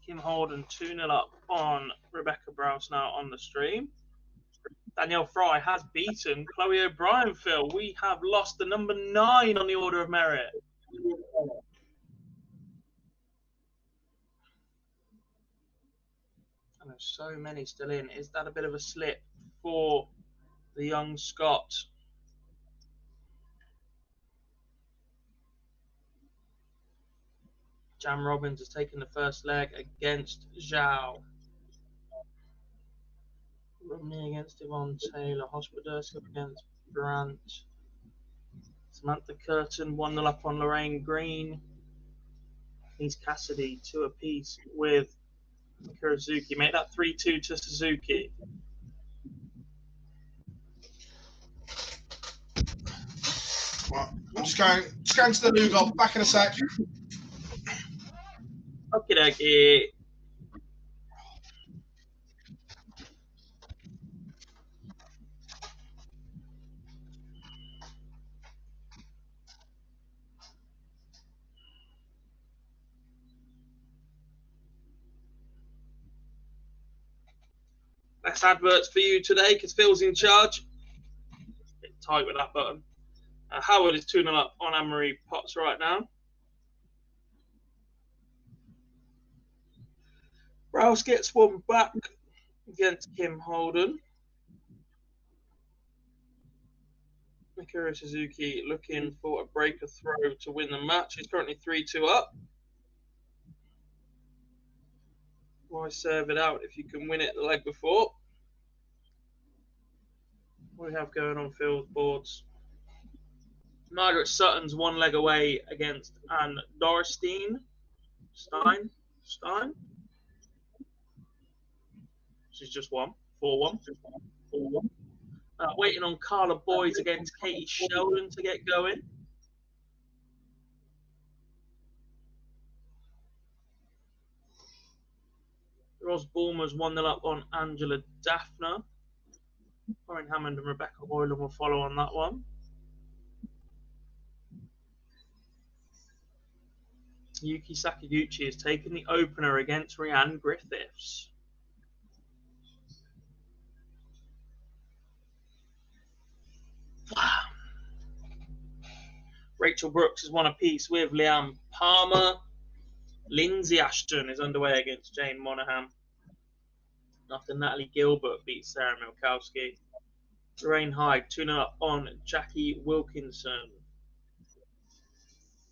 Kim Holden 2-0 up on Rebecca Browse now on the stream. Danielle Fry has beaten Chloe O'Brien, Phil. We have lost the number 9 on the order of merit. And there's so many still in. Is that a bit of a slip for the young Scot? Jam Robbins has taken the first leg against Zhao. Romney against Yvonne Taylor. Hospodursk against Brandt. Samantha Curtin 1-0 up on Lorraine Green. Denise Cassidy 2 apiece with Mikura Suzuki. Make that 3-2 to Suzuki. Right, I'm just going to the loo golf. Back in a sec. Okie dokie. Less adverts for you today because Phil's in charge. Bit tight with that button. Howard is 2-0 up on Anne-Marie Potts right now. Rouse gets one back against Kim Holden. Mikura Suzuki looking for a breaker throw to win the match. He's currently 3-2 up. Why serve it out if you can win it the leg before? What do we have going on Phil's boards? Margaret Sutton's 1 leg away against Anne Dorstein. Stein? She's just won. 4-1. Waiting on Carla Boys against Katie Sheldon to get going. Ros Bulmer's 1-0 up on Angela Daphne. Lauren Hammond and Rebecca Hoyland will follow on that one. Yuki Sakaguchi has taken the opener against Rhiannon Griffiths. Rachel Brooks is 1 apiece with Leanne Palmer. Lindsay Ashton is underway against Jane Monahan. After Natalie Gilbert beats Sarah Milkowski. Lorraine Hyde 2-0 up on Jackie Wilkinson.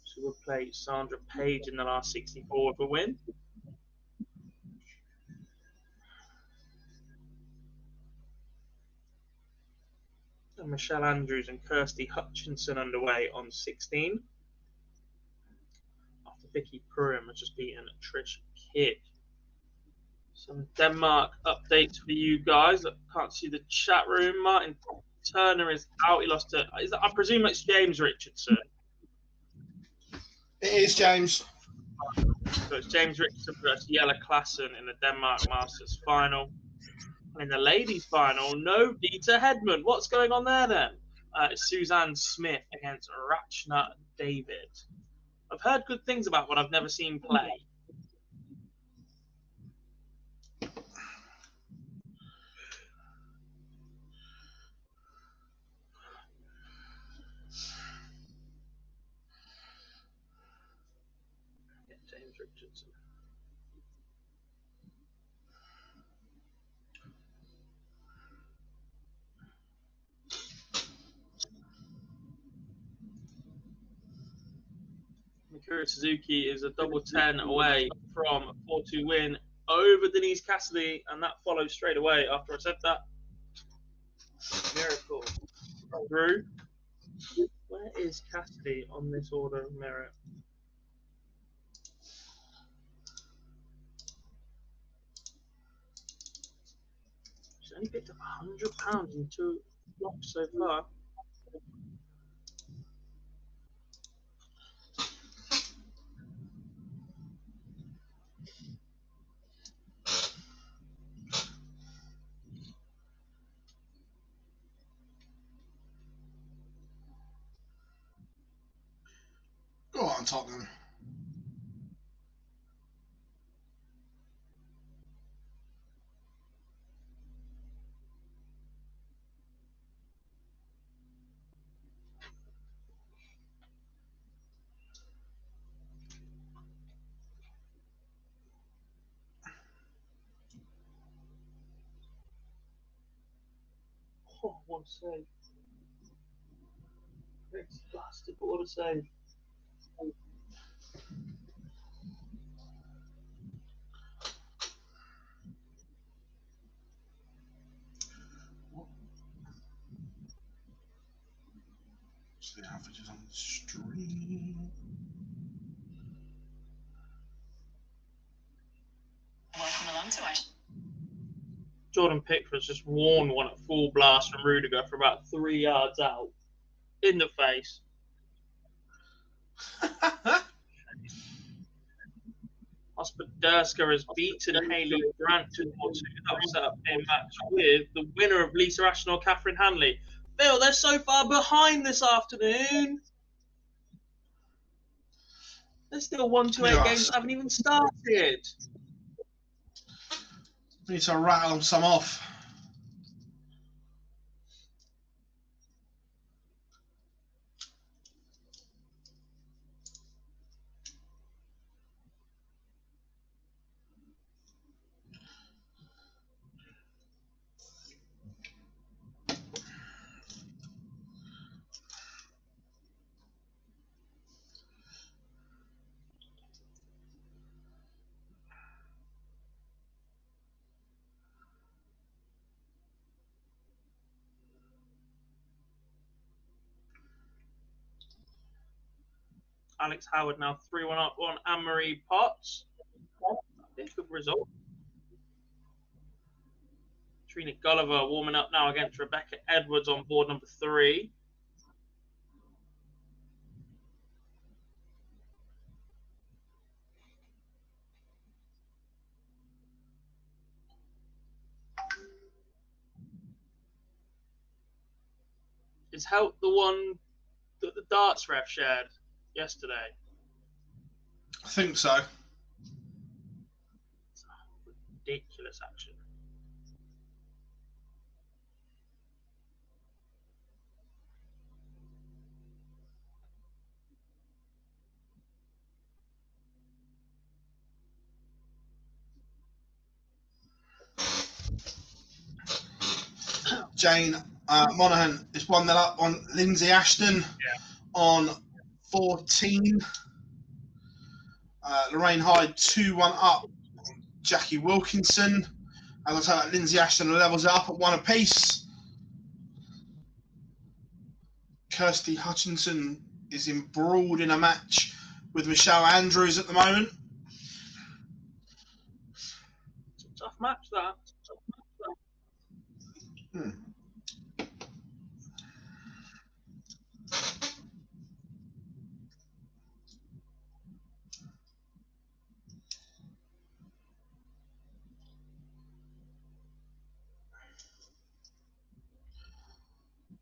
She will play Sandra Page in the last 64 of a win. And Michelle Andrews and Kirsty Hutchinson underway on 16. After Vicky Purim has just beaten Trish Kidd. Some Denmark updates for you guys. I can't see the chat room. Martin Turner is out. He lost to, I presume it's James Richardson. It is, James. So it's James Richardson versus Jelle Klassen in the Denmark Masters final. And in the ladies final, no Dieter Hedman. What's going on there then? It's Suzanne Smith against Rachna David. I've heard good things about what I've never seen play. James Richardson. Mikura Suzuki is a double 10 away from a 4-2 win over Denise Cassidy, and that follows straight away after I said that. Miracle. Drew, where is Cassidy on this order of merit? She's only picked up £100 in 2 blocks so far. Go on, Tottenham. Oh, what a save. It's bastard, but what a save. The averages on the stream. Welcome along to Ashton. Jordan Pickford's just worn one at full blast from Rudiger for about 3 yards out. In the face. Ospoderska has beaten Hayley Grant to that set up a match with the winner of Lisa Ashton or Catherine Hanley. Phil, they're so far behind this afternoon. There's still 1-8 games that haven't even started. Need to rattle some off. Alex Howard now 3-1 up on Anne-Marie Potts. A good result. Trina Gulliver warming up now against Rebecca Edwards on board number 3. Is Help the one that the darts ref shared yesterday? I think so. It's ridiculous action. Jane Monaghan is 1-0 up on Lindsay Ashton on 14. Lorraine Hyde 2-1 up on Jackie Wilkinson. As I say, Lindsay Ashton levels it up at 1 apiece. Kirsty Hutchinson is embroiled in a match with Michelle Andrews at the moment. It's a tough match, that.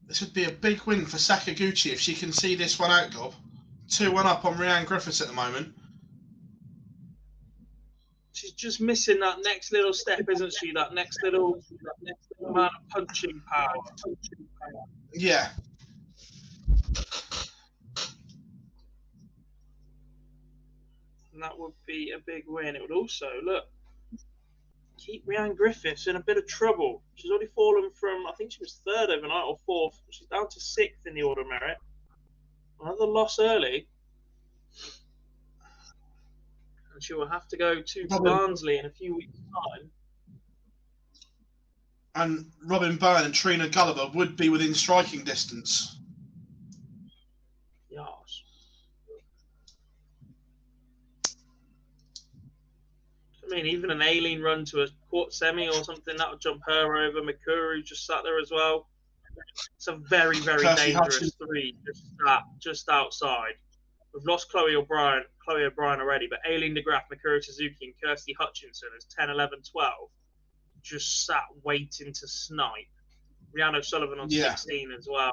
This would be a big win for Sakaguchi if she can see this one out, Gob. 2-1 up on Rhiannon Griffiths at the moment. She's just missing that next little step, isn't she? That next little amount of punching power. Yeah. And that would be a big win. It would also, look, keep Rhiannon Griffiths in a bit of trouble. She's already fallen from, I think she was 3rd overnight or 4th. She's down to 6th in the order of merit. Another loss early. And she will have to go to Barnsley in a few weeks' time. And Robin Byrne and Trina Gulliver would be within striking distance. Yes. I mean, even an Aileen run to a quart semi or something, that would jump her over. Mikuru just sat there as well. It's a very, very dangerous 3 just outside. We've lost Chloe O'Brien already, but Eileen De Graaf, Mikuru Suzuki, and Kirsty Hutchinson is 10, 11, 12. Just sat waiting to snipe. Rhiannon O'Sullivan on 16 as well.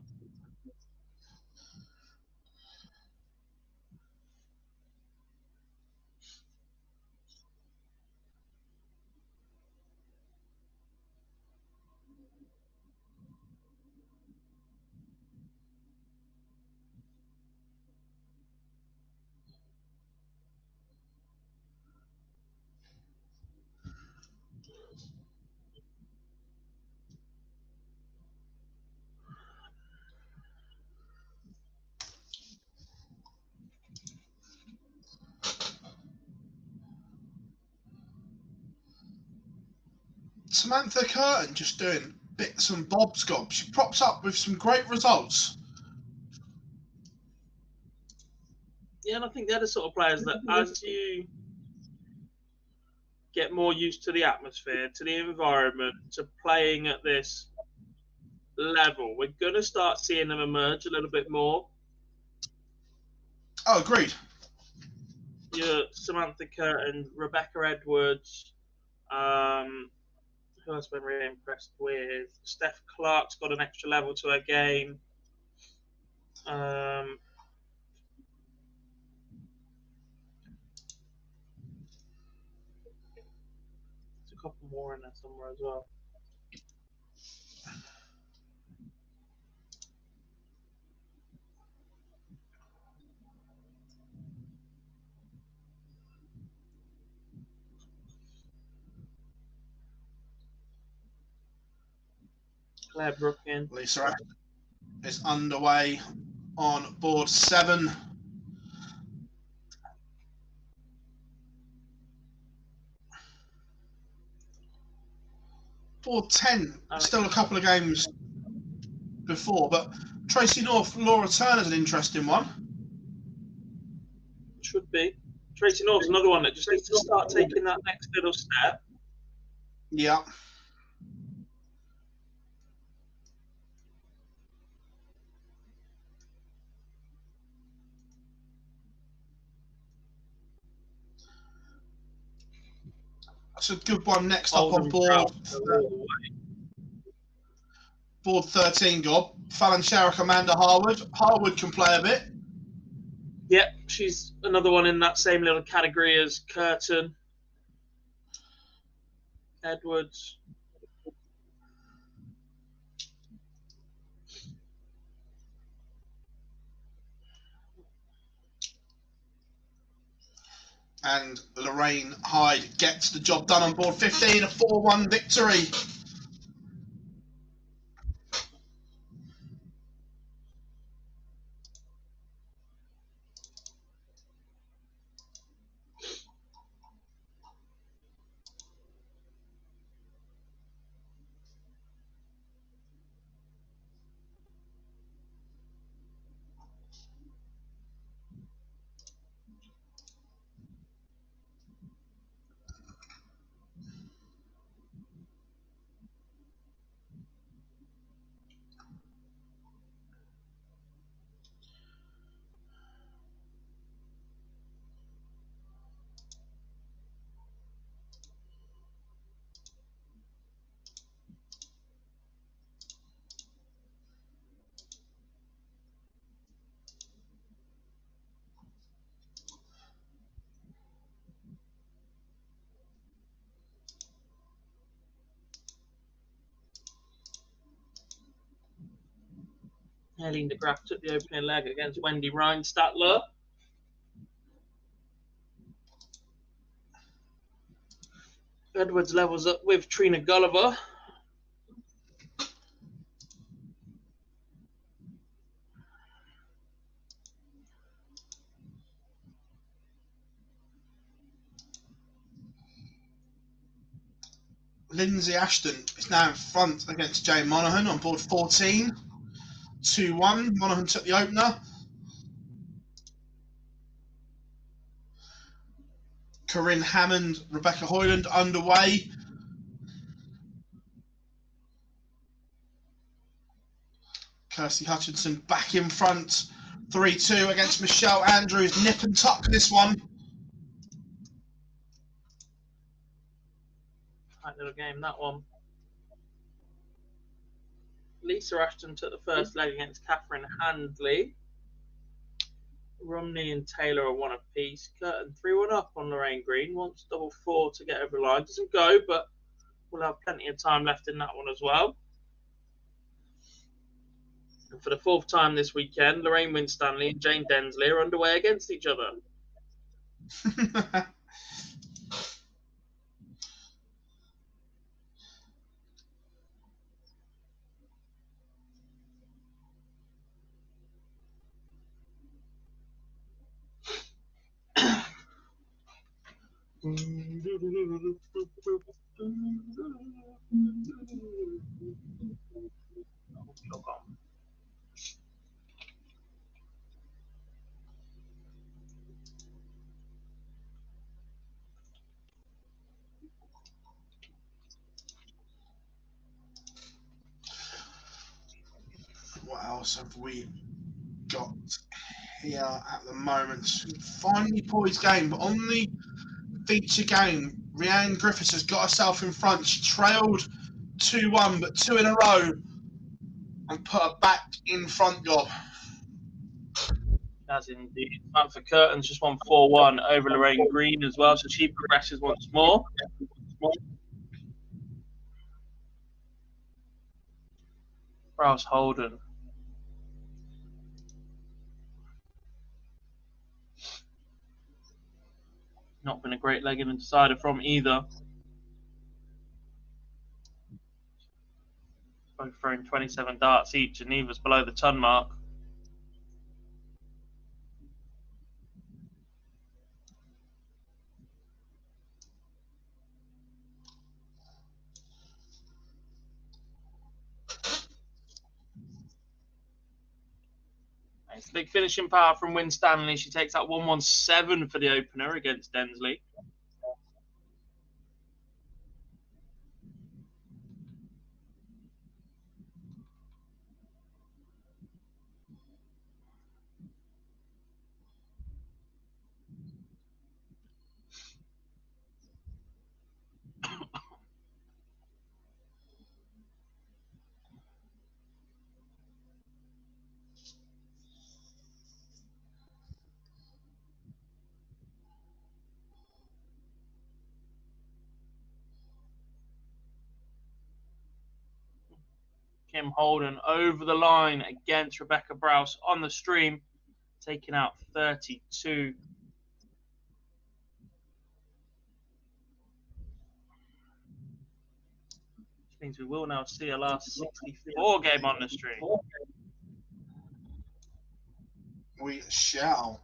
Samantha Curtin just doing bits and bobs, Gob. She props up with some great results. Yeah, and I think they're the sort of players that, as you get more used to the atmosphere, to the environment, to playing at this level, we're going to start seeing them emerge a little bit more. Oh, agreed. Your Samantha Curtin, Rebecca Edwards, who else I've been really impressed with? Steph Clark's got an extra level to her game. There's a couple more in there somewhere as well. Claire Brookin. Lisa Ashton is underway on board 7. Board 10, still a couple of games before, but Tracy North, Laura Turner's an interesting one. Should be. Tracy North's another one that just needs to start taking that next little step. Yeah. That's a good one. Next up on board 13, Gob. Fallon Sharrock, Amanda Harwood. Harwood can play a bit. Yep, she's another one in that same little category as Curtin, Edwards. And Lorraine Hyde gets the job done on board 15, a 4-1 victory. Eileen De Graaf took the opening leg against Wendy Reinstatler. Edwards levels up with Trina Gulliver. Lindsay Ashton is now in front against Jane Monaghan on board 14. 2-1. Monaghan took the opener. Corinne Hammond, Rebecca Hoyland underway. Kirsty Hutchinson back in front. 3-2 against Michelle Andrews. Nip and tuck this one. Tight little game, that one. Lisa Ashton took the first leg against Catherine Handley. Romney and Taylor are 1 apiece. Curtin 3-1 up on Lorraine Green. Wants double 4 to get over the line. Doesn't go, but we'll have plenty of time left in that one as well. And for the 4th time this weekend, Lorraine Winstanley and Jane Densley are underway against each other. What else have we got here at the moment? Finally poised game, but on the feature game, Rhiannon Griffiths has got herself in front. She trailed 2-1, but 2 in a row, and put her back in front, Gob. As indeed. Samantha Curtin's just won 4-1 over Lorraine Green as well, so she progresses once more. Rouse Holden. Not been a great leg in the decider from either. Both throwing 27 darts each, and neither's below the ton mark. It's a big finishing power from Winstanley. She takes out 117 for the opener against Densley. Kim Holden over the line against Rebecca Browse on the stream, taking out 32. Which means we will now see a last 64 game on the stream. We shall.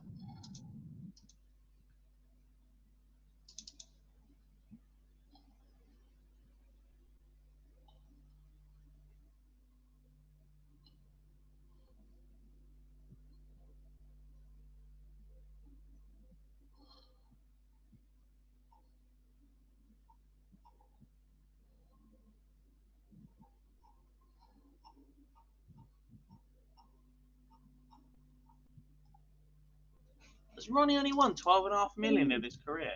Has Ronnie only won 12.5 million in his career?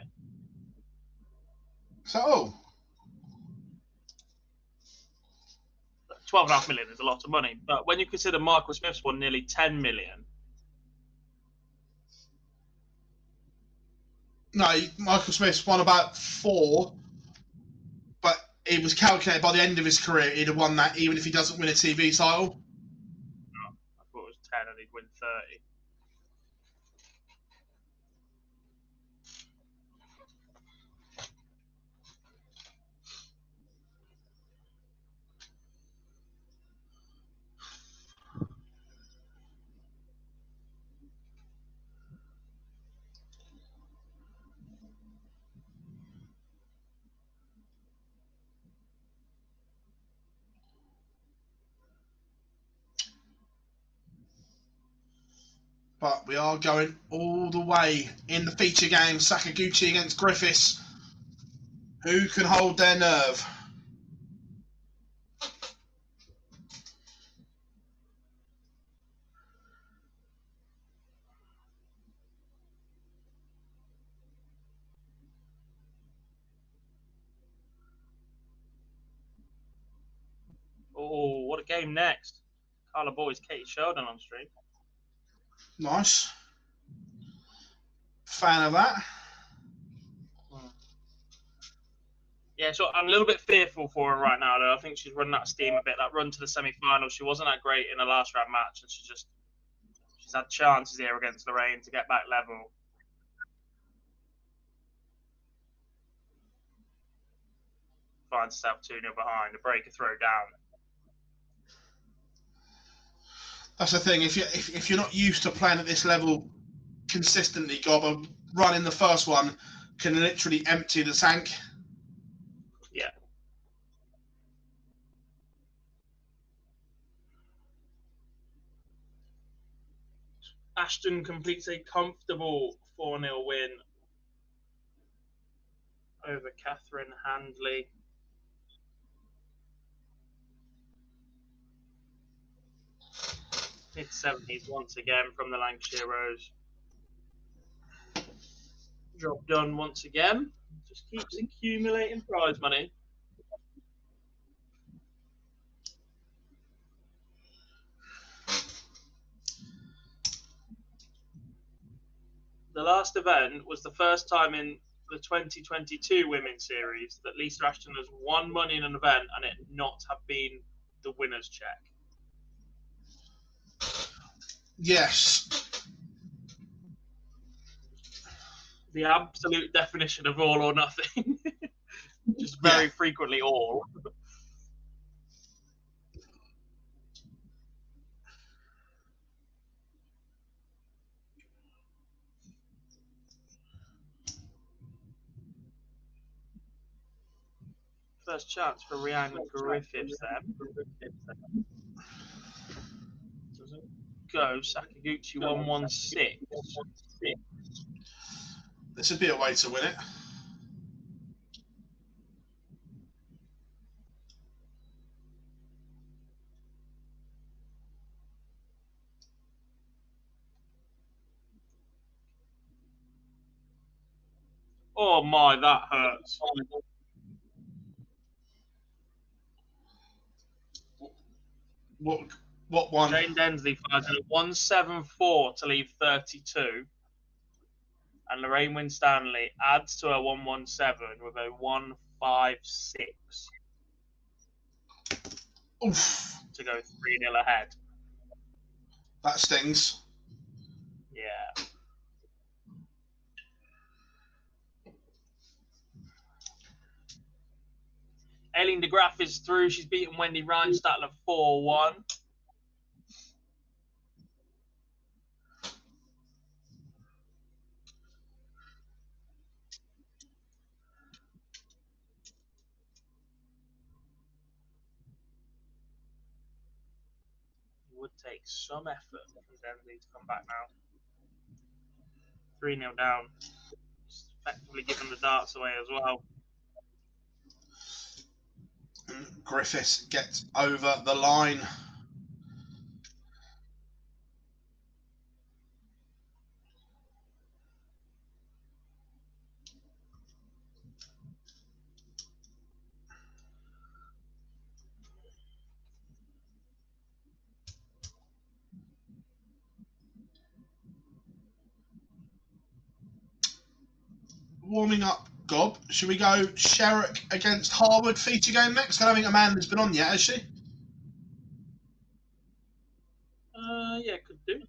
So, 12.5 million is a lot of money, but when you consider Michael Smith's won nearly 10 million. no, Michael Smith's won about 4, but it was calculated by the end of his career he'd have won that even if he doesn't win a TV title. Oh, I thought it was 10 and he'd win 30. But we are going all the way in the feature game. Sakaguchi against Griffiths. Who can hold their nerve? Oh, what a game next. Carla Boy's Katie Sheldon on stream. Nice. Fan of that. Yeah, so I'm a little bit fearful for her right now, though. I think she's running out of steam a bit. That run to the semi-final, she wasn't that great in the last round match, and she's had chances here against Lorraine to get back level. Finds herself 2-0 behind, a breaker throw down. That's the thing. If you're not used to playing at this level consistently, Gob, a run in the first one can literally empty the tank. Yeah. Ashton completes a comfortable 4-0 win over Catherine Handley. Mid-70s once again from the Lancashire Rose. Job done once again. Just keeps accumulating prize money. The last event was the first time in the 2022 Women's Series that Lisa Ashton has won money in an event and it not have been the winner's check. Yes. The absolute definition of all or nothing. Just very frequently all. First chance for Rihanna Griffiths then. Doesn't go. Sakaguchi 116. This would be a way to win it. Oh my, that hurts. What one? Jane Densley fires a 174 to leave 32. And Lorraine Winstanley adds to her 117 with a 156. Oof. To go 3-0 ahead. That stings. Yeah. Eileen De Graaf is through. She's beaten Wendy Reinstatler 4-1. It would take some effort from Densley to come back now. 3-0 down. Just effectively giving the darts away as well. Griffiths gets over the line. Warming up, Gob. Should we go Sherrick against Harwood feature game next? I don't think Amanda's been on yet, has she? Yeah, could do.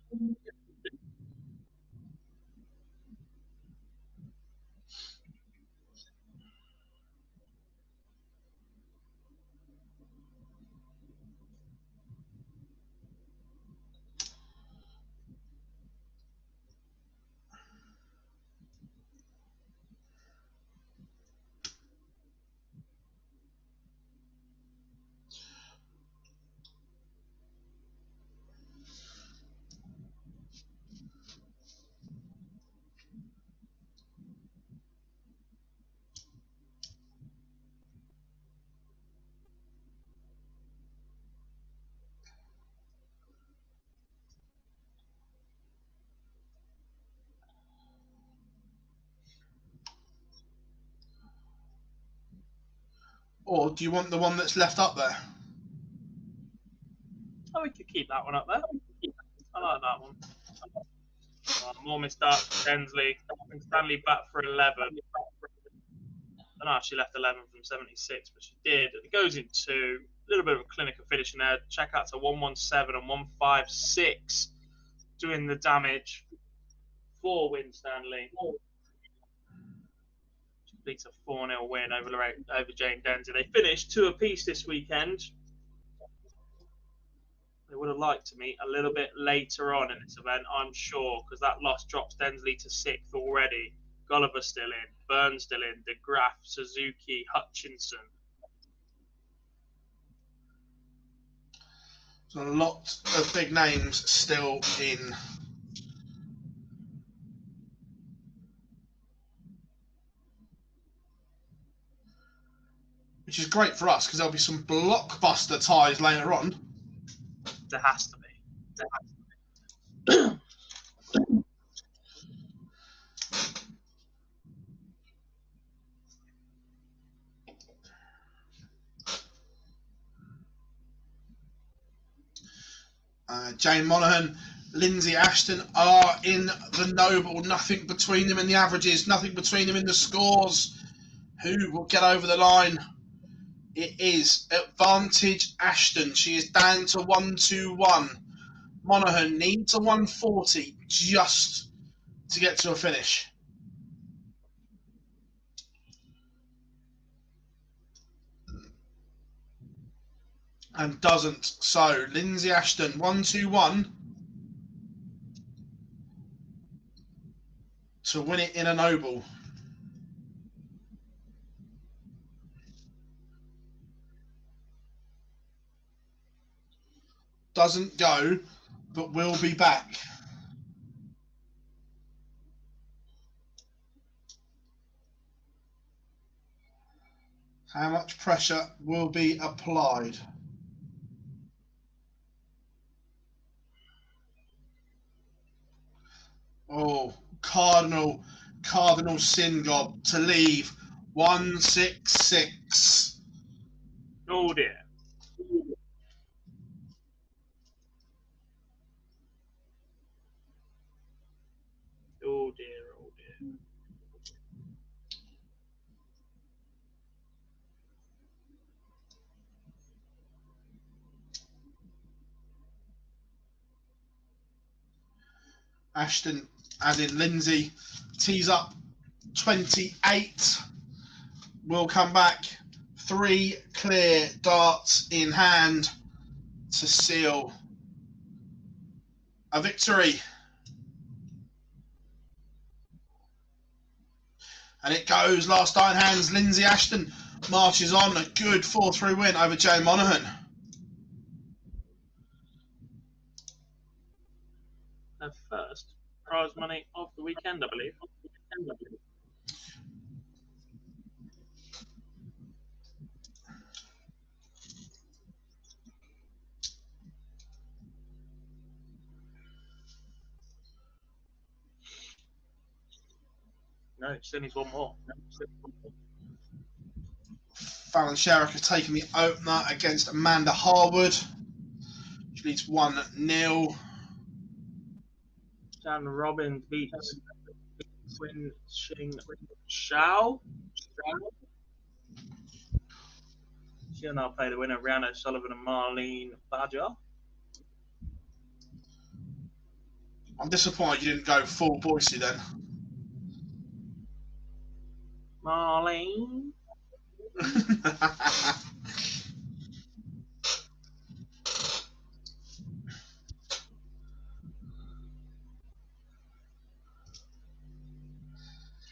Or do you want the one that's left up there? Oh, we could keep that one up there. I like that one. More missed darts for Densley. Stanley back for 11. I don't know if she left 11 from 76, but she did. It goes in 2. A little bit of a clinical finish in there. Check out to 117 and 156 doing the damage for Winstanley. She completes a 4-0 win over Jane Densley. They finished 2 apiece this weekend. They would have liked to meet a little bit later on in this event, I'm sure, because that loss drops Densley to 6th already. Gulliver still in, Burns still in, De Graaf, Suzuki, Hutchinson. So a lot of big names still in. Which is great for us because there'll be some blockbuster ties later on. There has to be. Jane Monaghan, Lindsay Ashton are in the Noble. Nothing between them in the averages, nothing between them in the scores. Who will get over the line? It is Advantage Ashton. She is down to 121. Monaghan needs a 140 just to get to a finish. And doesn't. So Lindsay Ashton, 121 to win it in a Noble. Doesn't go, but will be back. How much pressure will be applied? Oh, Cardinal Sin God to leave 166. Oh dear. Oh dear, oh dear. Ashton, as in Lindsay, tees up 28. Will come back. 3 clear darts in hand to seal a victory. And it goes, last iron hands, Lindsay Ashton marches on, a good 4-3 win over Jane Monaghan. Her first prize money of the weekend, I believe. No, still needs one more. Fallon Sherrick has taken the opener against Amanda Harwood. She leads 1-0. Dan Robbins beats Quinn Shing Shao. She'll now play the winner, Rihanna Sullivan and Marlene Badger. I'm disappointed you didn't go full Boise then. Marlene.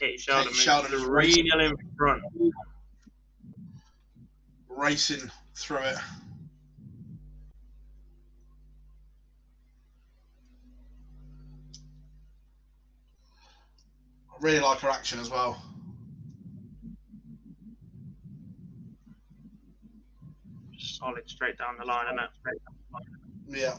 Kate Sheldon is 3-0 in front. Racing through it. I really like her action as well. Solid straight down the line, isn't it? Yeah.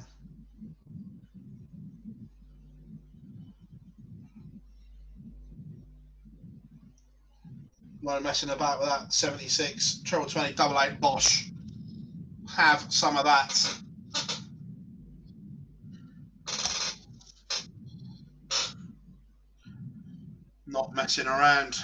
No messing about with that. 76, treble 20, double 8, Bosch. Have some of that. Not messing around.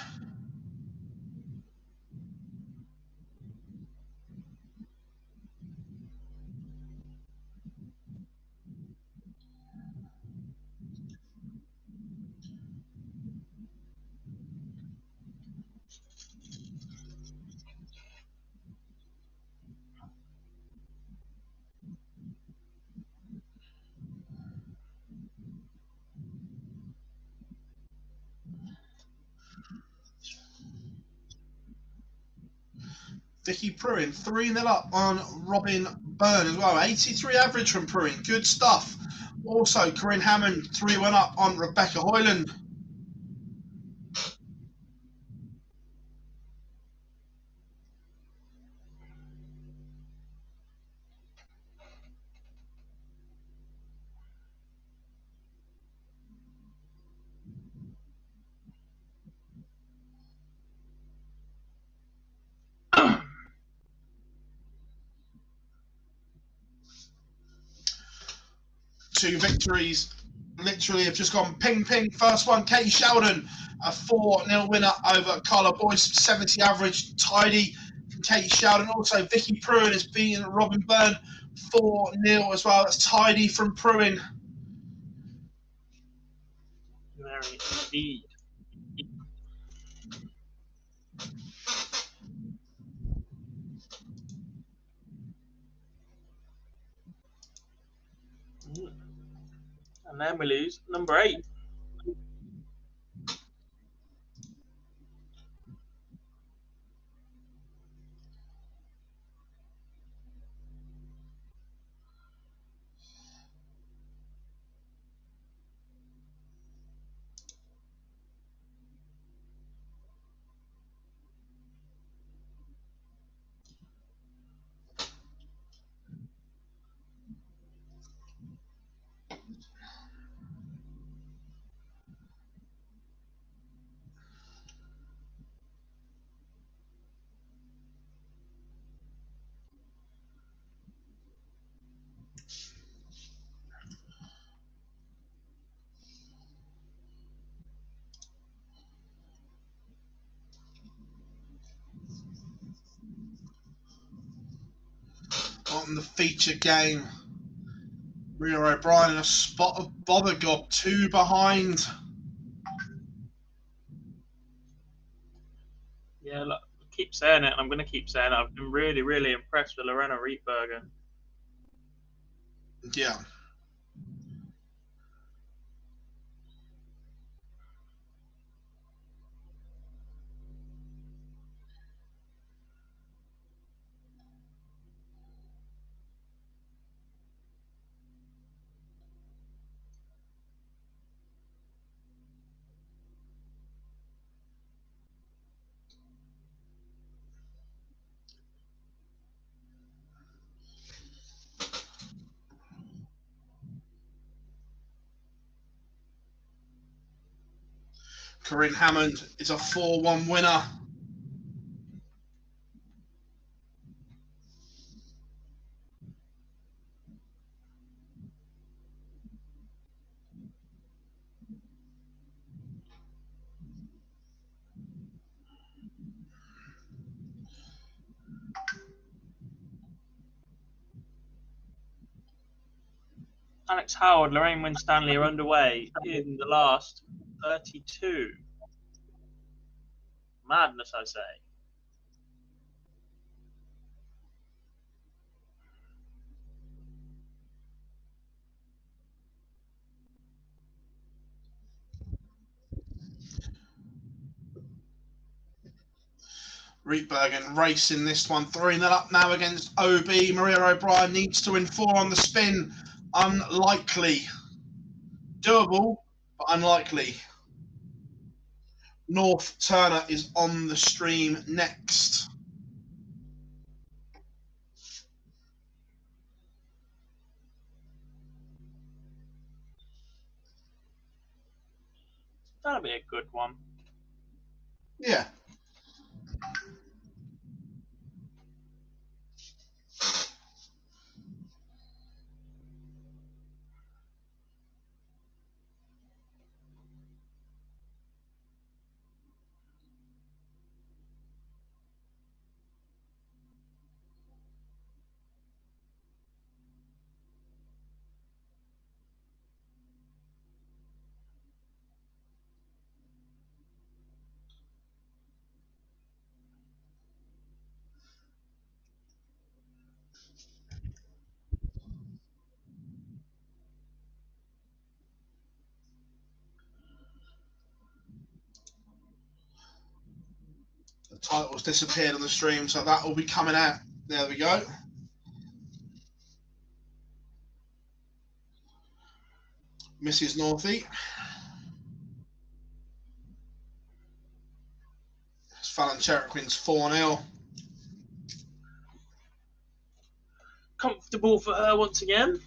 Vicky Pruin, 3-0 up on Robin Byrne as well. 83 average from Pruin. Good stuff. Also, Corinne Hammond, 3-1 up on Rebecca Hoyland. 2 victories literally have just gone ping ping. First one, Katie Sheldon, a 4-0 winner over Carla Boyce, 70 average, tidy from Katie Sheldon. Also, Vicky Pruin has beaten Robin Byrne 4-0 as well. That's tidy from Pruin. Very indeed. And then we lose number 8. On the feature game, Maria O'Brien and a spot of Bothergob, 2 behind. Yeah, look, I keep saying it, and I'm going to keep saying it. I've been really, really impressed with Lorena Rietberger. Yeah. Corinne Hammond is a 4-1 winner. Alex Howard, Lorraine Winstanley are underway in the last 32. Madness, I say. Rietbergen racing this one, 3-0 up now against OB. Maria O'Brien needs to win 4 on the spin. Unlikely. Doable, but unlikely. North Turner is on the stream next. That'll be a good one. Yeah. The title's disappeared on the stream, so that will be coming out. There we go. Mrs. Northey. Fallon Cherrick-Queen's 4-0. Comfortable for her once again.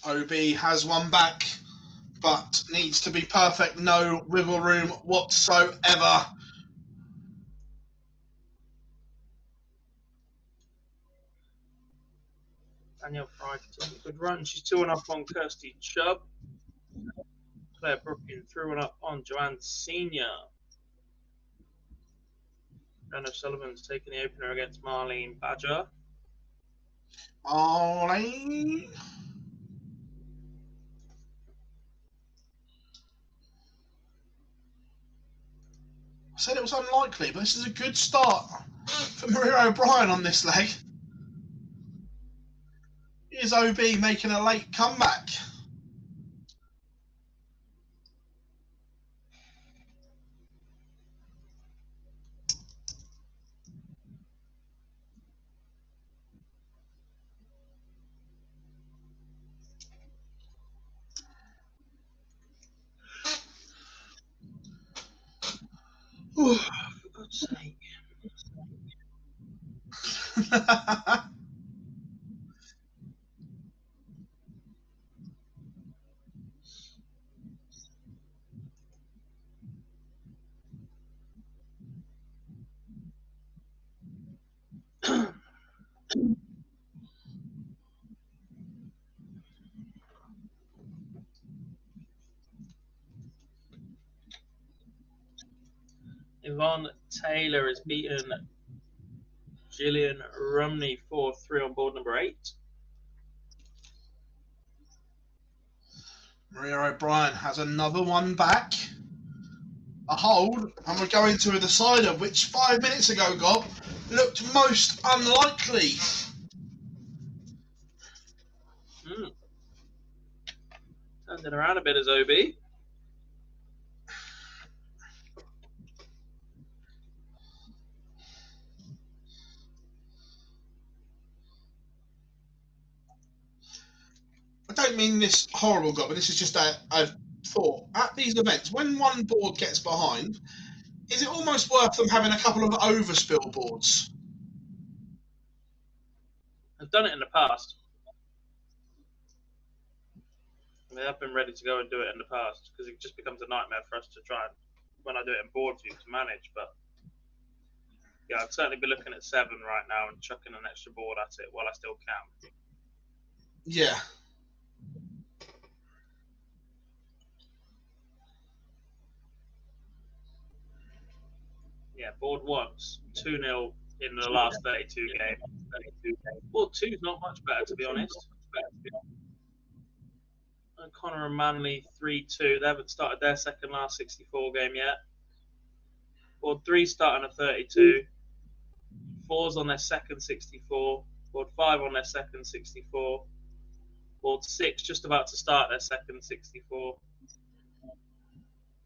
OB has one back, but needs to be perfect. No wiggle room whatsoever. Danielle Fry continues a good run. She's 2-1 on Kirsty Chubb. Claire Brookin 3-1 on Joanne Senior. Anna Sullivan's taking the opener against Marlene Badger. Marlene. I said it was unlikely, but this is a good start for Maria O'Brien on this leg. Here's OB making a late comeback. Oh, for God's sake. Yvonne Taylor has beaten Gillian Rumney 4-3 on board number 8. Maria O'Brien has another one back. A hold, and we're going to a decider, which 5 minutes ago, Gob, looked most unlikely. Turned it around a bit as OB. I don't mean this horrible, Gob, but this is just a thought. At these events, when one board gets behind, is it almost worth them having a couple of overspill boards? I've done it in the past. They have been ready to go and do it in the past because it just becomes a nightmare for us to try and, when I do it in board view, to manage. But yeah, I'd certainly be looking at 7 right now and chucking an extra board at it while I still can. Yeah. Yeah, board 1's 2-0 in the last 32 games. Board 2's not much better, to be honest. Connor and Manley 3-2. They haven't started their second last 64 game yet. Board 3 starting at 32. 4's on their second 64. Board 5 on their second 64. Board 6 just about to start their second 64.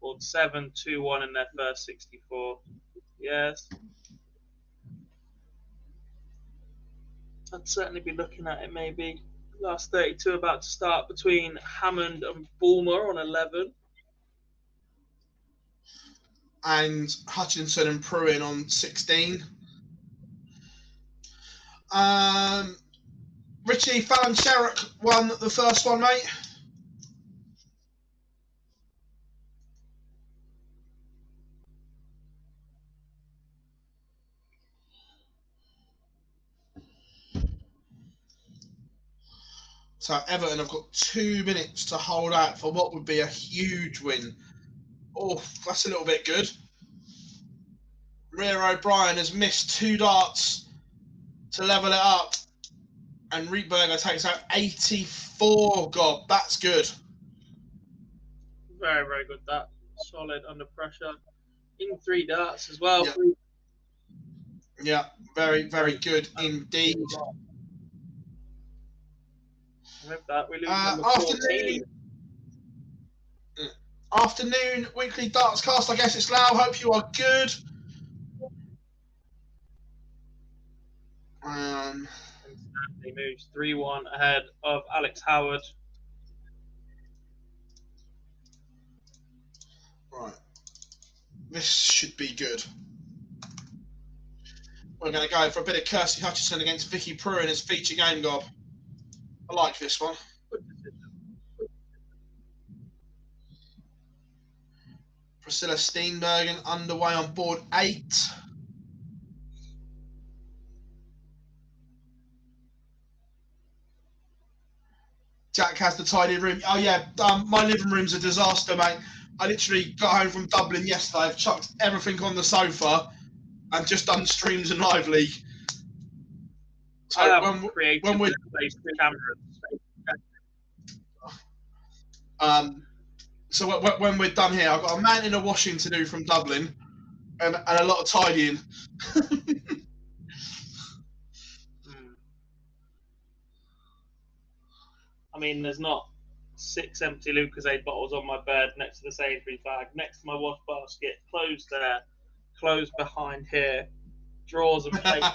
Board 7 2-1 in their first 64. Yes. I'd certainly be looking at it maybe. Last 32 about to start between Hammond and Bulmer on 11. And Hutchinson and Pruin on 16. Richie Fallon Sherrock won the first one, mate. So Everton have got 2 minutes to hold out for what would be a huge win. Oh, that's a little bit good. Maria O'Brien has missed 2 darts to level it up. And Rietberger takes out 84. God, that's good. Very, very good that. Solid under pressure. In 3 darts as well. Yeah, very, very good indeed. With that, we lose number 14. Afternoon weekly darts cast. I guess it's Lau. Hope you are good. He moves 3-1 ahead of Alex Howard. Right. This should be good. We're going to go for a bit of Kirsty Hutchinson against Vicky Pruin as feature game, Gob. I like this one. Good decision. Priscilla Steenbergen underway on board 8. Jack has the tidy room. Oh yeah, my living room's a disaster, mate. I literally got home from Dublin yesterday. I've chucked everything on the sofa and just done streams and live league. So when we're when we're done here, I've got a mountain of washing to do from Dublin and a lot of tidying. I mean, there's not 6 empty Lucozade bottles on my bed next to the Sainsbury's bag, next to my wash basket, clothes there, clothes behind here, drawers and plates.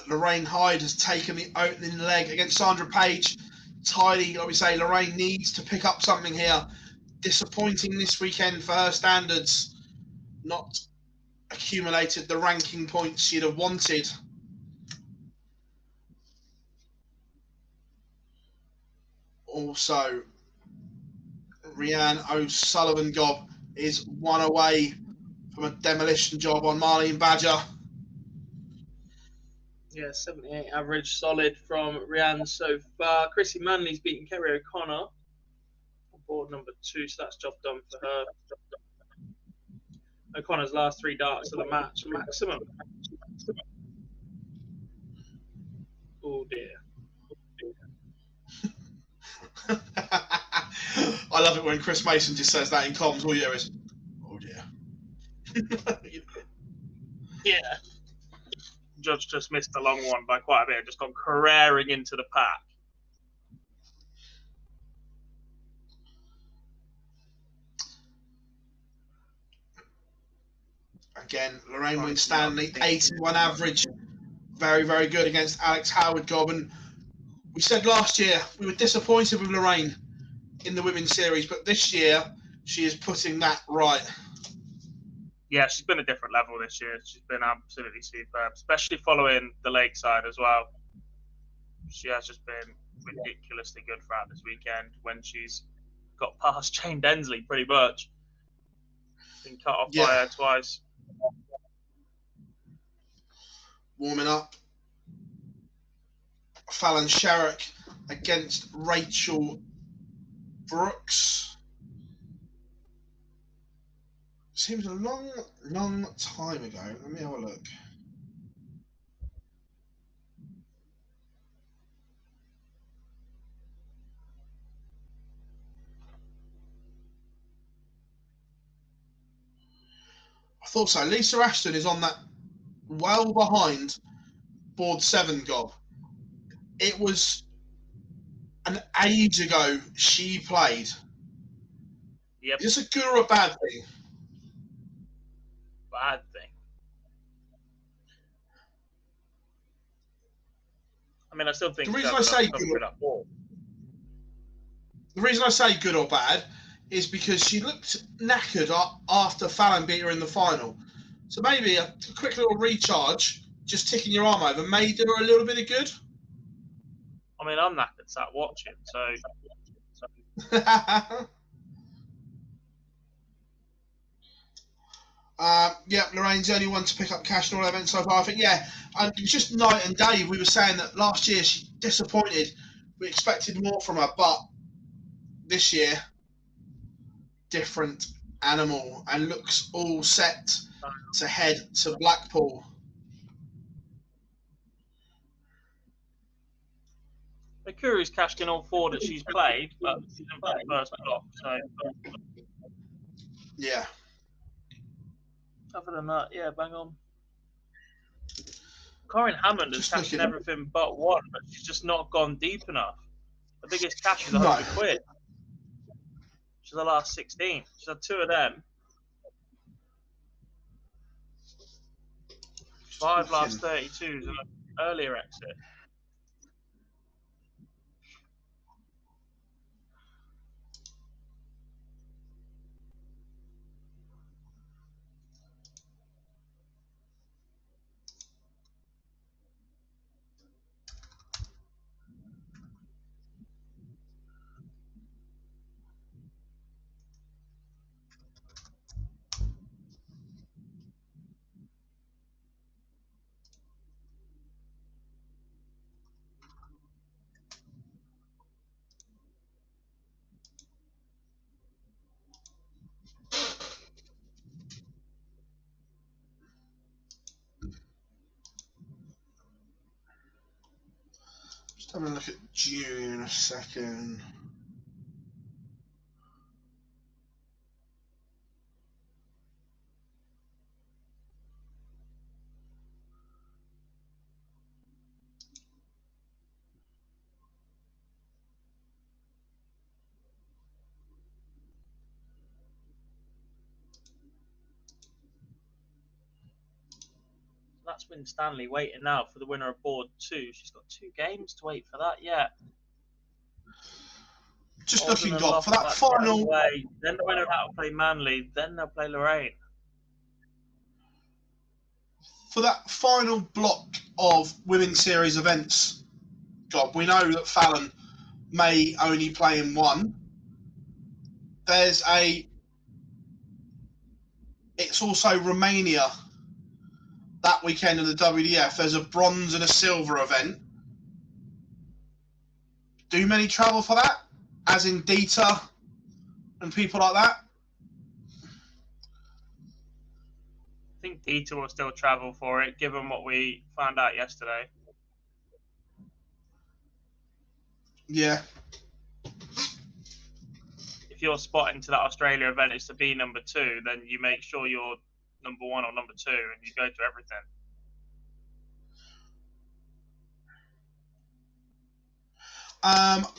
Lorraine Hyde has taken the opening leg against Sandra Page. Tidy, like we say, Lorraine needs to pick up something here. Disappointing this weekend for her standards. Not accumulated the ranking points she'd have wanted. Also, Rianne O'Sullivan Gob is 1 away from a demolition job on Marlene Badger. Yeah, 78 average, solid from Rianne so far. Chrissy Manley's beaten Kerry O'Connor on board number 2, so that's job done for her. O'Connor's last 3 darts of the match maximum. Oh dear. I love it when Chris Mason just says that in comms. All you hear is, oh dear. Yeah. Judge just missed a long one by quite a bit, just gone careering into the pack. Again, Lorraine Winstanley, 81 average. Very, very good against Alex Howard Gob. And we said last year we were disappointed with Lorraine in the women's series, but this year she is putting that right. Yeah, she's been a different level this year. She's been absolutely superb, especially following the Lakeside as well. She has just been ridiculously good throughout this weekend when she's got past Jane Densley pretty much. Been cut off by her twice. Warming up. Fallon Sherrick against Rachel Brooks. Seems a long, long time ago. Let me have a look. I thought so. Lisa Ashton is on that well behind board 7 Gob. It was an age ago she played. Yep. Is this a good or a bad thing? Bad thing. I mean, I still think the reason I say good or bad is because she looked knackered after Fallon beat her in the final. So maybe a quick little recharge, just ticking your arm over, may do her a little bit of good. I mean, I'm knackered sat watching, so. Yeah, Lorraine's the only one to pick up cash in all events so far. I think, it was just night and day. We were saying that last year she disappointed. We expected more from her, but this year, different animal and looks all set to head to Blackpool. Akuri's cashed in all 4 that she's played, but she's in the first block, so. Yeah. Other than that, yeah, bang on. Corinne Hammond has cashed in everything but 1, but she's just not gone deep enough. The biggest cash is £100. She's the last 16. She's had 2 of them. 5 last 32s and an earlier exit. Just having a look at June a second. That's Win Stanley waiting now for the winner of board 2. She's got 2 games to wait for that yet. Just Alden looking, and God, for Loft that final. away. Then the winner of that will play Manly. Then they'll play Lorraine. For that final block of Women's Series events, God, we know that Fallon may only play in one. It's also Romania that weekend in the WDF. There's a bronze and a silver event. Do many travel for that? As in Dieter and people like that? I think Dieter will still travel for it, given what we found out yesterday. Yeah. If you're spotting to that Australia event is to be number 2, then you make sure you're number 1 or number 2, and you go to everything.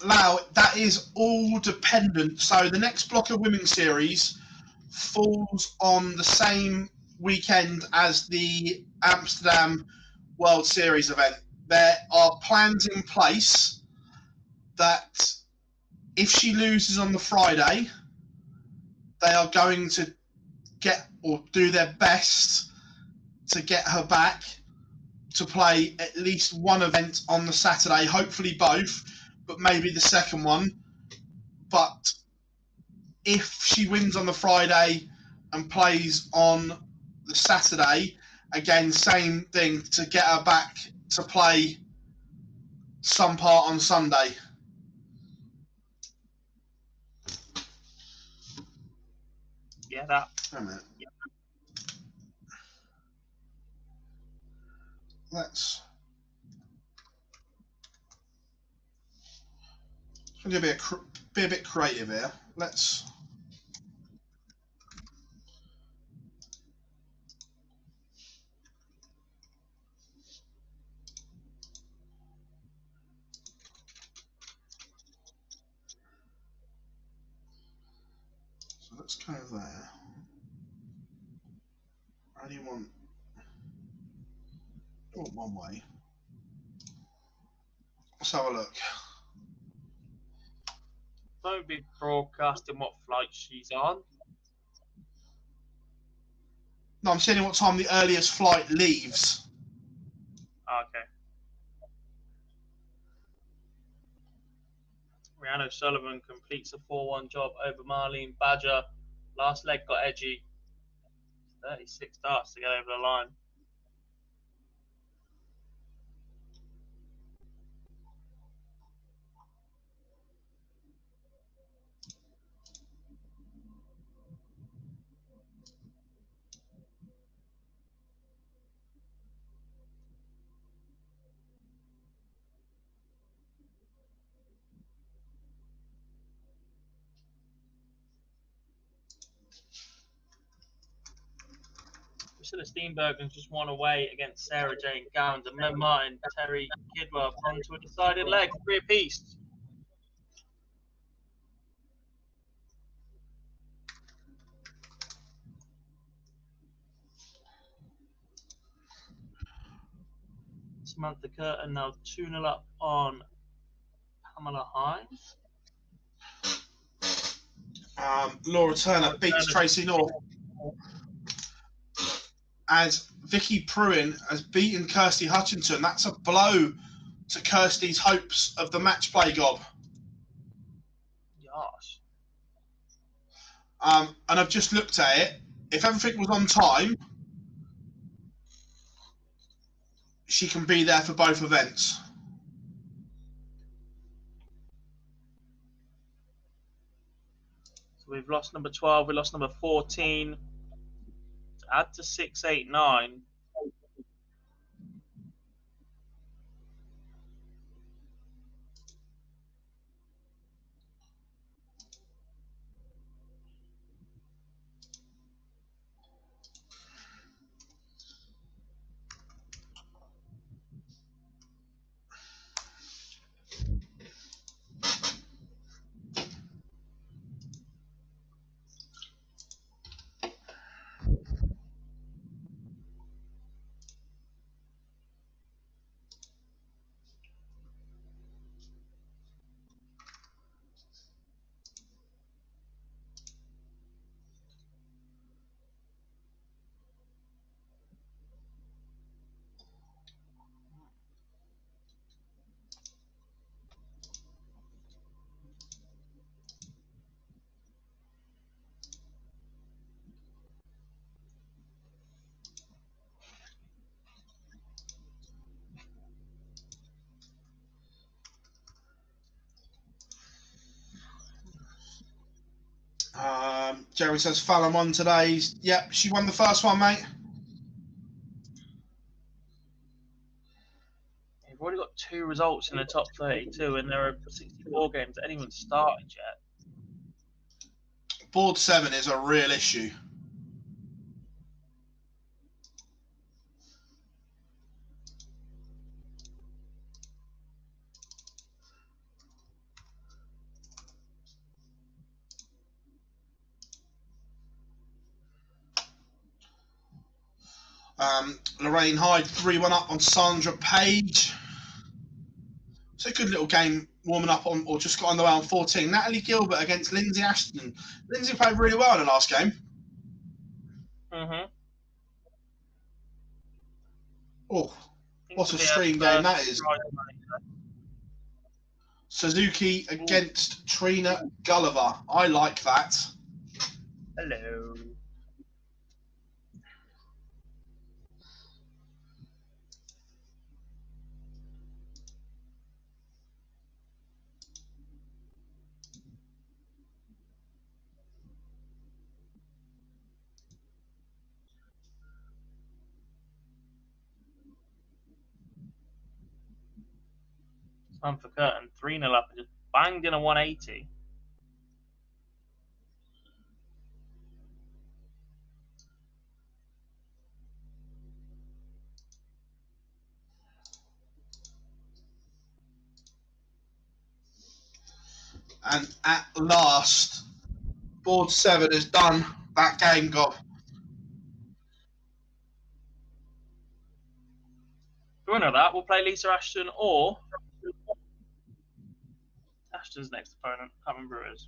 Lau, that is all dependent. So the next block of Women's Series falls on the same weekend as the Amsterdam World Series event. There are plans in place that if she loses on the Friday, they are going to get or do their best to get her back to play at least one event on the Saturday, hopefully both, but maybe the second one. But if she wins on the Friday and plays on the Saturday, again, same thing, to get her back to play some part on Sunday. Yeah, that. Wait a minute. Let's be a bit creative here. Let's. So let's go there. I only want one way. Let's have a look. Don't be broadcasting what flight she's on. No, I'm saying what time the earliest flight leaves. Okay. Rhiannon Sullivan completes a 4-1 job over Marlene Badger. Last leg got edgy. 36 starts to get over the line. Priscilla Steenbergen's just won away against Sarah Jane Gowns, and Mem Martin, Terry Kidwell onto a decided leg, 3 apiece. Samantha Curtin now 2-0 up on Pamela Hines. Laura Turner beats Tracy North. As Vicky Pruin has beaten Kirsty Hutchinson. That's a blow to Kirsty's hopes of the match play, Gob. Gosh. And I've just looked at it. If everything was on time, she can be there for both events. So we've lost number 12, we lost number 14. To add to 6, 8, 9. Jerry says Fallon won today. Yep, she won the first one, mate. You've already got 2 results in the top 32, and there are 64 games that anyone's started yet. Board 7 is a real issue. Lorraine Hyde 3-1 up on Sandra Page. It's a good little game warming up on, or just got on the way on 14. Natalie Gilbert against Lindsay Ashton. Lindsay played really well in the last game. Oh, what a stream game that is. Suzuki against Trina Gulliver. I like that. Hello. Time for curtain. 3-0 up and just banged in a 180. And at last, board 7 is done. That game got. The winner of that will play Lisa Ashton or Ashton's next opponent. Can't remember who it is.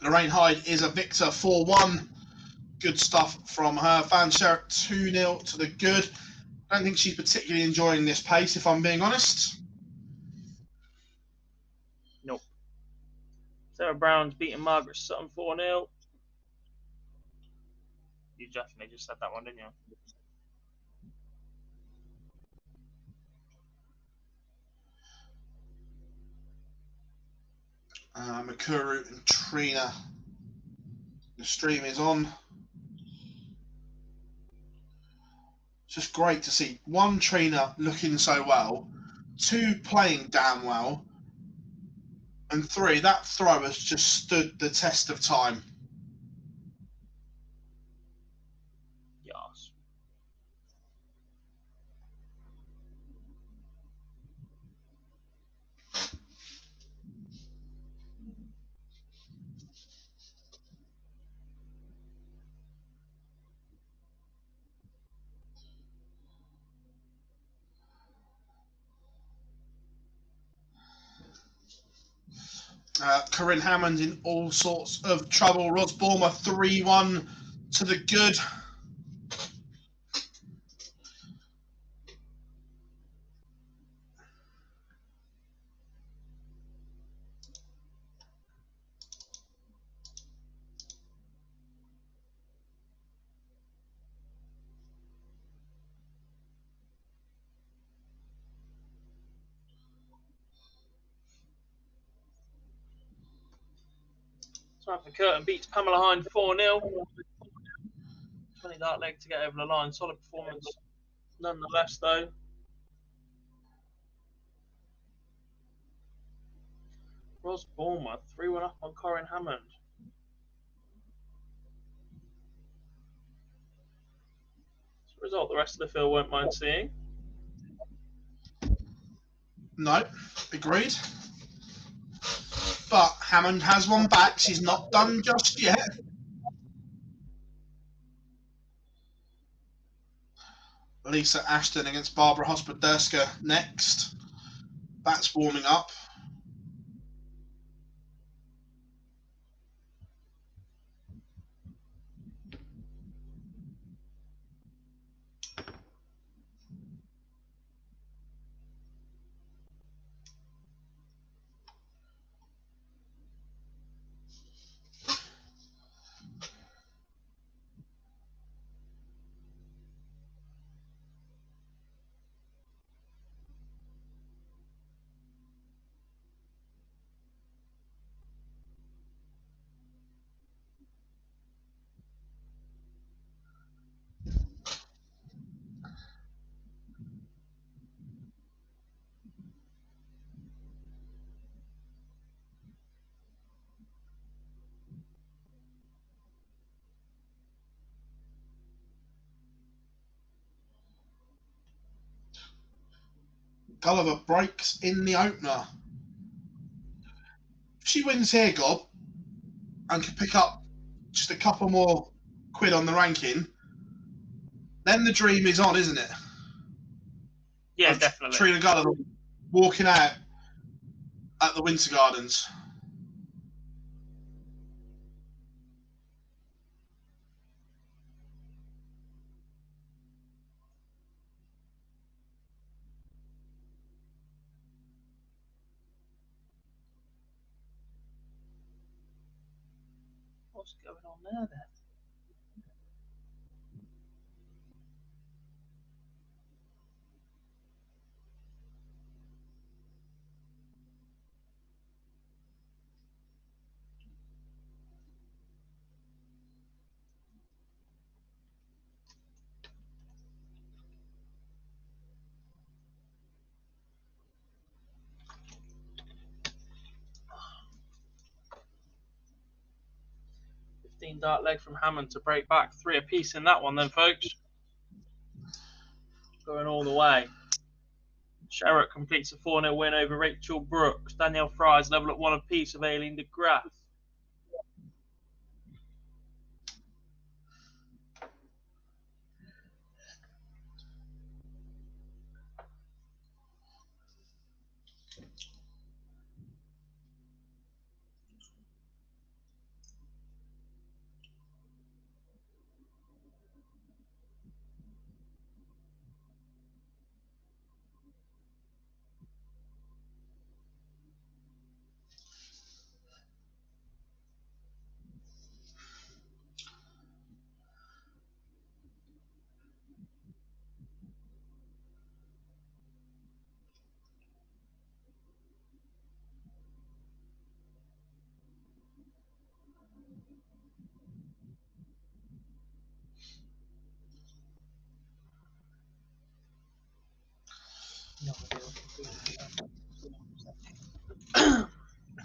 Lorraine Hyde is a victor 4-1. Good stuff from her. Fans share it 2-0 to the good. I don't think she's particularly enjoying this pace, if I'm being honest. Nope. Sarah Brown's beating Margaret Sutton 4-0. You definitely just said that one, didn't you? Makuru and Trina. The stream is on. It's just great to see 1, Trina looking so well, 2, playing damn well, and 3, that throw has just stood the test of time. Yes. Corinne Hammond in all sorts of trouble. Ros Bormer 3-1 to the good. Samantha Curtin beats Pamela Hind 4-0. 20 dark leg to get over the line. Solid performance nonetheless, though. Ros Bormer 3-1 up on Corinne Hammond. It's a result the rest of the field won't mind seeing. No, agreed. But Hammond has one back. She's not done just yet. Lisa Ashton against Barbara Hospoderska next. That's warming up. Gulliver breaks in the opener. If she wins here, Gob, and can pick up just a couple more quid on the ranking, then the dream is on, isn't it? Yeah, Of definitely. Trina Gulliver walking out at the Winter Gardens. What's going on there then? Dart leg from Hammond to break back. 3 apiece in that one then, folks. Going all the way. Sherritt completes a 4-0 win over Rachel Brooks. Danielle Fry's level at 1 apiece of Eileen De Graaf.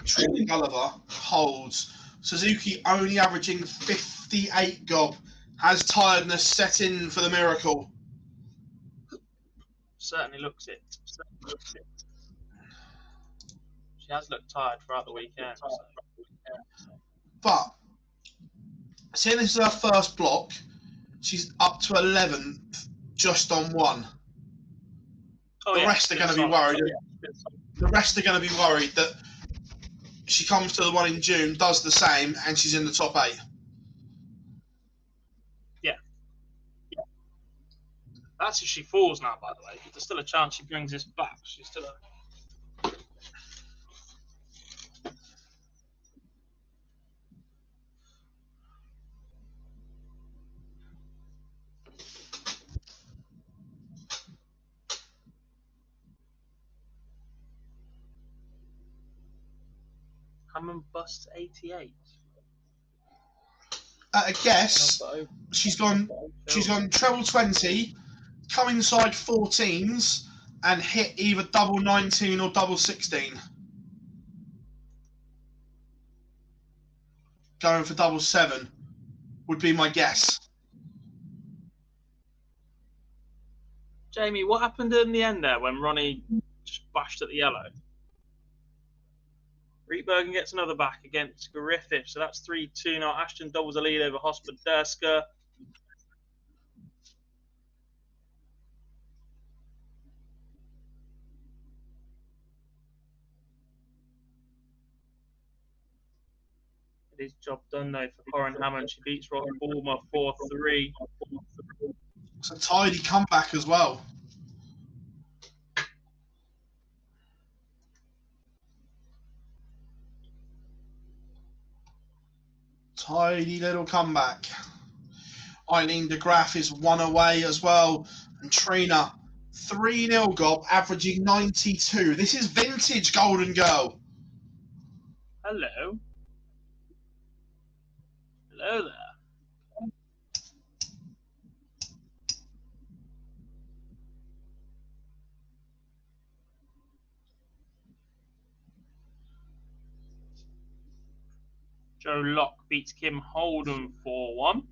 Trina Gulliver holds. Suzuki only averaging 58, Gob. Has tiredness set in for the miracle? Certainly looks it. She has looked tired throughout the weekend. So. But, seeing this is her first block, she's up to 11th, just on 1. The rest are going to be worried. The rest are going to be worried that she comes to the one in June, does the same, and she's in the top 8. Yeah. That's if she falls now, by the way. There's still a chance she brings this back. She's still a... Hammond busts 88. At a guess, she's gone treble 20, come inside 14s, and hit either double 19 or double 16. Going for double 7 would be my guess. Jamie, what happened in the end there when Ronnie just bashed at the yellow? Rietbergen gets another back against Griffith, so that's 3-2 now. Ashton doubles a lead over Hospoderska. It is job done though for Corin Hammond. She beats Ross Bulmer 4-3. It's a tidy comeback as well. Tidy little comeback. Eileen De Graaf is 1 away as well. And Trina, 3-0 Gob, averaging 92. This is vintage Golden Girl. Hello. Hello there. Joe Locke beats Kim Holden 4-1.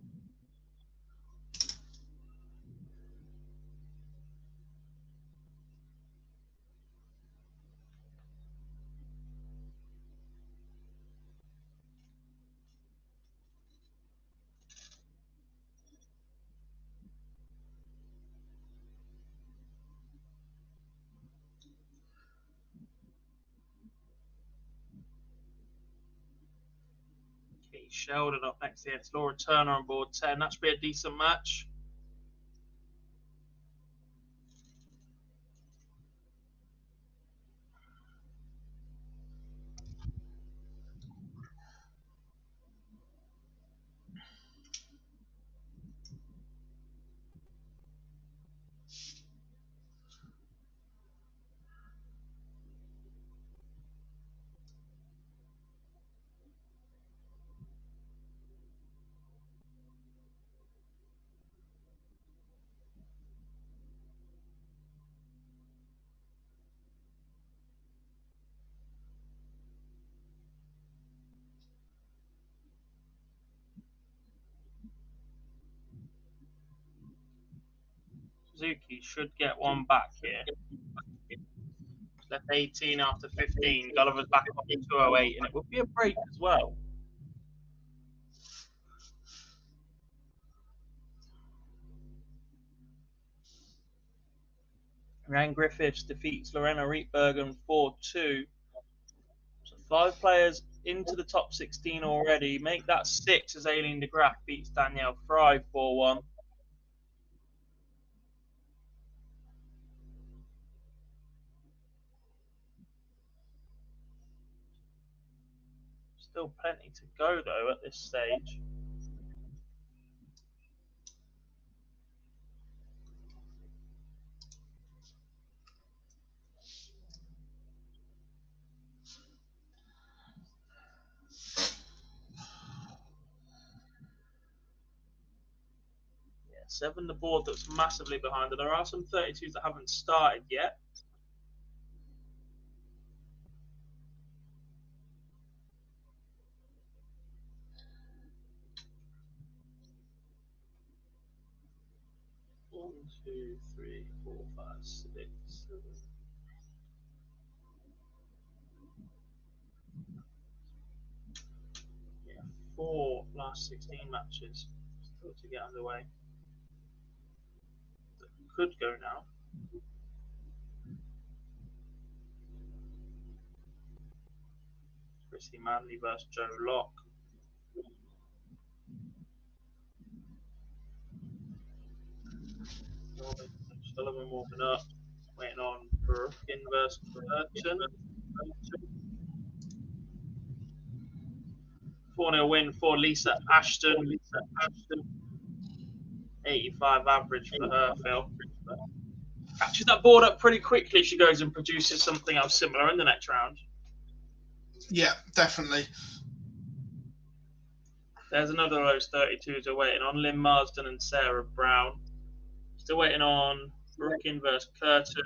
Katie Sheldon up next here. It's Laura Turner on board 10. That should be a decent match. Suzuki should get one back here. Left 18 after 15. Gulliver's back on 208, and it would be a break as well. Ryan Griffiths defeats Lorena Rietbergen 4-2. So 5 players into the top 16 already. Make that 6 as Eileen De Graaf beats Danielle Fry 4-1. Still plenty to go though at this stage. Yeah, 7 the board that's massively behind, and there are some 32s that haven't started yet. One, two, three, 4, 5, 6, 7. Yeah, 4 last 16 matches still to get underway. That could go now. Chrissy Manley versus Joe Locke. Sullivan warming up, waiting on Brookin versus Burton. 4-0 win for Lisa Ashton. 85 average for her, Phil. Catches that board up pretty quickly. She goes and produces something else similar in the next round. Yeah, definitely. There's another of those 32s are waiting on. Lynn Marsden and Sarah Brown. Still waiting on Brookin versus Curtin.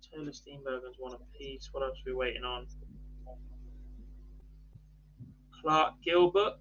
Taylor Steenbergen's one apiece. What else are we waiting on? Clark Gilbert.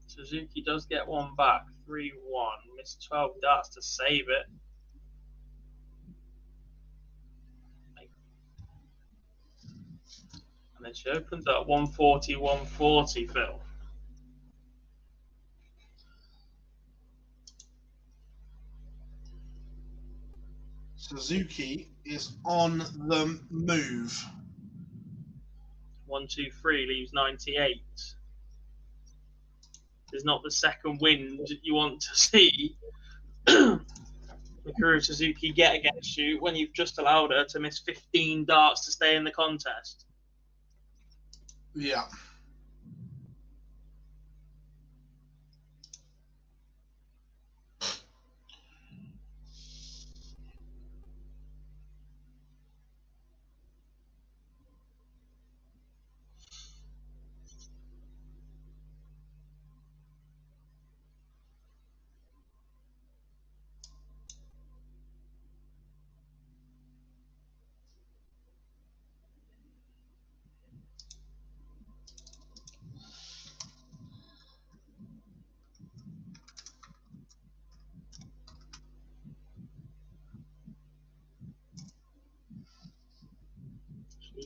Suzuki does get one back, 3-1. Missed 12 darts to save it. And then she opens up 140, 140, Phil. Suzuki is on the move. 1, 2, 3 leaves 98. Is not the second wind you want to see Mikuru Suzuki get against you when you've just allowed her to miss 15 darts to stay in the contest. Yeah.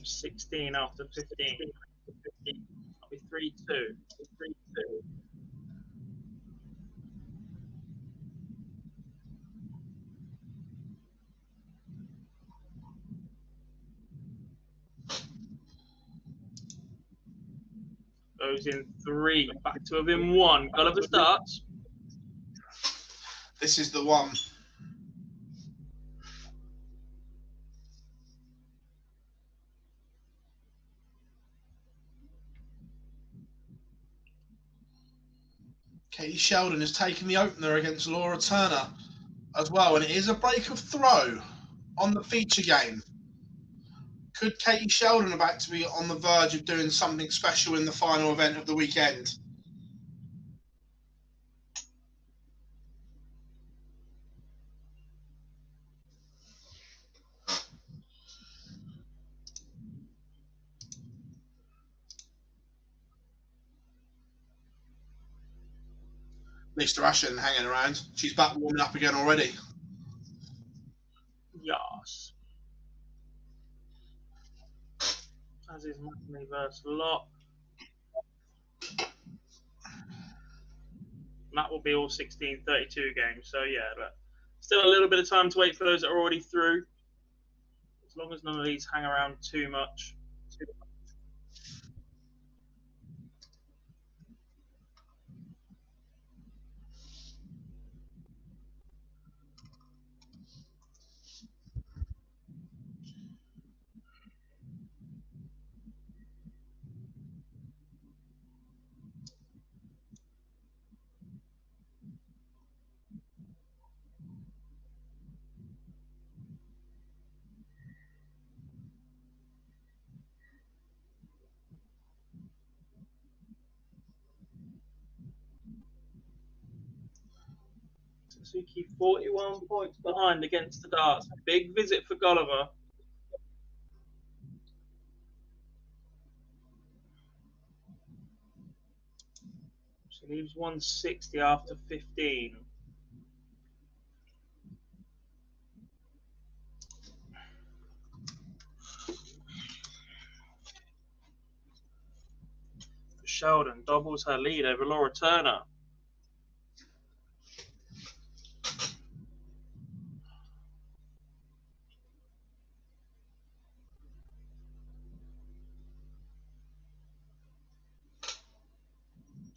16 after 15. That'll be 3-2. Goes in 3. Back to within 1. Gulliver starts. This is the one. Katie Sheldon has taken the opener against Laura Turner as well, and it is a break of throw on the feature game. Could Katie Sheldon about to be on the verge of doing something special in the final event of the weekend? Mr. Ashton hanging around. She's back warming up again already. Yes. As is Natalie versus Lot. That will be all 16-32 games. So yeah, but still a little bit of time to wait for those that are already through. As long as none of these hang around too much. Suzuki 41 points behind against the darts. Big visit for Gulliver. She leaves 160 after 15. Sheldon doubles her lead over Laura Turner.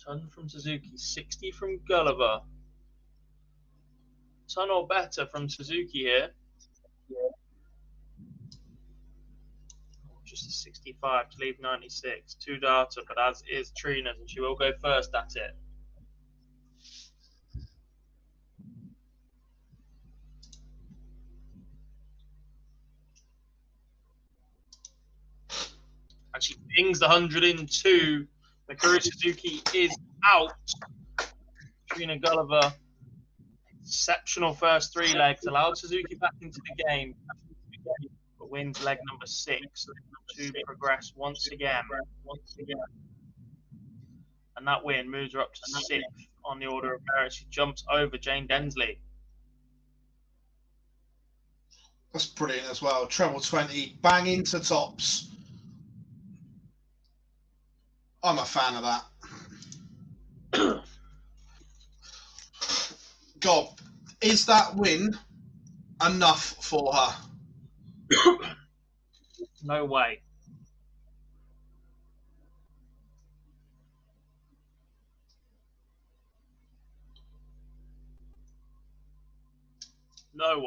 Ton from Suzuki, 60 from Gulliver. Ton or better from Suzuki here. Just a 65 to leave 96. 2 data, but as is Trina's, and she will go first at it. And she pings the 100 in 2. Mikuru Suzuki is out. Trina Gulliver, exceptional first 3 legs, allowed Suzuki back into the game, but wins leg number 6 to progress once again. And that win moves her up to 6th on the order of merit. She jumps over Jane Densley. That's brilliant as well. Treble 20, bang into tops. I'm a fan of that. God, is that win enough for her? No way. No way.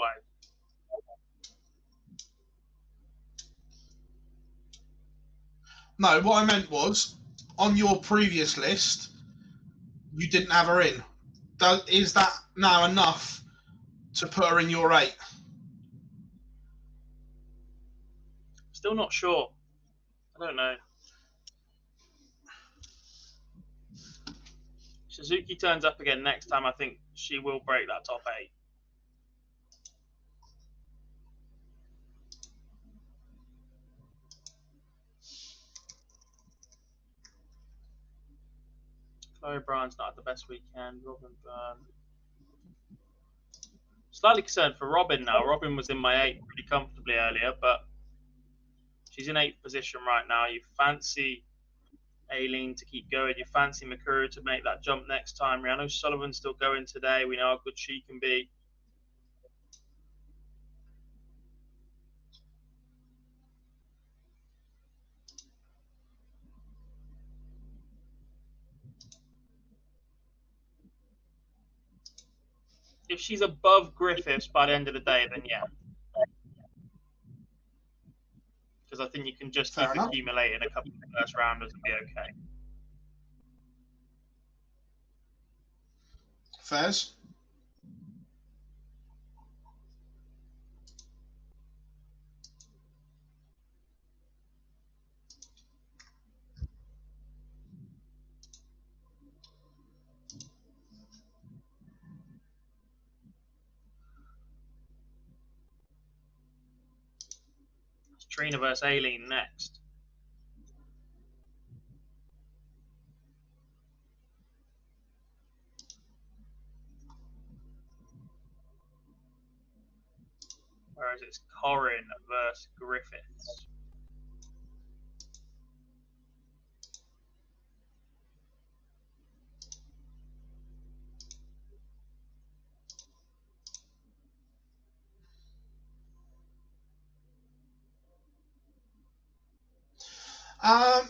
No, what I meant was, on your previous list, you didn't have her in. Is that now enough to put her in your 8? Still not sure. I don't know. Suzuki turns up again next time. I think she will break that top 8. Chloe Bryan's not had the best weekend. Robin Byrne. Slightly concerned for Robin now. Robin was in my 8 pretty comfortably earlier, but She's in 8th position right now. You fancy Eileen to keep going. You fancy Makuru to make that jump next time. Rihanna Sullivan's still going today. We know how good she can be. If she's above Griffiths by the end of the day, then yeah. Because I think you can just keep accumulating a couple of first rounders and be okay. Fairs. It's Trina versus Eileen next. Whereas it's Corin versus Griffiths.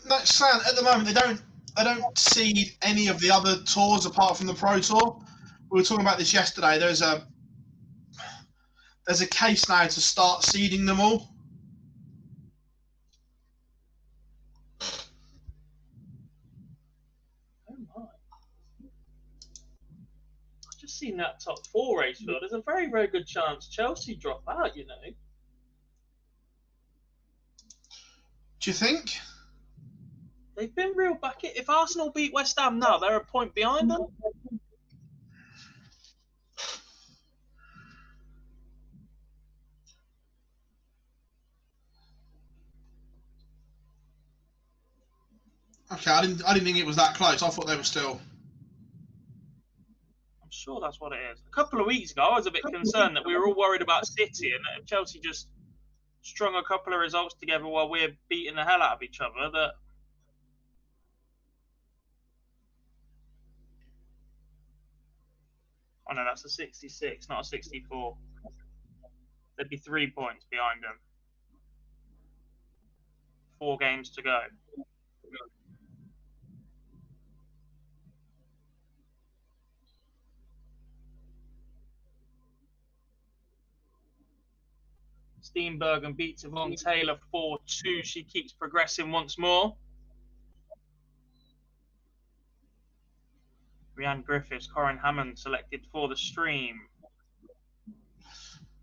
No, Sam, at the moment they don't seed any of the other tours apart from the Pro Tour. We were talking about this yesterday. There's a case now to start seeding them all. Oh my. I've just seen that top 4 race field. There's a very, very good chance Chelsea drop out, you know. Do you think? They've been real back. If Arsenal beat West Ham now, they're a point behind them. Okay, I didn't think it was that close. I thought they were still. I'm sure that's what it is. A couple of weeks ago, I was a bit concerned that we were all worried about City and that if Chelsea just strung a couple of results together while we're beating the hell out of each other, that. Oh no, that's a 66, not a 64. There'd be 3 points behind them. 4 games to go. Steenbergen beats Yvonne Taylor 4-2. She keeps progressing once more. Rhiannon Griffiths, Corin Hammond selected for the stream.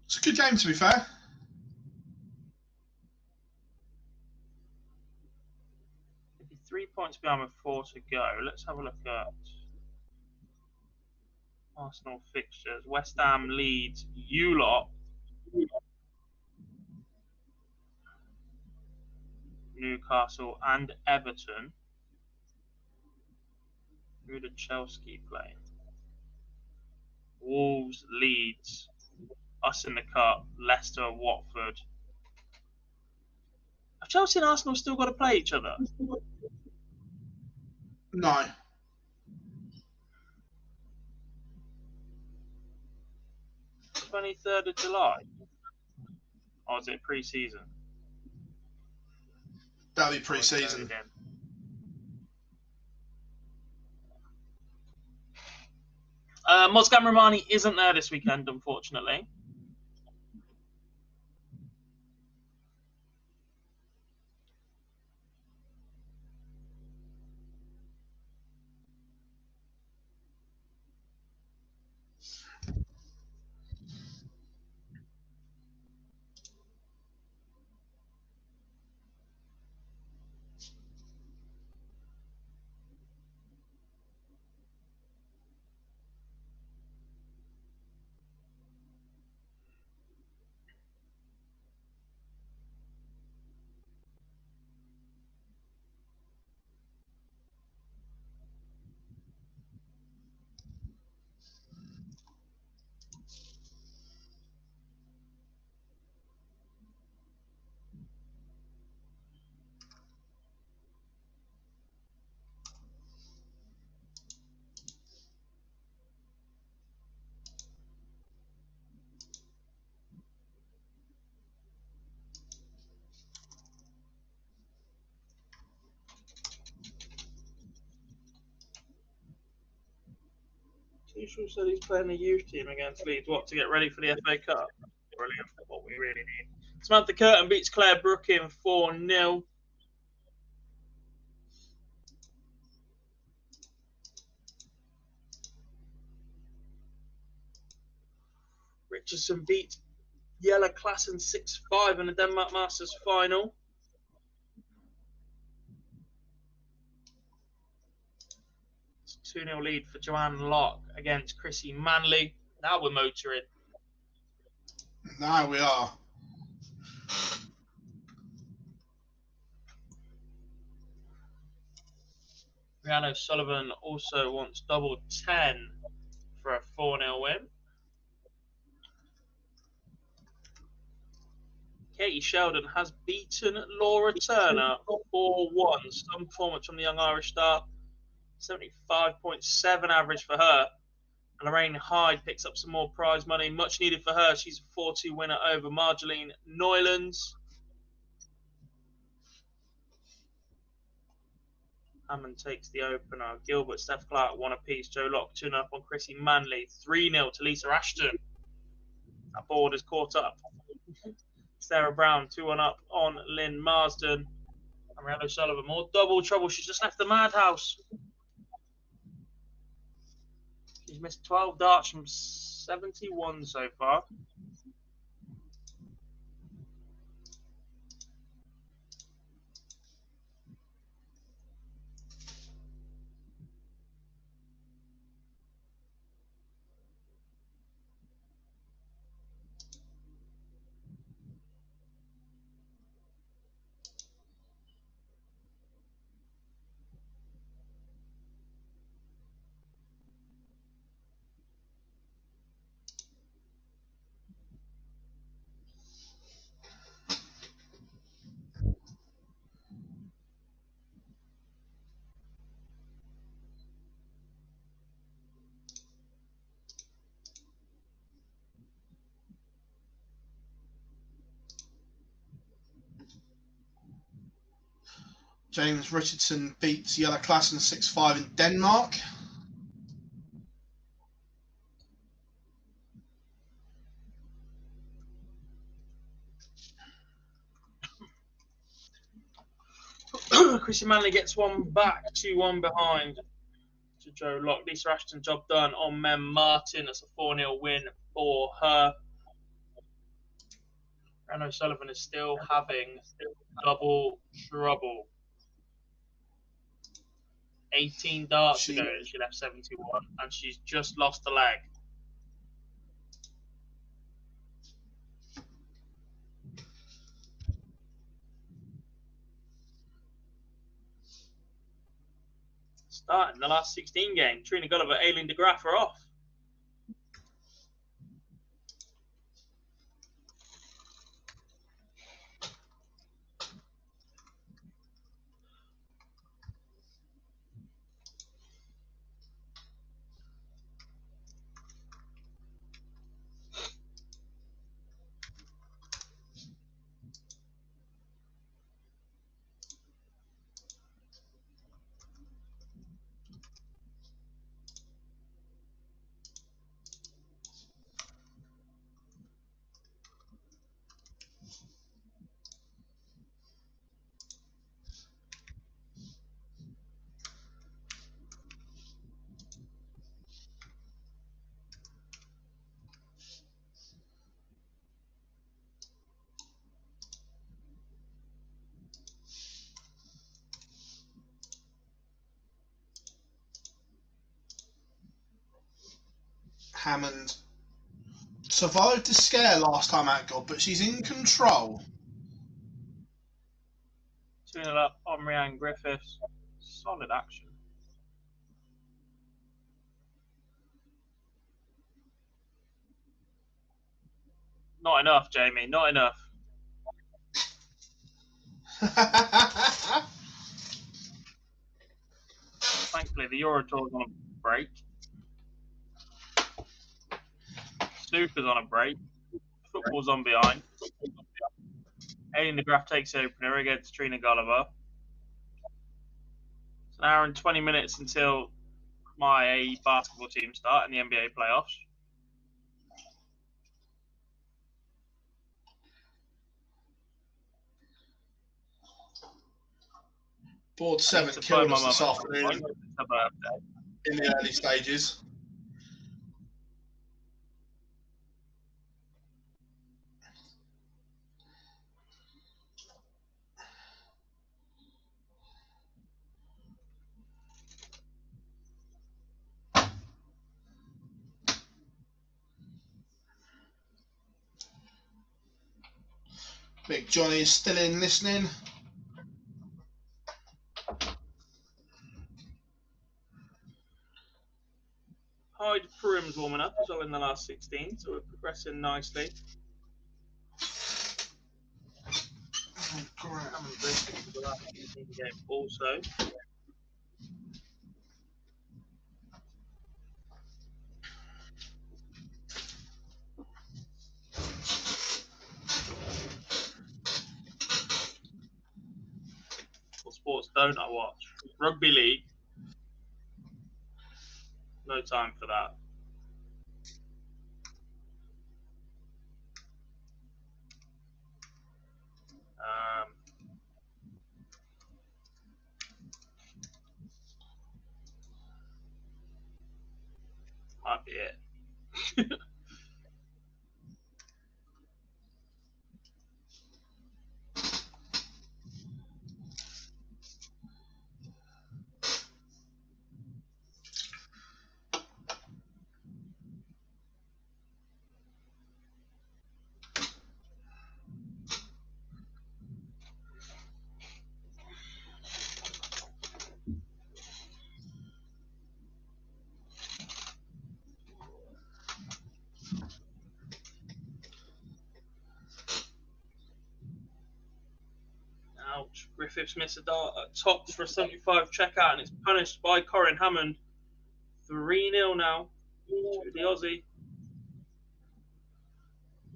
It's a good game, to be fair. It'd be 3 points behind with 4 to go. Let's have a look at Arsenal fixtures. West Ham leads you lot. Newcastle and Everton. Who did Chelsea play? Wolves, Leeds, us in the cup, Leicester, Watford. Have Chelsea and Arsenal still got to play each other? No. The 23rd of July? Or is it pre-season? That'll be pre-season. Mozgam Romani isn't there this weekend, unfortunately. Usual said he's playing the youth team against Leeds. What, to get ready for the FA Cup? Brilliant. What we really need. Samantha Curtin beats Claire Brook in 4-0. Richardson beats Yella Klassen 6-5 in the Denmark Masters final. It's a 2-0 lead for Joanne Locke against Chrissy Manley. Now we're motoring. Now we are. Rhiannon Sullivan also wants double 10 for a 4-0 win. Katie Sheldon has beaten Laura Turner 4-1. Some performance from the young Irish star. 75.7 average for her. And Lorraine Hyde picks up some more prize money. Much needed for her. She's a 4-2 winner over Marjolaine Neulands. Hammond takes the opener. Gilbert, Steph Clark, 1 apiece. Joe Locke, 2-0 up on Chrissy Manley. 3-0 to Lisa Ashton. That board is caught up. Sarah Brown, 2-1 up on Lynn Marsden. And Rhiannon Sullivan, more double trouble. She's just left the madhouse. She's missed 12 darts from 71 so far. James Richardson beats Yella Klassen 6-5 in Denmark. Chrissy Manley gets one back, 2-1 behind to Joe Locke. Lisa Ashton, job done on Mem Martin. That's a 4-0 win for her. Rhiannon Sullivan is still having double trouble. 18 darts ago, she left 71, and she's just lost a leg. Starting the last 16 game, Trina Gulliver, Eileen De Graaf are off. Hammond survived the scare last time out, God, but she's in control. 2-0 up on Rhiannon Griffiths. Solid action. Not enough, Jamie. Not enough. Thankfully, the Euro Tour's on a break. Snooker's on a break. Football's on behind. Eileen De Graaf takes opener against Trina Gulliver. It's an hour and 20 minutes until my basketball team start in the NBA playoffs. Board 7 killed us this afternoon It's her birthday. in the early stages. Big Johnny is still in listening. Hyde Purim's warming up as well in the last 16, so we're progressing nicely. Oh, crap. Hammond Bristol for the last 16 game also. What sports don't I watch? Rugby league. No time for that. Might be it. Ouch. Griffiths missed a dart at tops for a 75 checkout, and it's punished by Corin Hammond. 3-0 now to the Aussie.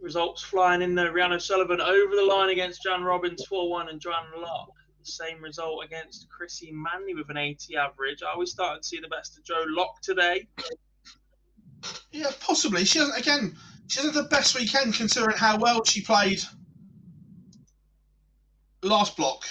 Results flying in there. Rhiannon Sullivan over the line against Jan Robbins 4-1, and Joanne Locke. The same result against Chrissy Manley with an 80 average. Are we starting to see the best of Joe Locke today? Yeah, possibly. She hasn't had the best weekend considering how well she played last block.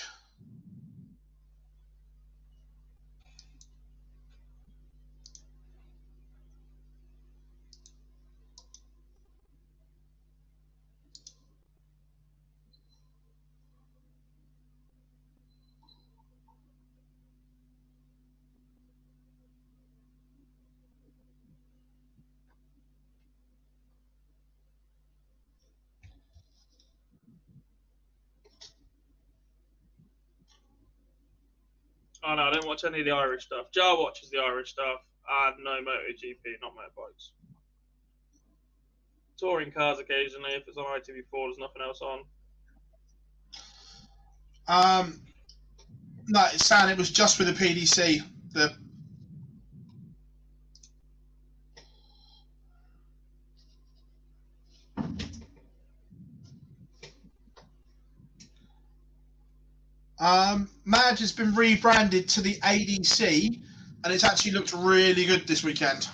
Oh no, I don't watch any of the Irish stuff. Jar watches the Irish stuff, and no MotoGP, not motorbikes. Touring cars occasionally. If it's on ITV4, there's nothing else on. No, it's saying it was just with the PDC. Madge has been rebranded to the ADC, and it's actually looked really good this weekend.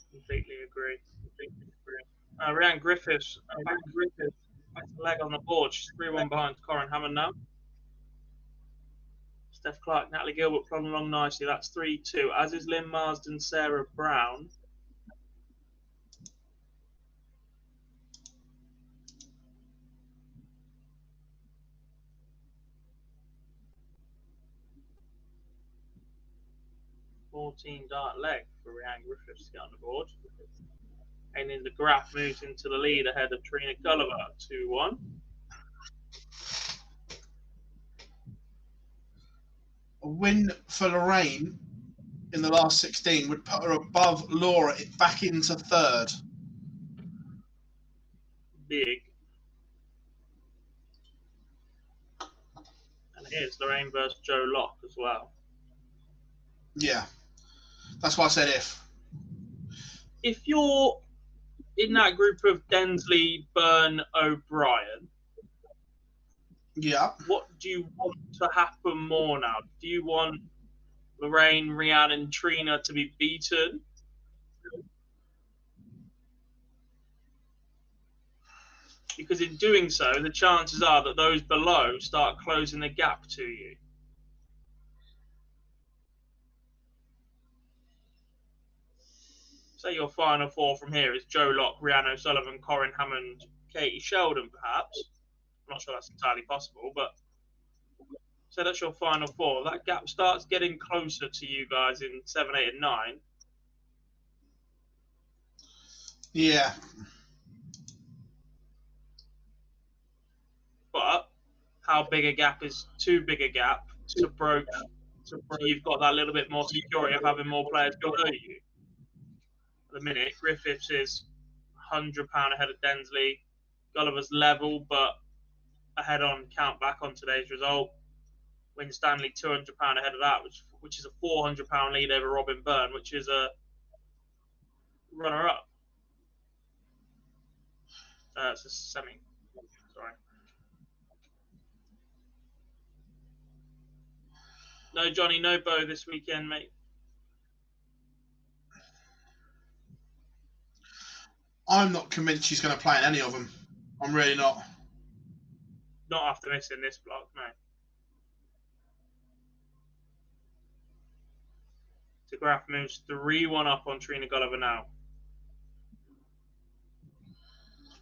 Completely agree. Rhiannon Griffiths, back to leg on the board. She's 3-1 behind Corin Hammond now. Steph Clark, Natalie Gilbert plodding along nicely. That's 3-2. As is Lynn Marsden, Sarah Brown. $14 leg for Rhiannon Griffiths to get on the board. Eileen De Graaf moves into the lead ahead of Trina Gulliver, 2-1. A win for Lorraine in the last 16 would put her above Laura back into third. Big. And here's Lorraine versus Joe Locke as well. Yeah, that's why I said if. If you're in that group of Densley, Byrne, O'Brien, yeah, what do you want to happen more now? Do you want Lorraine, Rhiannon, and Trina to be beaten. Because in doing so, the chances are that those below start closing the gap to you. Say your final four from here is Joe Locke, Rhiannon O'Sullivan, Corinne Hammond, Katie Sheldon, perhaps. I'm not sure that's entirely possible, but so that's your final four. That gap starts getting closer to you guys in 7, 8, and 9. Yeah. But how big a gap is too big a gap to broach? So you've got that little bit more security of having more players below you. At the minute, Griffiths is £100 ahead of Densley. Gulliver's level, but ahead on count back on today's result. Winstanley £200 ahead of that, which is a £400 lead over Robin Byrne, which is a runner-up. It's a semi. Sorry. No Johnny, no Bo this weekend, mate. I'm not convinced she's going to play in any of them. I'm really not. Not after missing this block, no. De Graaf moves 3-1 up on Trina Gulliver now.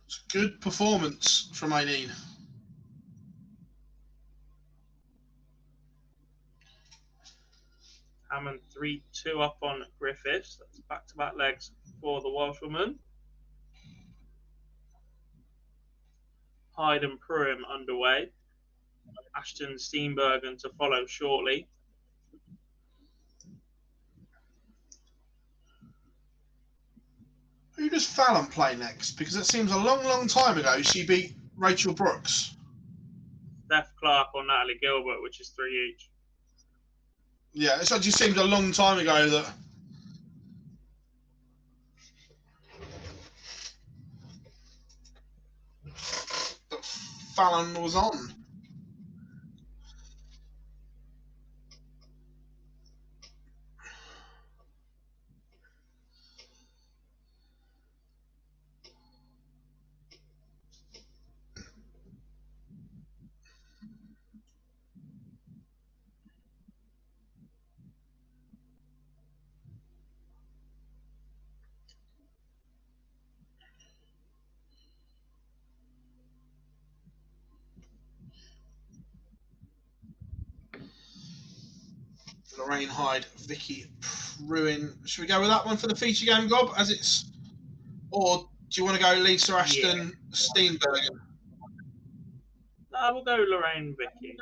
It's a good performance from Eileen. Hammond 3-2 up on Griffiths. That's back-to-back legs for the Welshwoman. Hyde and Pruim underway. Ashton Steenbergen to follow shortly. Who does Fallon play next? Because it seems a long, long time ago she beat Rachel Brooks. Steph Clark or Natalie Gilbert, which is 3 each. Yeah, it just seems a long time ago that Fallon was on. Lorraine Hyde, Vicky Pruin. Should we go with that one for the feature game, Gob? Or do you want to go Lisa Ashton, Steenbergen? No, we'll go Lorraine, Vicky.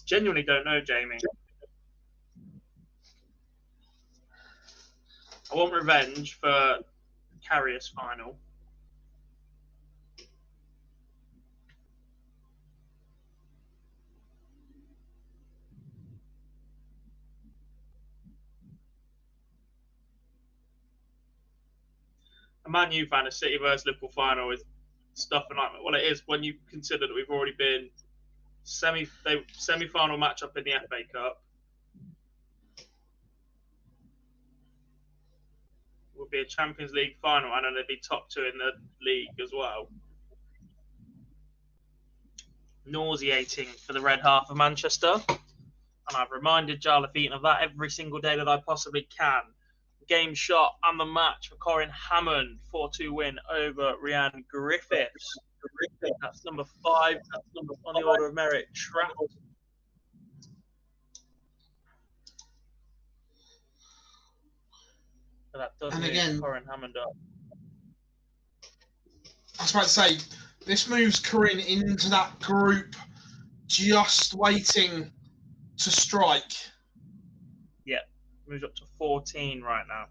Genuinely don't know, Jamie. I want revenge for Carrier's final. A Man U fan, a City versus Liverpool final is stuff and nightmare. Well, it is when you consider that we've already been semi-final matchup in the FA Cup. Will be a Champions League final, and then they'd be top 2 in the league as well. Nauseating for the red half of Manchester, and I've reminded Jarlath Eaton of that every single day that I possibly can. Game shot and the match for Corinne Hammond, 4-2 win over Rhiannon Griffiths. That's number 5. That's number on the order of merit. Trapped. So that does move Corinne Hammond up. I was about to say, this moves Corinne into that group just waiting to strike. Yeah, moves up to 14 right now.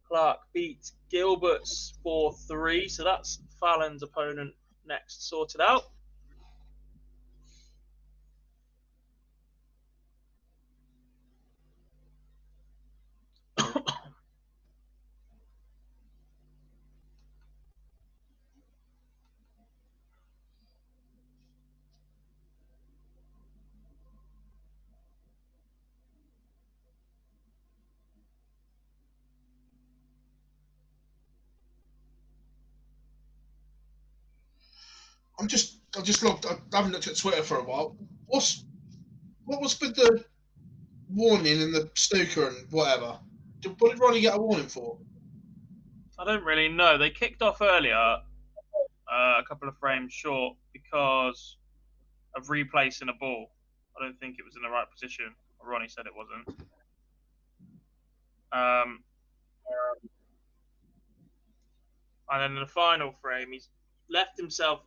Clark beats Gilbert's 4-3, so that's Fallon's opponent next sorted out. I just looked. I haven't looked at Twitter for a while. What was with the warning and the snooker and whatever? What did Ronnie get a warning for? I don't really know. They kicked off earlier, a couple of frames short, because of replacing a ball. I don't think it was in the right position. Ronnie said it wasn't. And then in the final frame, he's left himself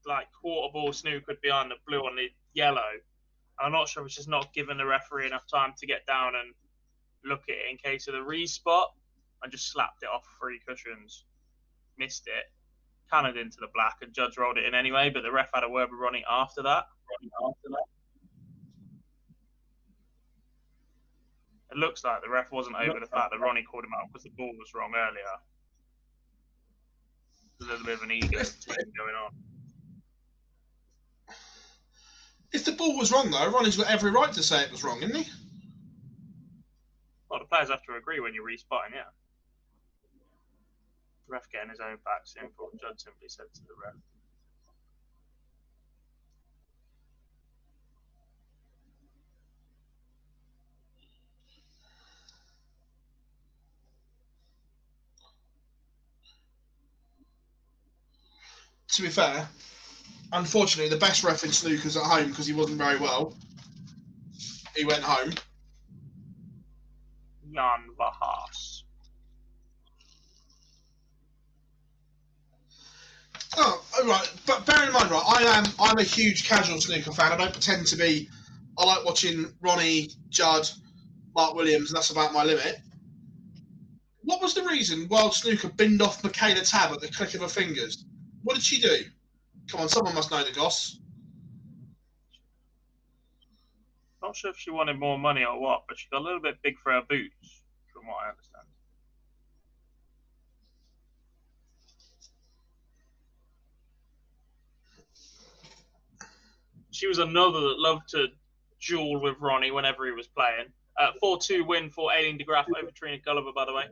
like quarter ball snookered behind the blue on the yellow. I'm not sure if it's just not giving the referee enough time to get down and look at it in case of the respot, and just slapped it off 3 cushions. Missed it. Cannoned into the black, and judge rolled it in anyway, but the ref had a word with Ronnie after that. It looks like the ref wasn't over the fact that Ronnie called him out because the ball was wrong earlier. There's a little bit of an ego thing going on. If the ball was wrong, though, Ronnie's got every right to say it was wrong, isn't he? Well, the players have to agree when you're respotting, yeah. The ref getting his own back, simple. The judge simply said to the ref. To be fair, unfortunately, the best ref in snooker's at home because he wasn't very well. He went home. Jan Verhaas. Oh, right. But bear in mind, right, I'm a huge casual snooker fan. I don't pretend to be. I like watching Ronnie, Judd, Mark Williams, and that's about my limit. What was the reason World Snooker binned off Michaela Tab at the click of her fingers? What did she do? Come on, someone must know the goss. Not sure if she wanted more money or what, but she got a little bit big for her boots, from what I understand. She was another that loved to duel with Ronnie whenever he was playing. 4-2 win for Eileen De Graaf over Trina Gulliver, by the way.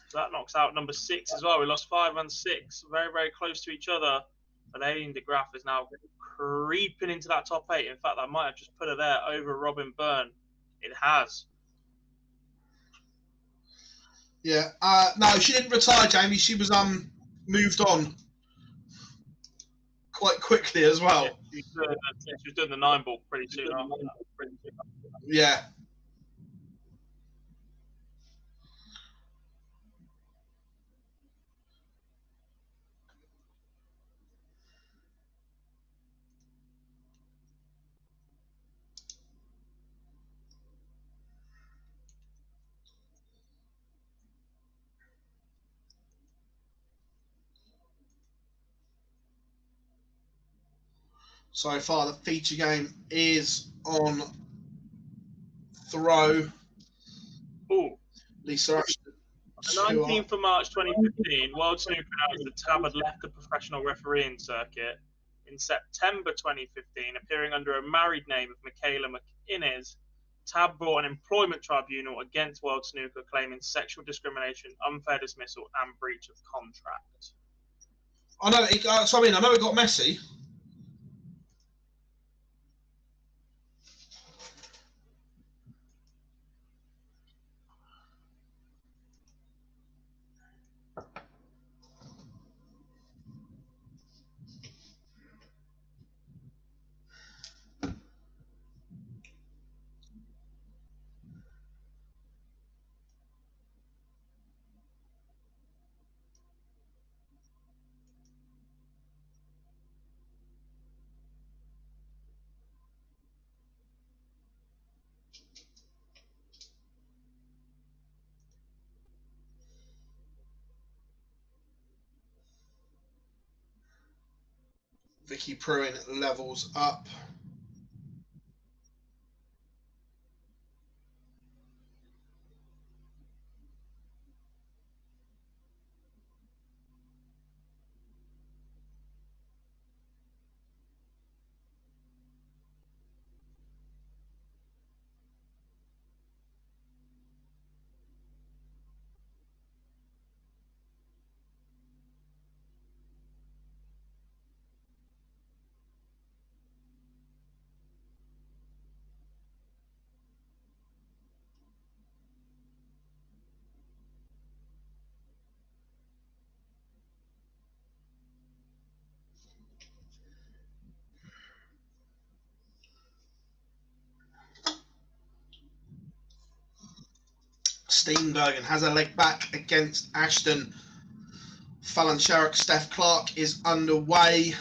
So that knocks out number 6 as well. We lost 5 and 6, very, very close to each other. But Eileen De Graaf is now creeping into that top 8. In fact, I might have just put her there over Robin Byrne. It has. Yeah. No, she didn't retire, Jamie. She was moved on quite quickly as well. Yeah, she was doing the 9-ball pretty soon after that. Yeah. So far, the feature game is on throw. Ooh. Lisa Ashton. 19th of March 2015, World Snooker announced that Tab had left the professional refereeing circuit. In September 2015, appearing under a married name of Michaela McInnes, Tab brought an employment tribunal against World Snooker claiming sexual discrimination, unfair dismissal, and breach of contract. I know. I know it got messy. Vicky Pruin levels up. Steenbergen has a leg back against Ashton. Fallon Sherrock, Steph Clark is underway.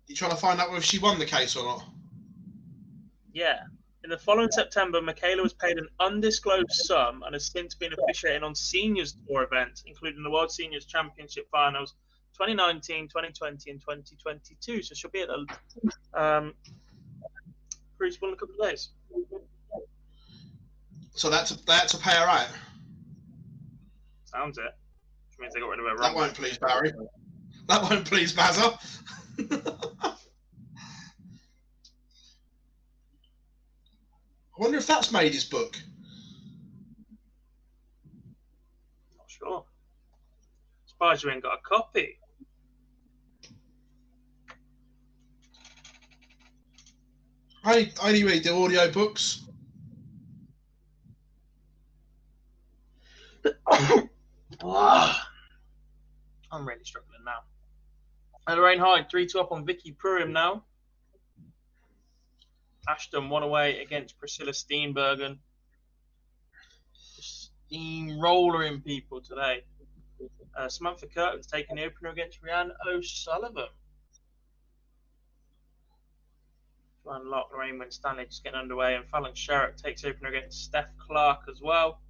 You trying to find out whether she won the case or not? Yeah. In the following September, Michaela was paid an undisclosed sum and has since been officiating on Seniors Tour events, including the World Seniors Championship Finals 2019, 2020, and 2022. So she'll be at the Crucible in a couple of days. So they had to pay her out? Sounds it. Which means they got rid of her. That won't please Barry. That won't please Bazza. I wonder if that's made his book. Not sure. Surprised you ain't got a copy. I only read the audio books. I'm really struggling now. And Lorraine Hyde, 3-2 up on Vicky Pruim now. Ashton 1 away against Priscilla Steenbergen. Steamrollering people today. Samantha Curtin's taking the opener against Rhiannon O'Sullivan. To unlock, Lorraine Winstanley just getting underway, and Fallon Sherrock takes opener against Steph Clark as well.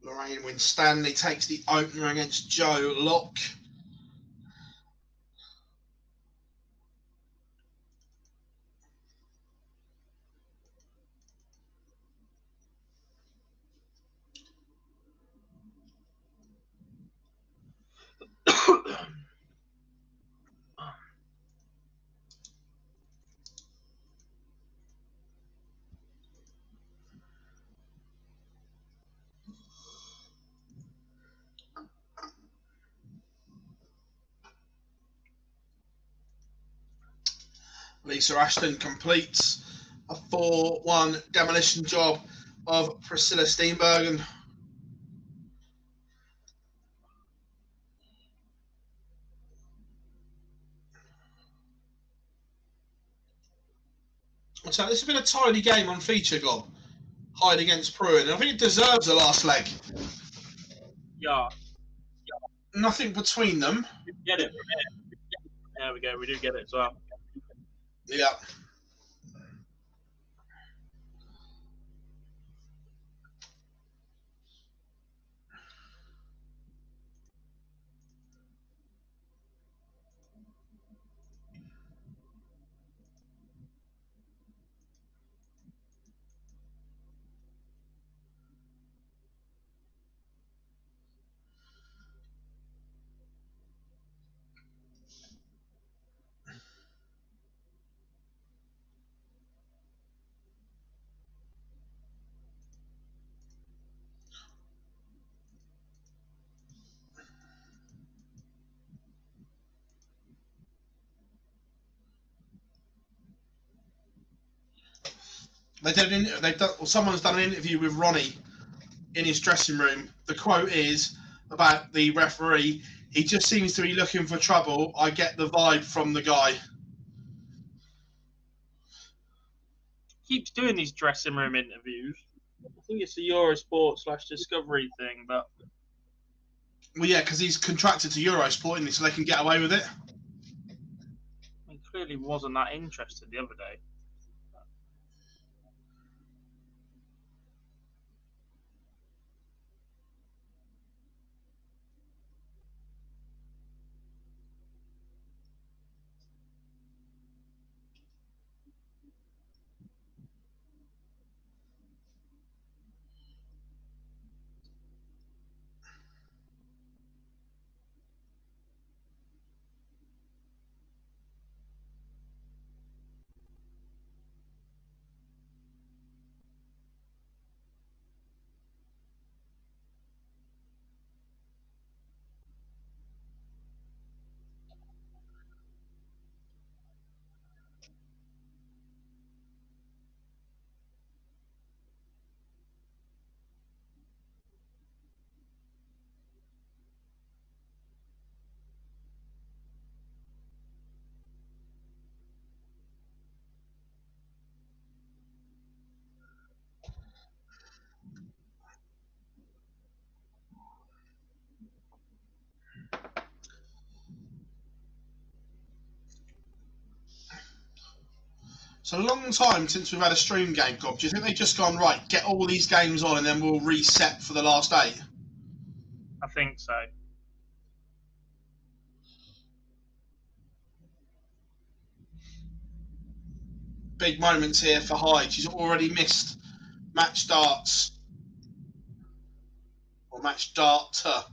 Lorraine Winstanley takes the opener against Jo Locke. Lisa Ashton completes a 4-1 demolition job of Priscilla Steenbergen. So this has been a tidy game on feature, Gob. Hyde against Pruin, and I think it deserves the last leg. Yeah. Nothing between them. We get it from here. There we go. We do get it as well. Yeah. Someone's done an interview with Ronnie in his dressing room. The quote is about the referee: "He just seems to be looking for trouble. I get the vibe from the guy." Keeps doing these dressing room interviews. I think it's a Eurosport / Discovery thing, but Well, yeah, because he's contracted to Eurosport, isn't he, so they can get away with it. he clearly wasn't that interested the other day. It's a long time since we've had a stream game, Gob. Do you think they've just gone, right, get all these games on and then we'll reset for the last 8? I think so. Big moments here for Hyde. She's already missed match darts. Or match darter.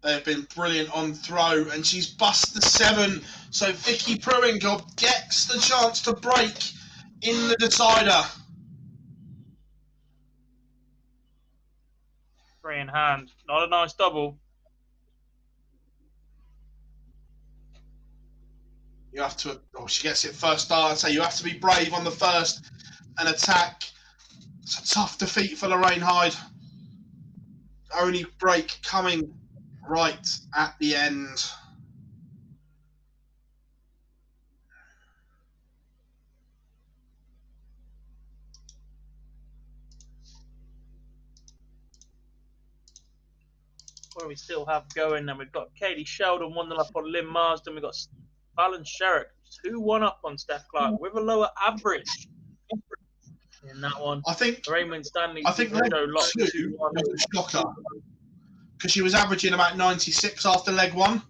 They've been brilliant on throw, and she's bust the 7. So Vicky Pruitt gets the chance to break in the decider. 3 in hand. Not a nice double. You have to. Oh, she gets it first dart. So you have to be brave on the first and attack. It's a tough defeat for Lorraine Hyde. Only break coming right at the end. What do we still have going? And we've got Katie Sheldon 1-0 up on Lynn Marsden. We've got Fallon Sherrick 2-1 up on Steph Clark with a lower average in that one. I think Raymond Stanley. leg 2 was a shocker because she was averaging about 96 after leg 1.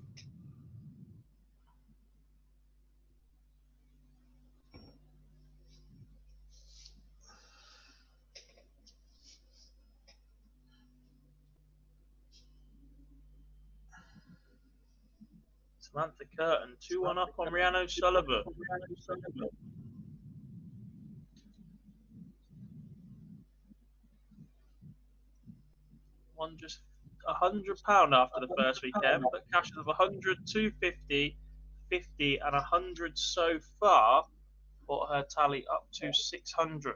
Samantha Curtin 2-1 up on Rhiannon O'Sullivan. Won just £100 after the first weekend, but cashes of 100, 250, 50, and 100 so far. Brought her tally up to 600.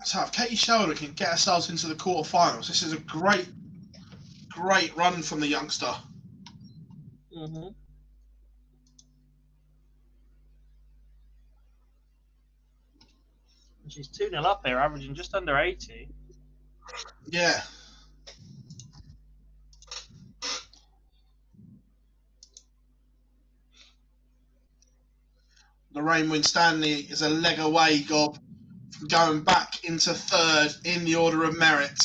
So if Katie Sheldon can get herself into the quarterfinals, this is a great run from the youngster. Mm-hmm. She's 2-0 up here, averaging just under 80. Yeah. Lorraine Winstanley is a leg away, Gob, from going back into 3rd in the order of merit.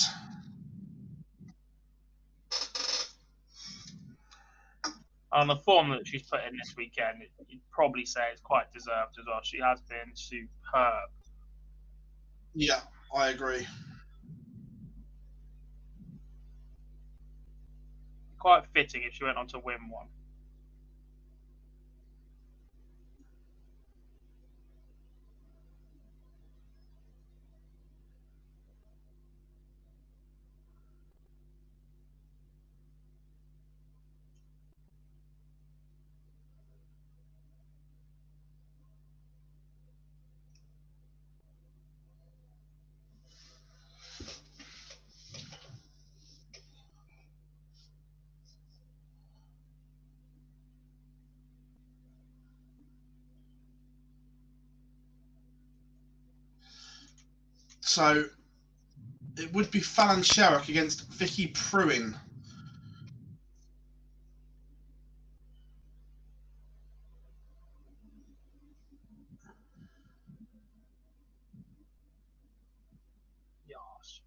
On the form that she's put in this weekend, you'd probably say it's quite deserved as well. She has been superb. Yeah, I agree. Quite fitting if she went on to win one. So it would be Fallon Sherrock against Vicky Pruin. Yes.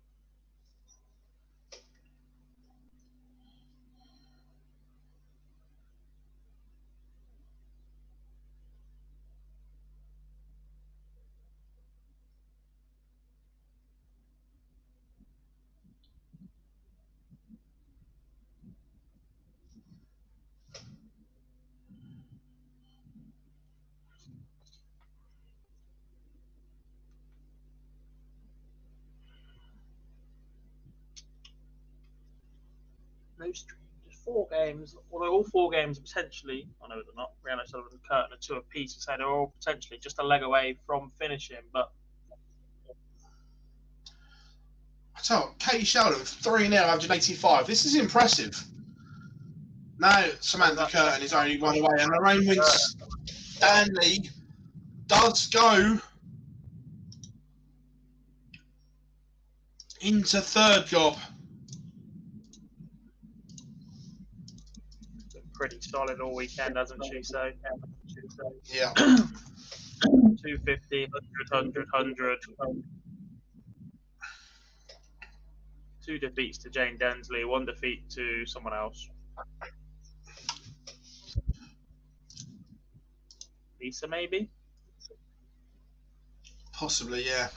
No stream, just 4 games. Although all 4 games are potentially, I know they're not, Rihanna Sullivan and Curtin are 2 apiece, so they're all potentially just a leg away from finishing. But So Katie Sheldon, 3-0, 185. This is impressive. Now Samantha Curtin is only 1 away, and Lorraine Winstanley does go into third job. been pretty solid all weekend, hasn't she? So Yeah. 250, 100, 100. 2 defeats to Jane Densley, 1 defeat to someone else. Lisa, maybe? Possibly, yeah.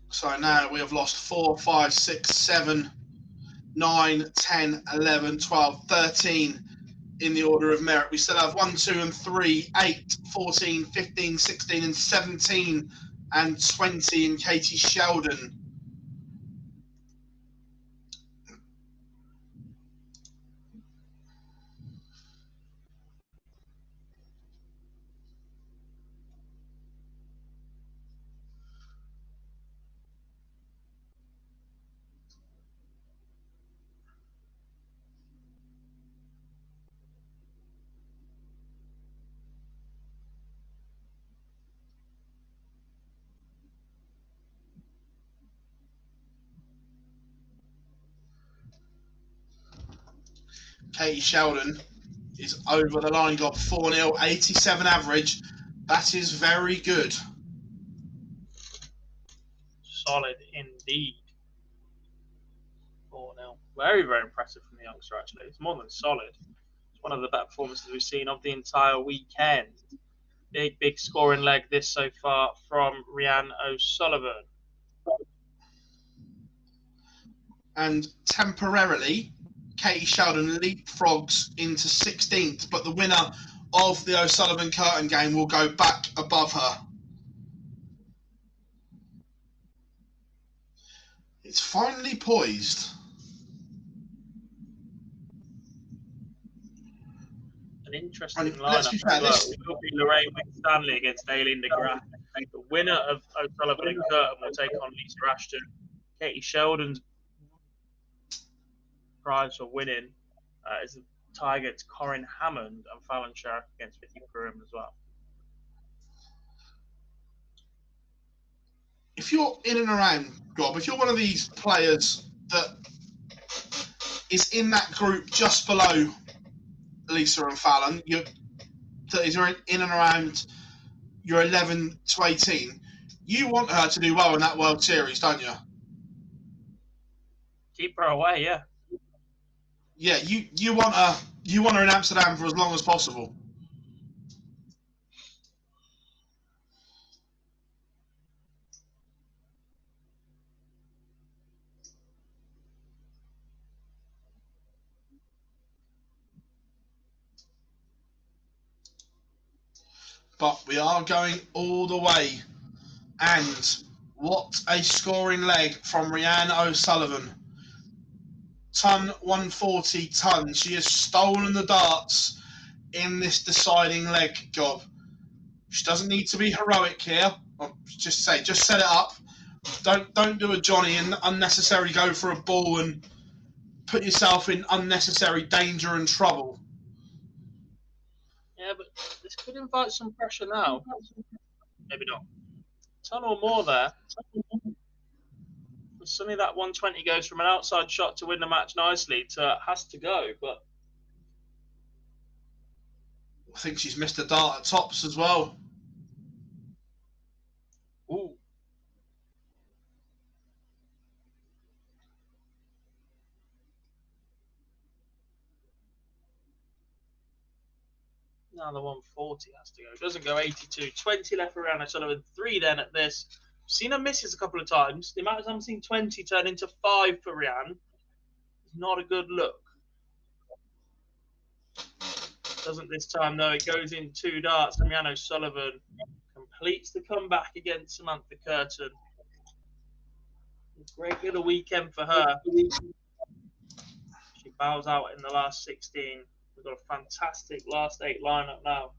So now we have lost 4, 5, 6, 7, 9, 10, 11, 12, 13 in the order of merit. We still have 1, 2, and 3, 8, 14, 15, 16, and 17, and 20 in Katie Sheldon. Katie Sheldon is over the line, got 4-0, 87 average. That is very good. Solid indeed. 4-0. Very, very impressive from the youngster, actually. It's more than solid. It's one of the better performances we've seen of the entire weekend. Big scoring leg this so far from Rhiannon O'Sullivan. And temporarily, Katie Sheldon leapfrogs into 16th, but the winner of the O'Sullivan Curtin game will go back above her. It's finally poised. An interesting Let's lineup be fair, as well. It will be Lorraine Winstanley against Eileen De Graaf. The winner of O'Sullivan and Curtin will take on Lisa Ashton. Katie Sheldon's prize for winning is a tie against Corinne Hammond, and Fallon Sherrock against Vicky Pruin as well. If you're in and around, Rob, if you're one of these players that is in that group just below Lisa and Fallon, that is in and around your 11 to 18, you want her to do well in that World Series, don't you? Keep her away, yeah. Yeah, you want her in Amsterdam for as long as possible. But we are going all the way. And what a scoring leg from Rhiannon O'Sullivan. 140 ton. She has stolen the darts in this deciding leg, Gob. She doesn't need to be heroic here. Just set it up. Don't do a Johnny and unnecessarily go for a ball and put yourself in unnecessary danger and trouble. Yeah, but this could invite some pressure now. Maybe not. Ton or more there. Suddenly that 120 goes from an outside shot to win the match nicely to has to go, but I think she's missed a dart at tops as well. ooh. Now the 140 has to go. It doesn't go 82. 20 left for Rhiannon O'Sullivan. 3 then at this. Seen her misses a couple of times. The amount of times I've seen 20 turn into 5 for Rhiannon is not a good look. Doesn't this time though. It goes in 2 darts and Rhiannon O'Sullivan completes the comeback against Samantha Curtin. Great little weekend for her. She bows out in the last 16. We've got a fantastic last 8 lineup now.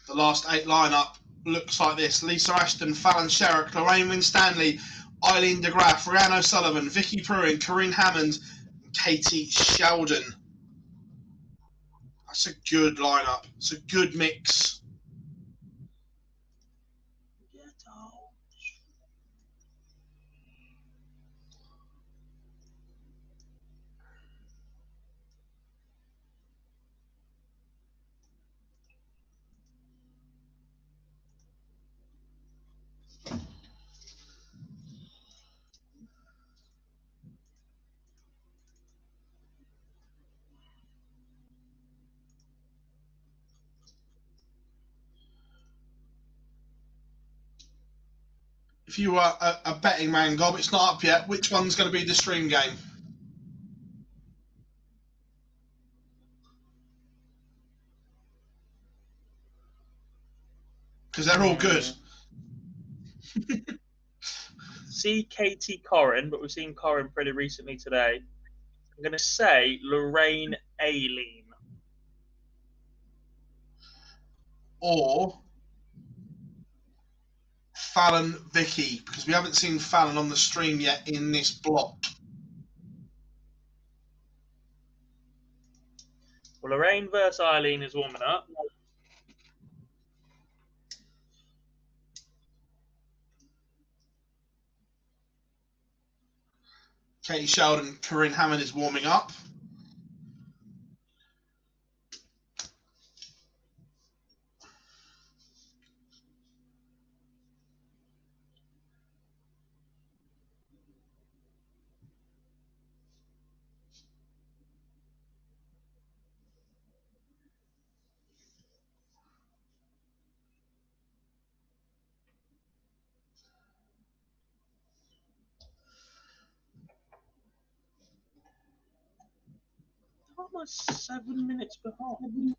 The last 8 lineup looks like this: Lisa Ashton, Fallon Sherrick, Lorraine Winstanley, Eileen De Graaf, Rhiannon O'Sullivan, Vicky Pruin, Corinne Hammond, and Katie Sheldon. That's a good lineup. It's a good mix. If you were a betting man, Gob, it's not up yet. Which one's going to be the stream game? Because they're all good. See Katie Corrin, but we've seen Corrin pretty recently today. I'm going to say Lorraine Aileen. Or Fallon Vicky, because we haven't seen Fallon on the stream yet in this block. Well, Lorraine versus Eileen is warming up. Katie Sheldon, Corinne Hammond is warming up. Almost 7 minutes behind.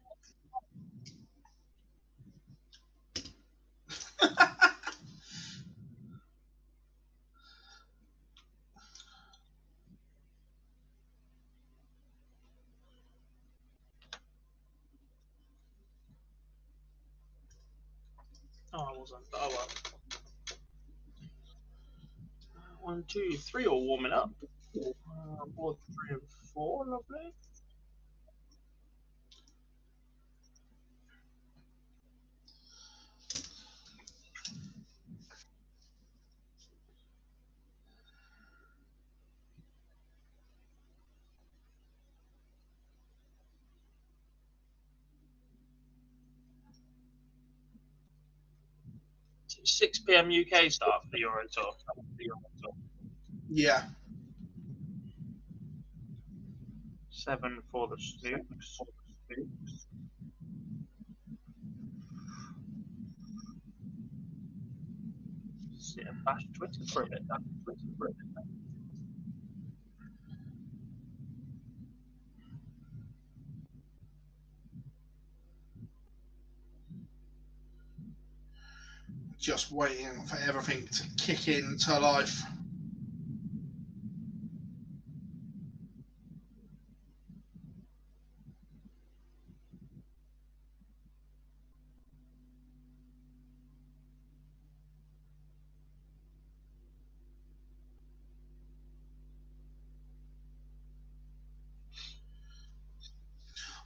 Oh, I wasn't. Oh, well. 1, 2, 3 all warming up. Board 3 and 4, lovely. It's 6 p.m. UK start for the Euro Tour. Yeah. 7 for the Stooks. See a bash Twitter for a bit. Just waiting for everything to kick into life.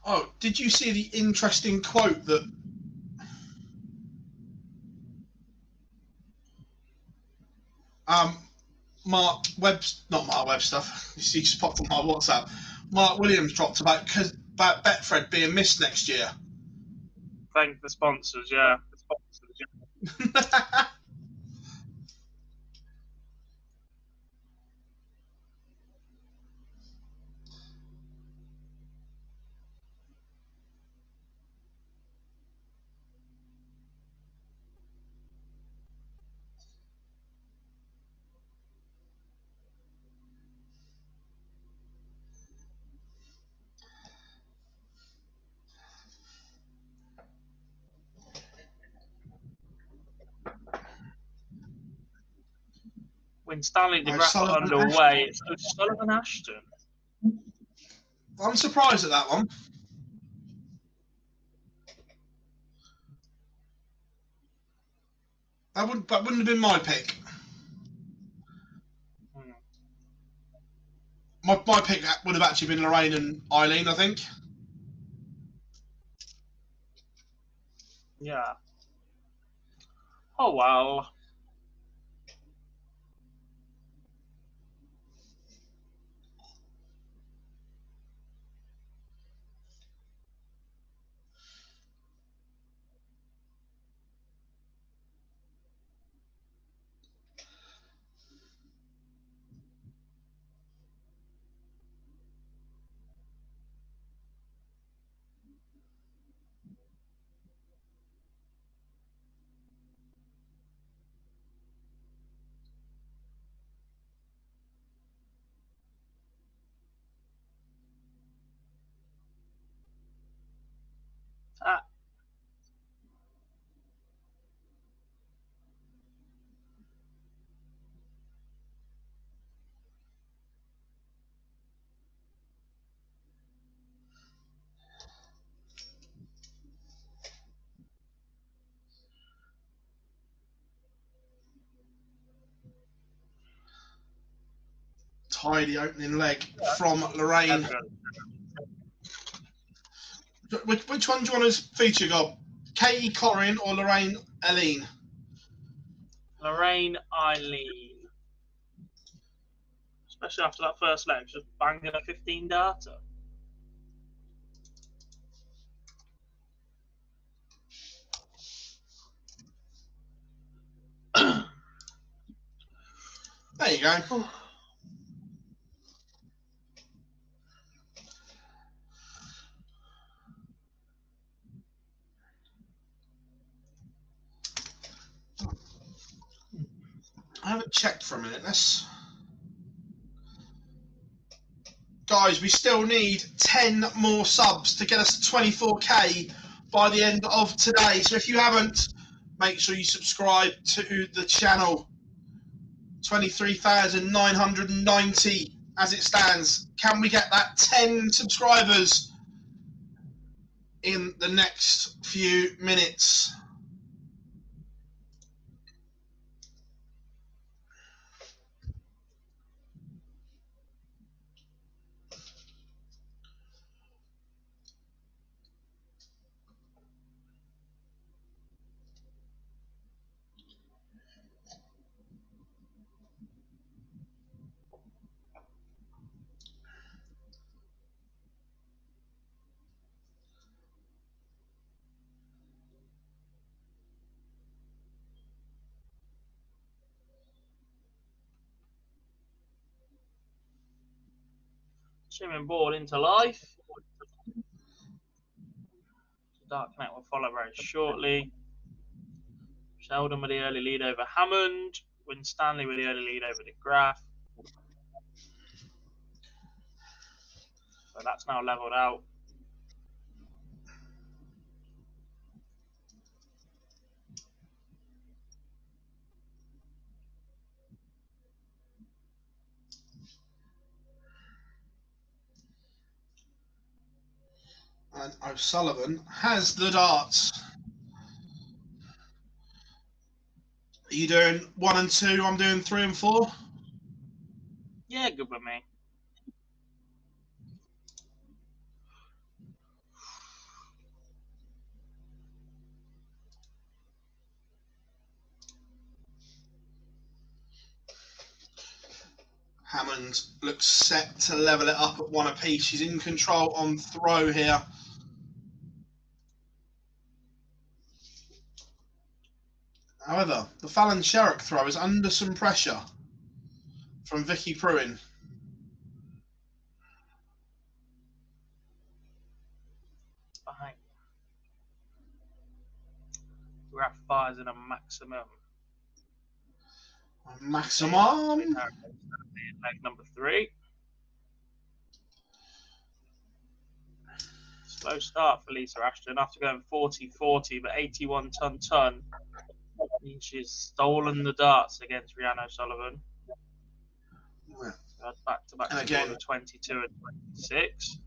Oh, did you see the interesting quote that Mark Webster, he just popped on my WhatsApp. Mark Williams dropped about Betfred being missed next year. Thank the sponsors, yeah. When Stanley De Graaf got underway, it's Sullivan Ashton. I'm surprised at that one. That wouldn't have been my pick. My pick would have actually been Lorraine and Eileen, I think. Yeah. Oh well. Tidy opening leg from Lorraine. Which one do you want to feature, Gob? Katie Corrin or Lorraine Eileen? Lorraine Eileen. Especially after that first leg, just banging a 15 data. There you go. I haven't checked for a minute. Guys, we still need 10 more subs to get us to 24k by the end of today. So if you haven't, make sure you subscribe to the channel. 23,990 as it stands. Can we get that 10 subscribers in the next few minutes? Shimming board into life. Dark Knight will follow very shortly. Sheldon with the early lead over Hammond. Winstanley with the early lead over De Graaf. So that's now levelled out. And O'Sullivan has the darts. Are you doing 1 and 2? I'm doing 3 and 4. Yeah, good with me. Hammond looks set to level it up at 1 apiece. She's in control on throw here. However, the Fallon Sherrock throw is under some pressure from Vicky Pruin. Fine. Graf fires in a maximum. Maximum. Leg number 3. Slow start for Lisa Ashton after going 40-40, but 81-ton. She's stolen the darts against Rhiannon O'Sullivan. Yeah. Back-to-back And again, 22 and 26.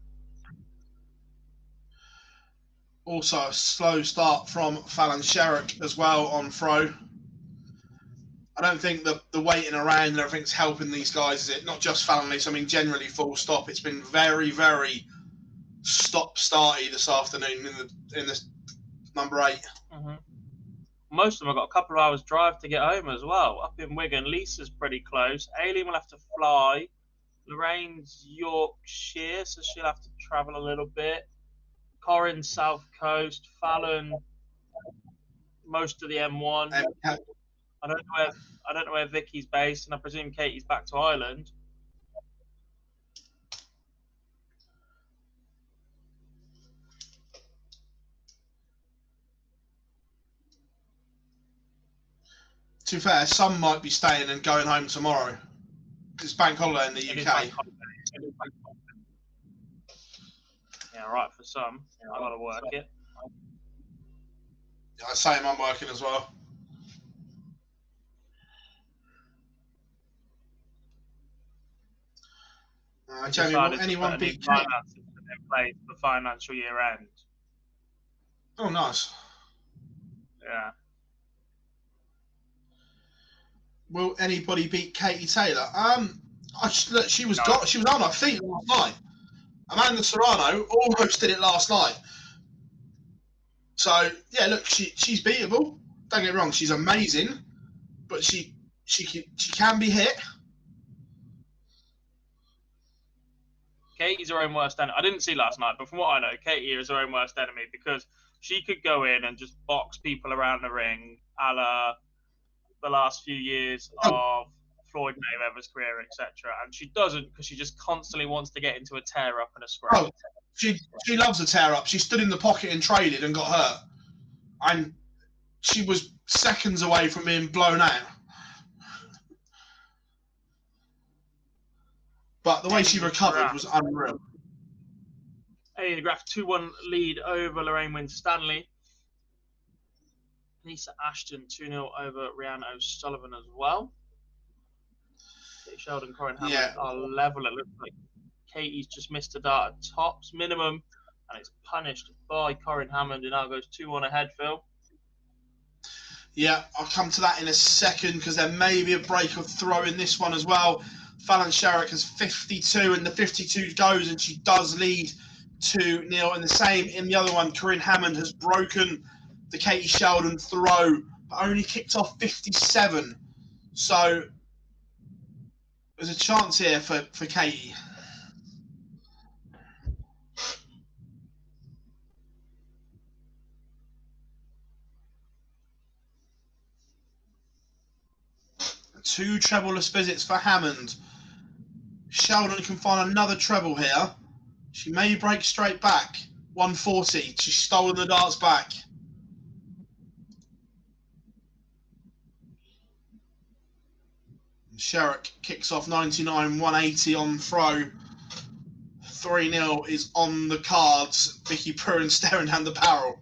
Also a slow start from Fallon Sherrock as well on throw. I don't think the waiting around and everything's helping these guys, is it? Not just Fallon Lisa, I mean generally full stop. It's been very, very stop-starty this afternoon in the number 8. Mm-hmm. Most of them have got a couple of hours drive to get home as well. Up in Wigan, Lisa's pretty close. Aileen will have to fly. Lorraine's Yorkshire, so she'll have to travel a little bit. Corin's South Coast. Fallon, most of the M1. I don't know where Vicky's based, and I presume Katie's back to Ireland. To be fair, some might be staying and going home tomorrow. It's bank holiday in the UK. Yeah, right, for some. I've got to work it. Yeah, same, I'm working as well. Jamie, will anyone beat finances in place for financial year end? Oh, nice. Yeah. Will anybody beat Katie Taylor? She was on her feet last night. Amanda Serrano almost did it last night. So yeah, look, she's beatable. Don't get me wrong, she's amazing, but she can be hit. Katie's her own worst enemy. I didn't see last night, but from what I know, Katie is her own worst enemy because she could go in and just box people around the ring, a la the last few years of Floyd Mayweather's career, etc. And she doesn't, because she just constantly wants to get into a tear up and a scrap. Oh, she loves a tear up. She stood in the pocket and traded and got hurt, and she was seconds away from being blown out. But the way she recovered was unreal. Eileen De Graaf 2-1 lead over Lorraine Winstanley. Lisa Ashton 2-0 over Rhiannon O'Sullivan as well. Sheldon, Corin Hammond are level. It looks like Katie's just missed a dart at tops minimum, and it's punished by Corin Hammond, and now goes 2-1 ahead, Phil. Yeah, I'll come to that in a second because there may be a break of throw in this one as well. Fallon Sherrock has 52, and the 52 goes, and she does lead 2-0. And the same in the other one, Corin Hammond has broken the Katie Sheldon throw, but only kicked off 57. So there's a chance here for Katie. Two treble-less visits for Hammond. Sheldon can find another treble here. She may break straight back. 140. She's stolen the darts back. Sherrick kicks off 99, 180 on throw. 3-0 is on the cards. Vicky Pruin staring down the barrel.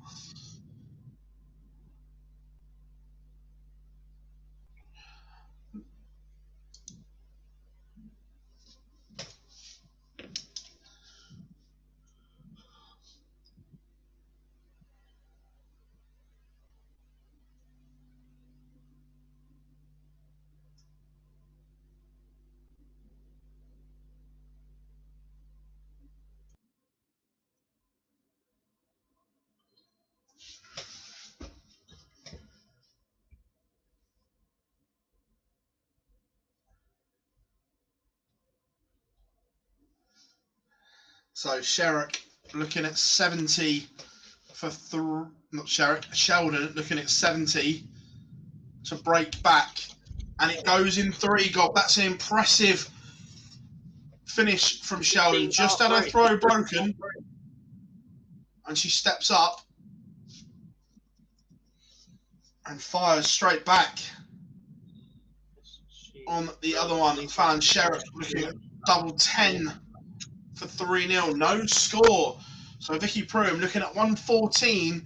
So Sherrick looking at 70 for Sheldon looking at 70 to break back, and it goes in 3. God, that's an impressive finish from Sheldon. Just had her throw broken, and she steps up and fires straight back on the other one. Fallon Sherrick looking at double 10 for 3-0. No score. So Vicky Pruin looking at 114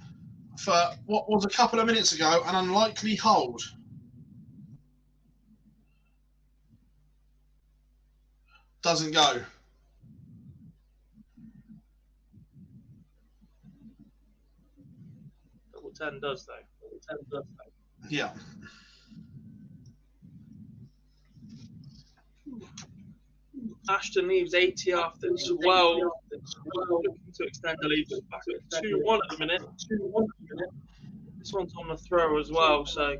for what was a couple of minutes ago an unlikely hold. Doesn't go. Double 10 does, though. Double 10 does, though. Yeah. Ashton leaves 80 after 12. Looking to extend the lead back at 2-1 at the minute. This one's on the throw as well, so.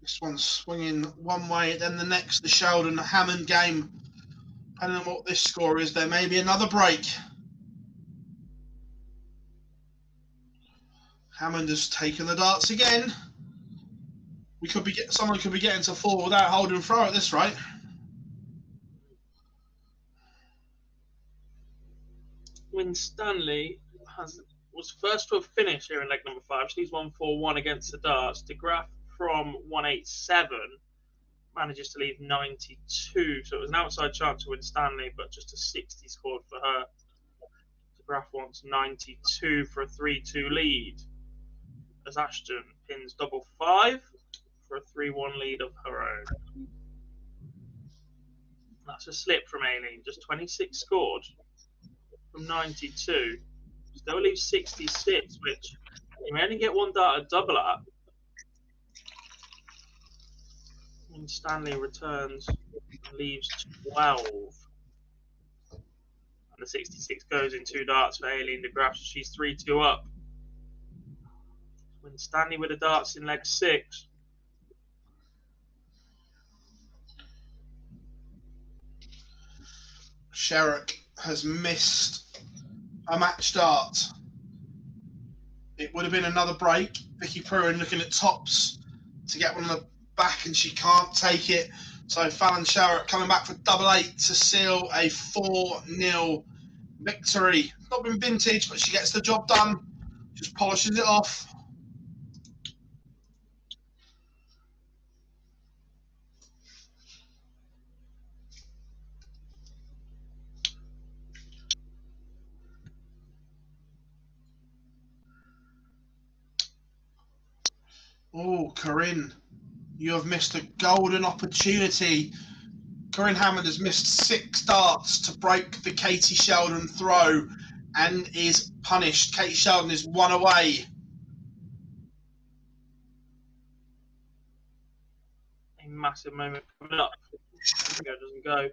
This one's swinging one way, then the next, the Sheldon Hammond game. Depending on what this score is, there may be another break. Hammond has taken the darts again. Someone could be getting to 4 without holding throw at this rate. Winstanley was first to have finished here in leg number 5. She's 141 against the darts. De Graaf from 187 manages to leave 92. So it was an outside chance to Winstanley, but just a 60 scored for her. De Graaf wants 92 for a 3-2 lead, as Ashton pins double 5 for a 3-1 lead of her own. That's a slip from Eileen. Just 26 scored from 92. Still leaves 66, which you may only get one dart at double at. And Stanley returns and leaves 12. And the 66 goes in 2 darts for Eileen De Graaf. She's 3-2 up. When Stanley with the darts in leg 6. Sherrick has missed a match dart. It would have been another break. Vicky Pruin looking at tops to get one on the back, and she can't take it. So Fallon Sherrick coming back for double 8 to seal a 4-0 victory. Not been vintage, but she gets the job done. Just polishes it off. Oh, Corinne, you have missed a golden opportunity. Corinne Hammond has missed 6 darts to break the Katie Sheldon throw and is punished. Katie Sheldon is 1 away. A massive moment coming up. Doesn't go.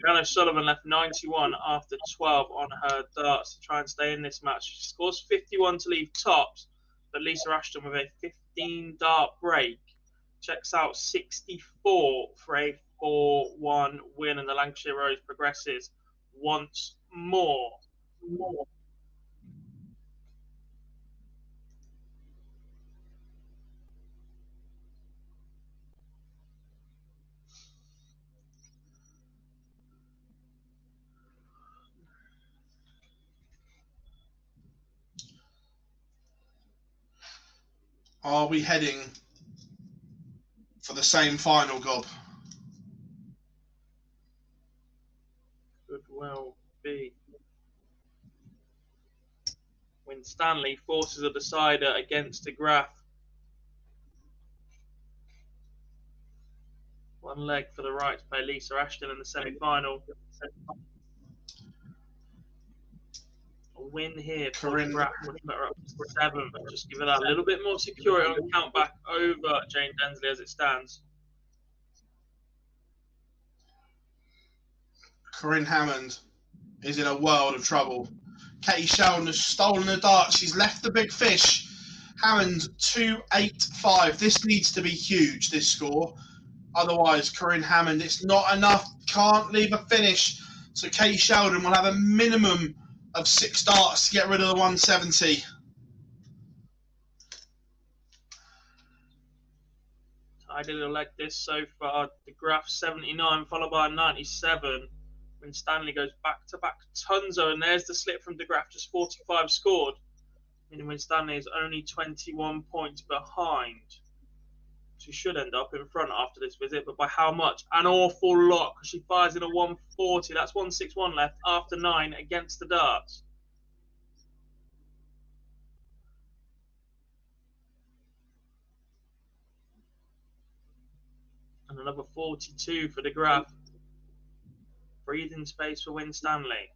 Joanna Sullivan left 91 after 12 on her darts to try and stay in this match. She scores 51 to leave tops, but Lisa Ashton with a 15 dart break checks out 64 for a 4-1 win, and the Lancashire Rose progresses once more. Are we heading for the same final, Gob? Could well be. Winstanley forces a decider against De Graaf. One leg for the right to play Lisa Ashton in the semi-final. A win here for De Graaf would put her up to 7, but just give her that a little bit more security on the count back over Jane Densley as it stands. Corinne Hammond is in a world of trouble. Katie Sheldon has stolen the dart. She's left the big fish. Hammond 2-8-5. This needs to be huge, this score. Otherwise, Corinne Hammond, it's not enough. Can't leave a finish. So Katie Sheldon will have a minimum of 6 darts to get rid of the 170. Tidy little leg this so far. De Graaf 79 followed by a 97. Winstanley goes back to back Tunzo, and there's the slip from De Graaf, just 45 scored. Meaning Winstanley is only 21 points behind. She should end up in front after this visit, but by how much? An awful lot, because she fires in a 140. That's 161 left after 9 against the darts. And another 42 for De Graaf. Breathing space for Winstanley.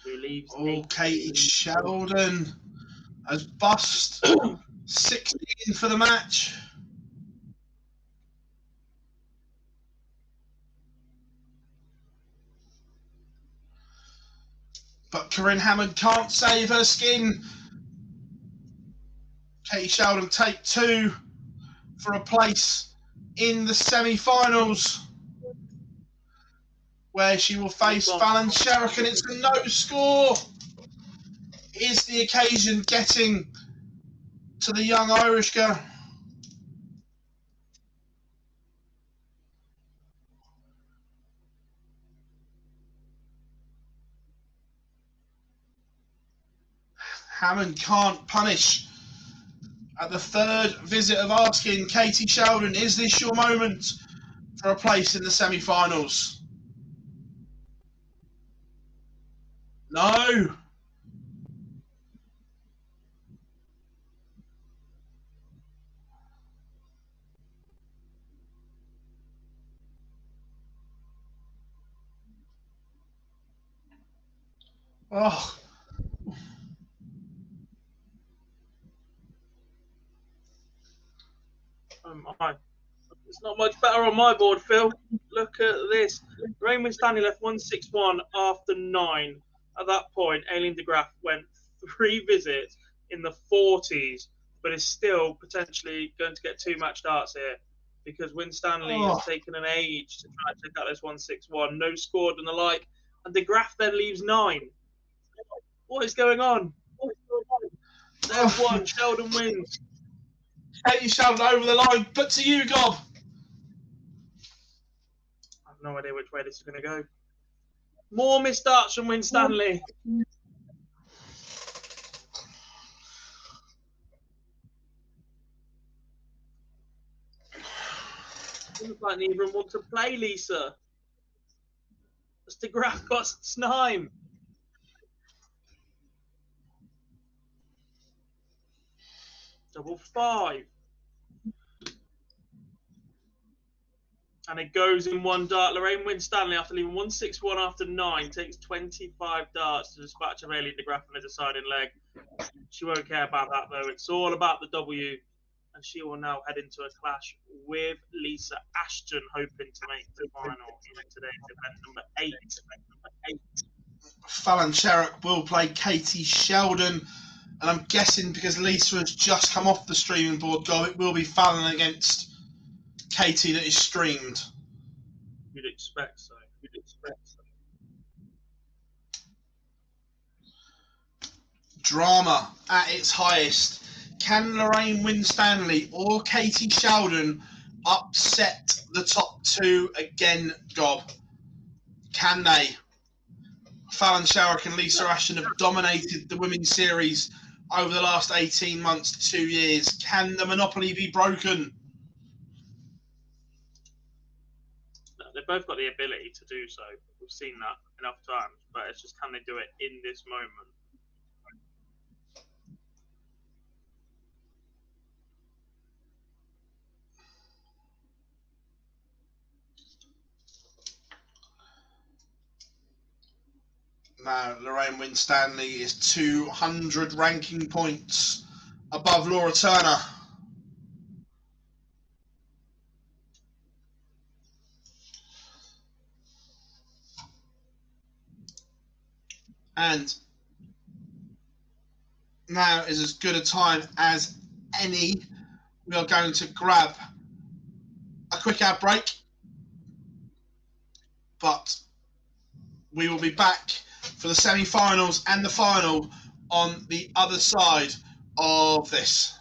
Who leaves Katie Sheldon has bust 16 for the match. But Corinne Hammond can't save her skin. Katie Sheldon take 2 for a place in the semi-finals, where she will face Fallon Sherrock, and it's a no score. Is the occasion getting to the young Irish girl? Hammond can't punish. At the 3rd visit of asking Katie Sheldon, is this your moment for a place in the semi-finals? No. Oh. It's not much better on my board, Phil. Look at this. Lorraine Winstanley left 161 after 9. At that point, Eileen De Graaf went 3 visits in the 40s, but is still potentially going to get 2 match darts here, because Winstanley has taken an age to try to take out this 161. No scored and the like. And De Graaf then leaves 9. What is going on? There's 1. Sheldon wins. Katie Sheldon over the line, but to you, Gob. I have no idea which way this is going to go. More missed darts from Winstanley. Looks like neither of them want to play Lisa. As De Graaf costs 9. Double 5. And it goes in 1 dart. Lorraine Winstanley, after leaving 161 after 9, takes 25 darts to dispatch of Eileen De Graaf on the deciding leg. She won't care about that, though. It's all about the W. And she will now head into a clash with Lisa Ashton, hoping to make the final in today's event number 8. Fallon Sherrock will play Katie Sheldon. And I'm guessing because Lisa has just come off the streaming board, Gob, it will be Fallon against Katie that is streamed. You'd expect so. Drama at its highest. Can Lorraine Winstanley or Katie Sheldon upset the top 2 again, Gob? Can they? Fallon Sherrock and Lisa Ashton have dominated the women's series over the last 18 months to 2 years. Can the monopoly be broken? They've both got the ability to do so. We've seen that enough times, but it's just, can they do it in this moment? Now, Lorraine Winstanley is 200 ranking points above Laura Turner. And now is as good a time as any. We are going to grab a quick ad break, but we will be back for the semi-finals and the final on the other side of this.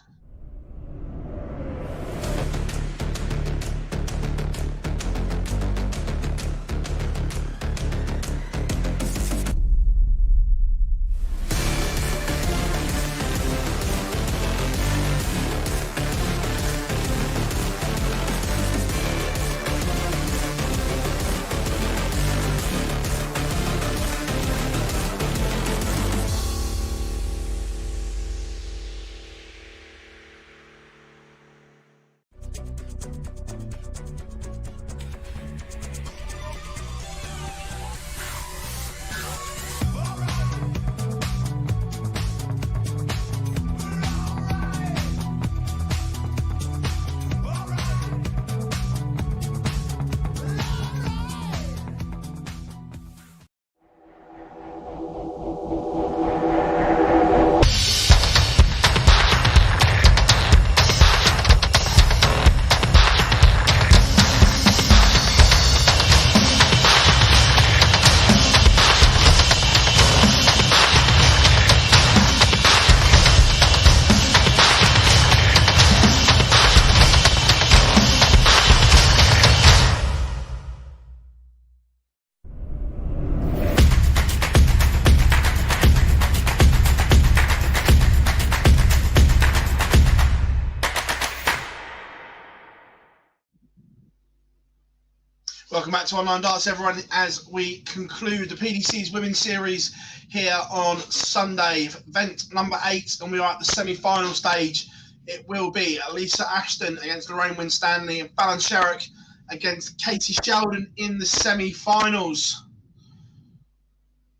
Welcome back to Online Darts, everyone, as we conclude the PDC's Women's Series here on Sunday, event number 8, and we are at the semi-final stage. It will be Lisa Ashton against Lorraine Winstanley and Fallon Sherrick against Katie Sheldon in the semi-finals.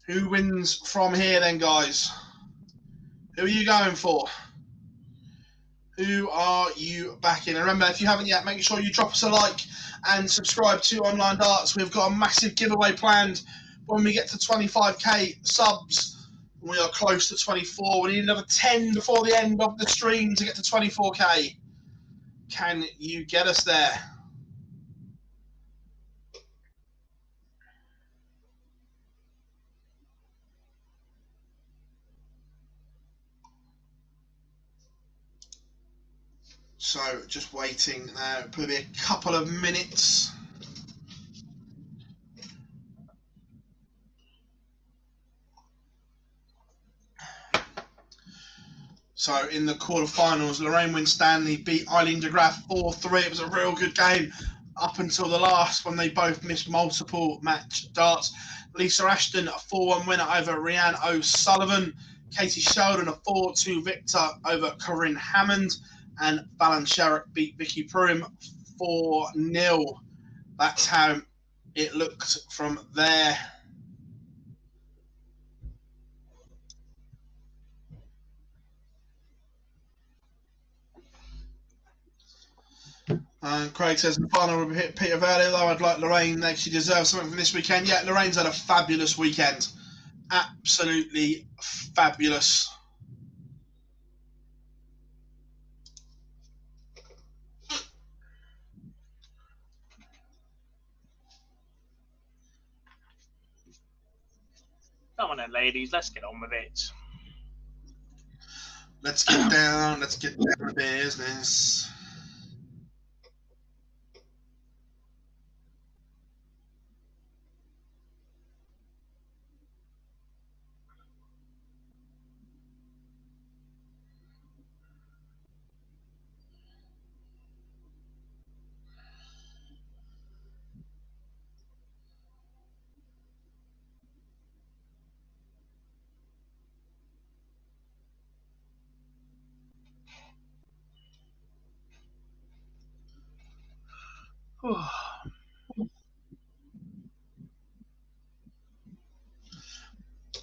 Who wins from here then, guys? Who are you going for? Who are you backing? And remember, if you haven't yet, make sure you drop us a like and subscribe to Online Darts. We've got a massive giveaway planned when we get to 25k subs. We are close to 24. We need another 10 before the end of the stream to get to 24k. Can you get us there? So just waiting now, probably a couple of minutes. So in the quarterfinals, Lorraine Winstanley beat Eileen De Graaf 4-3. It was a real good game up until the last when they both missed multiple match darts. Lisa Ashton, a 4-1 winner over Rhiannon O'Sullivan. Katie Sheldon, a 4-2 victor over Corinne Hammond. And Fallon Sherrick beat Vicky Pruim 4-0. That's how it looked from there. Craig says the final will hit Peter Valley, though I'd like Lorraine next. She deserves something from this weekend. Yeah, Lorraine's had a fabulous weekend. Absolutely fabulous. Come on then, ladies, let's get on with it. Let's get down to business.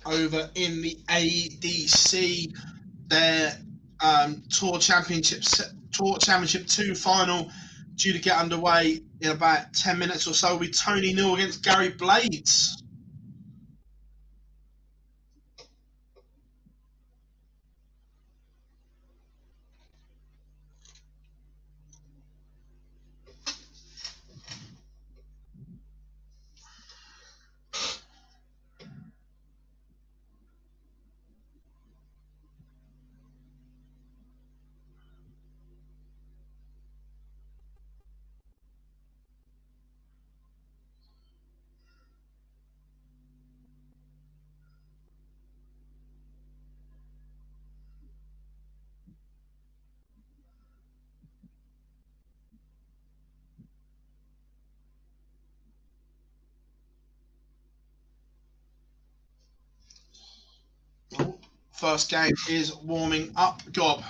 Over in the ADC, their Tour Championship 2 final due to get underway in about 10 minutes or so will be Tony Newell against Gary Blades. First game is warming up, Gob.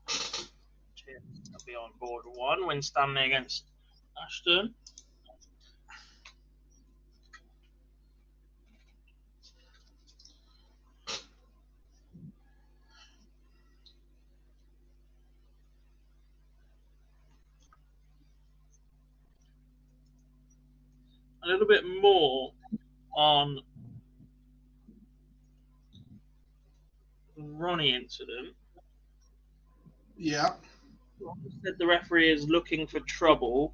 I'll be on board 1 when Stanley against Ashton. A little bit more on Ronnie incident. Yeah. Said the referee is looking for trouble.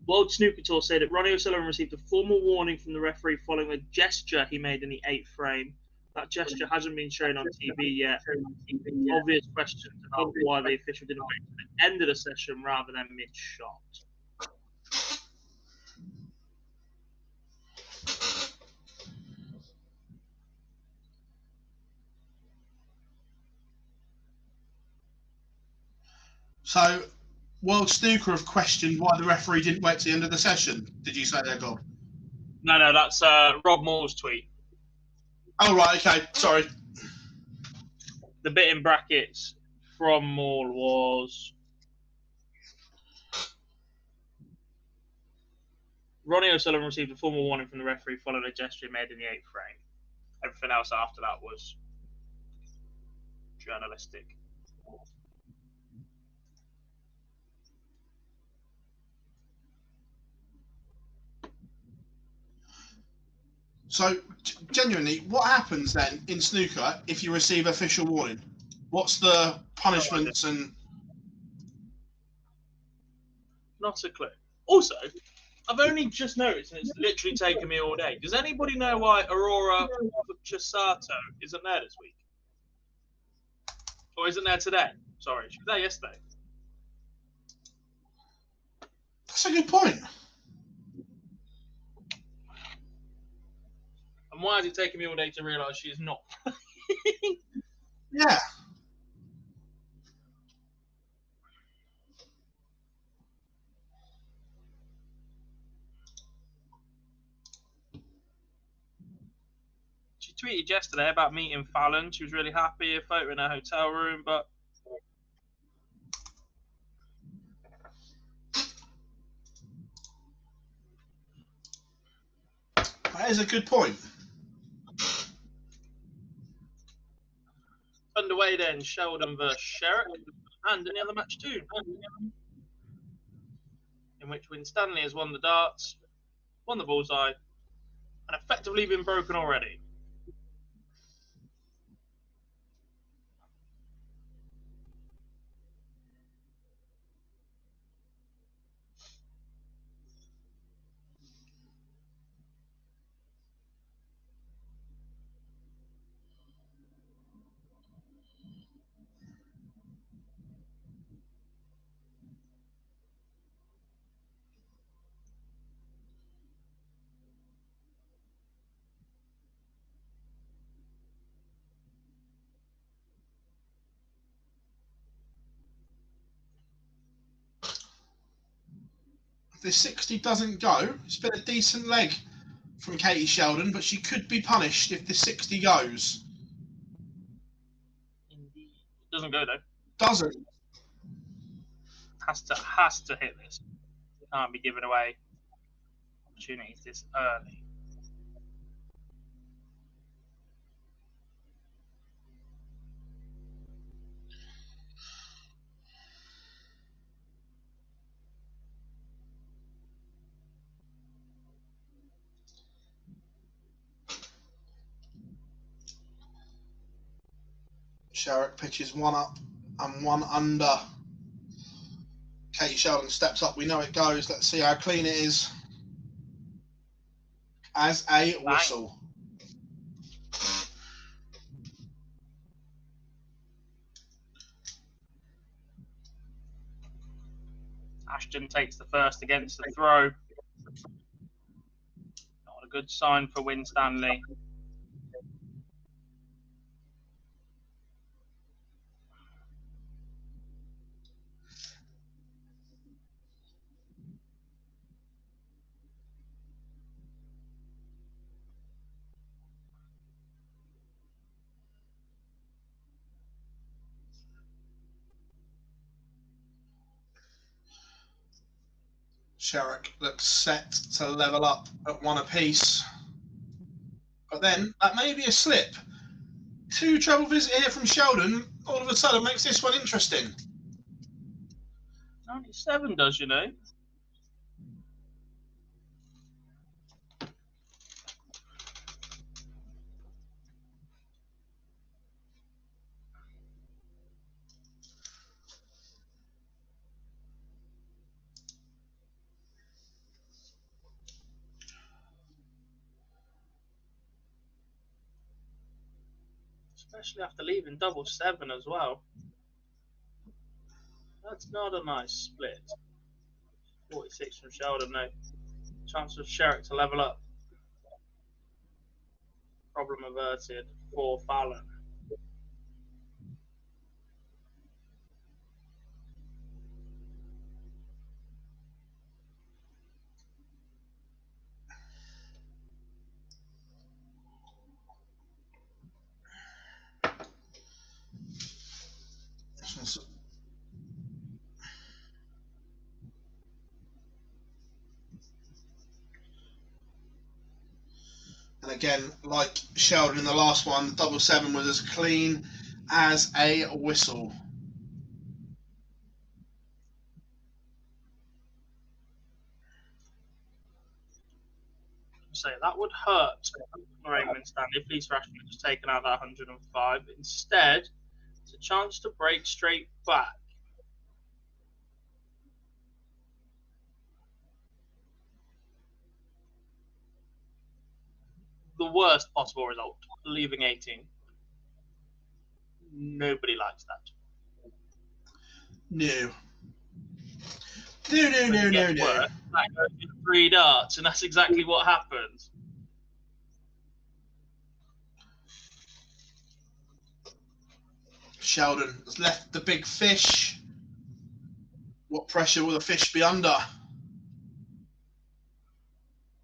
World Snooker Tour said that Ronnie O'Sullivan received a formal warning from the referee following a gesture he made in the 8th frame. That gesture hasn't been shown on TV yet. Obvious question about why the official didn't wait to the end of the session rather than mid-shot. So, World Snooker have questioned why the referee didn't wait to the end of the session. Did you say that, Gob? No, that's Rob Moore's tweet. Oh, right, okay, sorry. The bit in brackets from Moore was Ronnie O'Sullivan received a formal warning from the referee following a gesture made in the 8th frame. Everything else after that was journalistic. So, genuinely, what happens then in snooker if you receive official warning? What's the punishments and... Not a clue. Also, I've only just noticed, and it's literally taken me all day. Does anybody know why Aurora Chisato isn't there this week? Or isn't there today? Sorry, she was there yesterday. That's a good point. And why is it taking me all day to realise she is not? Yeah. She tweeted yesterday about meeting Fallon. She was really happy, a photo in her hotel room, but That is a good point. underway then, Sheldon versus Sherrick, and any other match too, in which Winstanley has won the darts, won the bullseye, and effectively been broken already. If the 60 doesn't go, it's been a decent leg from Katie Sheldon, but she could be punished if the 60 goes. Indeed. Doesn't go though. Doesn't. Has to hit this. Can't be giving away opportunities this early. Sherrick pitches one up and one under. Katie Sheldon steps up. We know it goes. Let's see how clean it is. As a whistle. Ashton takes the first against the throw. Not a good sign for Winstanley. Sherrick looks set to level up at one apiece. But then, that may be a slip. 2 treble visit here from Sheldon, all of a sudden makes this one interesting. 97 does, you know. Especially after leaving double 7 as well. That's not a nice split. 46 from Sheldon, no. Chance of Sherrick to level up. Problem averted for Fallon. And again, like Sheldon in the last one, the double 7 was as clean as a whistle. So that would hurt Raymond Stanley if Lisa Ashton had just taken out that 105. Instead, it's a chance to break straight back. The worst possible result, leaving 18. Nobody likes that. No. No. That goes in 3 darts, and that's exactly what happened. Sheldon has left the big fish. What pressure will the fish be under?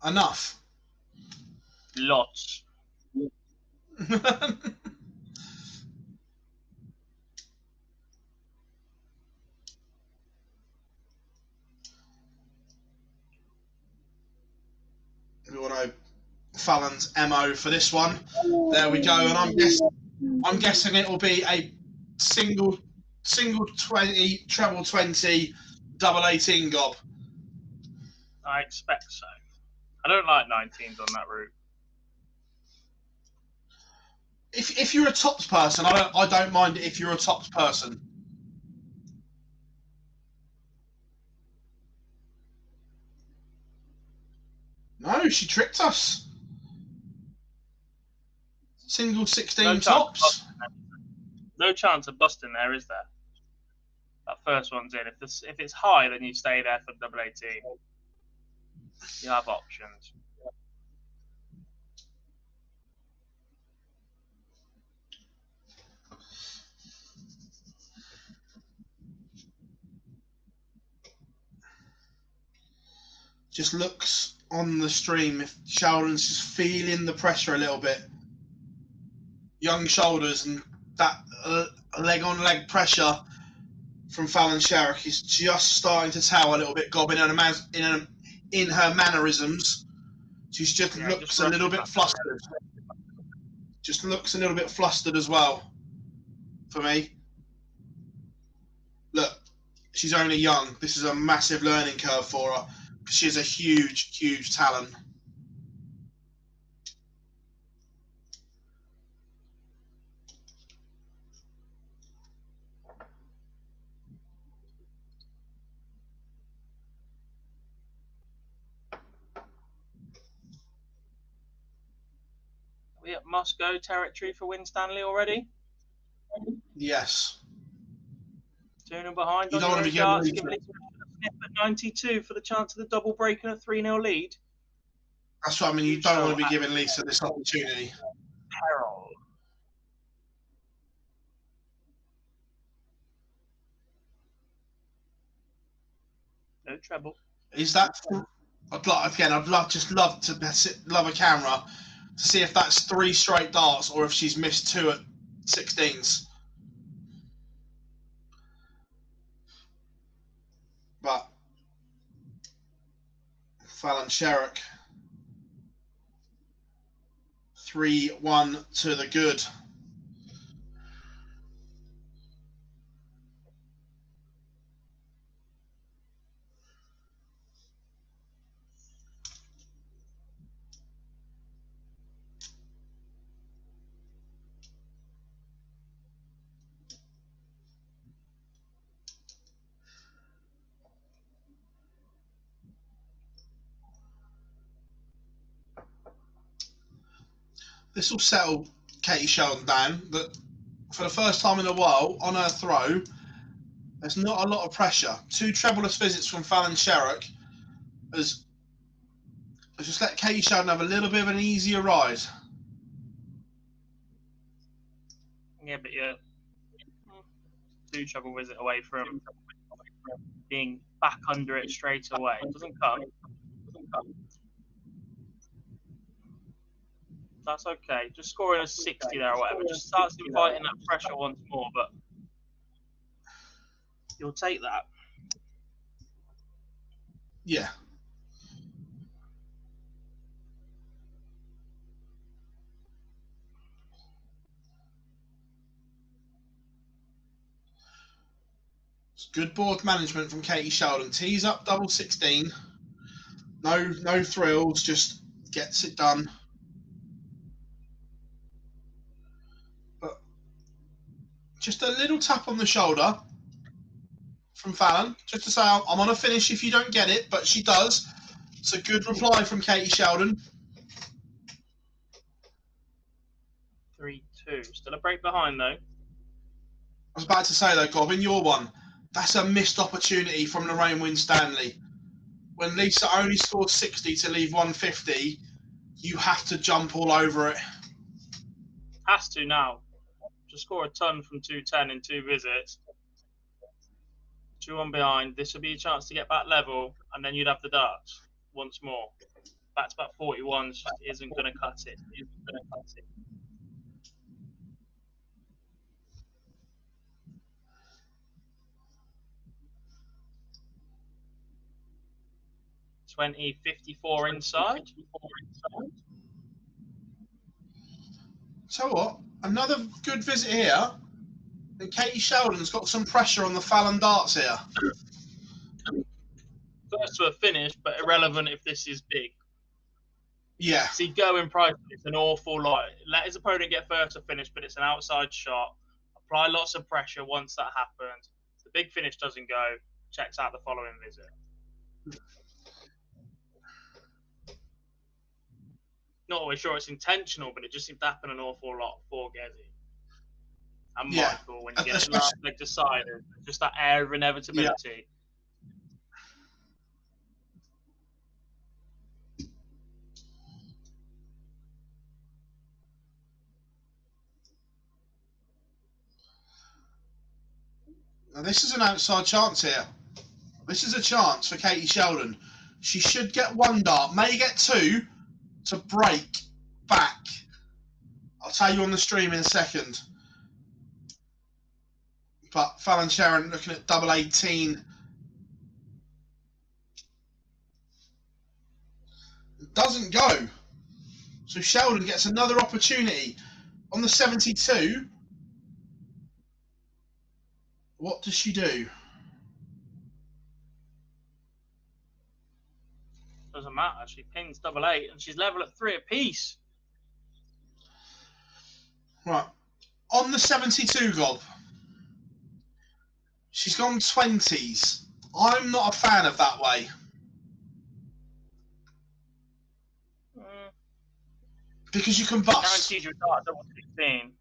Enough. Lots. We all know Fallon's MO for this one. There we go, and I'm guessing it will be a single 20, treble 20, double 18 gob. I expect so. I don't like 19s on that route. If you're a tops person, I don't mind it if you're a tops person. No, she tricked us. Single 16 tops. No chance of busting there, is there? That first one's in. If it's high, then you stay there for double 18. You have options. Just looks on the stream if Sheldon's just feeling the pressure a little bit. Young shoulders and that leg on leg pressure from Fallon Sherrick is just starting to tell a little bit, Gob, in her mannerisms. She just looks a little bit flustered. Just looks a little bit flustered as well, for me. Look, she's only young. This is a massive learning curve for her. She's a huge, huge talent. We at must-go territory for Winstanley already? Yes. 2-0 behind. You On don't want to be darts, giving give Smith at 92 for the chance of the double break and a 3-0 lead. That's what I mean. You don't want to be giving Lisa this opportunity. Peril. No treble. Is that? I'd love a camera to see if that's 3 straight darts or if she's missed 2 at 16s. But Fallon Sherrick, 3-1 to the good. This will settle Katie Sheldon down, that for the first time in a while, on her throw, there's not a lot of pressure. 2 trebleless visits from Fallon Sherrick has just let Katie Sheldon have a little bit of an easier ride. Yeah, but you're 2 treble visit away from being back under it straight away. It doesn't come. That's okay. Just scoring a 60 there or whatever. Just starts inviting that pressure once more, but you'll take that. Yeah. It's good board management from Katie Sheldon. Tees up double 16. No thrills, just gets it done. But just a little tap on the shoulder from Fallon, just to say, I'm on a finish if you don't get it, but she does. It's a good reply from Katie Sheldon. 3-2. Still a break behind, though. I was about to say, though, Gob, your one, that's a missed opportunity from Lorraine Winstanley. When Lisa only scored 60 to leave 150, you have to jump all over it. Has to now. To score a ton from 210 in 2 visits. 2-1 behind. This will be a chance to get back level, and then you'd have the darts once more. Back to back 41s isn't going to cut it. Isn't going to cut it. $20.54 inside. So what? Another good visit here. And Katie Sheldon's got some pressure on the Fallon darts here. First to a finish, but irrelevant if this is big. Yeah. See, going price, it's an awful lot. Let his opponent get first to finish, but it's an outside shot. Apply lots of pressure once that happens. The big finish doesn't go. Checks out the following visit. Not always sure it's intentional, but it just seemed to happen an awful lot for Gezi. And Michael, when you get the last leg decided, just that air of inevitability. Now this is an outside chance here. This is a chance for Katie Sheldon. She should get 1 dart, may get 2 to break back. I'll tell you on the stream in a second. But Fallon Sharon looking at double 18. Doesn't go. So Sheldon gets another opportunity. On the 72, what does she do? Doesn't matter. She pins double 8 and she's level at 3 apiece. Right. On the 72, Gob, she's gone 20s. I'm not a fan of that way. Because you can bust. Guaranteed you a dart double 16.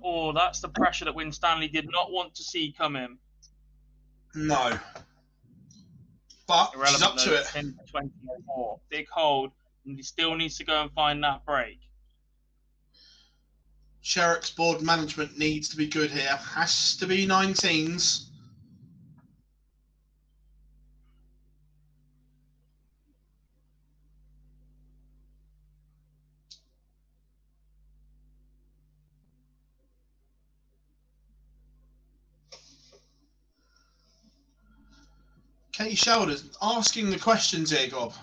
Oh, that's the pressure that Winstanley did not want to see come in. No. But Irrelevant, she's up to though. it. 10 to 24. Big hold, and he still needs to go and find that break. Sherrick's board management needs to be good here. Has to be 19s. Katie Sheldon asking the questions here, Gob.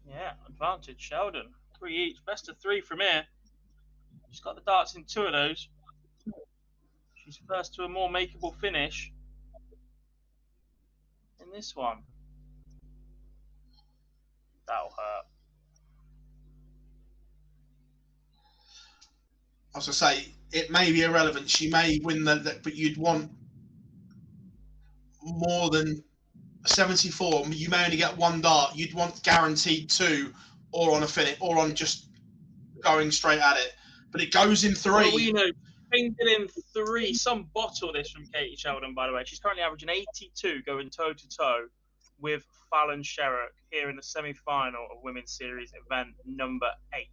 Yeah, advantage Sheldon. 3 each. Best of 3 from here. She's got the darts in 2 of those. She's first to a more makeable finish in this one. That'll hurt. As I say, it may be irrelevant. She may win but you'd want more than 74. You may only get 1 dart. You'd want guaranteed 2, or on a finish, or on just going straight at it. But it goes in 3. Well, you know, pinged it in 3. Some bottle this from Katie Sheldon, by the way. She's currently averaging 82, going toe to toe with Fallon Sherrick here in the semi-final of Women's Series event number 8.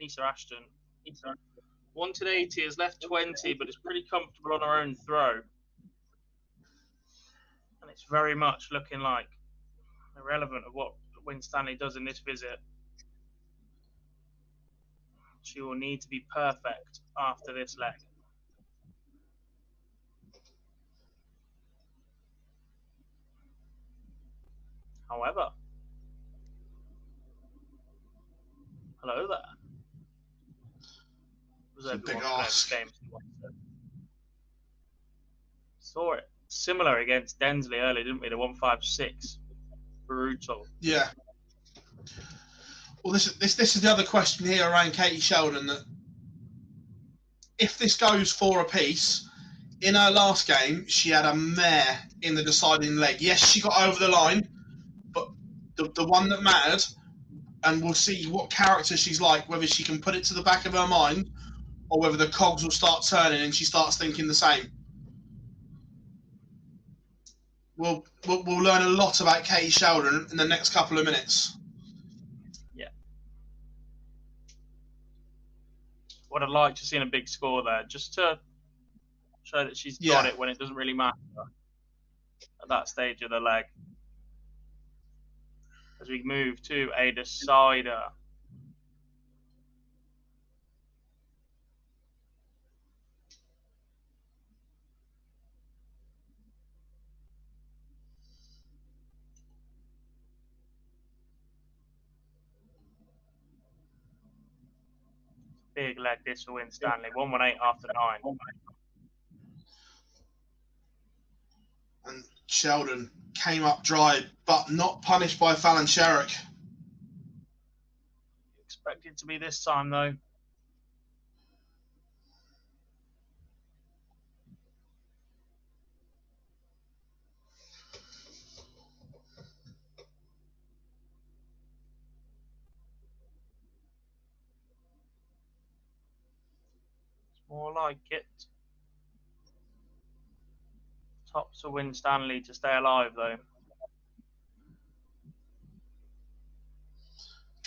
Lisa Ashton. Wanted 80, has left 20, but is pretty comfortable on her own throw. And it's very much looking like irrelevant of what Winstanley does in this visit. She will need to be perfect after this leg. However, hello there. Was It's a big everyone ask. game? Saw it. Similar against Densley earlier, didn't we? The 156. Brutal. Yeah. Well, this is the other question here around Katie Sheldon, that if this goes 4 apiece, in her last game, she had a mare in the deciding leg. Yes, she got over the line, but the one that mattered, and we'll see what character she's like, whether she can put it to the back of her mind, or whether the cogs will start turning and she starts thinking the same. We'll learn a lot about Katie Sheldon in the next couple of minutes. Yeah. Would have liked to see a big score there, just to show that she's got it when it doesn't really matter at that stage of the leg. As we move to a decider. Big leg this for Winstanley. 118 after 9. And Sheldon came up dry, but not punished by Fallon Sherrick. Expected to be this time, though. More like it. Top to win Stanley to stay alive, though.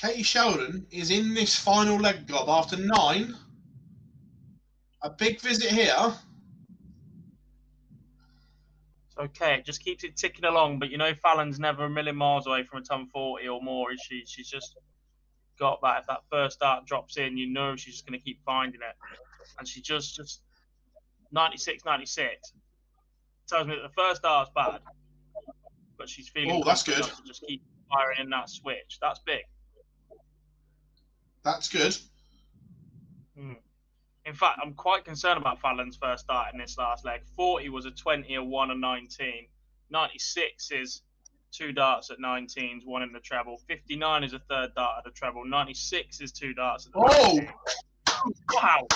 Katie Sheldon is in this final leg, Gob, after 9. A big visit here. It's okay, it just keeps it ticking along, but you know Fallon's never a million miles away from a ton 40 or more, is she? She's just got that. If that first start drops in, you know she's just going to keep finding it. And she just 96, 96. Tells me that the first start's bad, but she's feeling that's good. enough to just keep firing in that switch. That's big. That's good. In fact, I'm quite concerned about Fallon's first start in this last leg. 40 was a 20, a 1, and 19. 96 is 2 darts at 19s, 1 in the treble. 59 is a 3rd dart at the treble. 96 is 2 darts at the 19. Wow!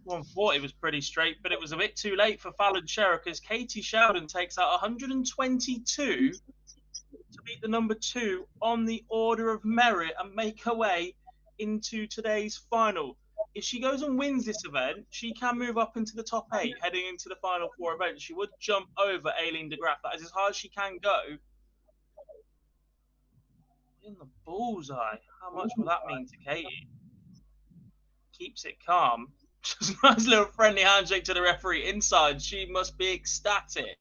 140 was pretty straight, but it was a bit too late for Fallon Sherrock as Katie Sheldon takes out 122 to beat the number 2 on the order of merit and make her way into today's final. If she goes and wins this event, she can move up into the top 8 heading into the final 4 events. She would jump over Eileen De Graaf. That is as high as she can go. In the bullseye. How much will that mean to Katie? Keeps it calm. Just a nice little friendly handshake to the referee inside. She must be ecstatic.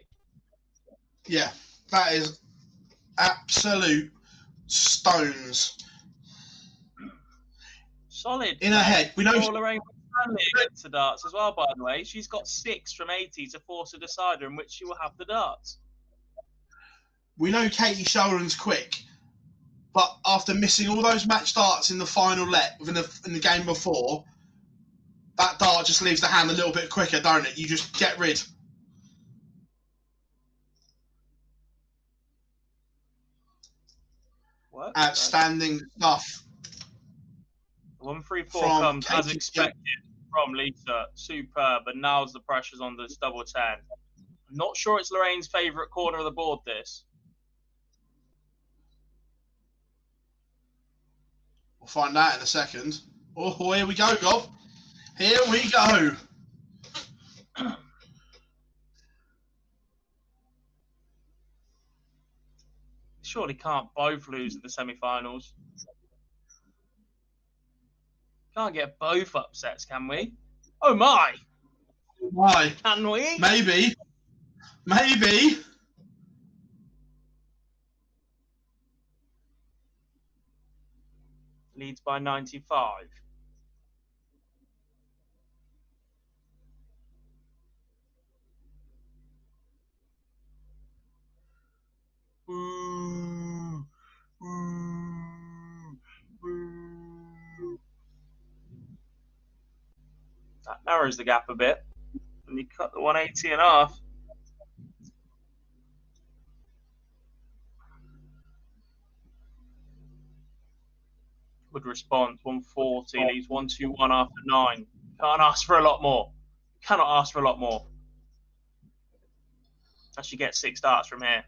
Yeah, that is absolute stones. Solid. In her head. We know Lorraine Stanley gets the darts as well, by the way. She's got 6 from 80 to force a decider in which she will have the darts. We know Katie Sheldon's quick, but after missing all those match darts in the final leg, in the game before, that dart just leaves the hand a little bit quicker, don't it? You just get rid. What? Outstanding stuff. 134 From comes Katie as expected from Lisa. Superb, and now's the pressures on this double 10. I'm not sure it's Lorraine's favourite corner of the board, this. We'll find out in a second. Oh, here we go, Gob. Here we go. Surely can't both lose at the semi-finals. Can't get both upsets, can we? Oh my! Why? Can we? Maybe. Maybe. Leads by 95. Ooh. Ooh. Ooh. That narrows the gap a bit. And you cut the 180 in half. Good response. 140 leaves 121 after 9. Can't ask for a lot more. Cannot ask for a lot more. As she gets 6 darts from here.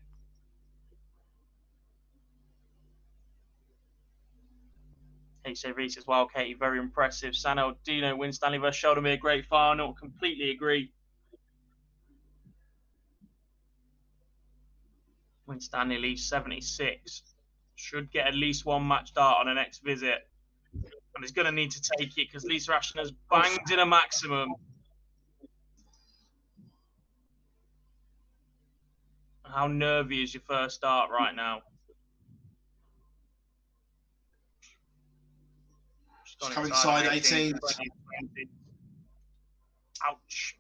HJ Reese as well, Katie, very impressive. Sanel Dino wins Stanley vs. Sheldon, be a great final. Completely agree. Win Stanley leaves 76. Should get at least 1 match dart on her next visit. And is going to need to take it because Lisa Ashton has banged in a maximum. How nervy is your first start right now? She's coming inside 18. 20. Ouch.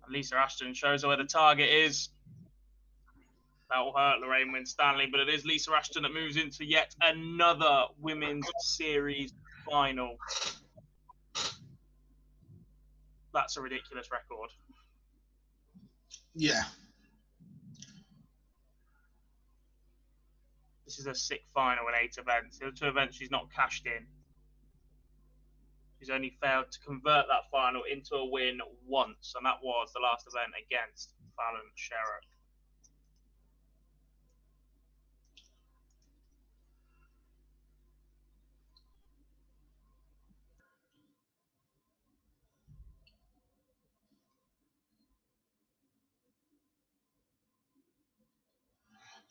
And Lisa Ashton shows her where the target is. That will hurt Lorraine Win Stanley, but it is Lisa Ashton that moves into yet another Women's Series final. That's a ridiculous record. Yeah. This is a sick final in 8 events. The 2 events she's not cashed in. She's only failed to convert that final into a win once, and that was the last event against Fallon Sherrock.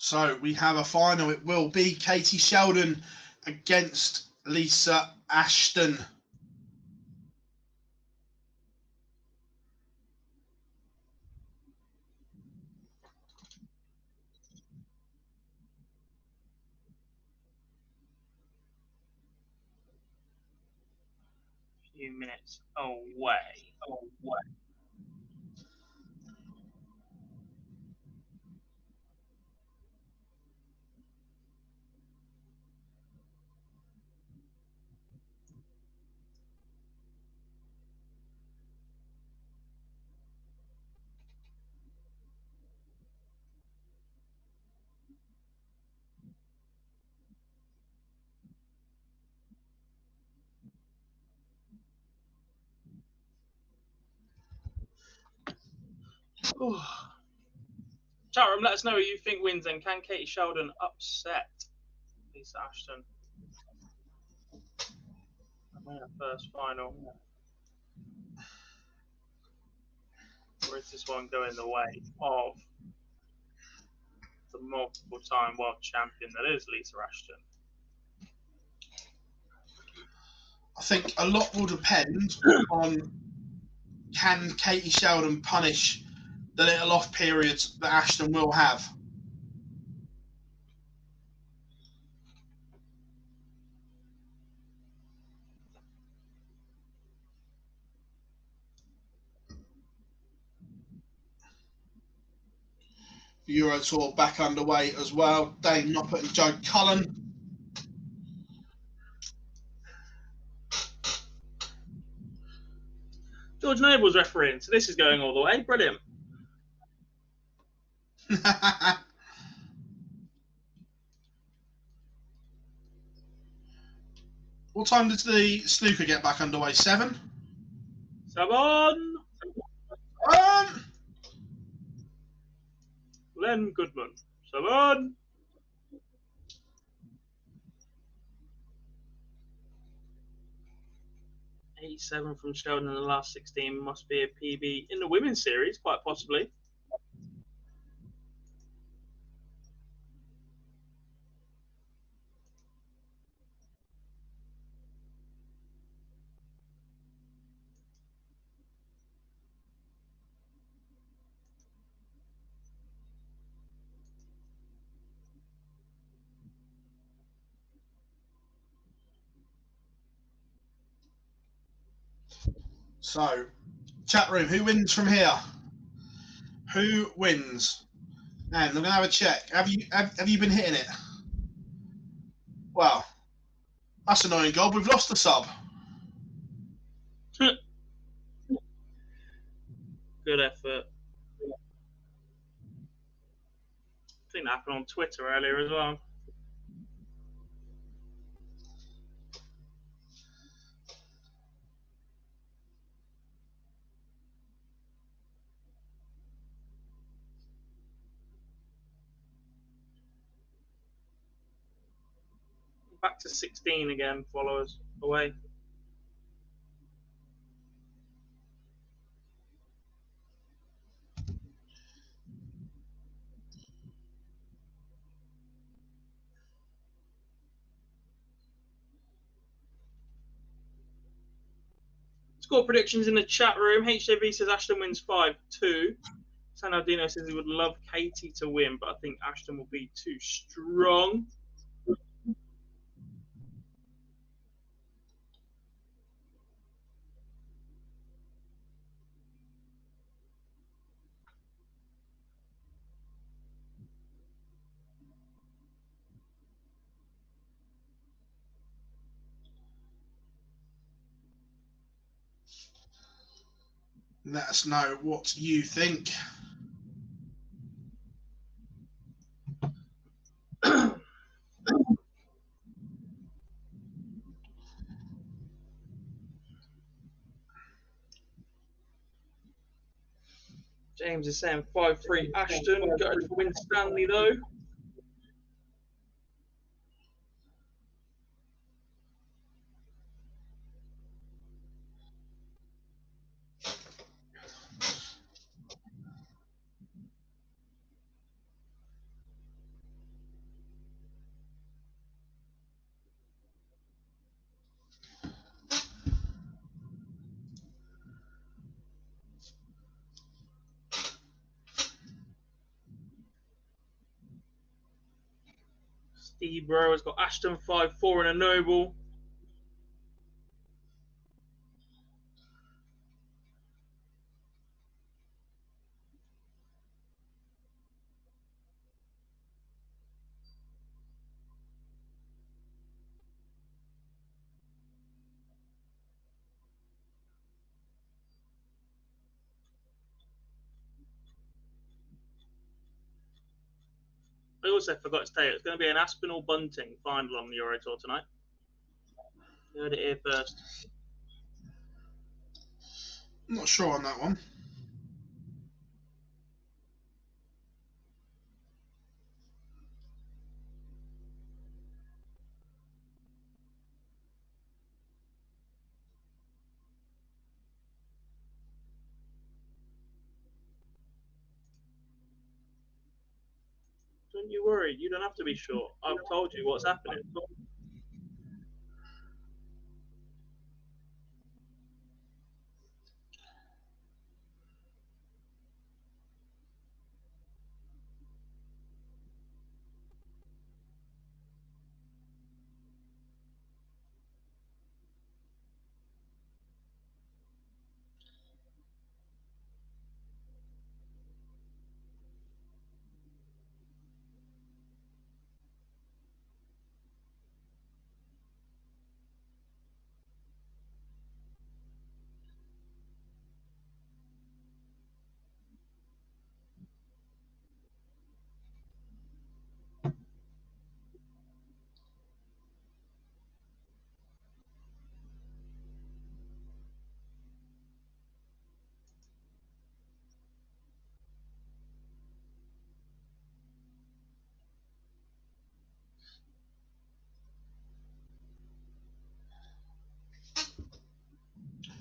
So we have a final. It will be Katie Sheldon against Lisa Ashton. Few minutes away. Chat room, let us know who you think wins, and can Katie Sheldon upset Lisa Ashton and win her first final? Or is this one going the way of the multiple-time world champion that is Lisa Ashton? I think a lot will depend on can Katie Sheldon punish the little off periods that Ashton will have. Euro Tour back underway as well. Dane Noppert and Joe Cullen. George Noble's refereeing, so this is going all the way. Brilliant. What time does the snooker get back underway? 7? 7. Glenn Goodman. 7. '87 from Sheldon in the last 16 must be a PB in the women's series, quite possibly. So, chat room, who wins from here? Who wins? And I'm going to have a check. Have you been hitting it? Well, that's annoying, Gob. We've lost the sub. Good effort. I think that happened on Twitter earlier as well. Back to 16 again, followers away. Score predictions in the chat room. HJV says Ashton wins 5-2. Sanaldino says he would love Katie to win, but I think Ashton will be too strong. Let us know what you think. James is saying 5-3 Ashton. Gutted for win Stanley though. Ebro has got Ashton 5-4 and a Noble. I also forgot to tell you, it's going to be an Aspinall Bunting final on the Euro Tour tonight. You heard it here first. I'm not sure on that one. Don't you worry, you don't have to be sure. I've told you what's happening.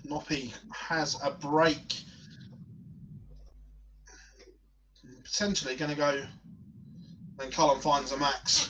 Noppy has a break. Potentially going to go when Cullen finds a max.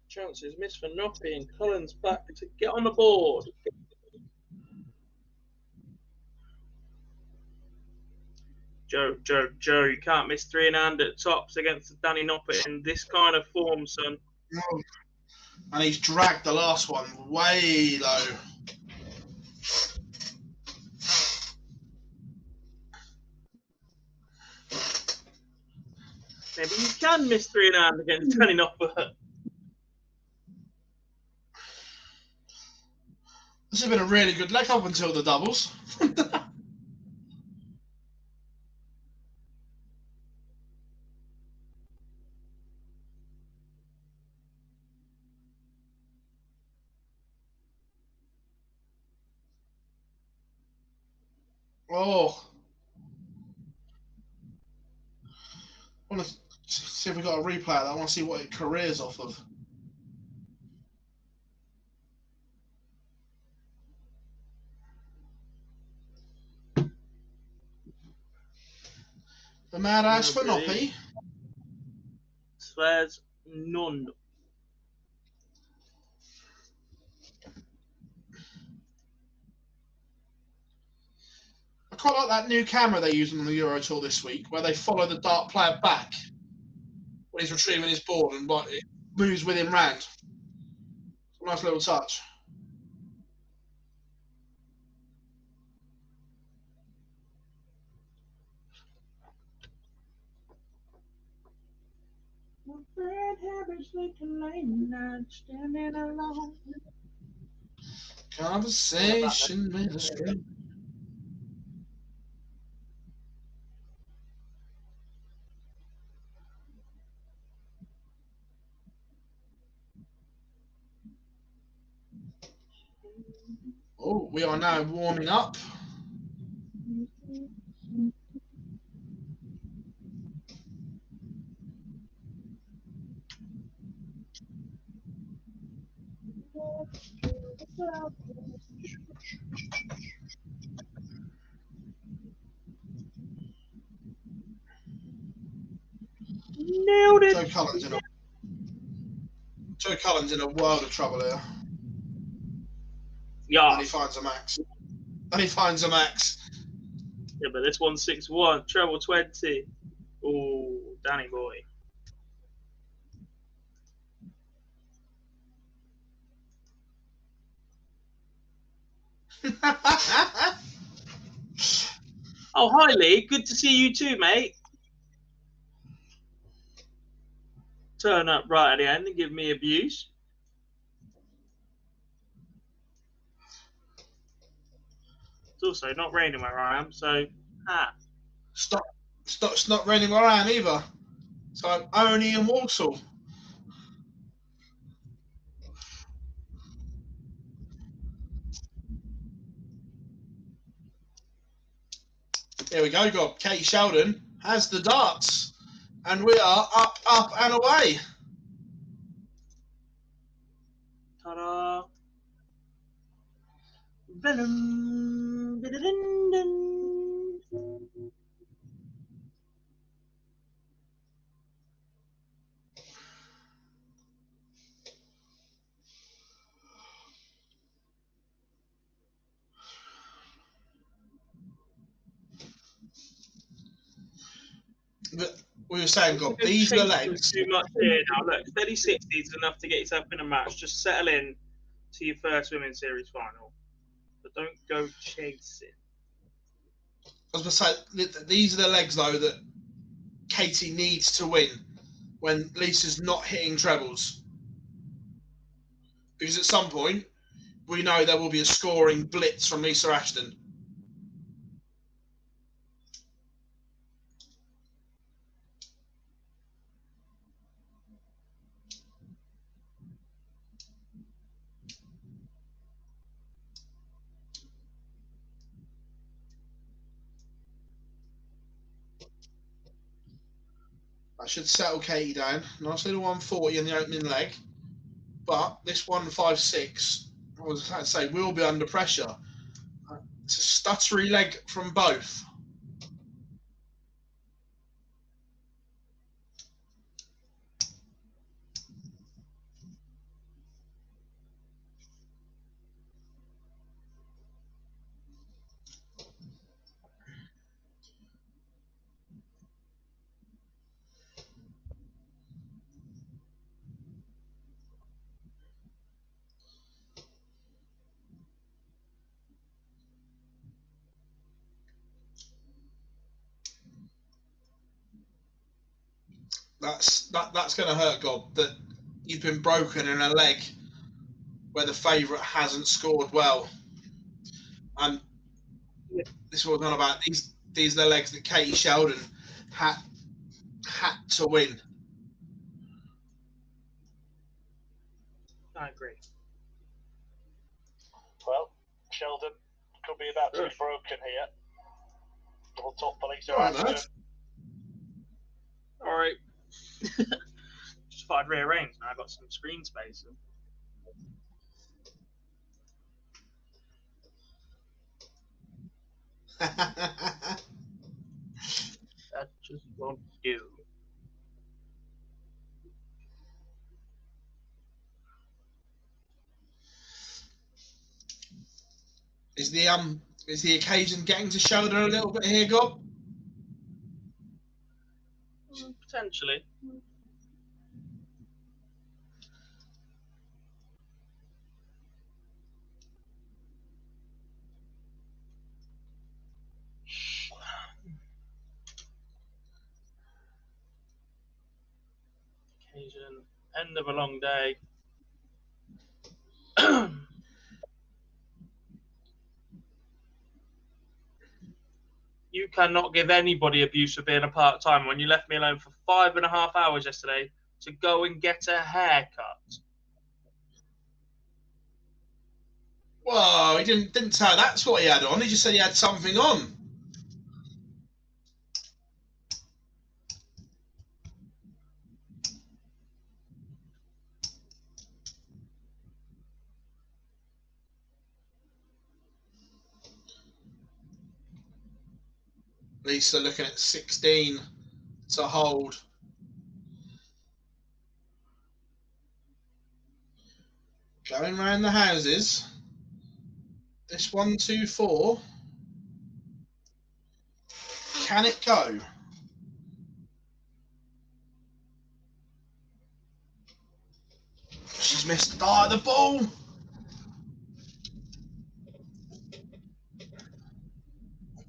Chances missed for Noppy and Collins back to get on the board. Joe, you can't miss 3 in hand at tops against Danny Noppert in this kind of form, son. And he's dragged the last one way low. Maybe you can miss 3 in hand against Danny Noppert. This has been a really good leg up until the doubles. Oh. I want to see if we got a replay of that. I want to see what it careers off of. The Mad Ash for Noppy. There's none. I quite like that new camera they're using on the Euro Tour this week, where they follow the dart player back when he's retrieving his board and it moves with him round. It's a nice little touch. Standing alone. Conversation ministry. Oh, we are now warming up. Nailed it. Joe Cullen's in a world of trouble here. Yeah. And he finds a max. Yeah, but this one's 6-1. Treble 20. Ooh, Danny boy. Oh, hi, Lee. Good to see you too, mate. Turn up right at the end and give me abuse. It's also not raining where I am, so Stop! It's not raining where I am either. So I'm only in Walsall. Here we go, God. Katie Sheldon has the darts. And we are up, and away. Ta-da! Venom. But we were saying, God, these are the legs. Too much here now. Look, 30-60 is enough to get yourself in a match. Just settle in to your first Women's Series final. But don't go chasing. I was going to say, these are the legs, though, that Katie needs to win when Lisa's not hitting trebles. Because at some point, we know there will be a scoring blitz from Lisa Ashton. That should settle Katie down. Nice little 140 in the opening leg. But this 156, I was going to say, will be under pressure. It's a stuttery leg from both. That's going to hurt, God, that you've been broken in a leg where the favourite hasn't scored well. And this is what we're on about. These are the legs that Katie Sheldon had to win. I agree. Well, Sheldon could be about to be broken here. Double top for Lisa Right, Ashton. All right. Just thought I'd rearrange. Now I've got some screen space. That just won't do. Is the occasion getting to Sheldon a little bit here, God? Potentially. Occasion. End of a long day. You cannot give anybody abuse for being a part-timer when you left me alone for 5.5 hours yesterday to go and get a haircut. Whoa, he didn't tell that's what he had on. He just said he had something on. Lisa looking at 16 to hold. Going round the houses. This 1, 2, 4. Can it go? She's missed the dart of the ball.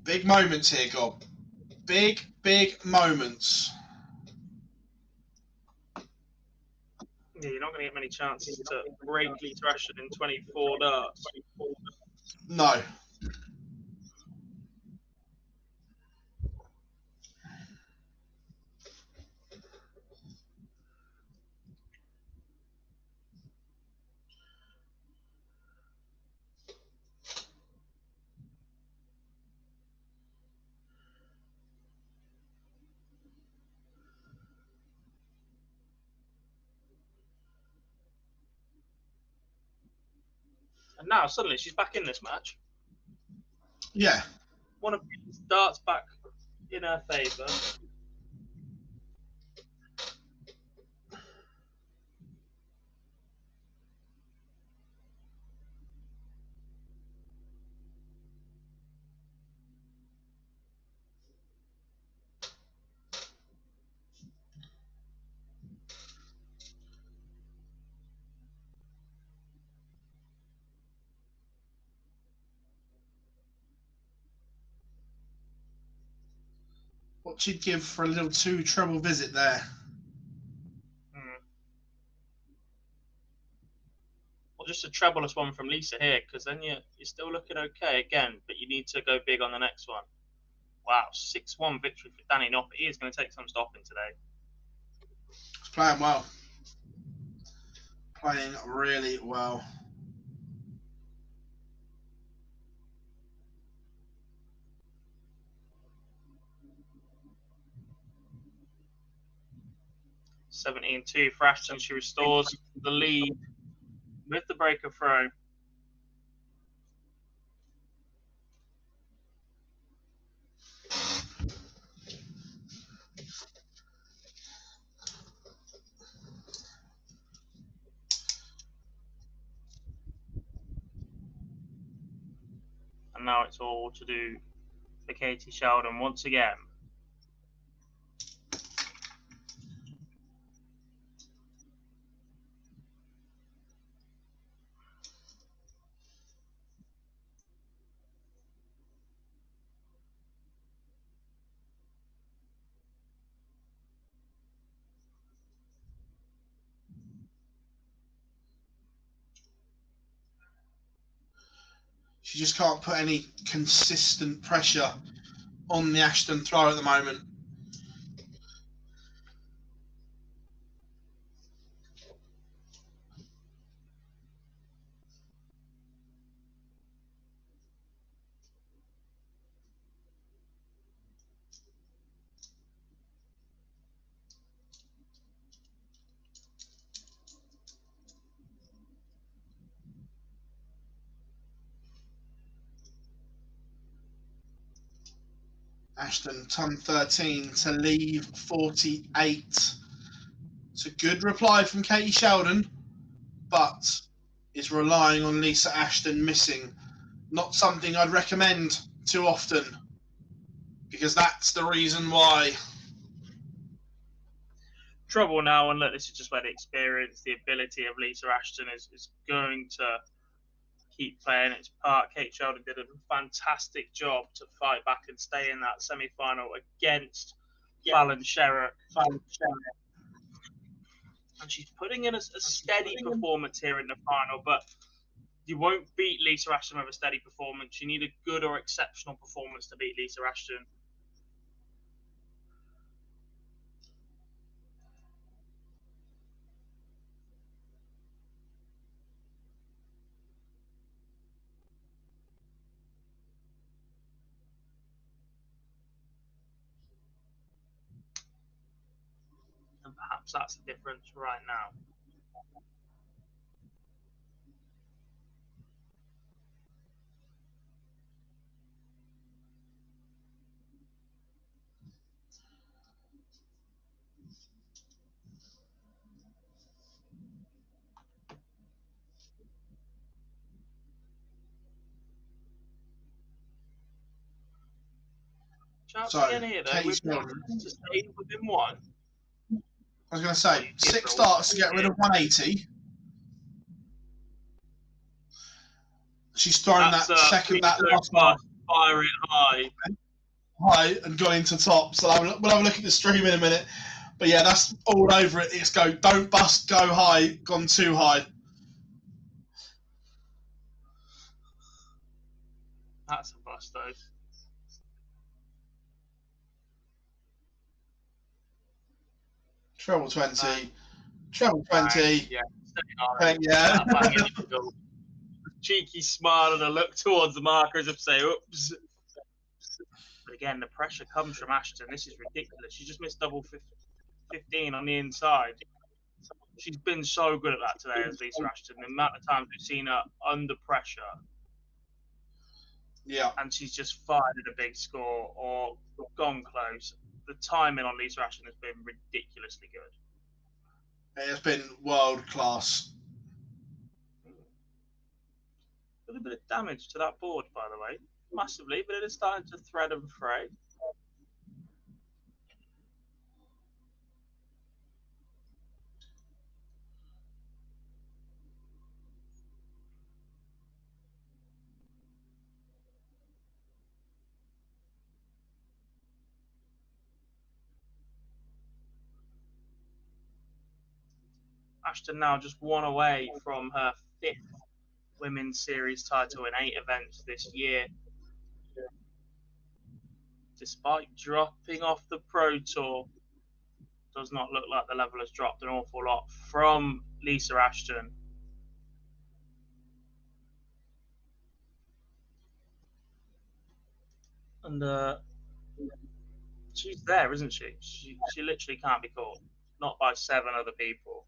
Big moments here, Gob. Big moments. Yeah, you're not going to get many chances to break Lisa Ashton in 24 darts. No. And now, suddenly, she's back in this match. Yeah. One of these darts back in her favour. What she'd give for a little 2 treble visit there. Or just a trebleless one from Lisa here, because then you're still looking okay again, but you need to go big on the next one. Wow, 6-1 victory for Danny Knopf. He is going to take some stopping today. He's playing well. Playing really well. (17-2) for Ashton. She restores the lead with the breaker throw. And now it's all to do for Katie Sheldon once again. She just can't put any consistent pressure on the Ashton throw at the moment. Ashton, ton 13 to leave 48. It's a good reply from Katie Sheldon, but is relying on Lisa Ashton missing. Not something I'd recommend too often, because that's the reason why. Trouble now, and look, this is just where the experience, the ability of Lisa Ashton is going to keep playing its part. Kate Sheldon did a fantastic job to fight back and stay in that semi-final against Fallon Sherrock. And she's putting in a steady performance here in the final, but you won't beat Lisa Ashton with a steady performance. You need a good or exceptional performance to beat Lisa Ashton. And perhaps that's the difference right now. Chance So, again here, though. Katie With Sheldon. to stay within one. I was going to say, 6 starts to get rid of 180. She's thrown That's that second, that so last fast, one fire it high. high and gone into top. So we'll have a look at the stream in a minute. But yeah, that's all over it. It's go, don't bust, go high, gone too high. That's a bust, though. Treble 20. Treble 20. Yeah. Yeah. Cheeky smile and a look towards the marker as if to say, oops. But again, the pressure comes from Ashton. This is ridiculous. She just missed double 15 on the inside. She's been so good at that today as Lisa Ashton. The amount of times we've seen her under pressure. Yeah. And she's just fired at a big score or gone close. The timing on Lisa Ashton has been ridiculously good. It has been world class. A little bit of damage to that board, by the way. Massively, but it is starting to thread and fray. Ashton now just one away from her 5th Women's Series title in 8 events this year. Despite dropping off the Pro Tour, does not look like the level has dropped an awful lot from Lisa Ashton. And she's there, isn't she? She literally can't be caught. Not by 7 other people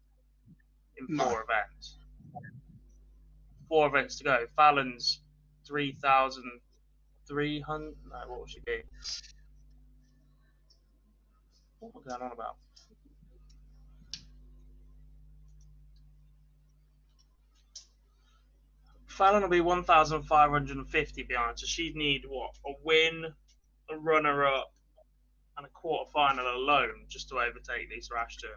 in 4 events. 4 events to go. Fallon's 3,300. No, what would she be? What am I going on about? Fallon will be 1,550 behind, so she'd need what? A win, a runner-up, and a quarter-final alone just to overtake Lisa Ashton.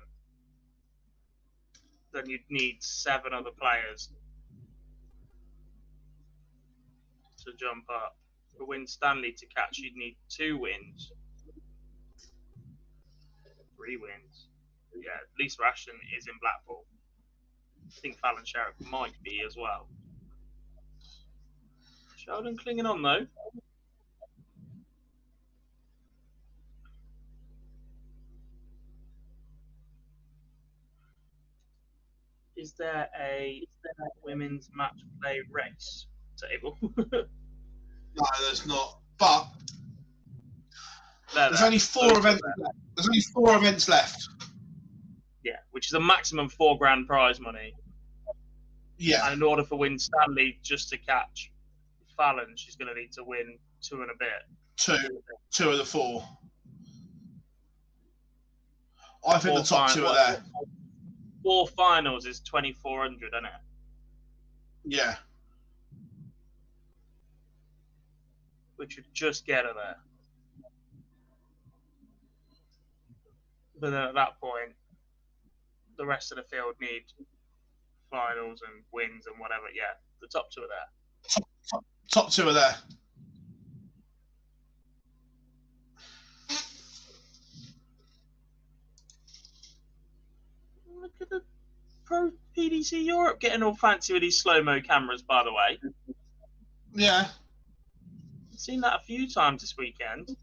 Then you'd need 7 other players to jump up. To win Stanley to catch, you'd need 2 wins. 3 wins. Yeah, Lisa Ashton is in Blackpool. I think Fallon Sherrick might be as well. Sheldon clinging on though. Is there a women's match play race table? No, there's not. But there's only 4 events left. There's only 4 events left. Yeah, which is a maximum £4,000 prize money. Yeah. And in order for Win Stanley just to catch Fallon, she's going to need to win 2 and a bit. 2 of the 4. I think the top 2 are there. 4 finals is 2,400, isn't it? Yeah. Which would just get her there. But then at that point, the rest of the field need finals and wins and whatever. Yeah, the top 2 are there. Top 2 are there. Look at the Pro PDC Europe getting all fancy with these slow-mo cameras, by the way. Yeah. I've seen that a few times this weekend.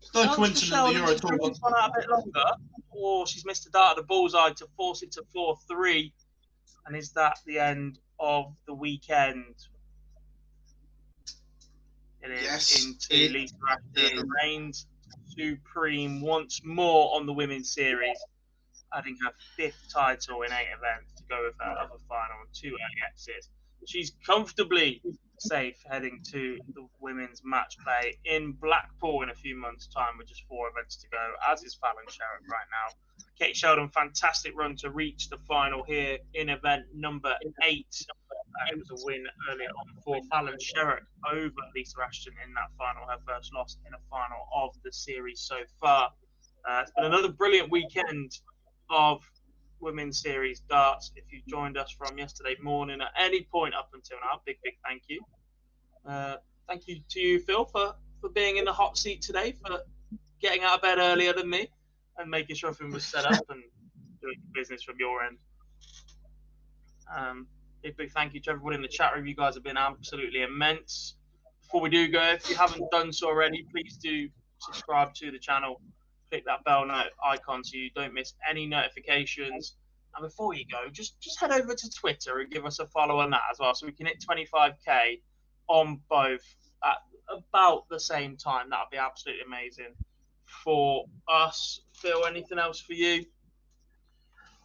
It's no coincidence the Euro Tour gone out a bit longer, or she's missed a dart at the bullseye to force it to 4-3. And is that the end of the weekend? It is. Yes, Into Lisa Ashton reigns supreme once more on the women's series, adding her 5th title in 8 events to go with her other final and 2 early exits. She's comfortably safe heading to the women's match play in Blackpool in a few months' time with just 4 events to go, as is Fallon Sherrick right now. Kate Sheldon, fantastic run to reach the final here in event number 8. It was a win earlier on for Fallon Sherrick over Lisa Ashton in that final, her first loss in a final of the series so far. It's been another brilliant weekend of women's series darts. If you joined us from yesterday morning at any point up until now, big thank you. Thank you to you, Phil, for being in the hot seat today, for getting out of bed earlier than me and making sure everything was set up and doing business from your end. Big thank you to everybody in the chat room. You guys have been absolutely immense. Before we do go, if you haven't done so already, please do subscribe to the channel. Click that bell note icon so you don't miss any notifications. And before you go, just head over to Twitter and give us a follow on that as well, so we can hit 25k on both at about the same time. That would be absolutely amazing for us. Phil, anything else for you?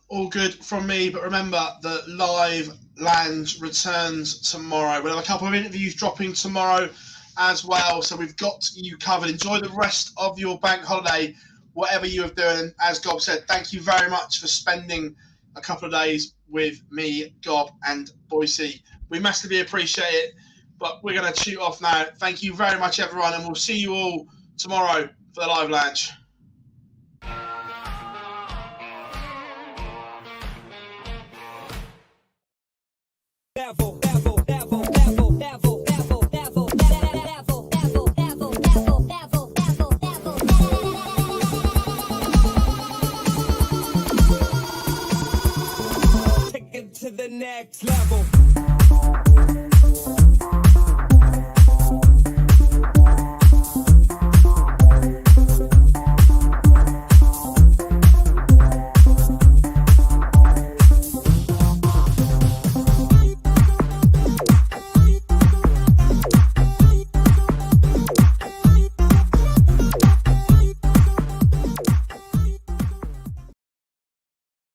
All good from me, but remember the live lounge returns tomorrow. We'll have a couple of interviews dropping tomorrow as well, so we've got you covered. Enjoy the rest of your bank holiday, whatever you are doing. As Gob said, thank you very much for spending a couple of days with me, Gob, and Boise. We massively appreciate it, but we're going to shoot off now. Thank you very much, everyone, and we'll see you all tomorrow for the live lounge. Take it to the next level.